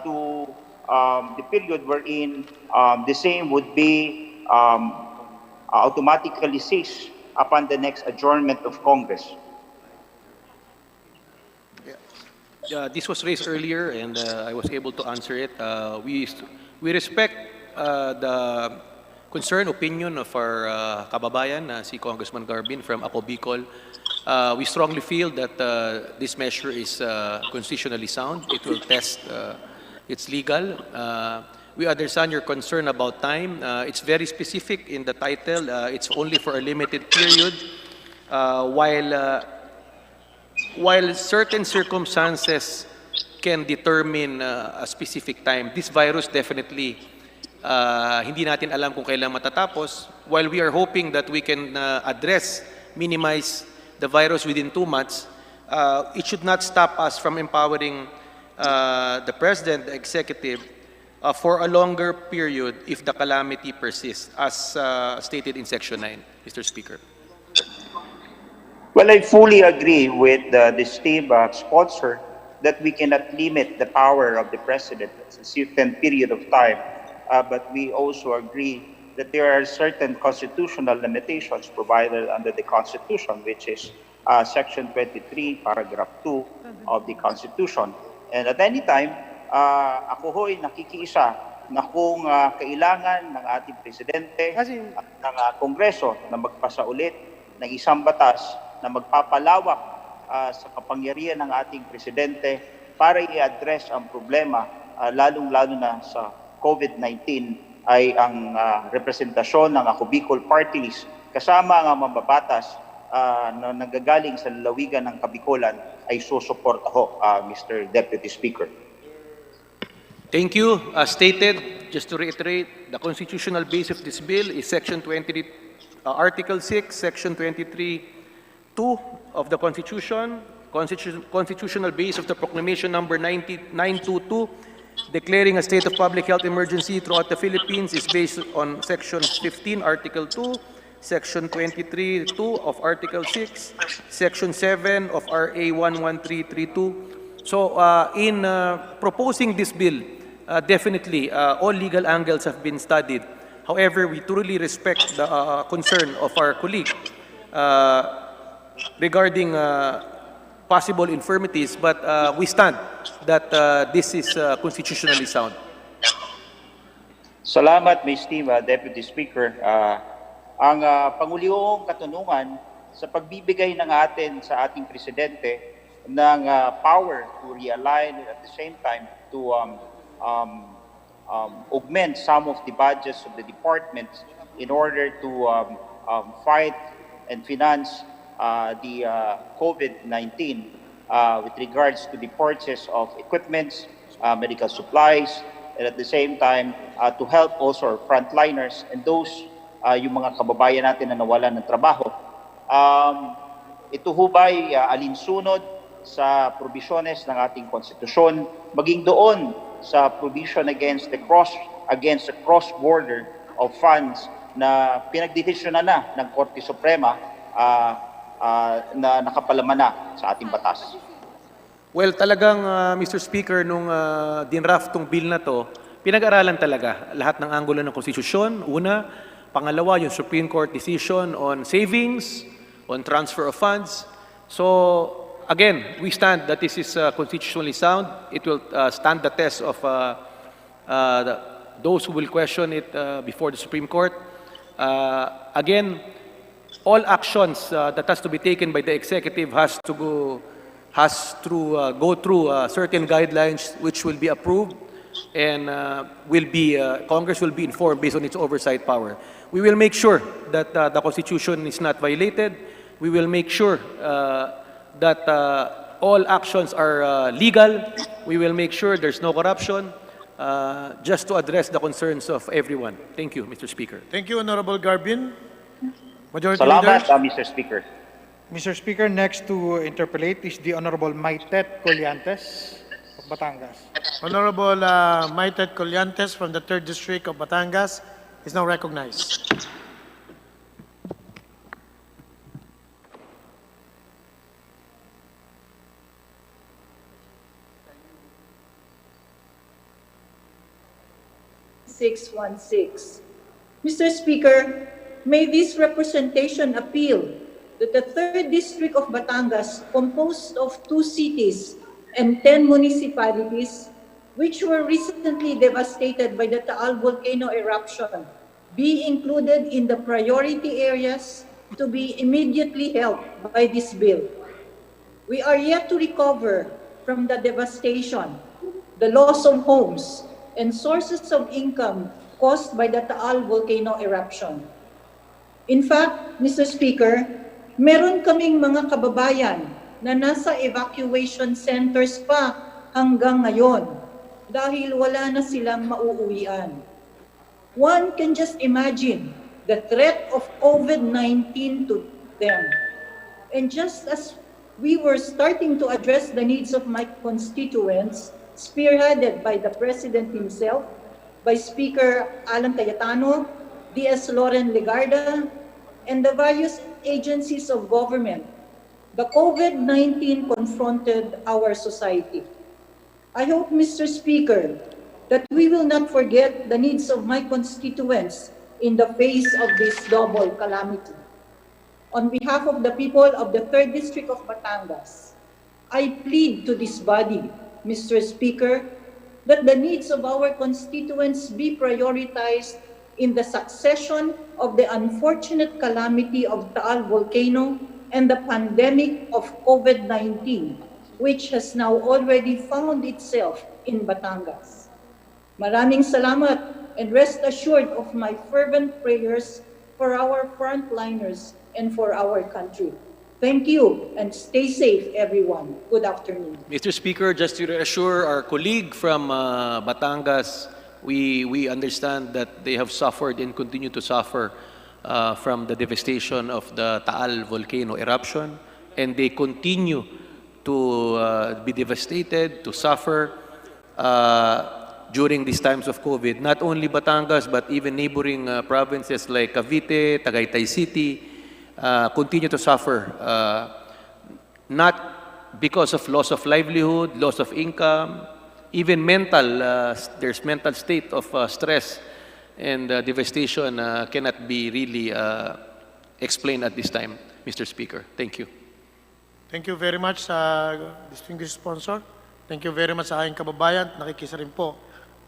to the period wherein the same would be automatically ceased upon the next adjournment of Congress. This was raised earlier and I was able to answer it. We respect the concern, opinion of our kababayan, si Congressman Garbin from Ako Bicol. We strongly feel that this measure is constitutionally sound. It will test it's legal. We understand your concern about time. It's very specific in the title. It's only for a limited period. While certain circumstances can determine a specific time, this virus definitely hindi natin alam kung kailan matatapos. While we are hoping that we can minimize the virus within 2 months, it should not stop us from empowering the President, the Executive, for a longer period if the calamity persists, as stated in Section 9, Mr. Speaker. Well, I fully agree with the esteemed sponsor that we cannot limit the power of the President at a certain period of time, but we also agree that there are certain constitutional limitations provided under the Constitution, which is Section 23, Paragraph 2 of the Constitution. And at any time, ako ho'y nakikiisa na kung kailangan ng ating Presidente at ng Kongreso na magpasa ulit ng isang batas na magpapalawak sa kapangyarihan ng ating Presidente para i-address ang problema, lalong-lalo na sa COVID-19, ay ang representasyon ng Ako Bicol Party List kasama ang mambabatas na nanggagaling sa lalawigan ng Kabikulan ay susuporta ho, Mr. Deputy Speaker. Thank you. As stated, just to reiterate, the constitutional base of this bill is Section 23, Article 6, Section 23(2) of the Constitution, constitutional base of the Proclamation Number 922, declaring a state of public health emergency throughout the Philippines is based on Section 15, Article 2, Section 23(2) of Article 6, Section 7 of RA 11332. So, in proposing this bill, definitely all legal angles have been studied. However, we truly respect the concern of our colleague regarding possible infirmities, but we stand that this is constitutionally sound. Salamat, Ms. Tima, Deputy Speaker. Ang pangulihong katanungan sa pagbibigay ng sa ating presidente ng power to realign at the same time to augment some of the budgets of the departments in order to fight and finance the COVID-19 with regards to the purchase of equipments, medical supplies, and at the same time to help also our frontliners and those yung mga kababayan natin na nawalan ng trabaho. Ito ho ba'y alinsunod sa provisiones ng ating konstitusyon, maging doon sa provision against the cross-border of funds na pinagdesisyonan na ng Korte Suprema na nakapalaman na sa ating batas? Well, talagang, Mr. Speaker, nung dinraft tong bill na to, pinag-aralan talaga lahat ng anggulo ng konstitusyon. Una, pangalawa, yung Supreme Court decision on savings, on transfer of funds. So, again, we stand that this is constitutionally sound. It will stand the test of those who will question it before the Supreme Court. Again, all actions that has to be taken by the executive has to go through certain guidelines which will be approved and Congress will be informed based on its oversight power. We will make sure that the Constitution is not violated. We will make sure that all actions are legal. We will make sure there's no corruption, just to address the concerns of everyone. Thank you, Mr. Speaker. Thank you, Honorable Garbin. Majority Salamat, Leader. Mr. Speaker. Mr. Speaker, next to interpolate is the Honorable Maitet Colliantes of Batangas. Honorable Maitet Colliantes from the 3rd District of Batangas is now recognized. Mr. Speaker, may this representation appeal that the 3rd District of Batangas, composed of 2 cities and 10 municipalities, which were recently devastated by the Taal volcano eruption, be included in the priority areas to be immediately helped by this bill. We are yet to recover from the devastation, the loss of homes, and sources of income caused by the Taal volcano eruption. In fact, Mr. Speaker, meron kaming mga kababayan na nasa evacuation centers pa hanggang ngayon dahil wala na silang mauuwian. One can just imagine the threat of COVID-19 to them. And just as we were starting to address the needs of my constituents, spearheaded by the President himself, by Speaker Alan Cayetano, D.S. Loren Legarda, and the various agencies of government, the COVID-19 confronted our society. I hope, Mr. Speaker, that we will not forget the needs of my constituents in the face of this double calamity. On behalf of the people of the 3rd District of Batangas, I plead to this body, Mr. Speaker, that the needs of our constituents be prioritized in the succession of the unfortunate calamity of Taal volcano and the pandemic of COVID-19, which has now already found itself in Batangas. Maraming salamat and rest assured of my fervent prayers for our frontliners, and for our country. Thank you, and stay safe, everyone. Good afternoon. Mr. Speaker, just to reassure our colleague from Batangas, we understand that they have suffered and continue to suffer from the devastation of the Taal volcano eruption, and they continue to be devastated, to suffer during these times of COVID. Not only Batangas, but even neighboring provinces like Cavite, Tagaytay City, continue to suffer, not because of loss of livelihood, loss of income, even mental, there's mental state of stress and devastation cannot be really explained at this time, Mr. Speaker. Thank you. Thank you very much sa distinguished sponsor. Thank you very much sa aking kababayan. Nakikisa rin po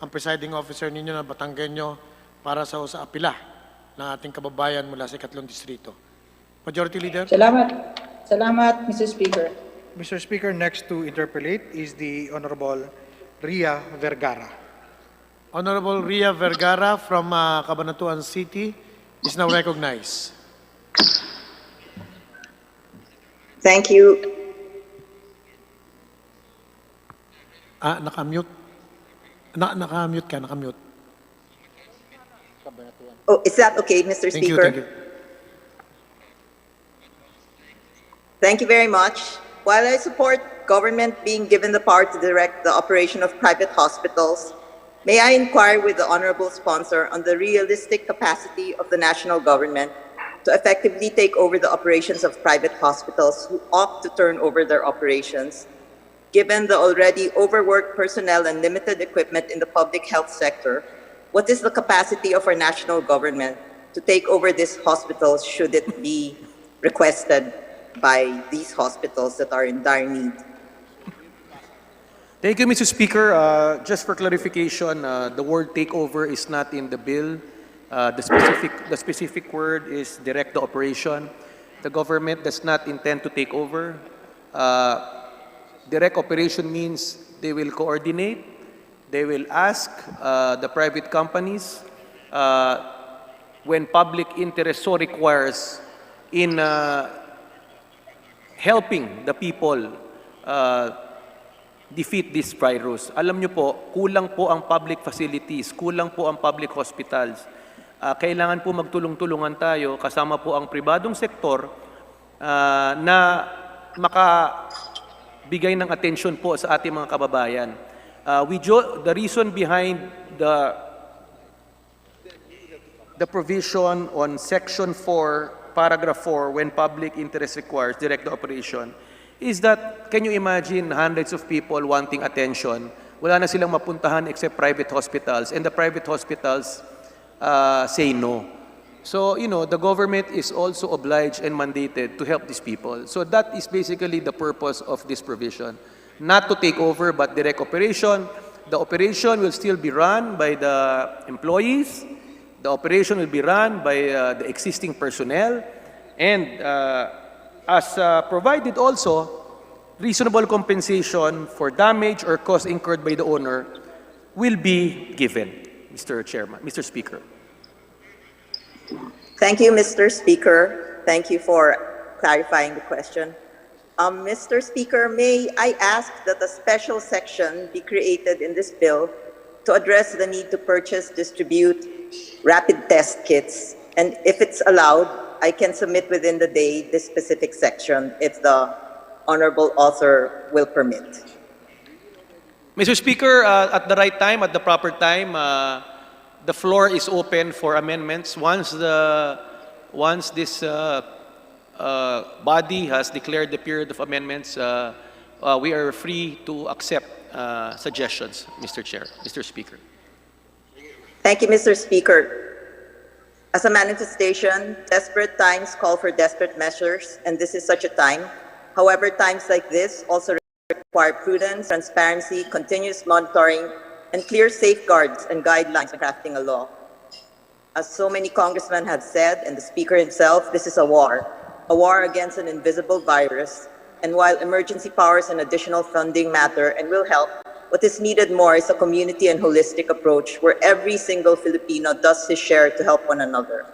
ang presiding officer ninyo na Batanggenyo para sa apila ng ating kababayan mula sa 3 distrito. Majority Leader. Salamat. Salamat, Mr. Speaker. Mr. Speaker, next to interpolate is the Honorable Ria Vergara. Honorable Ria Vergara from Cabanatuan City is now recognized. Thank you. Naka-mute. Naka-mute ka, naka-mute. Oh, is that okay, Mr. Speaker? Thank you. Thank you very much. While I support government being given the power to direct the operation of private hospitals, may I inquire with the honorable sponsor on the realistic capacity of the national government to effectively take over the operations of private hospitals who opt to turn over their operations, given the already overworked personnel and limited equipment in the public health sector. What is the capacity of our national government to take over these hospitals should it be requested by these hospitals that are in dire need? Thank you, Mr. Speaker. Just for clarification, the word takeover is not in the bill. The specific word is direct the operation. The government does not intend to take over. Direct operation means they will coordinate, they will ask the private companies when public interest so requires in helping the people defeat this virus. Alam nyo po, kulang po ang public facilities, kulang po ang public hospitals. Kailangan po magtulong-tulungan tayo, kasama po ang pribadong sektor na makabigay ng atensyon po sa ating mga kababayan. The reason behind the provision on Section 4, Paragraph 4, when public interest requires direct operation, is that, can you imagine hundreds of people wanting attention, wala na silang mapuntahan except private hospitals, and the private hospitals say no. So, the government is also obliged and mandated to help these people. So that is basically the purpose of this provision. Not to take over, but direct operation. The operation will still be run by the employees. The operation will be run by the existing personnel. And as provided also, reasonable compensation for damage or cost incurred by the owner will be given, Mr. Chairman, Mr. Speaker. Thank you, Mr. Speaker. Thank you for clarifying the question. Mr. Speaker, may I ask that a special section be created in this bill to address the need to purchase, distribute rapid test kits, and if it's allowed, I can submit within the day this specific section if the honorable author will permit. Mr. Speaker, at the right time, at the proper time, the floor is open for amendments. Once this body has declared the period of amendments, we are free to accept suggestions, Mr. Chair, Mr. Speaker. Thank you, Mr. Speaker. As a manifestation, desperate times call for desperate measures, and this is such a time. However, times like this also require prudence, transparency, continuous monitoring, and clear safeguards and guidelines in crafting a law. As so many congressmen have said, and the Speaker himself, this is a war against an invisible virus. And while emergency powers and additional funding matter and will help, what is needed more is a community and holistic approach where every single Filipino does his share to help one another.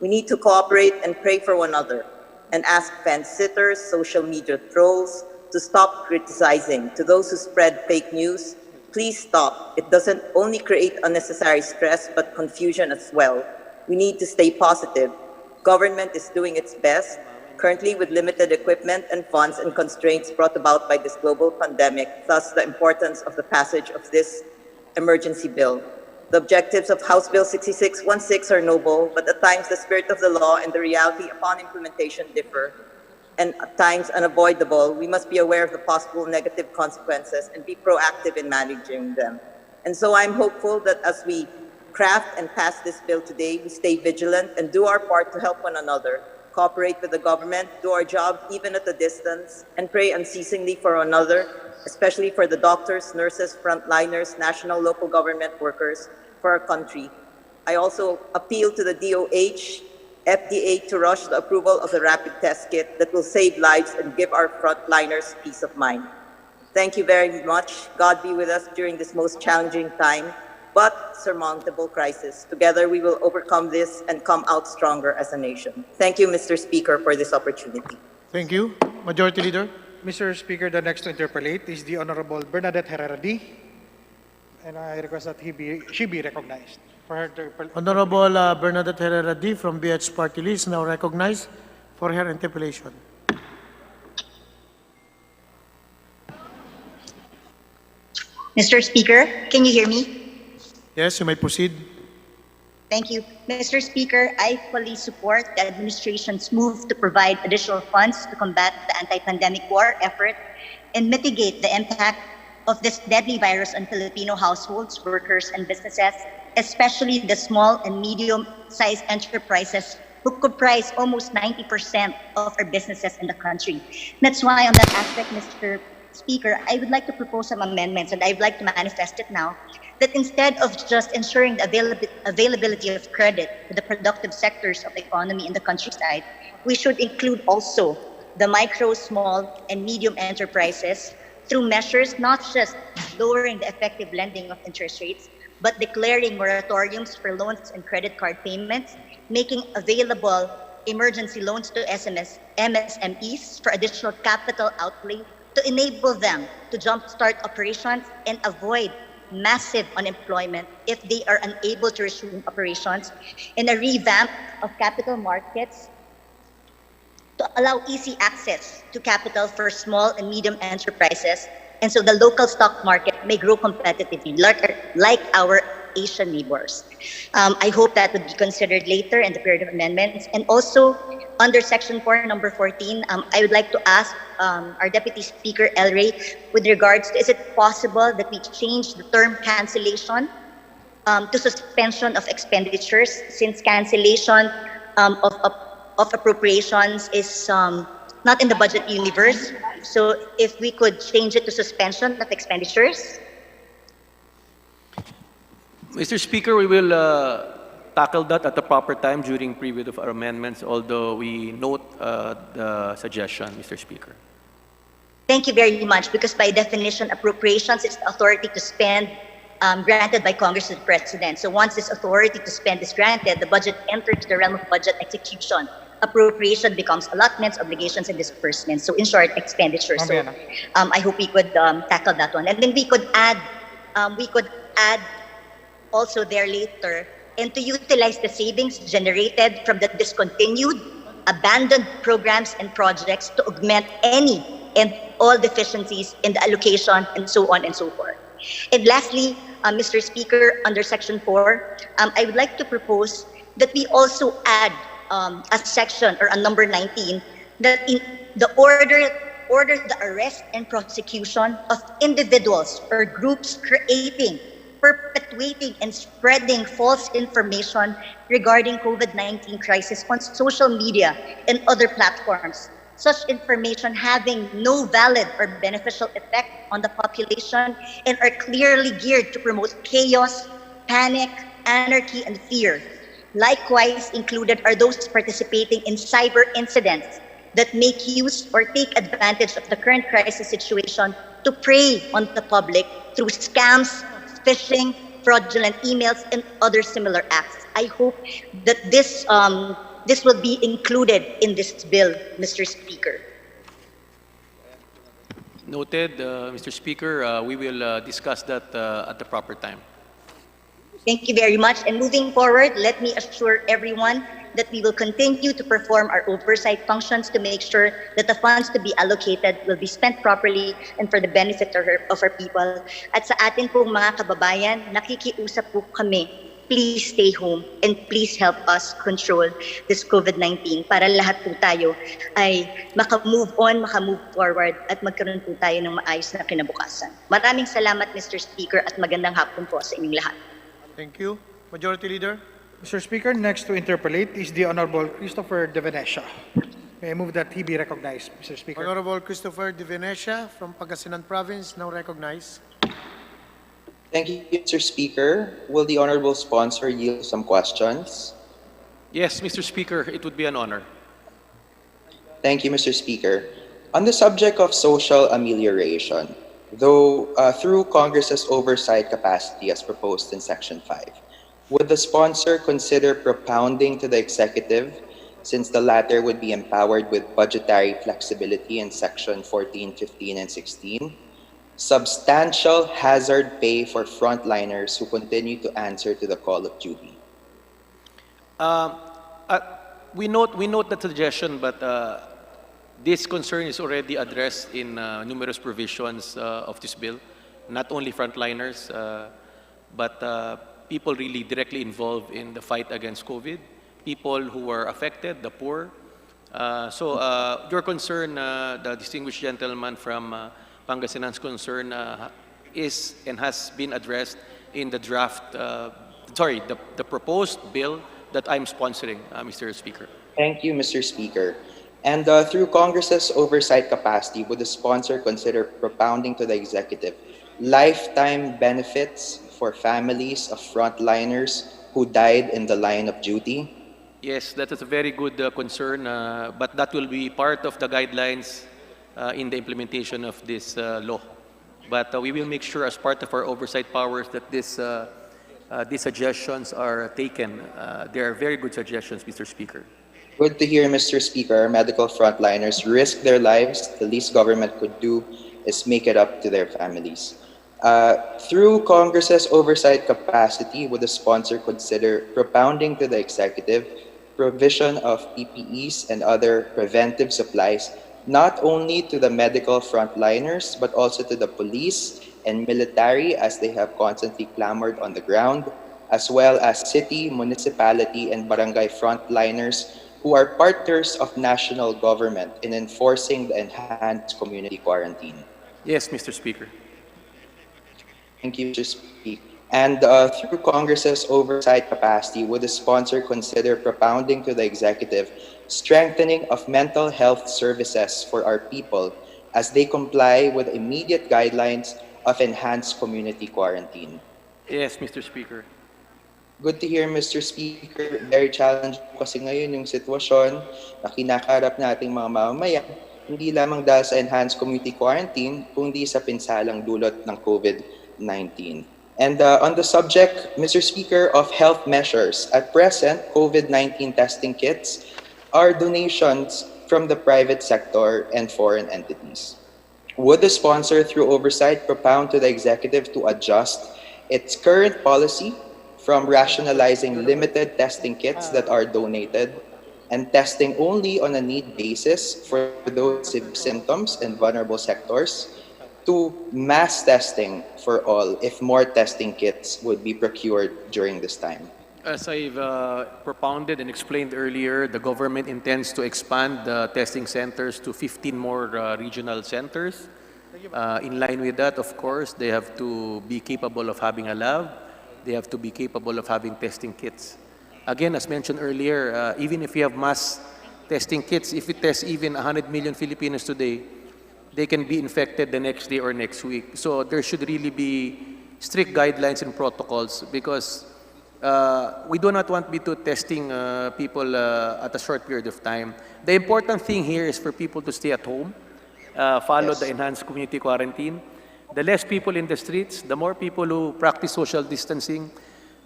We need to cooperate and pray for one another and ask fence-sitters, social media trolls to stop criticizing. To those who spread fake news, please stop. It doesn't only create unnecessary stress, but confusion as well. We need to stay positive. Government is doing its best, currently with limited equipment and funds and constraints brought about by this global pandemic, thus the importance of the passage of this emergency bill. The objectives of House Bill 6616 are noble, but at times the spirit of the law and the reality upon implementation differ, and at times unavoidable. We must be aware of the possible negative consequences and be proactive in managing them. And so I'm hopeful that as we craft and pass this bill today, we stay vigilant and do our part to help one another, cooperate with the government, do our job even at a distance, and pray unceasingly for one another, especially for the doctors, nurses, frontliners, national, local government workers, for our country. I also appeal to the DOH, FDA to rush the approval of the rapid test kit that will save lives and give our frontliners peace of mind. Thank you very much. God be with us during this most challenging time, but surmountable crisis. Together we will overcome this and come out stronger as a nation. Thank you, Mr. Speaker, for this opportunity. Thank you. Majority Leader. Mr. Speaker, the next to interpolate is the Honorable Bernadette Herrera-D. And I request that she be recognized for her interpolation. Honorable Bernadette Herrera-D from BH Party List, now recognized for her interpellation. Mr. Speaker, can you hear me? Yes, you may proceed. Thank you. Mr. Speaker, I fully support the administration's move to provide additional funds to combat the anti-pandemic war effort and mitigate the impact of this deadly virus on Filipino households, workers, and businesses, especially the small and medium-sized enterprises who comprise almost 90% of our businesses in the country. That's why on that aspect, Mr. Speaker, I would like to propose some amendments, and I'd like to manifest it now, that instead of just ensuring the availability of credit to the productive sectors of the economy in the countryside, we should include also the micro, small, and medium enterprises through measures not just lowering the effective lending of interest rates, but declaring moratoriums for loans and credit card payments, making available emergency loans to MSMEs for additional capital outlay to enable them to jumpstart operations and avoid massive unemployment if they are unable to resume operations, and a revamp of capital markets to allow easy access to capital for small and medium enterprises, and so the local stock market may grow competitively like our Asian neighbors. I hope that would be considered later in the period of amendments. And also, under Section 4, number 14, I would like to ask our Deputy Speaker, El Rey, with regards to, is it possible that we change the term cancellation to suspension of expenditures, since cancellation of appropriations is not in the budget universe? So if we could change it to suspension of expenditures. Mr. Speaker, we will tackle that at the proper time during period of our amendments, although we note the suggestion, Mr. Speaker. Thank you very much, because by definition, appropriations is the authority to spend granted by Congress and the President. So once this authority to spend is granted, the budget enters the realm of budget execution. Appropriation becomes allotments, obligations, and disbursements. So in short, expenditures. So I hope we could tackle that one. And then we could add also there later, and to utilize the savings generated from the discontinued, abandoned programs and projects to augment any and all deficiencies in the allocation, and so on and so forth. And lastly, Mr. Speaker, under Section 4, I would like to propose that we also add a section, or a number 19, that in the order the arrest and prosecution of individuals or groups creating, perpetuating, and spreading false information regarding COVID-19 crisis on social media and other platforms. Such information having no valid or beneficial effect on the population and are clearly geared to promote chaos, panic, anarchy, and fear. Likewise included are those participating in cyber incidents that make use or take advantage of the current crisis situation to prey on the public through scams, phishing, fraudulent emails, and other similar acts. I hope that this this will be included in this bill, Mr. Speaker. Noted, Mr. Speaker. We will discuss that at the proper time. Thank you very much. And moving forward, let me assure everyone that we will continue to perform our oversight functions to make sure that the funds to be allocated will be spent properly and for the benefit of our people. At sa atin pong mga kababayan, nakikiusap po kami, please stay home and please help us control this COVID-19 para lahat po tayo ay maka-move on, maka-move forward at magkaroon po tayo ng maayos na kinabukasan. Maraming salamat, Mr. Speaker, at magandang hapon po sa inyong lahat. Thank you. Majority Leader. Mr. Speaker, next to interpolate is the Honorable Christopher De Venecia. May I move that he be recognized, Mr. Speaker? Honorable Christopher De Venecia from Pangasinan Province, now recognized. Thank you, Mr. Speaker. Will the honorable sponsor yield some questions? Yes, Mr. Speaker, it would be an honor. Thank you, Mr. Speaker. On the subject of social amelioration, though through Congress's oversight capacity as proposed in Section 5, would the sponsor consider propounding to the executive, since the latter would be empowered with budgetary flexibility in Section 14, 15, and 16, substantial hazard pay for frontliners who continue to answer to the call of duty? We note that suggestion, but this concern is already addressed in numerous provisions of this bill. Not only frontliners, but people really directly involved in the fight against COVID, people who were affected, the poor. So your concern, the distinguished gentleman from Pangasinan's concern is and has been addressed in the draft, the proposed bill that I'm sponsoring, Mr. Speaker. Thank you, Mr. Speaker. And through Congress's oversight capacity, would the sponsor consider propounding to the executive lifetime benefits for families of frontliners who died in the line of duty? Yes, that is a very good concern, but that will be part of the guidelines in the implementation of this law. But we will make sure as part of our oversight powers that these suggestions are taken. They are very good suggestions, Mr. Speaker. Good to hear, Mr. Speaker. Our medical frontliners risk their lives. The least government could do is make it up to their families. Through Congress's oversight capacity, would the sponsor consider propounding to the executive provision of PPEs and other preventive supplies, not only to the medical frontliners, but also to the police and military, as they have constantly clamored on the ground, as well as city, municipality, and barangay frontliners who are partners of national government in enforcing the enhanced community quarantine? Yes, Mr. Speaker. Thank you, Mr. Speaker. And through Congress's oversight capacity, would the sponsor consider propounding to the executive strengthening of mental health services for our people as they comply with immediate guidelines of enhanced community quarantine? Yes, Mr. Speaker. Good to hear, Mr. Speaker. Very challenging kasi ngayon yung sitwasyon na kinakarap nating mga mamamayan, hindi lamang dahil sa enhanced community quarantine, kundi sa pinsalang dulot ng COVID-19. And on the subject, Mr. Speaker, of health measures, at present, COVID-19 testing kits are donations from the private sector and foreign entities. Would the sponsor, through oversight, propound to the executive to adjust its current policy from rationalizing limited testing kits that are donated and testing only on a need basis for those with symptoms and vulnerable sectors to mass testing for all if more testing kits would be procured during this time? As I've propounded and explained earlier, the government intends to expand the testing centers to 15 more regional centers. In line with that, of course, they have to be capable of having a lab. They have to be capable of having testing kits. Again, as mentioned earlier, even if you have mass testing kits, if we test even 100 million Filipinos today, they can be infected the next day or next week. So there should really be strict guidelines and protocols because we do not want to be testing people at a short period of time. The important thing here is for people to stay at home, follow the enhanced community quarantine. The less people in the streets, the more people who practice social distancing,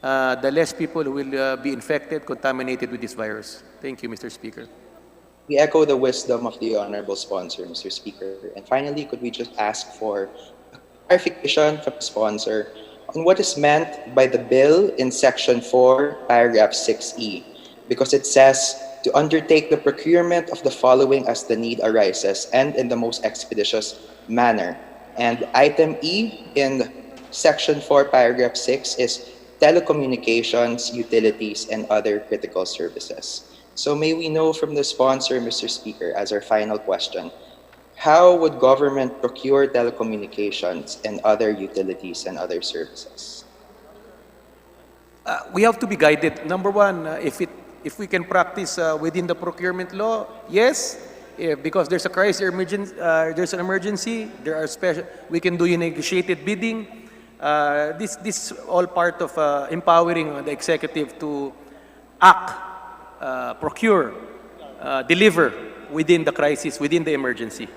the less people who will be infected, contaminated with this virus. Thank you, Mr. Speaker. We echo the wisdom of the honorable sponsor, Mr. Speaker. And finally, could we just ask for clarification from the sponsor on what is meant by the bill in Section 4, Paragraph 6E? Because it says to undertake the procurement of the following as the need arises and in the most expeditious manner. And item E in Section 4, Paragraph 6 is telecommunications, utilities, and other critical services. So may we know from the sponsor, Mr. Speaker, as our final question, how would government procure telecommunications and other utilities and other services? We have to be guided. Number one, if we can practice within the procurement law, yes. Because there's a crisis, there's an emergency. There are special. We can do negotiated bidding. This all part of empowering the executive to act, procure, deliver within the crisis, within the emergency.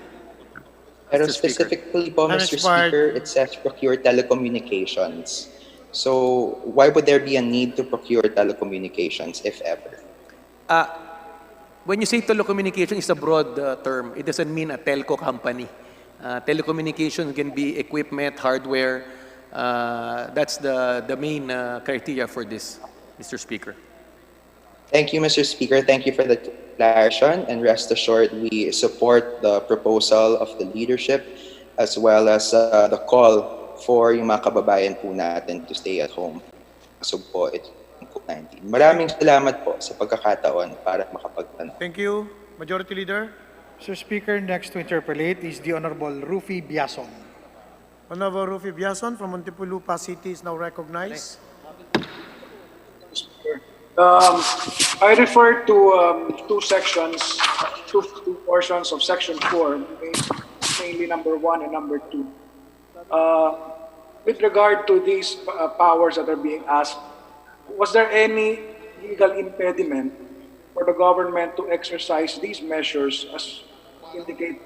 Pero specifically po, Mr. Speaker, it says procure telecommunications. So why would there be a need to procure telecommunications, if ever? When you say telecommunication, it's a broad term. It doesn't mean a telco company. Telecommunication can be equipment, hardware. That's the main criteria for this, Mr. Speaker. Thank you, Mr. Speaker. Thank you for the clarification, and rest assured we support the proposal of the leadership as well as the call for yung mga kababayan po natin to stay at home. So po, ito COVID-19. Maraming salamat po sa pagkakataon para makapagtanong. Thank you, Majority Leader. Mr. Speaker, next to interpolate is the Honorable Rufy Biason. Honorable Rufy Biason from Muntinlupa City is now recognized. I refer to two sections, two portions of Section 4, mainly number 1 and number 2. With regard to these powers that are being asked, was there any legal impediment for the government to exercise these measures as indicate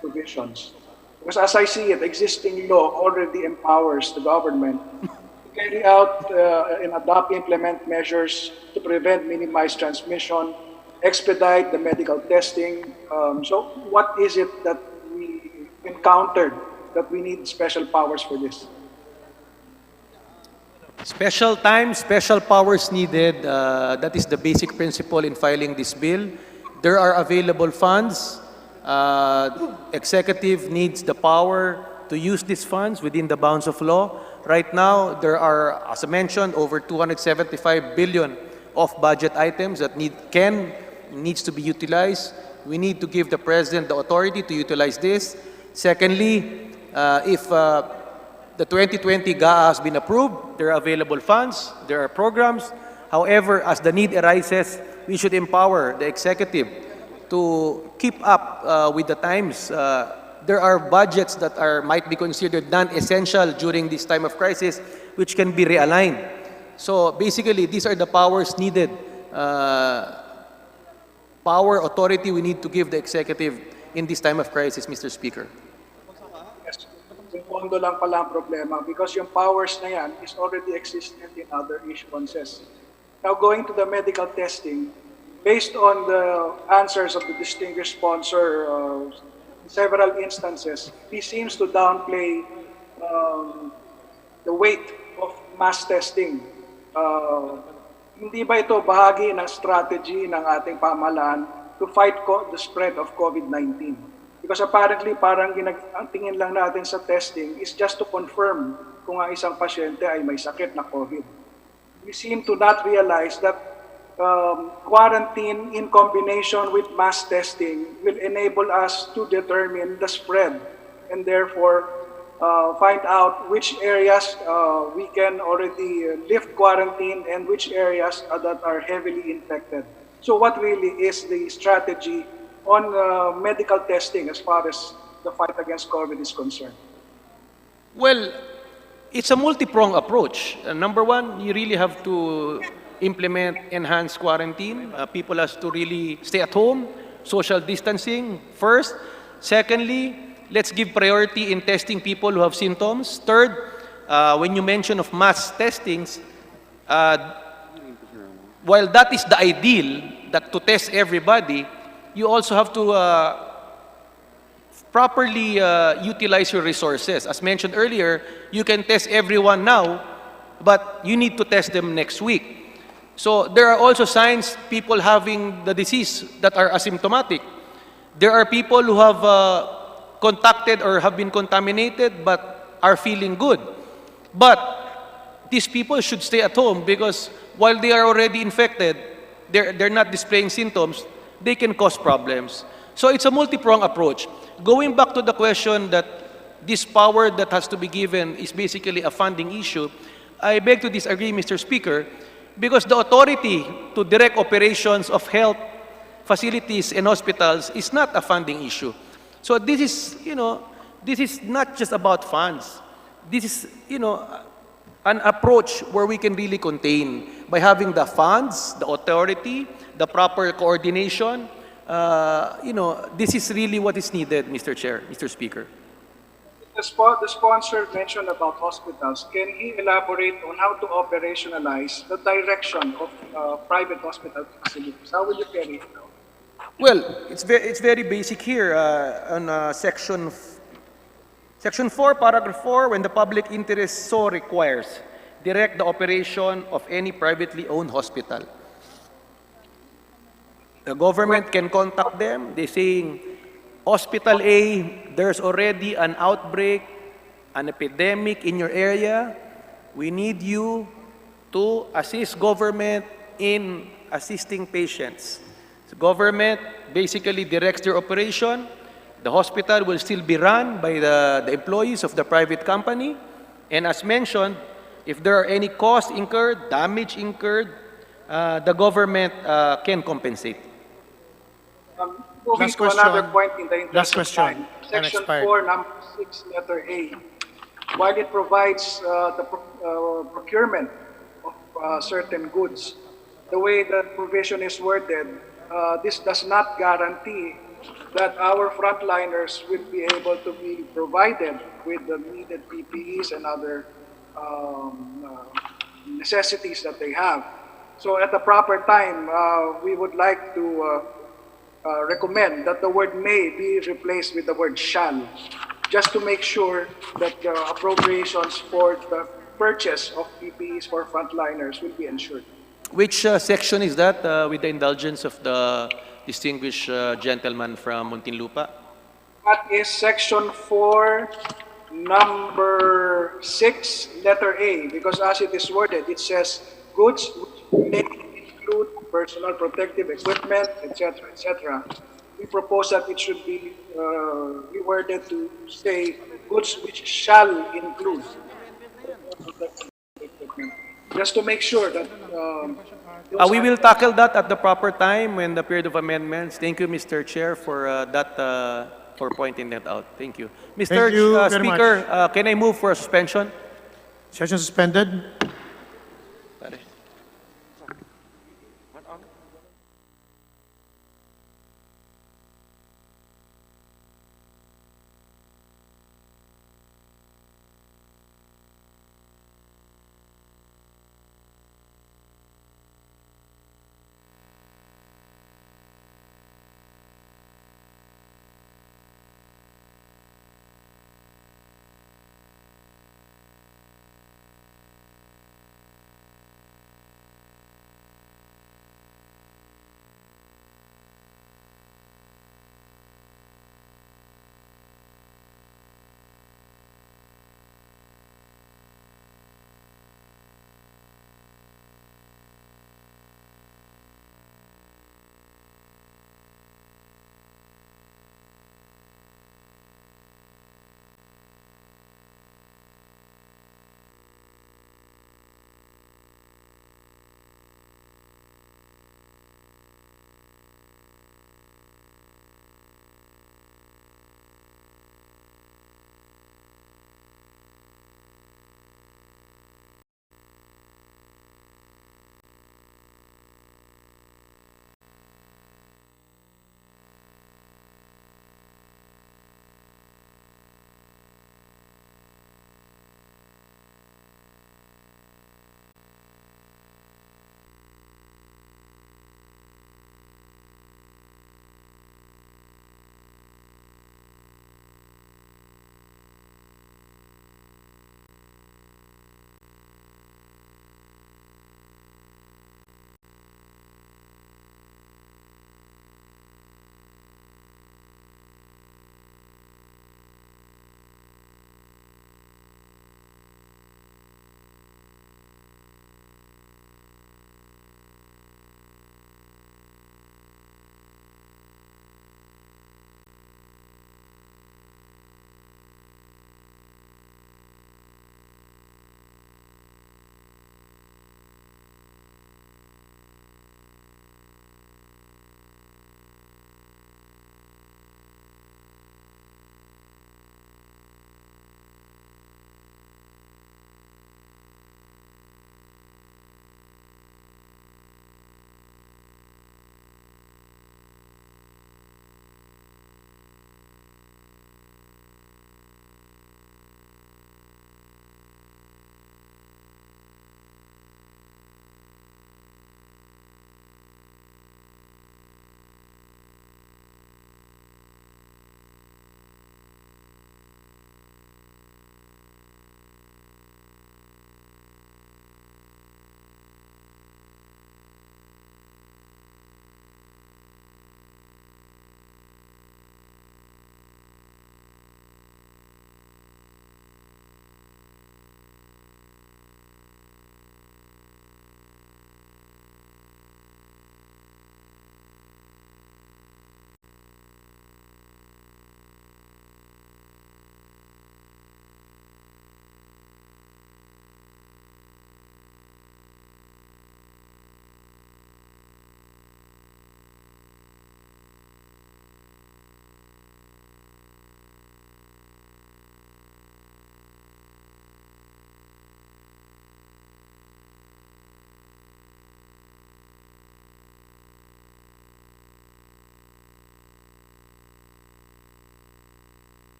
provisions? Because as I see it, existing law already empowers the government carry out and adopt, implement measures to prevent, minimize transmission, expedite the medical testing. So what is it that we encountered that we need special powers for this? Special time, special powers needed. That is the basic principle in filing this bill. There are available funds. Executive needs the power to use these funds within the bounds of law. Right now, there are, as I mentioned, over 275 billion of budget items that needs to be utilized. We need to give the President the authority to utilize this. Secondly, if the 2020 GAA has been approved, there are available funds, there are programs. However, as the need arises, we should empower the executive to keep up with the times. There are budgets that might be considered non-essential during this time of crisis, which can be realigned. So basically, these are the powers needed. Power, authority we need to give the executive in this time of crisis, Mr. Speaker. Yes. Yung pondo lang pala ang problema because yung powers na yan is already existent in other issuances. Now going to the medical testing, based on the answers of the distinguished sponsor, several instances, he seems to downplay the weight of mass testing. Hindi ba ito bahagi ng strategy ng ating pamahalaan to fight the spread of COVID-19? Because apparently, parang ang tingin lang natin sa testing is just to confirm kung ang isang pasyente ay may sakit na COVID. We seem to not realize that quarantine in combination with mass testing will enable us to determine the spread and therefore find out which areas we can already lift quarantine and which areas that are heavily infected. So what really is the strategy on medical testing as far as the fight against COVID is concerned? Well, it's a multi-pronged approach. Number one, you really have to implement enhanced quarantine. People have to really stay at home, social distancing first. Secondly, let's give priority in testing people who have symptoms. Third, when you mention of mass testings, while that is the ideal, that to test everybody, you also have to properly utilize your resources. As mentioned earlier, you can test everyone now, but you need to test them next week. So there are also signs people having the disease that are asymptomatic. There are people who have contacted or have been contaminated but are feeling good. But these people should stay at home because while they are already infected, they're not displaying symptoms, they can cause problems. So it's a multi-pronged approach. Going back to the question that this power that has to be given is basically a funding issue, I beg to disagree, Mr. Speaker, because the authority to direct operations of health facilities and hospitals is not a funding issue. So this is, this is not just about funds. This is, an approach where we can really contain by having the funds, the authority, the proper coordination. This is really what is needed, Mr. Chair, Mr. Speaker. The sponsor mentioned about hospitals. Can he elaborate on how to operationalize the direction of private hospital facilities? How will you carry it out? Well, it's very basic here on Section 4, Paragraph 4, when the public interest so requires, direct the operation of any privately owned hospital. The government can contact them. They're saying, Hospital A, there's already an outbreak, an epidemic in your area. We need you to assist government in assisting patients. The government basically directs their operation. The hospital will still be run by the employees of the private company. And as mentioned, if there are any costs incurred, damage incurred, the government can compensate. Moving Last to another question. point in the interest Last of question. time. Section Unexpired. 4, number 6, letter A. While it provides the procurement of certain goods, the way the provision is worded, this does not guarantee that our frontliners will be able to be provided with the needed PPEs and other necessities that they have. So at the proper time, we would like to recommend that the word may be replaced with the word shall, just to make sure that the appropriations for the purchase of PPEs for frontliners will be ensured. Which section is that, with the indulgence of the distinguished gentleman from Muntinlupa? That is section 4, number 6, letter A, because as it is worded, it says goods which may include personal protective equipment, etc., etc. We propose that it should be reworded to say goods which shall include protective equipment, just to make sure that We will tackle that at the proper time when the period of amendments. Thank you, Mr. Chair, for for pointing that out. Thank you. Mr. Thank you very Speaker, can I move for a suspension? Session suspended.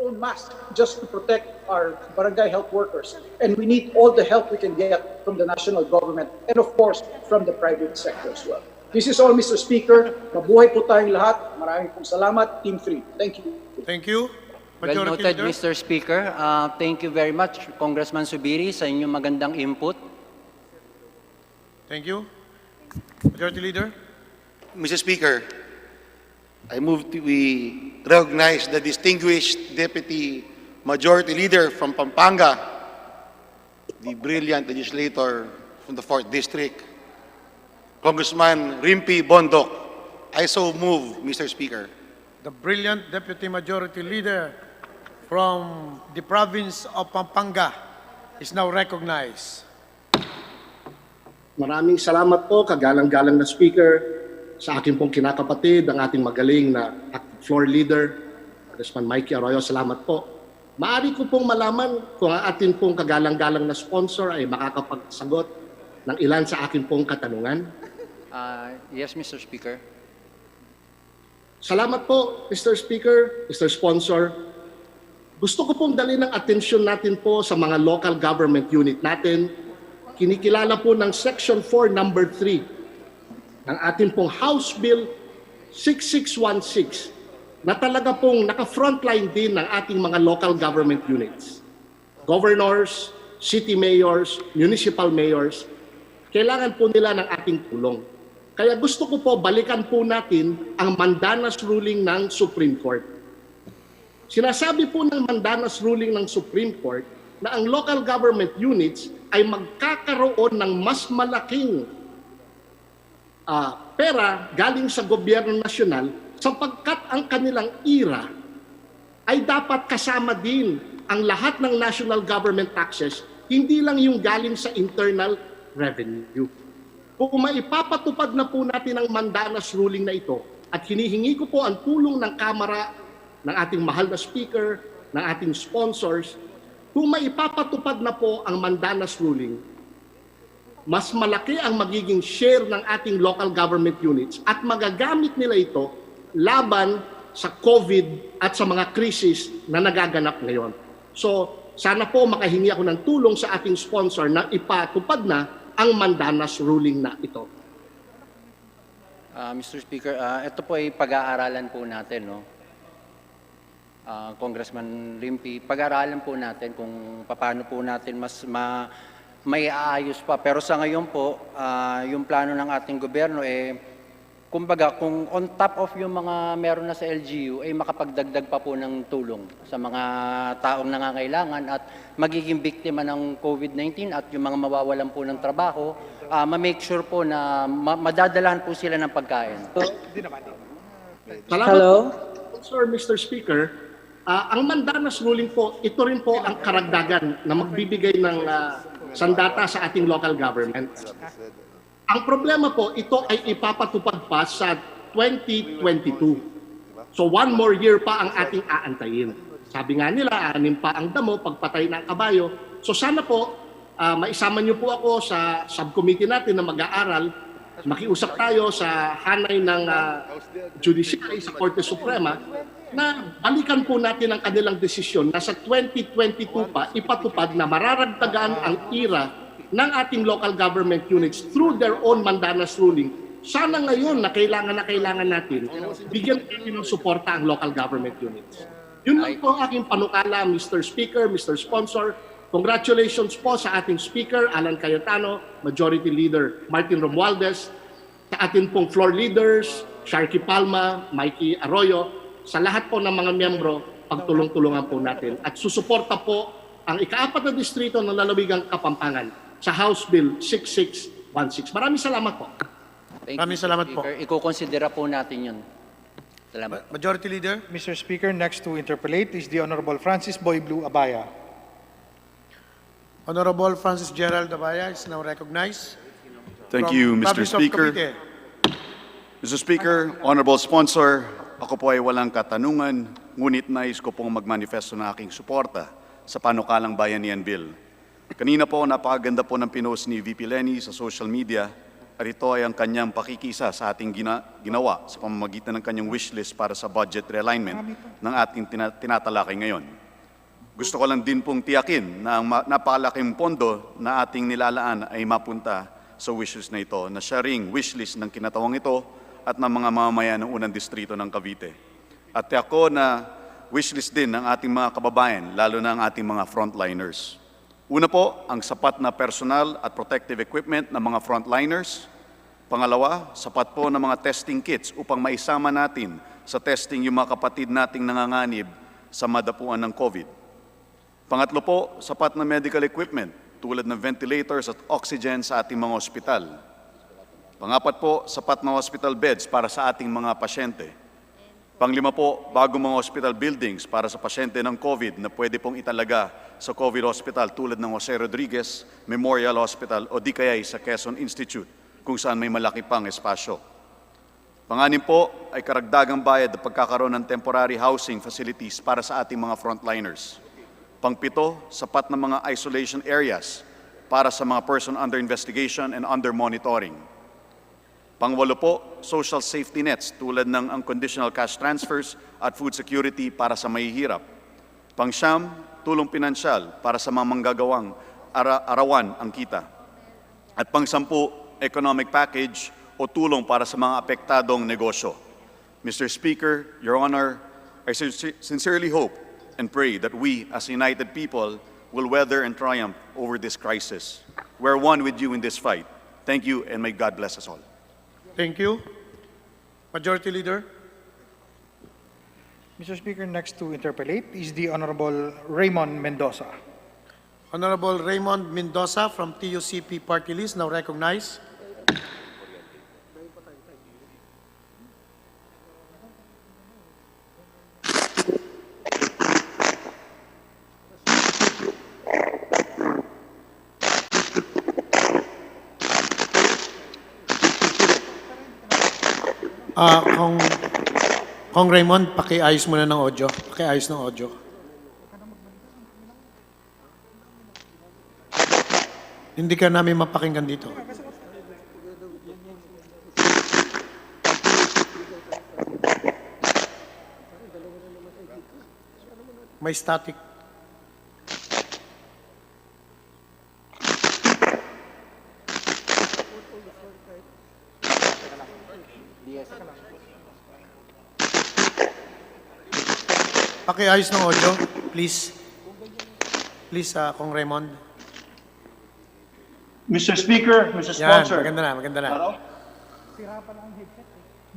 own masks just to protect our barangay health workers. And we need all the help we can get from the national government and of course from the private sector as well. This is all, Mr. Speaker. Mabuhay po tayong lahat. Maraming pong salamat, Team 3. Thank you. Thank you. Well Majority noted, Leader. Mr. Speaker. Thank you very much, Congressman Subiri, sa inyong magandang input. Thank you. Majority Leader. Mr. Speaker, I move we recognize the distinguished Deputy Majority Leader from Pampanga, the brilliant legislator from the 4th District, Congressman Rimpi Bondok. I so move, Mr. Speaker. The brilliant Deputy Majority Leader from the province of Pampanga is now recognized. Maraming salamat po, kagalang-galang na Speaker, sa aking pong kinakapatid, ang ating magaling na floor leader, Congressman Mikey Arroyo. Salamat po. Maaari ko pong malaman kung ang ating pong kagalang-galang na sponsor ay makakapagsagot ng ilan sa aking pong katanungan. Yes, Mr. Speaker. Salamat po, Mr. Speaker, Mr. Sponsor. Gusto ko pong dalhin ng atensyon natin po sa mga local government unit natin. Kinikilala po ng Section 4, Number 3 ng ating pong House Bill 6616 na talaga pong naka-frontline din ng ating mga local government units. Governors, city mayors, municipal mayors, kailangan po nila ng ating tulong. Kaya gusto ko po balikan po natin ang Mandanas ruling ng Supreme Court. Sinasabi po ng Mandanas ruling ng Supreme Court na ang local government units ay magkakaroon ng mas malaking pera galing sa gobyerno nasyonal sapagkat ang kanilang IRA ay dapat kasama din ang lahat ng national government taxes, hindi lang yung galing sa internal revenue. Kung maipapatupad na po natin ang Mandanas ruling na ito at hinihingi ko po ang tulong ng Kamara, ng ating mahal na Speaker, ng ating sponsors, kung maipapatupad na po ang Mandanas ruling, mas malaki ang magiging share ng ating local government units at magagamit nila ito laban sa COVID at sa mga krisis na nagaganap ngayon. So, sana po makahingi ako ng tulong sa ating sponsor na ipatupad na ang Mandanas ruling na ito. Mr. Speaker, ito po ay pag-aaralan po natin, no? Congressman Rimpi, pag-aaralan po natin kung paano po natin mas may aayos pa. Pero sa ngayon po, yung plano ng ating gobyerno kumbaga, kung on top of yung mga meron na sa LGU, ay makapagdagdag pa po ng tulong sa mga taong nangangailangan at magiging biktima ng COVID-19 at yung mga mawawalan po ng trabaho, ma-make sure po na madadalahan po sila ng pagkain. Salamat po, Sir Mr. Speaker. Ang Mandanas ruling po, ito rin po ang karagdagan na magbibigay ng sandata sa ating local government. Ang problema po, ito ay ipapatupad pa sa 2022. So 1 more year pa ang ating aantayin. Sabi nga nila, 6 pa ang damo, pagpatay ng kabayo. So sana po, maisama niyo po ako sa subcommittee natin na mag-aaral. Makiusap tayo sa hanay ng Judiciary sa Korte Suprema na balikan po natin ang kanilang desisyon na sa 2022 pa ipatupad na mararagdagan ang IRA ng ating local government units through their own Mandanas ruling. Sana ngayon na kailangan natin, bigyan natin ng suporta ang local government units. Yun lang po ang aking panukala, Mr. Speaker, Mr. Sponsor. Congratulations po sa ating Speaker, Alan Cayetano, Majority Leader Martin Romualdez, sa ating pong floor leaders, Sharky Palma, Mikey Arroyo, sa lahat po ng mga miyembro, pagtulong-tulungan po natin. At susuporta po ang ika-4 na distrito ng lalawigang Kapampangan sa House Bill 6616. Maraming salamat po. Maraming salamat po. Iko-considera po natin yun. Salamat. Majority Leader. Mr. Speaker, next to interpolate is the Honorable Francis Boy Blue Abaya. Honorable Francis Gerald Abaya is now recognized. Thank From you, Mr. Province of Speaker. Cavite. Mr. Speaker, Honorable Sponsor, ako po ay walang katanungan, ngunit nais ko pong magmanifesto ng aking suporta sa panukalang Bayanihan Bill. Kanina po, napakaganda po ng pinost ni VP Lenny sa social media at ito ay ang kanyang pakikisa sa ating ginawa sa pamamagitan ng kanyang wishlist para sa budget realignment ng ating tinatalakay ngayon. Gusto ko lang din pong tiyakin na ang napakalaking pondo na ating nilalaan ay mapunta sa wishlist na ito, na siya ring wishlist ng kinatawang ito at ng mga mamamayan ng unang distrito ng Cavite. At ako na wishlist din ng ating mga kababayan, lalo na ang ating mga frontliners. Una po, ang sapat na personal at protective equipment ng mga frontliners. Pangalawa, sapat po ng mga testing kits upang maisama natin sa testing yung mga kapatid nating nanganganib sa madapuan ng COVID. Pangatlo po, sapat na medical equipment tulad ng ventilators at oxygen sa ating mga ospital. Pangapat po, sapat na hospital beds para sa ating mga pasyente. Panglima po, bagong mga hospital buildings para sa pasyente ng COVID na pwede pong italaga sa COVID hospital tulad ng Jose Rodriguez Memorial Hospital o di kaya sa Quezon Institute kung saan may malaki pang espasyo. Panganim po ay karagdagang bayad na pagkakaroon ng temporary housing facilities para sa ating mga frontliners. Pangpito, sapat na mga isolation areas para sa mga person under investigation and under monitoring. Pangwalo po, social safety nets tulad ng unconditional cash transfers at food security para sa mahihirap. Pangsyam, tulong pinansyal para sa mga manggagawang arawan ang kita. At pangsampu, economic package o tulong para sa mga apektadong negosyo. Mr. Speaker, Your Honor, I sincerely hope and pray that we, as united people, will weather and triumph over this crisis. We're one with you in this fight. Thank you, and may God bless us all. Thank you. Majority Leader. Mr. Speaker, next to interpolate is the Honorable Raymond Mendoza. Honorable Raymond Mendoza from TUCP Party List, now recognized. Kong Raymond, pakiayos muna ng audio. Pakiayos ng audio. Hindi ka namin mapakinggan dito. May static. Pakiayos ng audio, please. Please, Kong Raymond. Mr. Speaker, Mr. Yan, Sponsor. maganda na. Hello?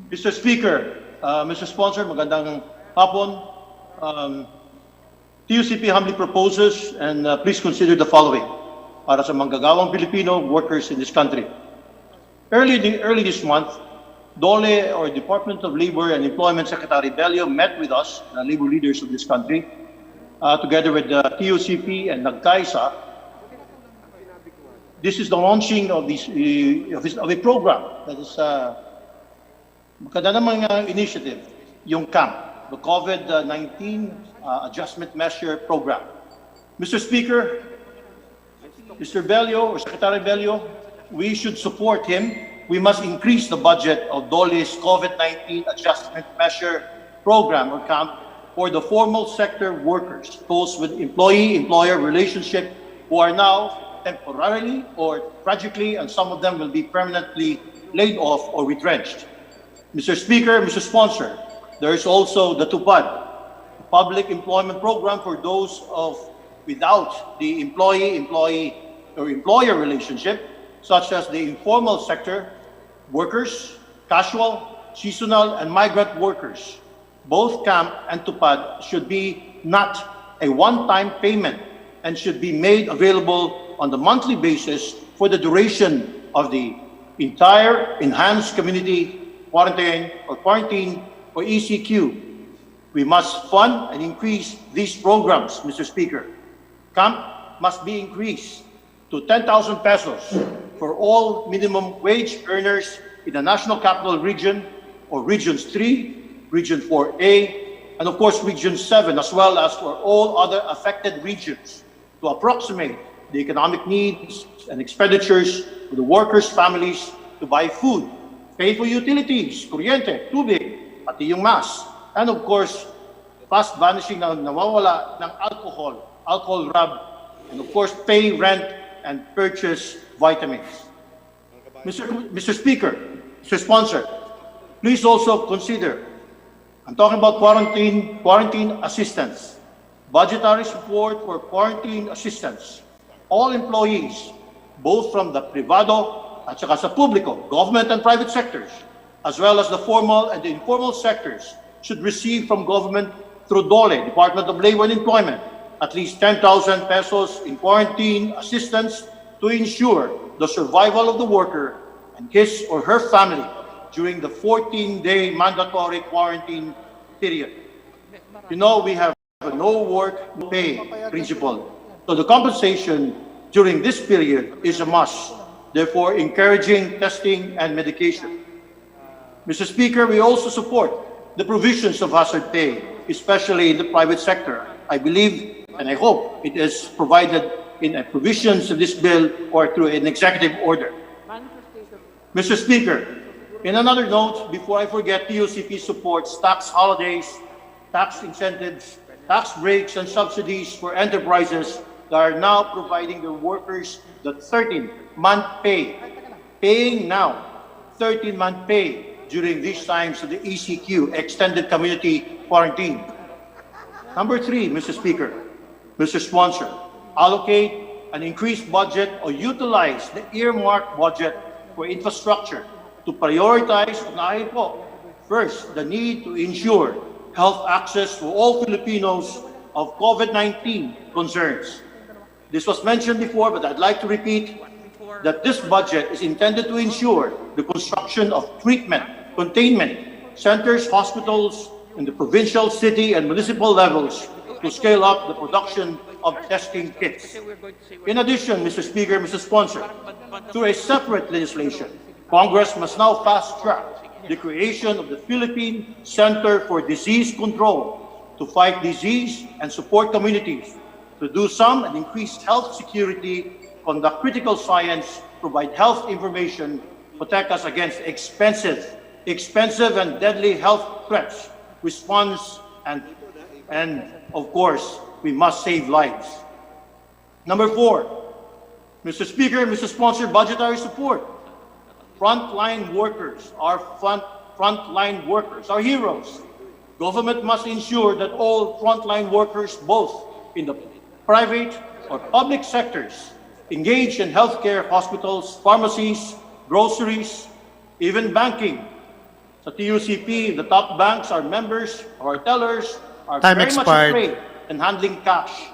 Mr. Speaker, Mr. Sponsor, magandang hapon. TUCP humbly proposes and please consider the following para sa manggagawang Filipino workers in this country. Early this month, DOLE, or Department of Labor and Employment Secretary Bello, met with us, the labor leaders of this country, together with the TUCP and NAGCAISA. This is the launching of a program that is maganda namang initiative, yung CAMP, the COVID-19 Adjustment Measure Program. Mr. Speaker, Mr. Bello, or Secretary Bello, we should support him. We must increase the budget of DOLE's COVID-19 Adjustment Measure Program, or CAMP, for the formal sector workers, those with employee-employer relationship who are now temporarily or tragically, and some of them will be permanently laid off or retrenched. Mr. Speaker, Mr. Sponsor, there is also the TUPAD, Public Employment Program for those without the employee-employee or employer relationship, such as the informal sector workers, casual, seasonal, and migrant workers. Both CAMP and TUPAD should be not a one-time payment and should be made available on the monthly basis for the duration of the entire enhanced community quarantine or ECQ. We must fund and increase these programs, Mr. Speaker. CAMP must be increased to 10,000 pesos for all minimum wage earners in the National Capital Region, or Regions 3, Region 4A, and of course Region 7, as well as for all other affected regions, to approximate the economic needs and expenditures of the workers' families to buy food, pay for utilities, kuryente, tubig, pati yung mask. And of course, fast vanishing na nawawala ng alcohol rub, and of course, pay rent and purchase vitamins. Mr. Speaker, Mr. Sponsor, please also consider, I'm talking about quarantine assistance, budgetary support for quarantine assistance. All employees, both from the privado at saka sa publiko, government and private sectors, as well as the formal and the informal sectors, should receive from government through DOLE, Department of Labor and Employment, at least 10,000 pesos in quarantine assistance to ensure the survival of the worker and his or her family during the 14-day mandatory quarantine period. You know, we have a no work, no pay principle. So the compensation during this period is a must, therefore encouraging testing and medication. Mr. Speaker, we also support the provisions of hazard pay, especially in the private sector. I believe and I hope it is provided in a provisions of this bill or through an executive order. Mr. Speaker, in another note, before I forget, TUCP supports tax holidays, tax incentives, tax breaks, and subsidies for enterprises that are now providing their workers the 13-month pay, paying now 13-month pay during these times of the ECQ, Extended Community Quarantine. Number 3, Mr. Speaker, Mr. Sponsor, allocate an increased budget or utilize the earmarked budget for infrastructure to prioritize, first, the need to ensure health access for all Filipinos of COVID-19 concerns. This was mentioned before, but I'd like to repeat that this budget is intended to ensure the construction of treatment, containment centers, hospitals in the provincial, city, and municipal levels to scale up the production of testing kits. In addition, Mr. Speaker, Mr. Sponsor, through a separate legislation, Congress must now fast-track the creation of the Philippine Center for Disease Control to fight disease and support communities, to do some and increase health security, conduct critical science, provide health information, protect us against expensive and deadly health threats, response, and of course, we must save lives. Number 4, Mr. Speaker, Mr. Sponsor, budgetary support. Frontline workers, our frontline workers, our heroes. Government must ensure that all frontline workers, both in the private or public sectors, engaged in healthcare, hospitals, pharmacies, groceries, even banking. Sa TUCP, the top banks, our members, our tellers, are Time very expired. much afraid in handling cash.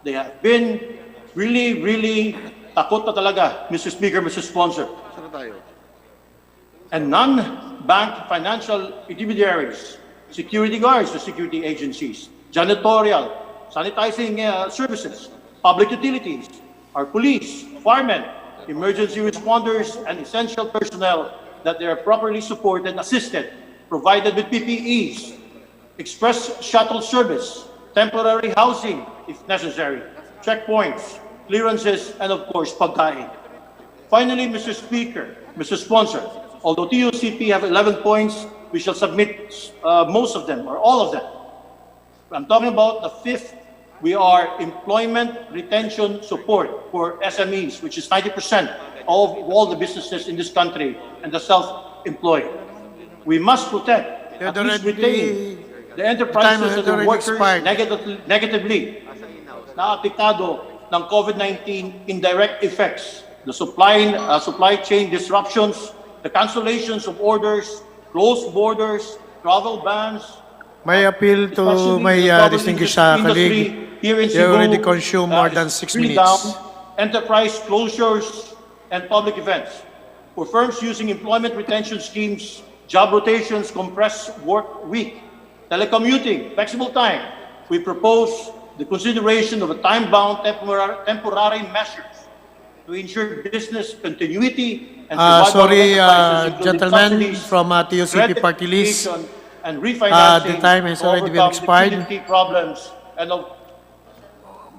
They have been really takot na talaga, Mr. Speaker, Mr. Sponsor. And non-bank financial intermediaries, security guards or security agencies, janitorial, sanitizing services, public utilities, our police, firemen, emergency responders, and essential personnel, that they are properly supported and assisted, provided with PPEs, express shuttle service, temporary housing if necessary, checkpoints, clearances, and of course, pagkain. Finally, Mr. Speaker, Mr. Sponsor, although TUCP have 11 points, we shall submit most of them or all of them. I'm talking about the 5th. We are employment retention support for SMEs, which is 90% of all the businesses in this country and the self-employed. We must protect, at least retain the enterprises and the workers negatively na apektado ng COVID-19 indirect effects, the supply chain disruptions, the cancellations of orders, closed borders, travel bans. May appeal to my distinguished colleague. They already consumed more than 6 minutes. Enterprise closures and public events. For firms using employment retention schemes, job rotations, compressed work week, telecommuting, flexible time, we propose the consideration of a time-bound temporary measures to ensure business continuity and survival Sorry, of enterprises, including gentlemen subsidies, from TUCP credit Party List. creation, and refinancing The time has to already been overcome expired. liquidity problems and of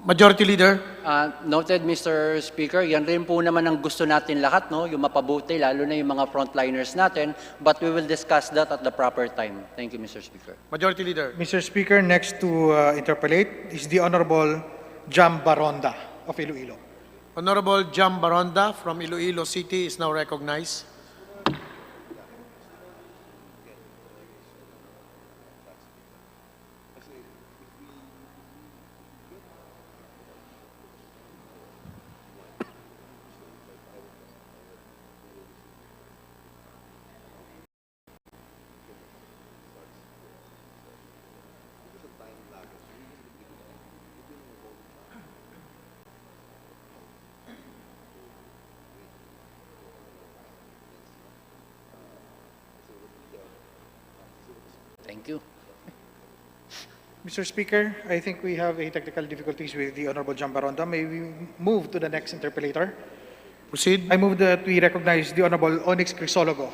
Majority Leader. Noted, Mr. Speaker. Yan rin po naman ang gusto natin lahat, no? Yung mapabuti, lalo na yung mga frontliners natin. But we will discuss that at the proper time. Thank you, Mr. Speaker. Majority Leader. Mr. Speaker, next to interpolate is the Honorable Jam Baronda of Iloilo. Honorable Jam Baronda from Iloilo City is now recognized. Thank you. Mr. Speaker, I think we have a technical difficulties with the Honorable Jam Baronda. May we move to the next interpolator? Proceed. I move that we recognize the Honorable Onyx Crisologo.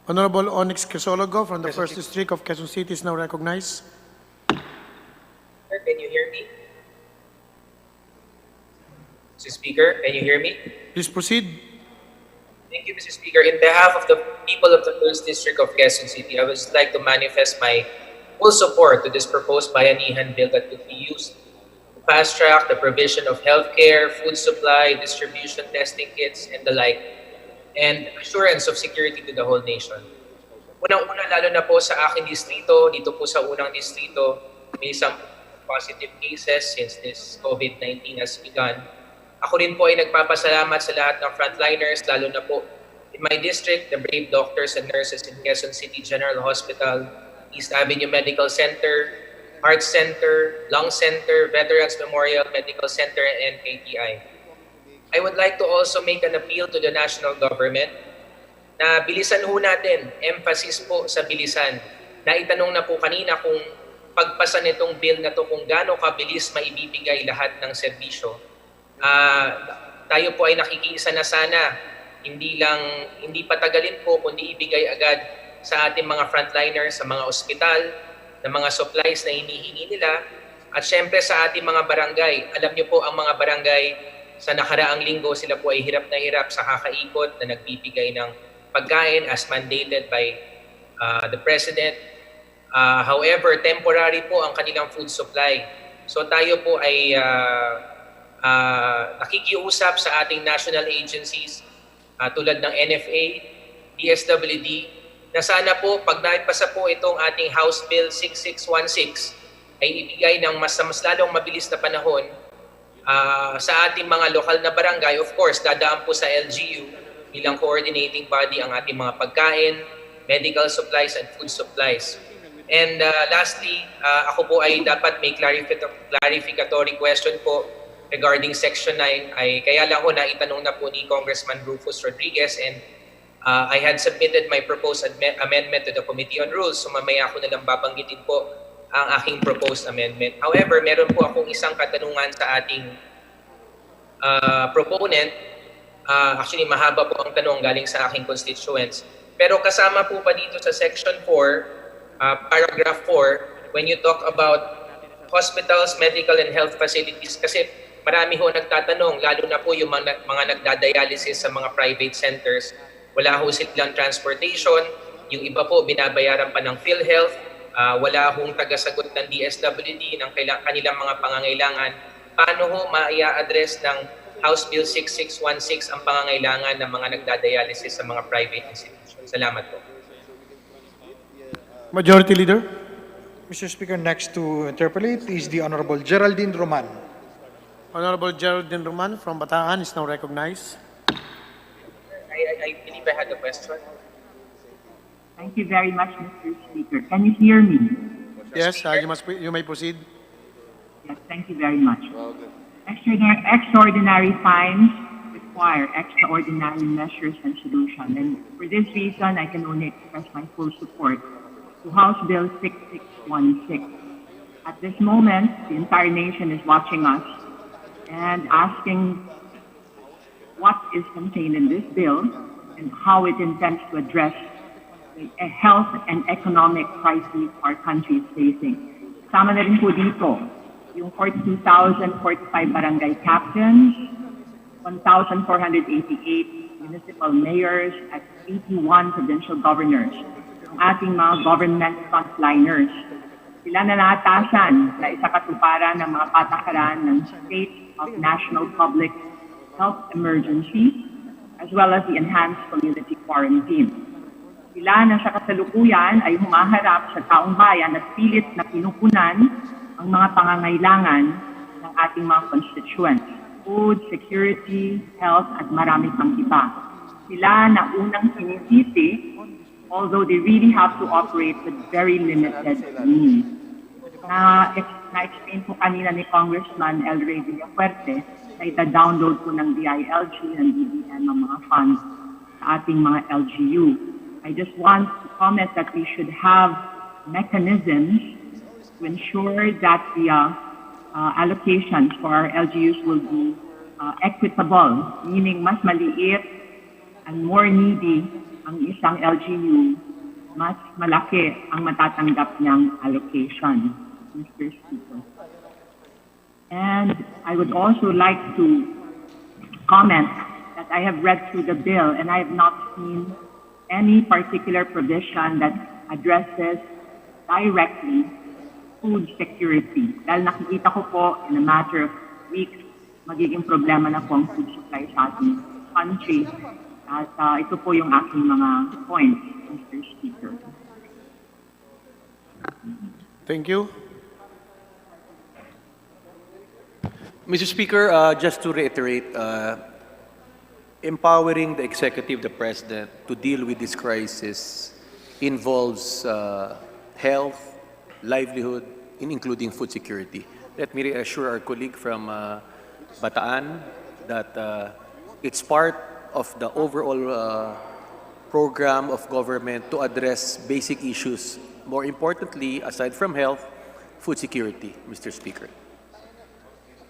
Honorable Onyx Crisologo from the 1st District of Quezon City is now recognized. Sir, can you hear me? Mr. Speaker, can you hear me? Please proceed. Thank you, Mr. Speaker. In behalf of the people of the 1st District of Quezon City, I would just like to manifest my full support to this proposed bayanihan bill that could be used to fast-track the provision of healthcare, food supply, distribution, testing kits, and the like, and assurance of security to the whole nation. Unang-una, lalo na po sa aking distrito, dito po sa unang distrito, may some positive cases since this COVID-19 has begun. Ako rin po ay nagpapasalamat sa lahat ng frontliners, lalo na po in my district, the brave doctors and nurses in Quezon City General Hospital, East Avenue Medical Center, Heart Center, Lung Center, Veterans Memorial Medical Center, and KTI. I would like to also make an appeal to the national government na bilisan ho natin, emphasis po sa bilisan. Naitanong na po kanina kung pagpasa nitong bill na to kung gaano kabilis maibibigay lahat ng serbisyo. Tayo po ay nakikiisa na sana, hindi patagalin po kundi ibigay agad sa ating mga frontliners, sa mga ospital, na mga supplies na hinihingi nila, at syempre sa ating mga barangay. Alam niyo po ang mga barangay sa nakaraang linggo, sila po ay hirap na hirap sa kakaikot na nagbibigay ng pagkain as mandated by the President. However, temporary po ang kanilang food supply. So tayo po ay nakikiusap sa ating national agencies tulad ng NFA, DSWD, na sana po pag naipasa po itong ating House Bill 6616 ay ibigay ng mas lalong mabilis na panahon sa ating mga lokal na barangay. Of course, dadaan po sa LGU bilang coordinating body ang ating mga pagkain, medical supplies, and food supplies. And lastly, ako po ay dapat may clarificatory question po regarding Section 9. Kaya lang ho naitanong na po ni Congressman Rufus Rodriguez, and I had submitted my proposed amendment to the Committee on Rules. So mamaya ko na lang babanggitin po ang aking proposed amendment. However, meron po akong isang katanungan sa ating proponent. Actually, mahaba po ang tanong galing sa aking constituents. Pero kasama po pa dito sa Section 4, Paragraph 4, when you talk about hospitals, medical and health facilities, kasi marami ho nagtatanong, lalo na po yung mga nagdadialysis sa mga private centers, wala ho silang transportation, yung iba po binabayaran pa ng PhilHealth, wala hong tagasagot ng DSWD ng kanilang mga pangangailangan. Paano ho maia-address ng House Bill 6616 ang pangangailangan ng mga nagdadialysis sa mga private institutions? Salamat po. Majority Leader. Mr. Speaker, next to interpolate is the Honorable Geraldine Roman. Honorable Geraldine Roman from Bataan is now recognized. I believe I had a question. Thank you very much, Mr. Speaker. Can you hear me? Yes, you may proceed. Yes, thank you very much. Extraordinary fines require extraordinary measures and solutions. And for this reason, I can only express my full support to House Bill 6616. At this moment, the entire nation is watching us and asking what is contained in this bill and how it intends to address a health and economic crisis our country is facing. Sama na rin po dito yung 42,045 barangay captains, 1,488 municipal mayors at 81 provincial governors, ang ating mga government frontliners. Sila na naatasan na isakatuparan ng mga patakaran ng State of National Public Health Emergency as well as the enhanced community quarantine. Sila na sa kasalukuyan ay humaharap sa taong bayan at pilit na pinupunan ang mga pangangailangan ng ating mga constituents. Food, security, health, at marami pang iba. Sila na unang sinisisi, although they really have to operate with very limited means. Na-explain po kanina ni Congressman El Rey Villafuerte na ita-download po ng DILG and DBM ang mga funds sa ating mga LGU. I just want to comment that we should have mechanisms to ensure that the allocations for our LGUs will be equitable, meaning mas maliit and more needy ang isang LGU, mas malaki ang matatanggap niyang allocation, Mr. Speaker. And I would also like to comment that I have read through the bill and I have not seen any particular provision that addresses directly food security. Dahil nakikita ko po in a matter of weeks, magiging problema na po ang food supply sa ating country. At ito po yung aking mga points, Mr. Speaker. Thank you. Mr. Speaker, just to reiterate, empowering the executive, the president, to deal with this crisis involves health, livelihood, including food security. Let me reassure our colleague from Bataan that it's part of the overall program of government to address basic issues. More importantly, aside from health, food security, Mr. Speaker.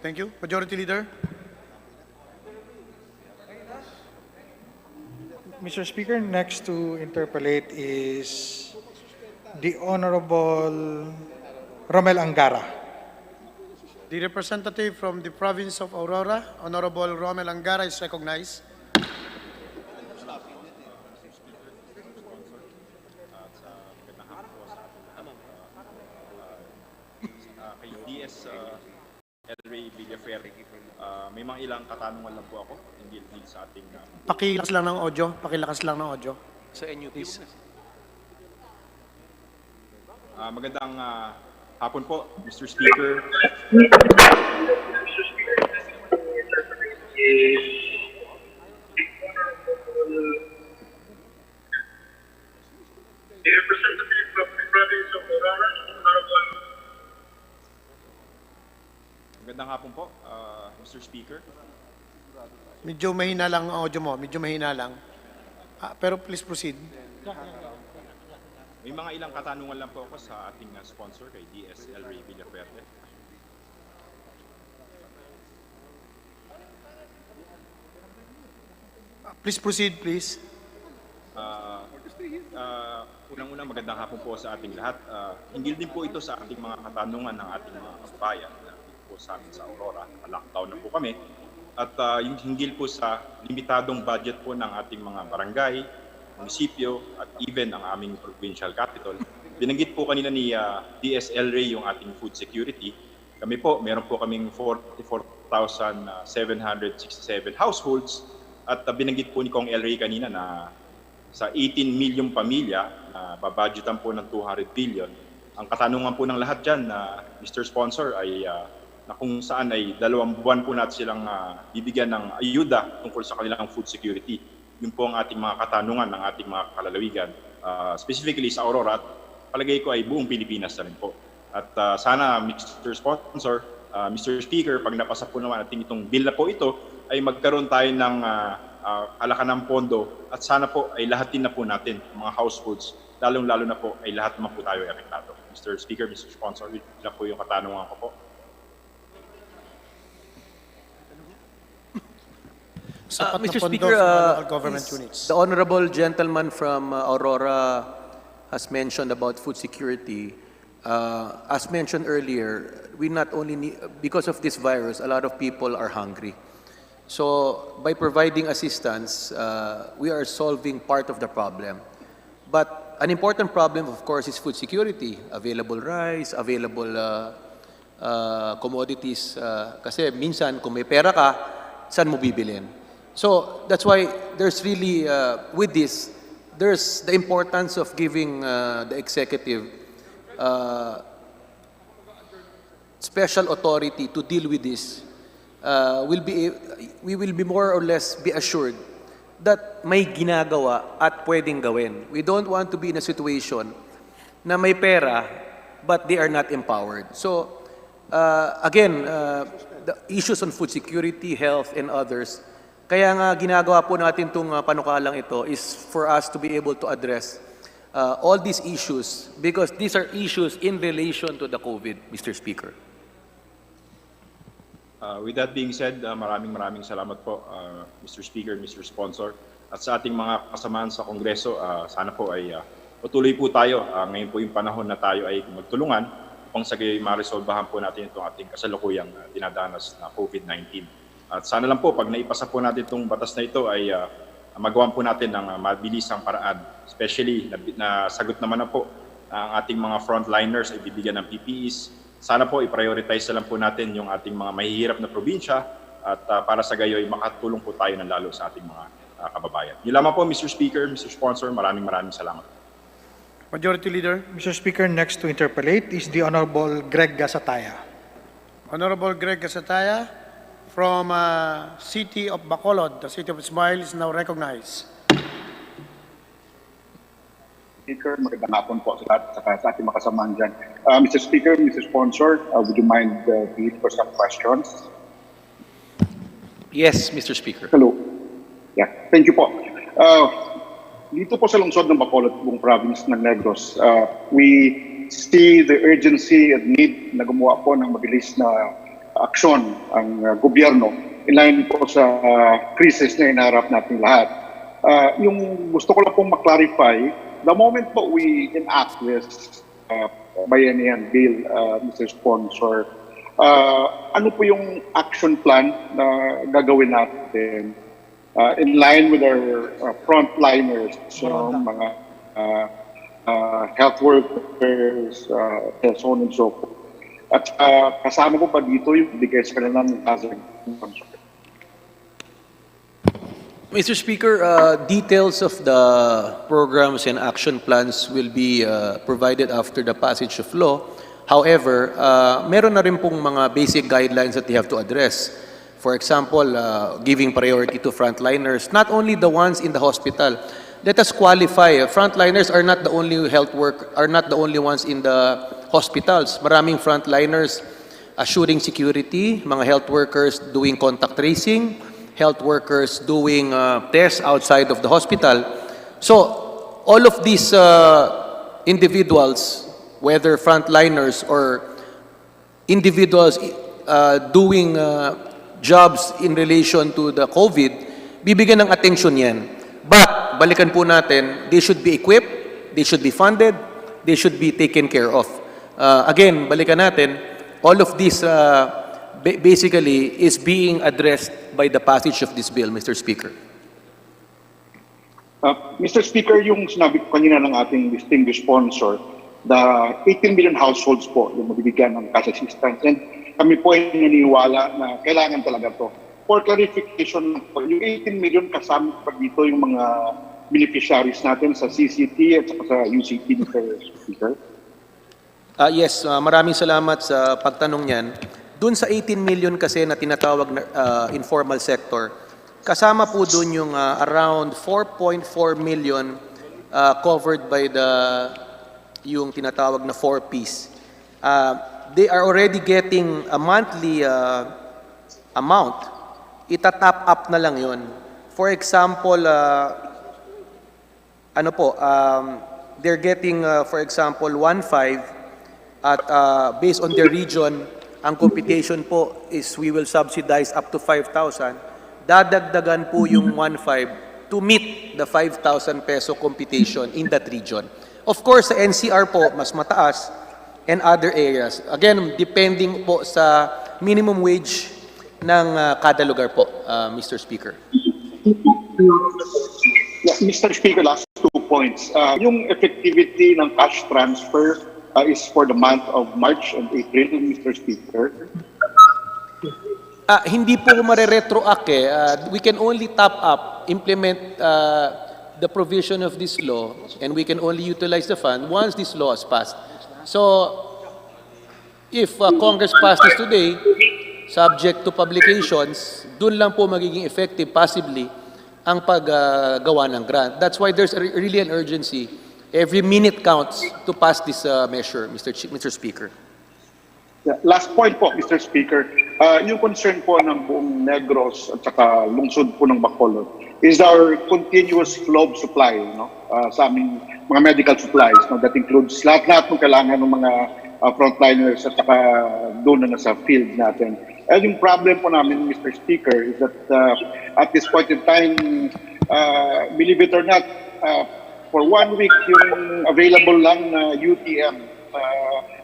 Thank you. Majority Leader. Mr. Speaker, next to interpolate is the Honorable Romel Angara. The representative from the province of Aurora, Honorable Romel Angara, is recognized. Kay DS El Rey Villafuerte, may mga ilang katanungan lang po ako hindi sa ating Pakilakas lang ng audio. Pakilakas lang ng audio. Sa inyo, please. Magandang hapon po, Mr. Speaker. Magandang hapon po, Mr. Speaker. Medyo mahina lang ang audio mo. Medyo mahina lang. Pero please proceed. May mga ilang katanungan lang po ako sa ating sponsor kay DS El Rey Villafuerte. Please proceed, please. Unang-unang magandang hapon po sa ating lahat. Hinggil din po ito sa ating mga katanungan ng ating mga kababayan na po sa amin sa Aurora. Lockdown na po kami. At yung hinggil po sa limitadong budget po ng ating mga barangay, munisipyo, at even ang aming provincial capital. Binanggit po kanina ni DS El Rey yung ating food security. Kami po, meron po kaming 44,767 households. At binanggit po ni Kong El Rey kanina na sa 18 milyong pamilya na babudgetan po ng 200 billion. Ang katanungan po ng lahat dyan na Mr. Sponsor ay na kung saan ay 2 buwan po natin silang bibigyan ng ayuda tungkol sa kanilang food security. Yun po ang ating mga katanungan ng ating mga kalalawigan. Specifically sa Aurora, at palagay ko ay buong Pilipinas na rin po. At sana, Mr. Sponsor, Mr. Speaker, pag napasa po naman ating itong bill na po ito, ay magkaroon tayo ng kalakan ng pondo at sana po ay lahatin na po natin mga households, lalong-lalo na po ay lahat naman po tayo epektado. Mr. Speaker, Mr. Sponsor, yun lang po yung katanungan ko po. Mr. Speaker, the honorable gentleman from Aurora has mentioned about food security. as mentioned earlier, we not only need, because of this virus, a lot of people are hungry. So by providing assistance, we are solving part of the problem. But an important problem, of course, is food security. Available rice, available commodities. Kasi minsan, kung may pera ka, saan mo bibilin? So that's why there's really, with this, there's the importance of giving the executive special authority to deal with this. We will be more or less be assured that may ginagawa at pwedeng gawin. We don't want to be in a situation na may pera but they are not empowered. So again, the issues on food security, health, and others, kaya nga ginagawa po natin itong panukalang ito is for us to be able to address all these issues because these are issues in relation to the COVID, Mr. Speaker. With that being said, maraming salamat po, Mr. Speaker, Mr. Sponsor. At sa ating mga kasamahan sa Kongreso, sana po ay patuloy po tayo. Ngayon po yung panahon na tayo ay magtulungan upang sa gayoy ma-resolbahan po natin itong ating kasalukuyang dinadanas na COVID-19. At sana lang po, pag naipasa po natin itong batas na ito, ay magawan po natin ng mabilisang paraan. Especially, nasagot naman na po ang ating mga frontliners ay bibigyan ng PPEs. Sana po, i-prioritize na lang po natin yung ating mga mahihirap na probinsya at para sa gayoy, makatulong po tayo ng lalo sa ating mga kababayan. Yun lamang po, Mr. Speaker, Mr. Sponsor, maraming salamat. Majority Leader. Mr. Speaker, next to interpolate is the Honorable Greg Gasataya. Honorable Greg Gasataya from City of Bacolod, the City of Ismail is now recognized. Speaker, magandang hapon po sa lahat, sa ating makasamahan dyan. Mr. Speaker, Mr. Sponsor, would you mind being for some questions? Yes, Mr. Speaker. Hello. Yeah, thank you po. Dito po sa lungsod ng Bacolod, buong province ng Negros, we see the urgency and need na gumawa po ng mabilis na aksyon ang gobyerno in line po sa crisis na inaharap natin lahat. Yung gusto ko lang pong maklarify, the moment po we enact this bayanihan bill, Mr. Sponsor, ano po yung action plan na gagawin natin in line with our frontliners, so mga health workers, so on and so forth. At kasama ko pa dito yung bigay sa kanila ng hazard. Mr. Speaker, details of the programs and action plans will be provided after the passage of law. However, meron na rin pong mga basic guidelines that they have to address. For example, giving priority to frontliners, not only the ones in the hospital. Let us qualify. Frontliners are not the only are not the only ones in the hospitals. Maraming frontliners assuring security, mga health workers doing contact tracing, health workers doing tests outside of the hospital. So, all of these individuals, whether frontliners or individuals doing jobs in relation to the COVID, bibigyan ng atensyon yan. But, balikan po natin, they should be equipped, they should be funded, they should be taken care of. Again, balikan natin, all of this basically is being addressed by the passage of this bill, Mr. Speaker. Mr. Speaker, yung sinabi ko kanina ng ating distinguished sponsor, the 18 million households po yung mabibigyan ng cash assistance. And kami po ay naniniwala na kailangan talaga to. For clarification, yung 18 million kasama pa dito yung mga beneficiaries natin sa CCT at sa UCT, Mr. Speaker. Yes, maraming salamat sa pagtanong niyan. Doon sa 18 million kasi na tinatawag na informal sector, kasama po doon yung around 4.4 million covered by yung tinatawag na 4Ps. They are already getting a monthly amount. Itatap up na lang yun. For example, they're getting, for example, 1.5 at based on their region, ang computation po is we will subsidize up to 5,000. Dadagdagan po yung 1.5 to meet the 5,000 peso computation in that region. Of course, sa NCR po, mas mataas. and other areas. Again, depending po sa minimum wage ng kada lugar po, Mr. Speaker. Yeah, Mr. Speaker, last 2 points. Yung effectivity ng cash transfer is for the month of March and April, Mr. Speaker. Hindi po mare-retroact eh. We can only top up, implement the provision of this law, and we can only utilize the fund once this law is passed. So, if Congress passed this today, subject to publications, dun lang po magiging effective, possibly, ang paggawa ng grant. That's why there's really an urgency. Every minute counts to pass this measure, Mr. Speaker. Yeah, last point po, Mr. Speaker. Yung concern po ng buong Negros at saka lungsod po ng Bacolod is our continuous flow of supply, no? Sa aming mga medical supplies, no? That includes lahat ng kailangan ng mga frontliners at saka doon na sa field natin. And yung problem po namin, Mr. Speaker, is that at this point in time, believe it or not, for 1 week, yung available lang na UTM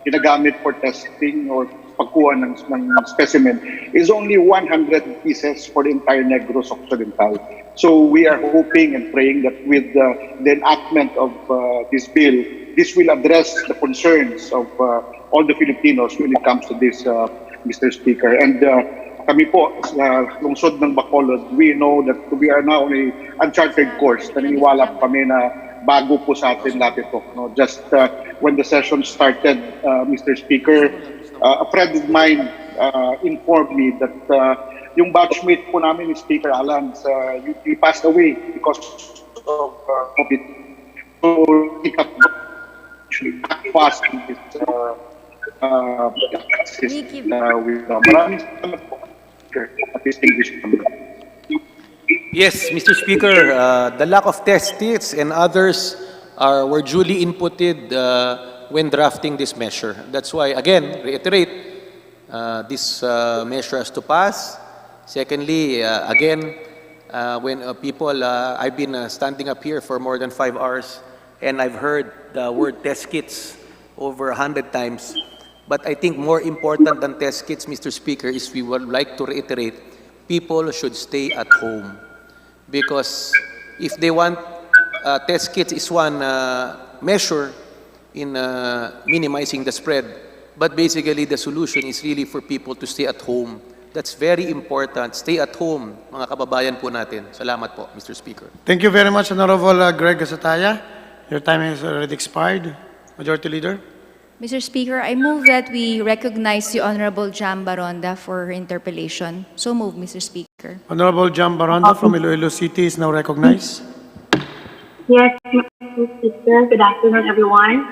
ginagamit for testing or pagkuha ng specimen is only 100 pieces for the entire Negros Occidental. So we are hoping and praying that with the enactment of this bill, this will address the concerns of all the Filipinos when it comes to this, Mr. Speaker. And kami po sa lungsod ng Bacolod, we know that we are now on a uncharted course. Naniniwala po kami na bago po sa atin lahat ito. No? Just when the session started, Mr. Speaker, a friend of mine informed me that yung batchmate po namin ni Speaker Alan, he passed away because of COVID. So he got actually fast in this with maraming salamat po. Yes, Mr. Speaker, the lack of test kits and others were duly inputted when drafting this measure. That's why, again, reiterate, this measure has to pass. Secondly, again, when people, I've been standing up here for more than 5 hours, and I've heard the word test kits over 100 times. But I think more important than test kits, Mr. Speaker, is we would like to reiterate, people should stay at home. Because if they want, test kits is one measure in minimizing the spread. But basically, the solution is really for people to stay at home. That's very important. Stay at home, mga kababayan po natin. Salamat po, Mr. Speaker. Thank you very much, Honorable Greg Gasataya. Your time has already expired. Majority Leader. Mr. Speaker, I move that we recognize the Honorable Jam Baronda for her interpellation. So move, Mr. Speaker. Honorable Jam Baronda from Iloilo City is now recognized. Yes, Mr. Speaker. Good afternoon, everyone.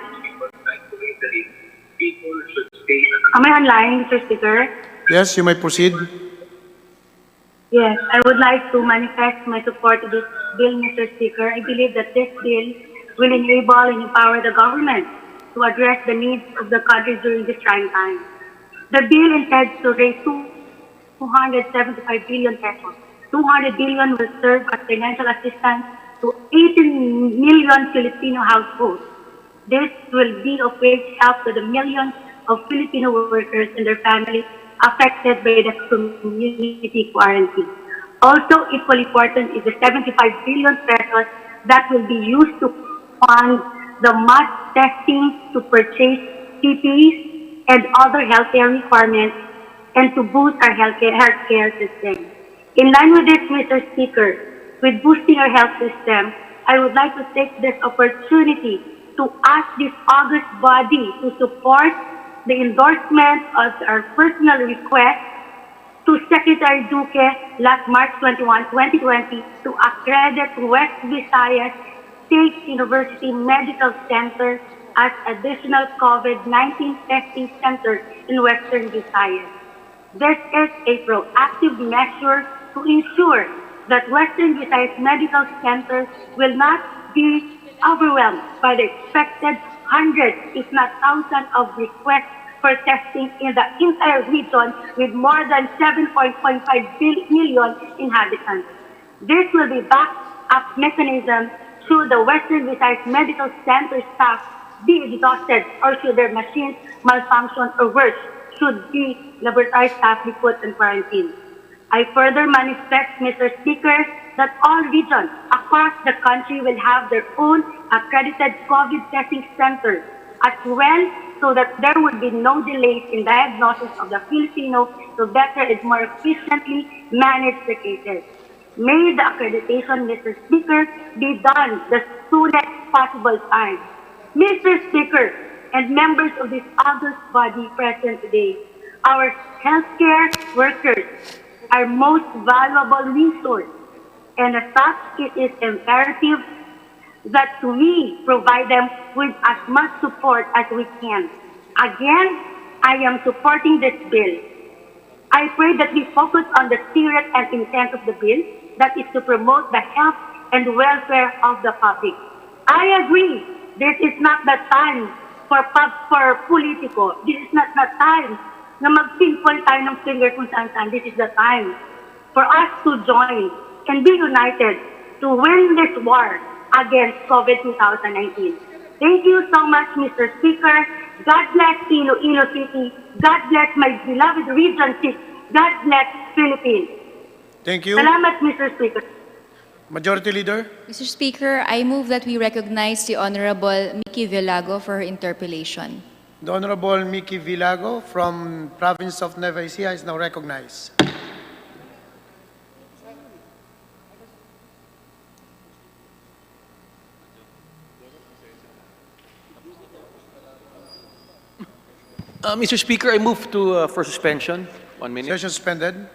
Am I online, Mr. Speaker? Yes, you may proceed. Yes, I would like to manifest my support to this bill, Mr. Speaker. I believe that this bill will enable and empower the government to address the needs of the country during this trying time. The bill intends to raise 275 billion pesos. 200 billion will serve as financial assistance to 18 million Filipino households. This will be of great help to the millions of Filipino workers and their families affected by the community quarantine. Also, equally important is the 75 billion pesos that will be used to fund the mass testing, to purchase PPEs and other healthcare requirements, and to boost our healthcare system. In line with this, Mr. Speaker, with boosting our health system, I would like to take this opportunity to ask this august body to support the endorsement of our personal request to Secretary Duque last March 21, 2020 to accredit West Visayas State University Medical Center as additional COVID-19 testing center in Western Visayas. This is a proactive measure to ensure that Western Visayas Medical Center will not be overwhelmed by the expected hundreds, if not thousands, of requests for testing in the entire region with more than 7.5 million inhabitants. This will be backed up mechanism through the Western Visayas Medical Center staff be exhausted, or should their machines malfunction, or worse, should the laboratory staff be put in quarantine. I further manifest, Mr. Speaker, that all regions across the country will have their own accredited COVID testing centers as well, so that there would be no delays in diagnosis of the Filipino to better and more efficiently manage the cases. May the accreditation, Mr. Speaker, be done the soonest possible time. Mr. Speaker and members of this august body present today, our healthcare workers are most valuable resource, and as such, it is imperative that we provide them with as much support as we can. Again, I am supporting this bill. I pray that we focus on the spirit and intent of the bill, that is to promote the health and welfare of the public. I agree, this is not the time for politiko. This is not the time na mag-pinpoint tayo ng finger kung saan-saan. This is the time for us to join and be united to win this war against COVID 2019. Thank you so much, Mr. Speaker. God bless Iloilo City. God bless my beloved Region 6. God bless Philippines. Thank you. Salamat, Mr. Speaker. Majority Leader. Mr. Speaker, I move that we recognize the Honorable Mickey Villago for her interpellation. The Honorable Mickey Villago from Province of Nueva Ecija is now recognized. Mr. Speaker, I move to for suspension. 1 minute. Session suspended.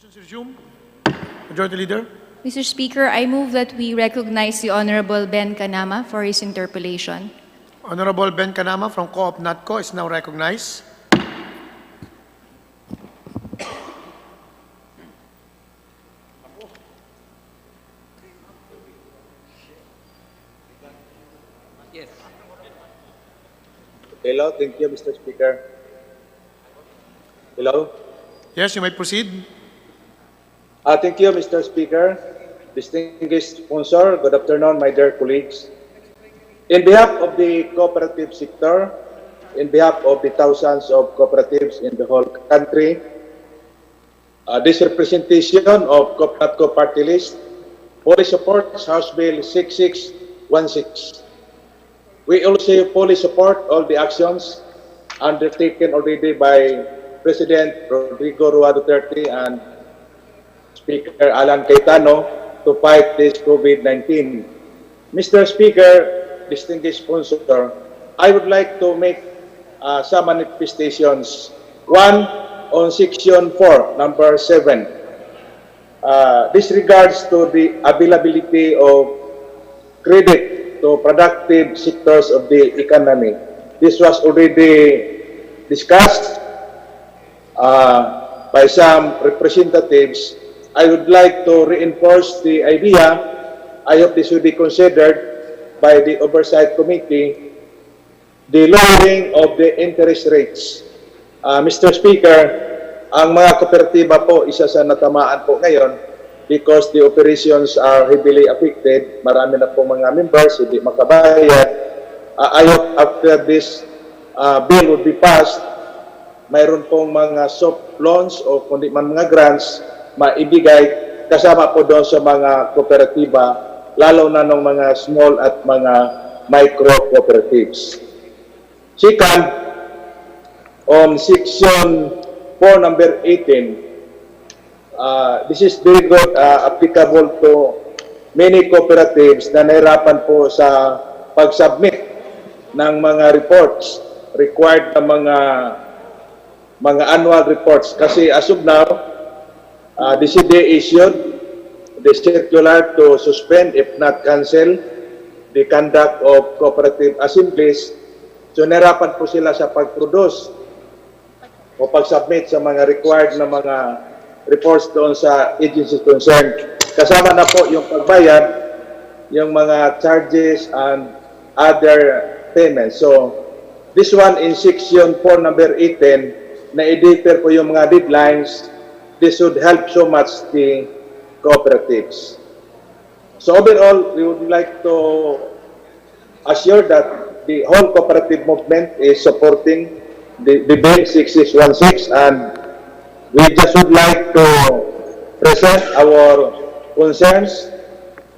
Sessions resume. Majority Leader. Mr. Speaker, I move that we recognize the Honorable Ben Kanama for his interpellation. Honorable Ben Kanama from Co-op NATCO is now recognized. Hello, thank you, Mr. Speaker. Hello. Yes, you may proceed. Thank you, Mr. Speaker. Distinguished sponsor, good afternoon, my dear colleagues. In behalf of the cooperative sector, in behalf of the thousands of cooperatives in the whole country, this representation of COPNATCO party list fully supports House Bill 6616. We also fully support all the actions undertaken already by President Rodrigo Roa Duterte and Speaker Alan Cayetano to fight this COVID-19. Mr. Speaker, distinguished sponsor, I would like to make some manifestations. One, on Section 4, number 7. This regards to the availability of credit to productive sectors of the economy. This was already discussed by some representatives. I would like to reinforce the idea. I hope this will be considered by the Oversight Committee, the lowering of the interest rates. Mr. Speaker, ang mga kooperatiba po, isa sa natamaan po ngayon because the operations are heavily affected. Marami na po mga members, hindi makabayad. I hope after this bill would be passed, mayroon pong mga soft loans o kundi man mga grants maibigay kasama po doon sa mga kooperatiba, lalo na ng mga small at mga micro cooperatives. Second, on Section 4, number 18, this is very good, applicable to many cooperatives na nahirapan po sa pag-submit ng mga reports, required na mga annual reports. Kasi as of now, the CDA issued the circular to suspend, if not cancel, the conduct of cooperative assemblies. So nahirapan po sila sa pag-produce o pag-submit sa mga required na mga reports doon sa agencies concerned. Kasama na po yung pagbayad, yung mga charges and other payments. So this one in Section 4, number 18, na-editer po yung mga deadlines. This would help so much the cooperatives. So overall, we would like to assure that the whole cooperative movement is supporting the Bill 6616, and we just would like to present our concerns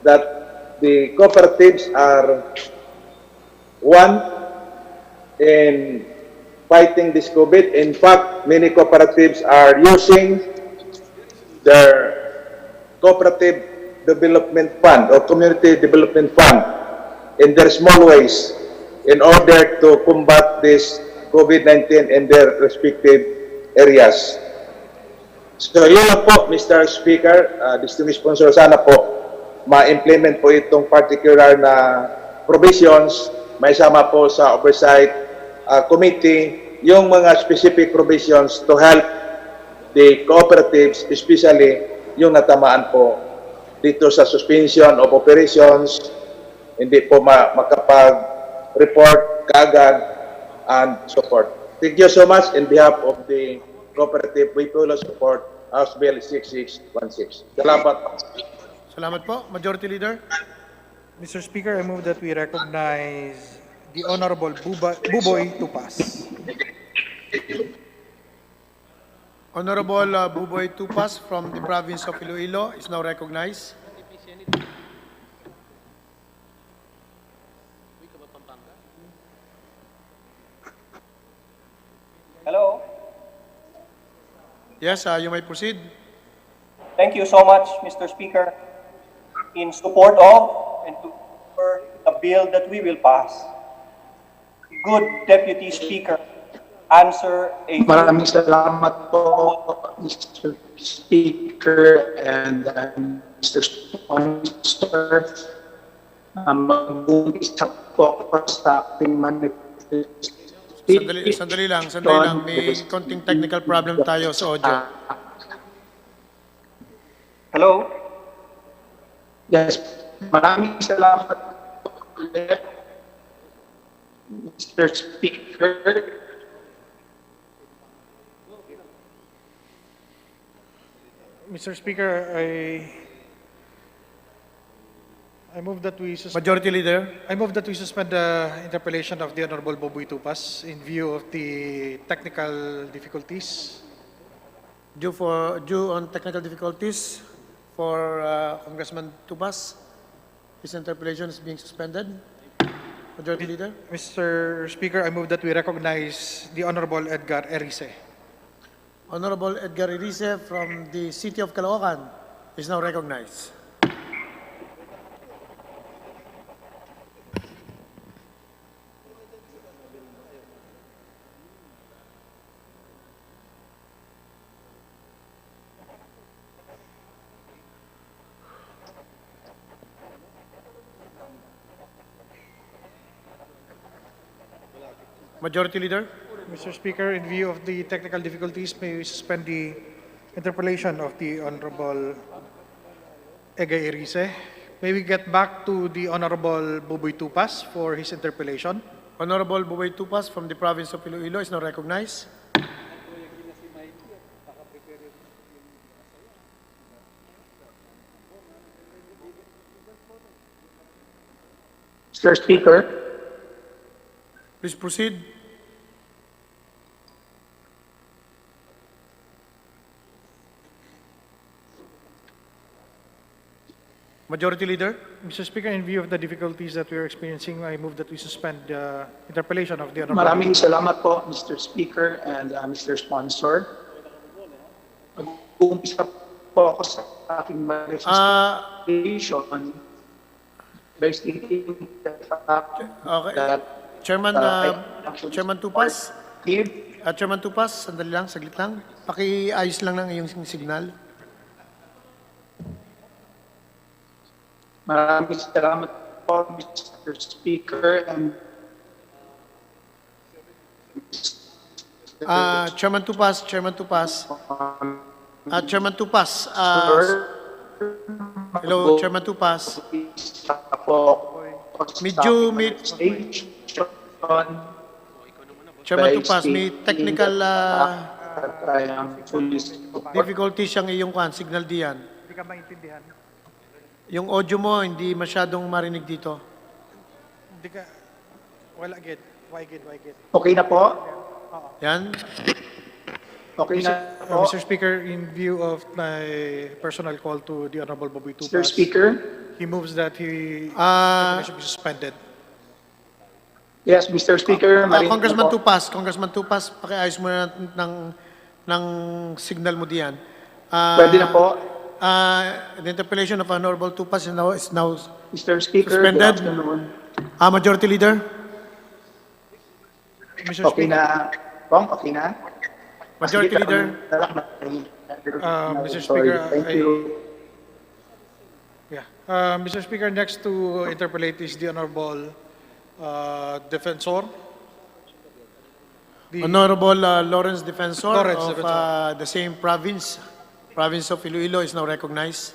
that the cooperatives are one in fighting this COVID. In fact, many cooperatives are using their cooperative development fund or community development fund in their small ways in order to combat this COVID-19 in their respective areas. So yun lang po, Mr. Speaker, distinguished sponsor, sana po ma-implement po itong particular na provisions, may sama po sa Oversight Committee yung mga specific provisions to help the cooperatives, especially yung natamaan po dito sa suspension of operations, hindi po makapag-report kaagad and so forth. Thank you so much. In behalf of the cooperative, we fully support House Bill 6616. Salamat. Salamat po. Majority Leader. Mr. Speaker, I move that we recognize the Honorable Buboy Tupas. Honorable Buboy Tupas from the province of Iloilo is now recognized. Hello. Yes, you may proceed. Thank you so much, Mr. Speaker. In support of and to support the bill that we will pass, good Deputy Speaker, answer a... Maraming salamat po, Mr. Speaker and Mr. Sponsor. Mag-umpisa po ako sa aking Sandali lang. May konting technical problem tayo sa audio. Hello? Yes, maraming salamat ulit, Mr. Speaker. Mr. Speaker, I move that we suspend. Majority Leader. I move that we suspend the interpellation of the Honorable Boboy Tupas in view of the technical difficulties. Due on technical difficulties for Congressman Tupas, his interpellation is being suspended. Majority Leader. Mr. Speaker, I move that we recognize the Honorable Edgar Erice. Honorable Edgar Erice from the City of Caloocan is now recognized. Majority Leader. Mr. Speaker, in view of the technical difficulties, may we suspend the interpellation of the Honorable Edgar Erice. May we get back to the Honorable Boboy Tupas for his interpellation. Honorable Boboy Tupas from the province of Iloilo is now recognized. Mr. Speaker. Please proceed. Majority Leader. Mr. Speaker, in view of the difficulties that we are experiencing, I move that we suspend the interpellation of the Honorable. Maraming salamat po, Mr. Speaker and Mr. Sponsor. Mag-uumpisa po ako sa aking manifestation by stating the fact that Chairman Tupas. Chairman Tupas, sandali lang, saglit lang. Pakiayos lang ng iyong signal. Maraming salamat po, Mr. Speaker and Chairman Tupas. Hello, Chairman Tupas. Chairman Tupas, may technical difficulties siyang iyong signal diyan. Hindi ka maintindihan. Yung audio mo, hindi masyadong marinig dito. Hindi ka, wala gid. Why gid? Okay na po? Yan. Okay na po. Mr. Speaker, in view of my personal call to the Honorable Boboy Tupas, Mr. Speaker. he moves that he should be suspended. Yes, Mr. Speaker. Congressman Tupas, pakiayos mo na ng signal mo diyan. Pwede na po. The interpellation of Honorable Tupas is now Mr. Speaker, suspended. good afternoon. Majority Leader. Okay na. Pong, okay na? Majority Leader. Mr. Speaker, thank you. Mr. Speaker, next to interpellate is the Honorable Defensor. Honorable Lawrence Defensor of the same province of Iloilo is now recognized.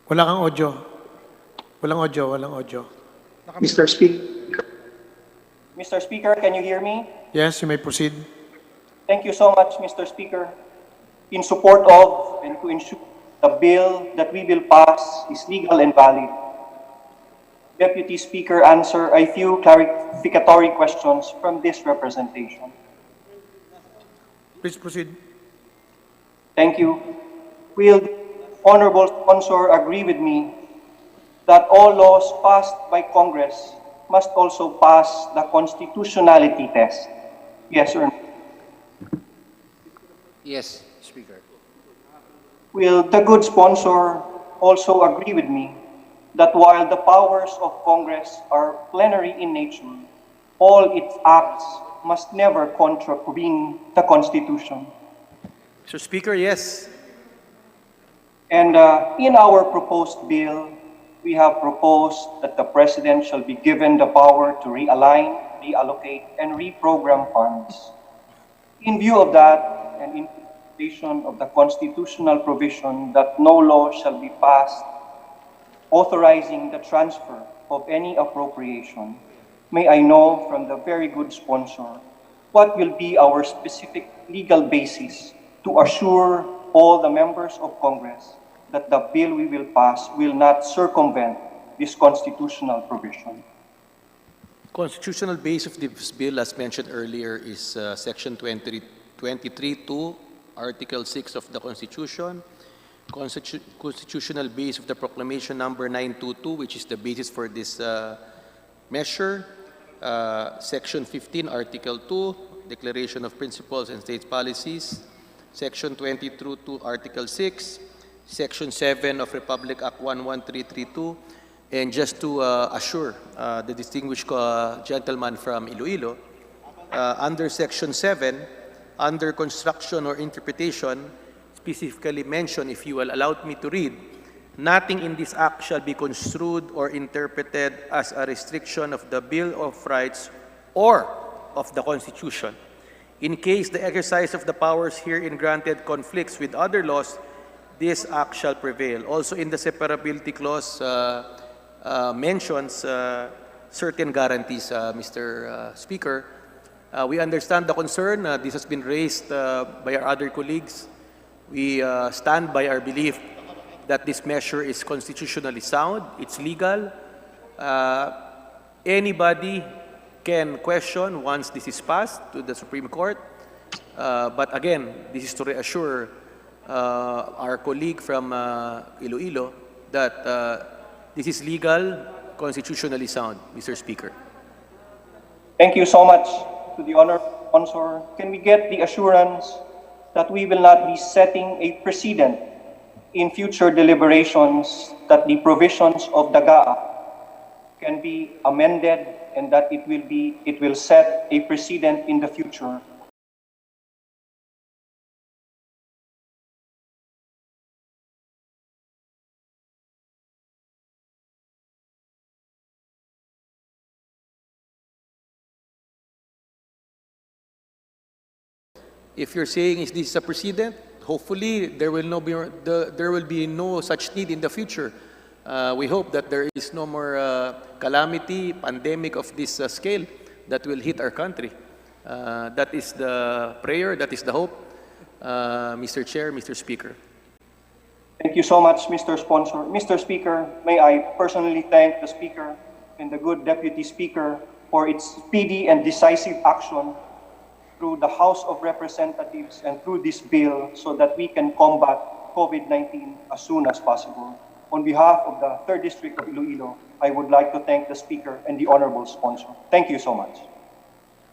Wala kang audio. Walang audio. Mr. Speaker. Mr. Speaker, can you hear me? Yes, you may proceed. Thank you so much, Mr. Speaker. In support of and to ensure the bill that we will pass is legal and valid. Deputy Speaker, answer a few clarificatory questions from this representation. Please proceed. Thank you. Will the Honorable Sponsor agree with me that all laws passed by Congress must also pass the constitutionality test? Yes or no? Yes, Speaker. Will the good sponsor also agree with me that while the powers of Congress are plenary in nature, all its acts must never contravene the Constitution. Mr. Speaker, yes. And in our proposed bill, we have proposed that the President shall be given the power to realign, reallocate, and reprogram funds. In view of that, and in violation of the constitutional provision that no law shall be passed authorizing the transfer of any appropriation, may I know from the very good sponsor what will be our specific legal basis to assure all the members of Congress that the bill we will pass will not circumvent this constitutional provision. Constitutional base of this bill, as mentioned earlier, is Section 23(2), Article 6 of the Constitution. Constitutional base of the Proclamation Number 922, which is the basis for this measure. Section 15, Article 2, Declaration of Principles and State Policies. Section 22, Article 6. Section 7 of Republic Act 11332. And just to assure the distinguished gentleman from Iloilo, under Section 7, under construction or interpretation, specifically mentioned, if you will allow me to read, nothing in this act shall be construed or interpreted as a restriction of the Bill of Rights or of the Constitution. In case the exercise of the powers herein granted conflicts with other laws, this act shall prevail. Also in the separability clause mentions certain guarantees, Mr. Speaker. We understand the concern. This has been raised by our other colleagues. We stand by our belief that this measure is constitutionally sound, it's legal. Anybody can question once this is passed to the Supreme Court. But again, this is to reassure our colleague from Iloilo that this is legal, constitutionally sound, Mr. Speaker. Thank you so much to the honorable sponsor. Can we get the assurance that we will not be setting a precedent in future deliberations that the provisions of the GAA can be amended and that it will set a precedent in the future? If you're saying is this a precedent, hopefully there will be no such need in the future. We hope that there is no more calamity, pandemic of this scale that will hit our country. That is the prayer, that is the hope, Mr. Chair, Mr. Speaker. Thank you so much, Mr. Sponsor. Mr. Speaker, may I personally thank the Speaker and the good Deputy Speaker for its speedy and decisive action through the House of Representatives and through this bill so that we can combat COVID-19 as soon as possible. On behalf of the 3rd District of Iloilo, I would like to thank the Speaker and the Honorable Sponsor. Thank you so much.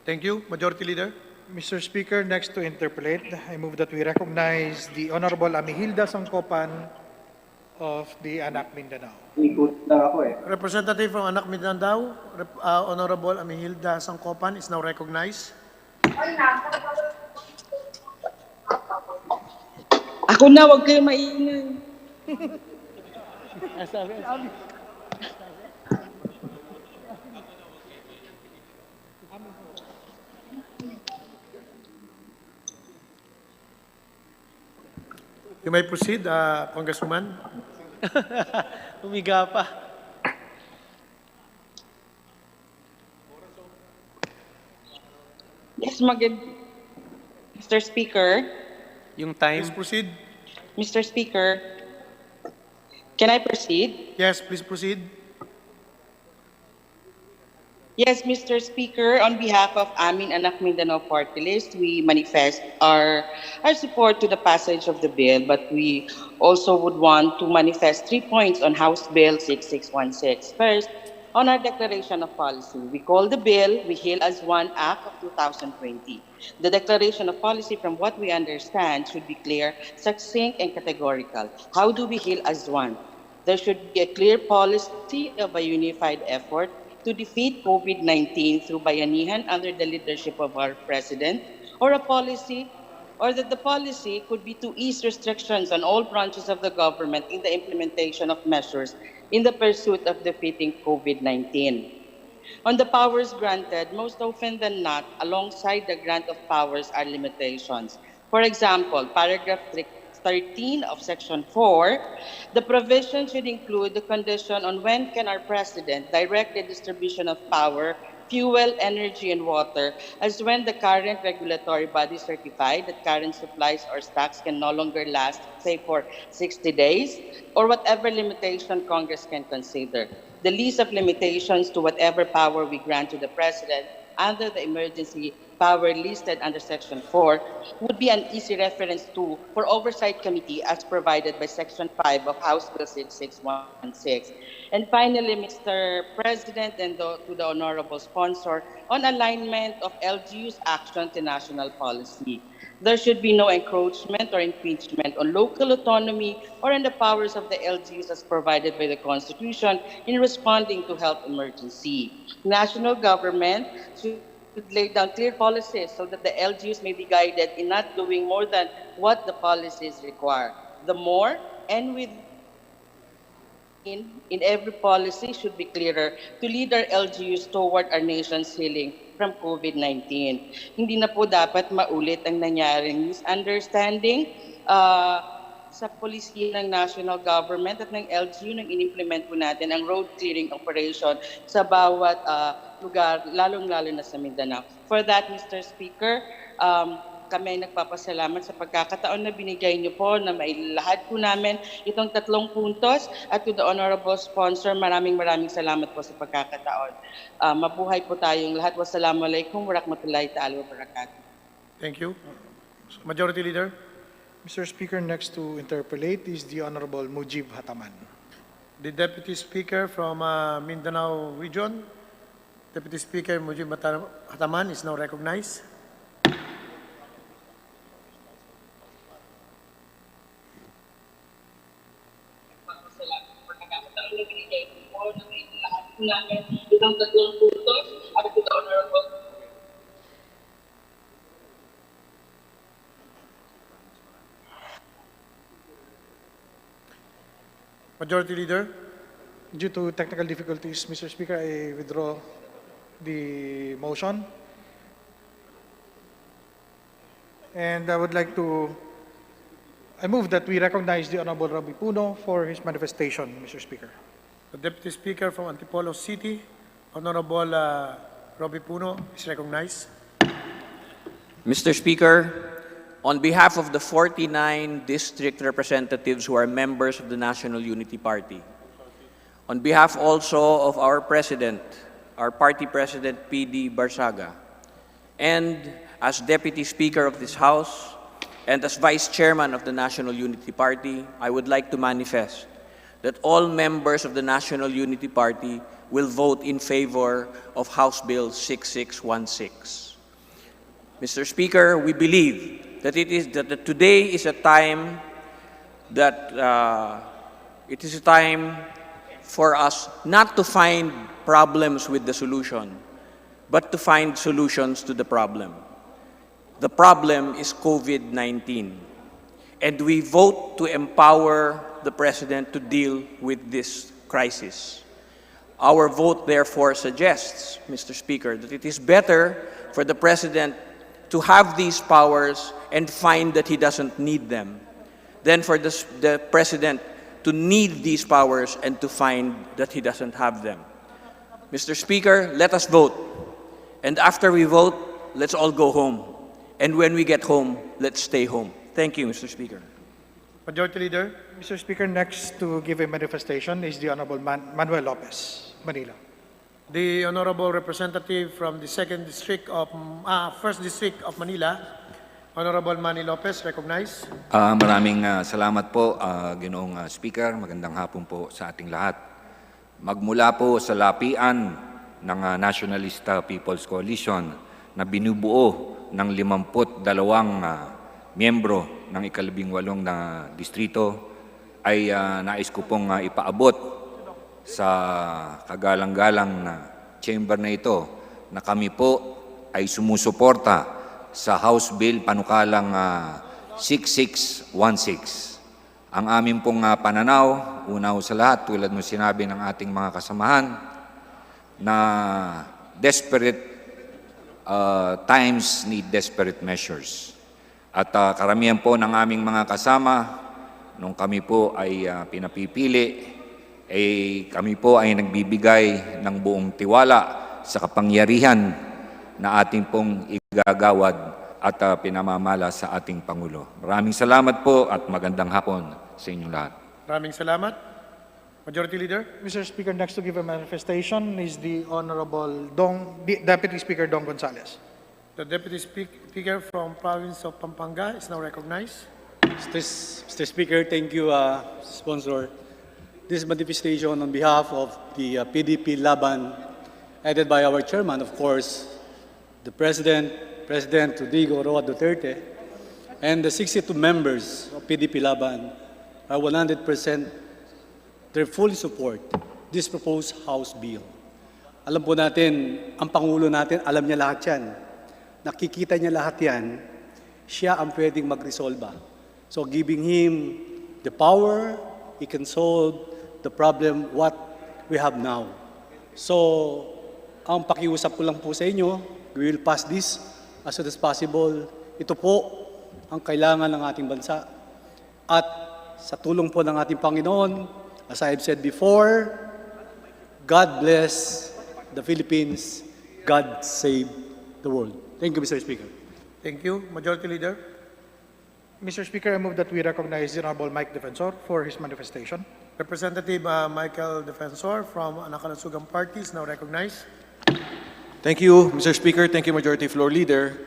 Thank you. Majority Leader. Mr. Speaker, next to interpolate, I move that we recognize the Honorable Amihilda Sangkopan of the Anak Mindanao. Representative from Anak Mindanao, Honorable Amihilda Sangkopan is now recognized. Ako na, wag kayo maingay. You may proceed, Congresswoman. Umiga pa. Yes, Mr. Speaker. Yung time. Please proceed. Mr. Speaker, can I proceed? Yes, please proceed. Yes, Mr. Speaker, on behalf of Amin Anak Mindanao Party List, we manifest our support to the passage of the bill, but we also would want to manifest 3 points on House Bill 6616. First, on our declaration of policy, we call the bill We Heal as One Act of 2020. The declaration of policy, from what we understand, should be clear, succinct, and categorical. How do we heal as one? There should be a clear policy of a unified effort to defeat COVID-19 through bayanihan under the leadership of our President, or a policy, or that the policy could be to ease restrictions on all branches of the government in the implementation of measures in the pursuit of defeating COVID-19. On the powers granted, most often than not, alongside the grant of powers are limitations. For example, paragraph 13 of Section 4, the provision should include the condition on when can our President direct the distribution of power, fuel, energy, and water, as when the current regulatory body certified that current supplies or stocks can no longer last, say, for 60 days, or whatever limitation Congress can consider. The list of limitations to whatever power we grant to the President under the emergency power listed under Section 4 would be an easy reference to for Oversight Committee as provided by Section 5 of House Bill 6616. And finally, Mr. President, and to the honorable sponsor, on alignment of LGU's action to national policy. There should be no encroachment or impingement on local autonomy or on the powers of the LGUs as provided by the Constitution in responding to health emergency. National government should lay down clear policies so that the LGUs may be guided in not doing more than what the policies require. The more and with in every policy should be clearer to lead our LGUs toward our nation's healing from COVID-19. Hindi na po dapat maulit ang nangyaring misunderstanding sa polisiya ng national government at ng LGU nang inimplement po natin ang road clearing operation sa bawat lugar, lalong-lalo na sa Mindanao. For that, Mr. Speaker, kami ay nagpapasalamat sa pagkakataon na binigay niyo po na mailahad po namin itong 3 puntos, at to the honorable sponsor, maraming salamat po sa pagkakataon. Mabuhay po tayong lahat. Wassalamualaikum warahmatullahi ta'ala wabarakatuh. Thank you. Majority Leader. Mr. Speaker, next to interpolate is the Honorable Mujib Hataman. The Deputy Speaker from Mindanao Region, Deputy Speaker Mujib Hataman is now recognized. Itong 3 puntos at to the honorable Majority Leader. Due to technical difficulties, Mr. Speaker, I withdraw the motion. And I move that we recognize the Honorable Robbie Puno for his manifestation, Mr. Speaker. The Deputy Speaker from Antipolo City, Honorable Robbie Puno, is recognized. Mr. Speaker, on behalf of the 49 district representatives who are members of the National Unity Party, on behalf also of our President, our Party President P.D. Barsaga, and as Deputy Speaker of this House, and as Vice Chairman of the National Unity Party, I would like to manifest that all members of the National Unity Party will vote in favor of House Bill 6616. Mr. Speaker, we believe that today is a time that it is a time for us not to find problems with the solution, but to find solutions to the problem. The problem is COVID-19, and we vote to empower the President to deal with this crisis. Our vote therefore suggests, Mr. Speaker, that it is better for the President to have these powers and find that he doesn't need them, than for the President to need these powers and to find that he doesn't have them. Mr. Speaker, let us vote. And after we vote, let's all go home. And when we get home, let's stay home. Thank you, Mr. Speaker. Majority Leader. Mr. Speaker, next to give a manifestation is the Honorable Manuel Lopez, Manila. The Honorable Representative from the 1st District of Manila, Honorable Manny Lopez, recognized. Maraming salamat po, Ginoong Speaker. Magandang hapon po sa ating lahat. Magmula po sa lapian ng Nationalista People's Coalition na binubuo ng 52 miyembro ng ika-18 na distrito, ay nais ko pong ipaabot sa kagalang-galang na chamber na ito na kami po ay sumusuporta sa House Bill panukalang 6616. Ang aming pong pananaw, una sa lahat, tulad mo sinabi ng ating mga kasamahan, na desperate times need desperate measures. At karamihan po ng aming mga kasama, nung kami po ay pinapipili, kami po ay nagbibigay ng buong tiwala sa kapangyarihan na ating pong igagawad at pinamamala sa ating Pangulo. Maraming salamat po at magandang hapon sa inyong lahat. Maraming salamat. Majority Leader. Mr. Speaker, next to give a manifestation is the Honorable Deputy Speaker Dong Gonzales. The Deputy Speaker from Province of Pampanga is now recognized. Mr. Speaker, thank you, sponsor. This manifestation on behalf of the PDP Laban, headed by our chairman, of course, the President Rodrigo Roa Duterte, and the 62 members of PDP Laban are 100%, they fully support this proposed House Bill. Alam po natin, ang Pangulo natin, alam niya lahat yan. Nakikita niya lahat yan, siya ang pwedeng mag-resolve. So giving him the power, he can solve the problem what we have now. So, ang pakiusap ko lang po sa inyo, we will pass this as soon as possible. Ito po ang kailangan ng ating bansa. At sa tulong po ng ating Panginoon, as I have said before, God bless the Philippines, God save the world. Thank you, Mr. Speaker. Thank you. Majority Leader. Mr. Speaker, I move that we recognize the Honorable Mike Defensor for his manifestation. Representative Michael Defensor from Anakalusugang Party is now recognized. Thank you, Mr. Speaker. Thank you, Majority Floor Leader.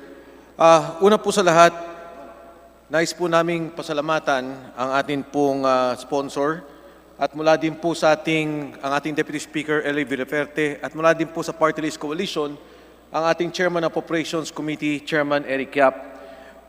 Una po sa lahat, nais po naming pasalamatan ang ating pong sponsor at mula din po sa ang ating Deputy Speaker, Eli Villaferte, at mula din po sa Party List Coalition, ang ating Chairman of Operations Committee, Chairman Eric Yap.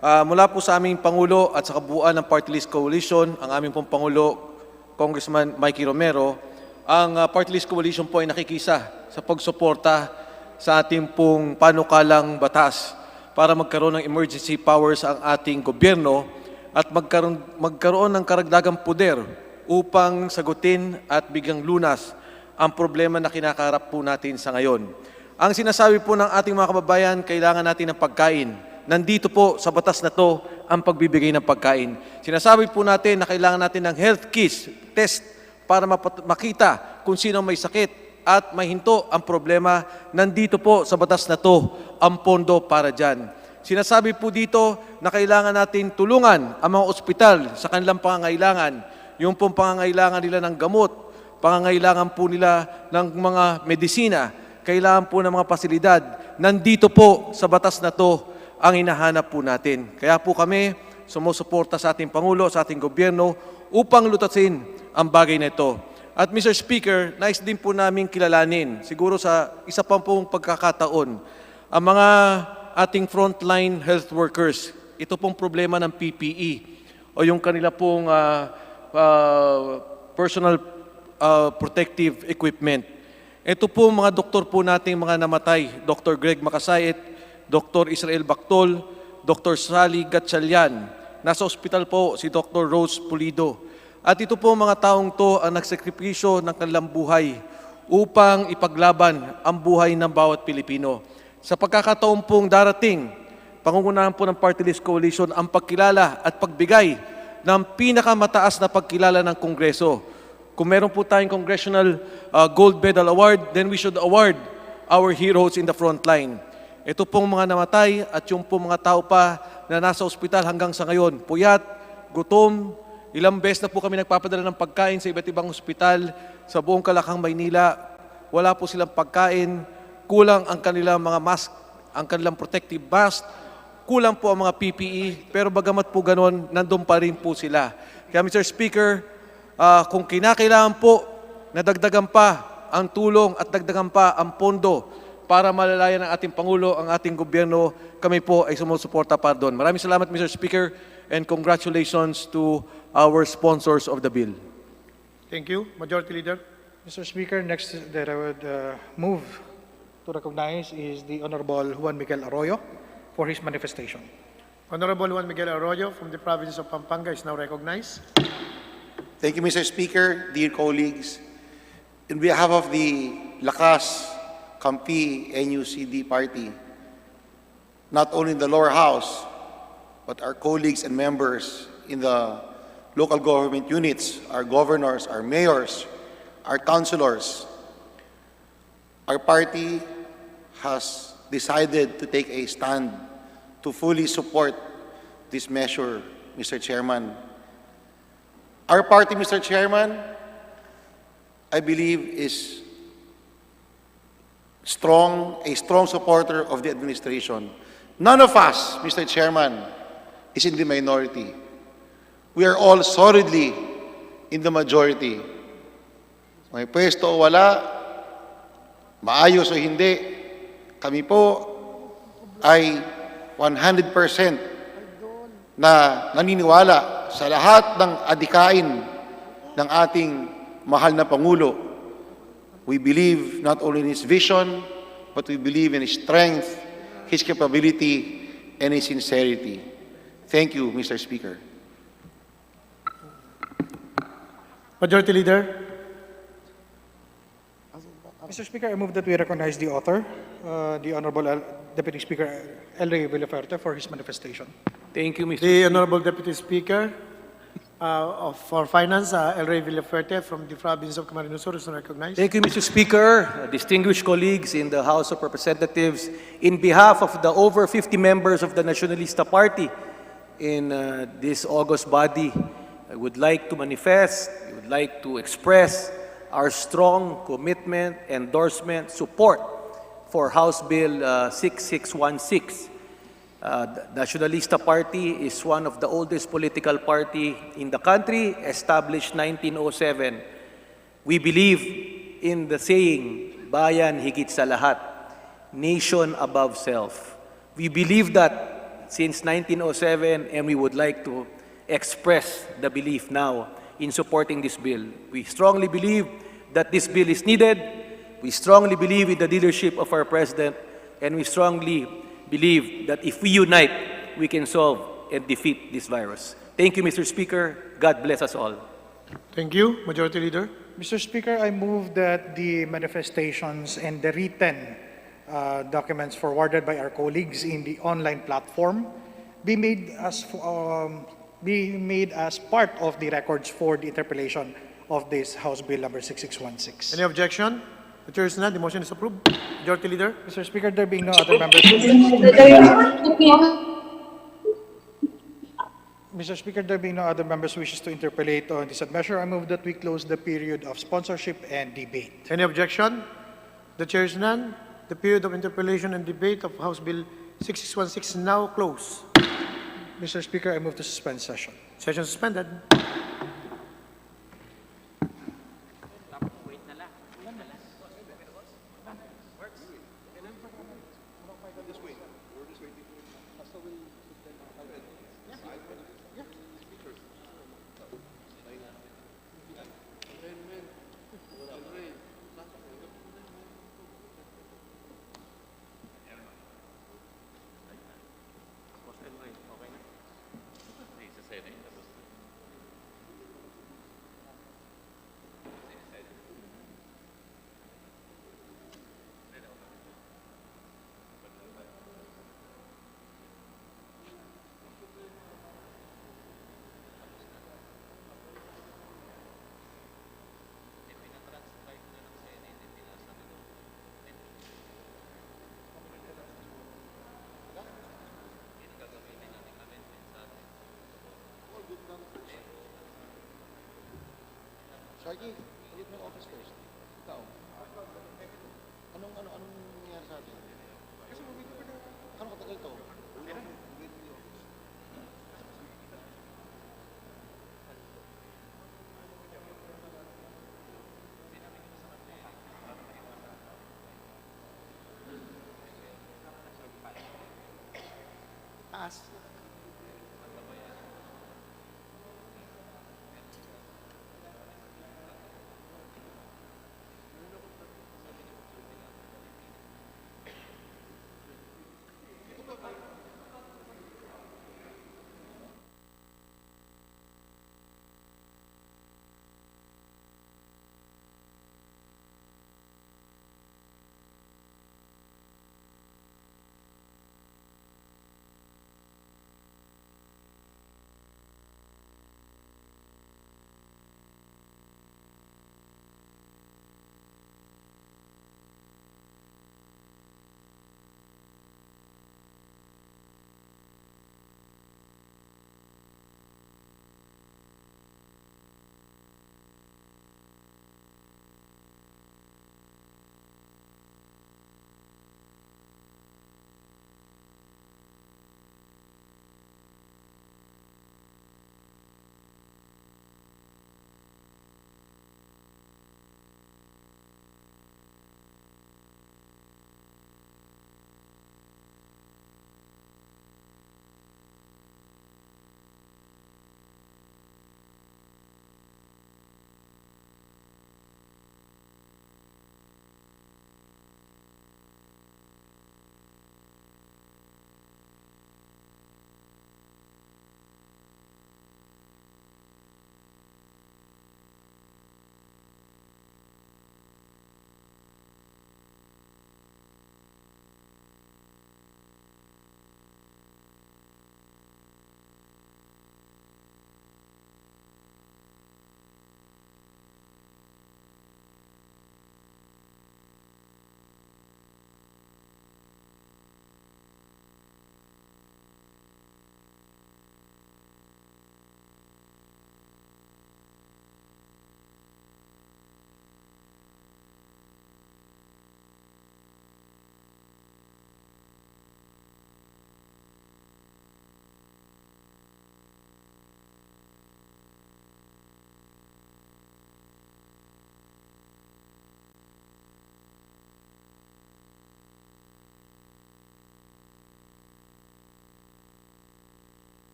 Mula po sa aming Pangulo at sa kabuuan ng Party List Coalition, ang aming pong Pangulo, Congressman Mikey Romero, ang Party List Coalition po ay nakikisa sa pagsuporta sa ating pong panukalang batas para magkaroon ng emergency powers ang ating gobyerno at magkaroon ng karagdagang poder upang sagutin at bigyang lunas ang problema na kinakaharap po natin sa ngayon. Ang sinasabi po ng ating mga kababayan, kailangan natin ng pagkain. Nandito po sa batas na to ang pagbibigay ng pagkain. Sinasabi po natin na kailangan natin ng health kits, test para makita kung sino may sakit at mahinto ang problema. Nandito po sa batas na to ang pondo para dyan. Sinasabi po dito na kailangan natin tulungan ang mga ospital sa kanilang pangangailangan. Yung pong pangangailangan nila ng gamot, pangangailangan po nila ng mga medisina, kailangan po ng mga pasilidad. Nandito po sa batas na to ang hinahanap po natin. Kaya po kami sumusuporta sa ating Pangulo, sa ating gobyerno upang lutasin ang bagay na ito. At Mr. Speaker, nais din po namin kilalanin, siguro sa isa pa pong pagkakataon, ang mga ating frontline health workers, ito pong problema ng PPE o yung kanila pong personal protective equipment. Ito po mga doktor po nating mga namatay, Dr. Greg Makasait, Dr. Israel Bactol, Dr. Sally Gatchalian. Nasa ospital po si Dr. Rose Pulido. At ito po mga taong to ang nagsakripisyo ng kanilang buhay upang ipaglaban ang buhay ng bawat Pilipino. Sa pagkakataon pong darating, pangungunahan po ng Party List Coalition ang pagkilala at pagbigay ng pinakamataas na pagkilala ng Kongreso. Kung meron po tayong Congressional Gold Medal Award, then we should award our heroes in the front line. Ito pong mga namatay at yung pong mga tao pa na nasa ospital hanggang sa ngayon. Puyat, gutom, ilang beses na po kami nagpapadala ng pagkain sa iba't ibang ospital sa buong Kalakang, Maynila. Wala po silang pagkain, kulang ang kanilang mga mask, ang kanilang protective mask, kulang po ang mga PPE, pero bagamat po ganon, nandun pa rin po sila. Kaya Mr. Speaker, kung kinakailangan po na dagdagan pa ang tulong at dagdagan pa ang pondo para malalayan ng ating Pangulo, ang ating gobyerno, kami po ay sumusuporta para doon. Maraming salamat, Mr. Speaker, and congratulations to our sponsors of the bill. Thank you. Majority Leader. Mr. Speaker, next that I would move to recognize is the Honorable Juan Miguel Arroyo for his manifestation. Honorable Juan Miguel Arroyo from the province of Pampanga is now recognized. Thank you, Mr. Speaker, dear colleagues. In behalf of the Lakas Kampi NUCD party, not only in the lower house, but our colleagues and members in the local government units, our governors, our mayors, our councilors, our party has decided to take a stand to fully support this measure, Mr. Chairman. Our party, Mr. Chairman, I believe is a strong supporter of the administration. None of us, Mr. Chairman, is in the minority. We are all solidly in the majority. May pwesto o wala, maayos o hindi, kami po ay 100% na naniniwala sa lahat ng adikain ng ating mahal na Pangulo. We believe not only in his vision, but we believe in his strength, his capability, and his sincerity. Thank you, Mr. Speaker. Majority Leader. Mr. Speaker, I move that we recognize the author, the Honorable Deputy Speaker El Rey Villaferte for his manifestation. Thank you, Mr. The Honorable Deputy Speaker for Finance, El Rey Villaferte from the province of Camarines Sur is recognized. Thank you, Mr. Speaker, distinguished colleagues in the House of Representatives. In behalf of the over 50 members of the Nacionalista Party in this August body, I would like to manifest, I would like to express our strong commitment, endorsement, support for House Bill 6616. The Nacionalista Party is one of the oldest political party in the country, established 1907. We believe in the saying, bayan higit sa lahat, nation above self. We believe that since 1907, and we would like to express the belief now in supporting this bill. We strongly believe that this bill is needed. We strongly believe in the leadership of our President, and we strongly believe that if we unite, we can solve and defeat this virus. Thank you, Mr. Speaker. God bless us all. Thank you. Majority Leader. Mr. Speaker, I move that the manifestations and the written documents forwarded by our colleagues in the online platform be made as part of the records for the interpellation of this House Bill number 6616. Any objection? The chair is none. The motion is approved. Majority Leader. Mr. Speaker, there being no other members. Mr. Speaker, there being no other members who wishes to interpellate on this measure, I move that we close the period of sponsorship and debate. Any objection? The chair is none. The period of interpellation and debate of House Bill 6616 is now closed. Mr. Speaker, I move to suspend session. Session suspended. Shaggy, ulit mo office first. Ikaw. Anong nangyayari sa atin? Kasi ano katagal to? Taas.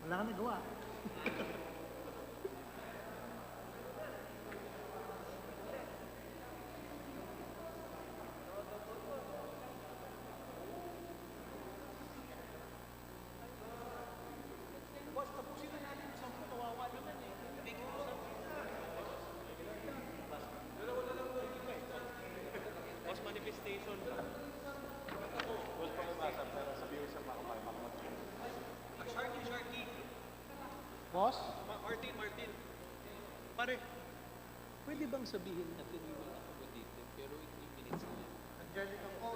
Wala kang nagawa. Boss? Martin. Pare, pwede bang sabihin natin yung mga accommodated pero 3 minutes na? Angelica po.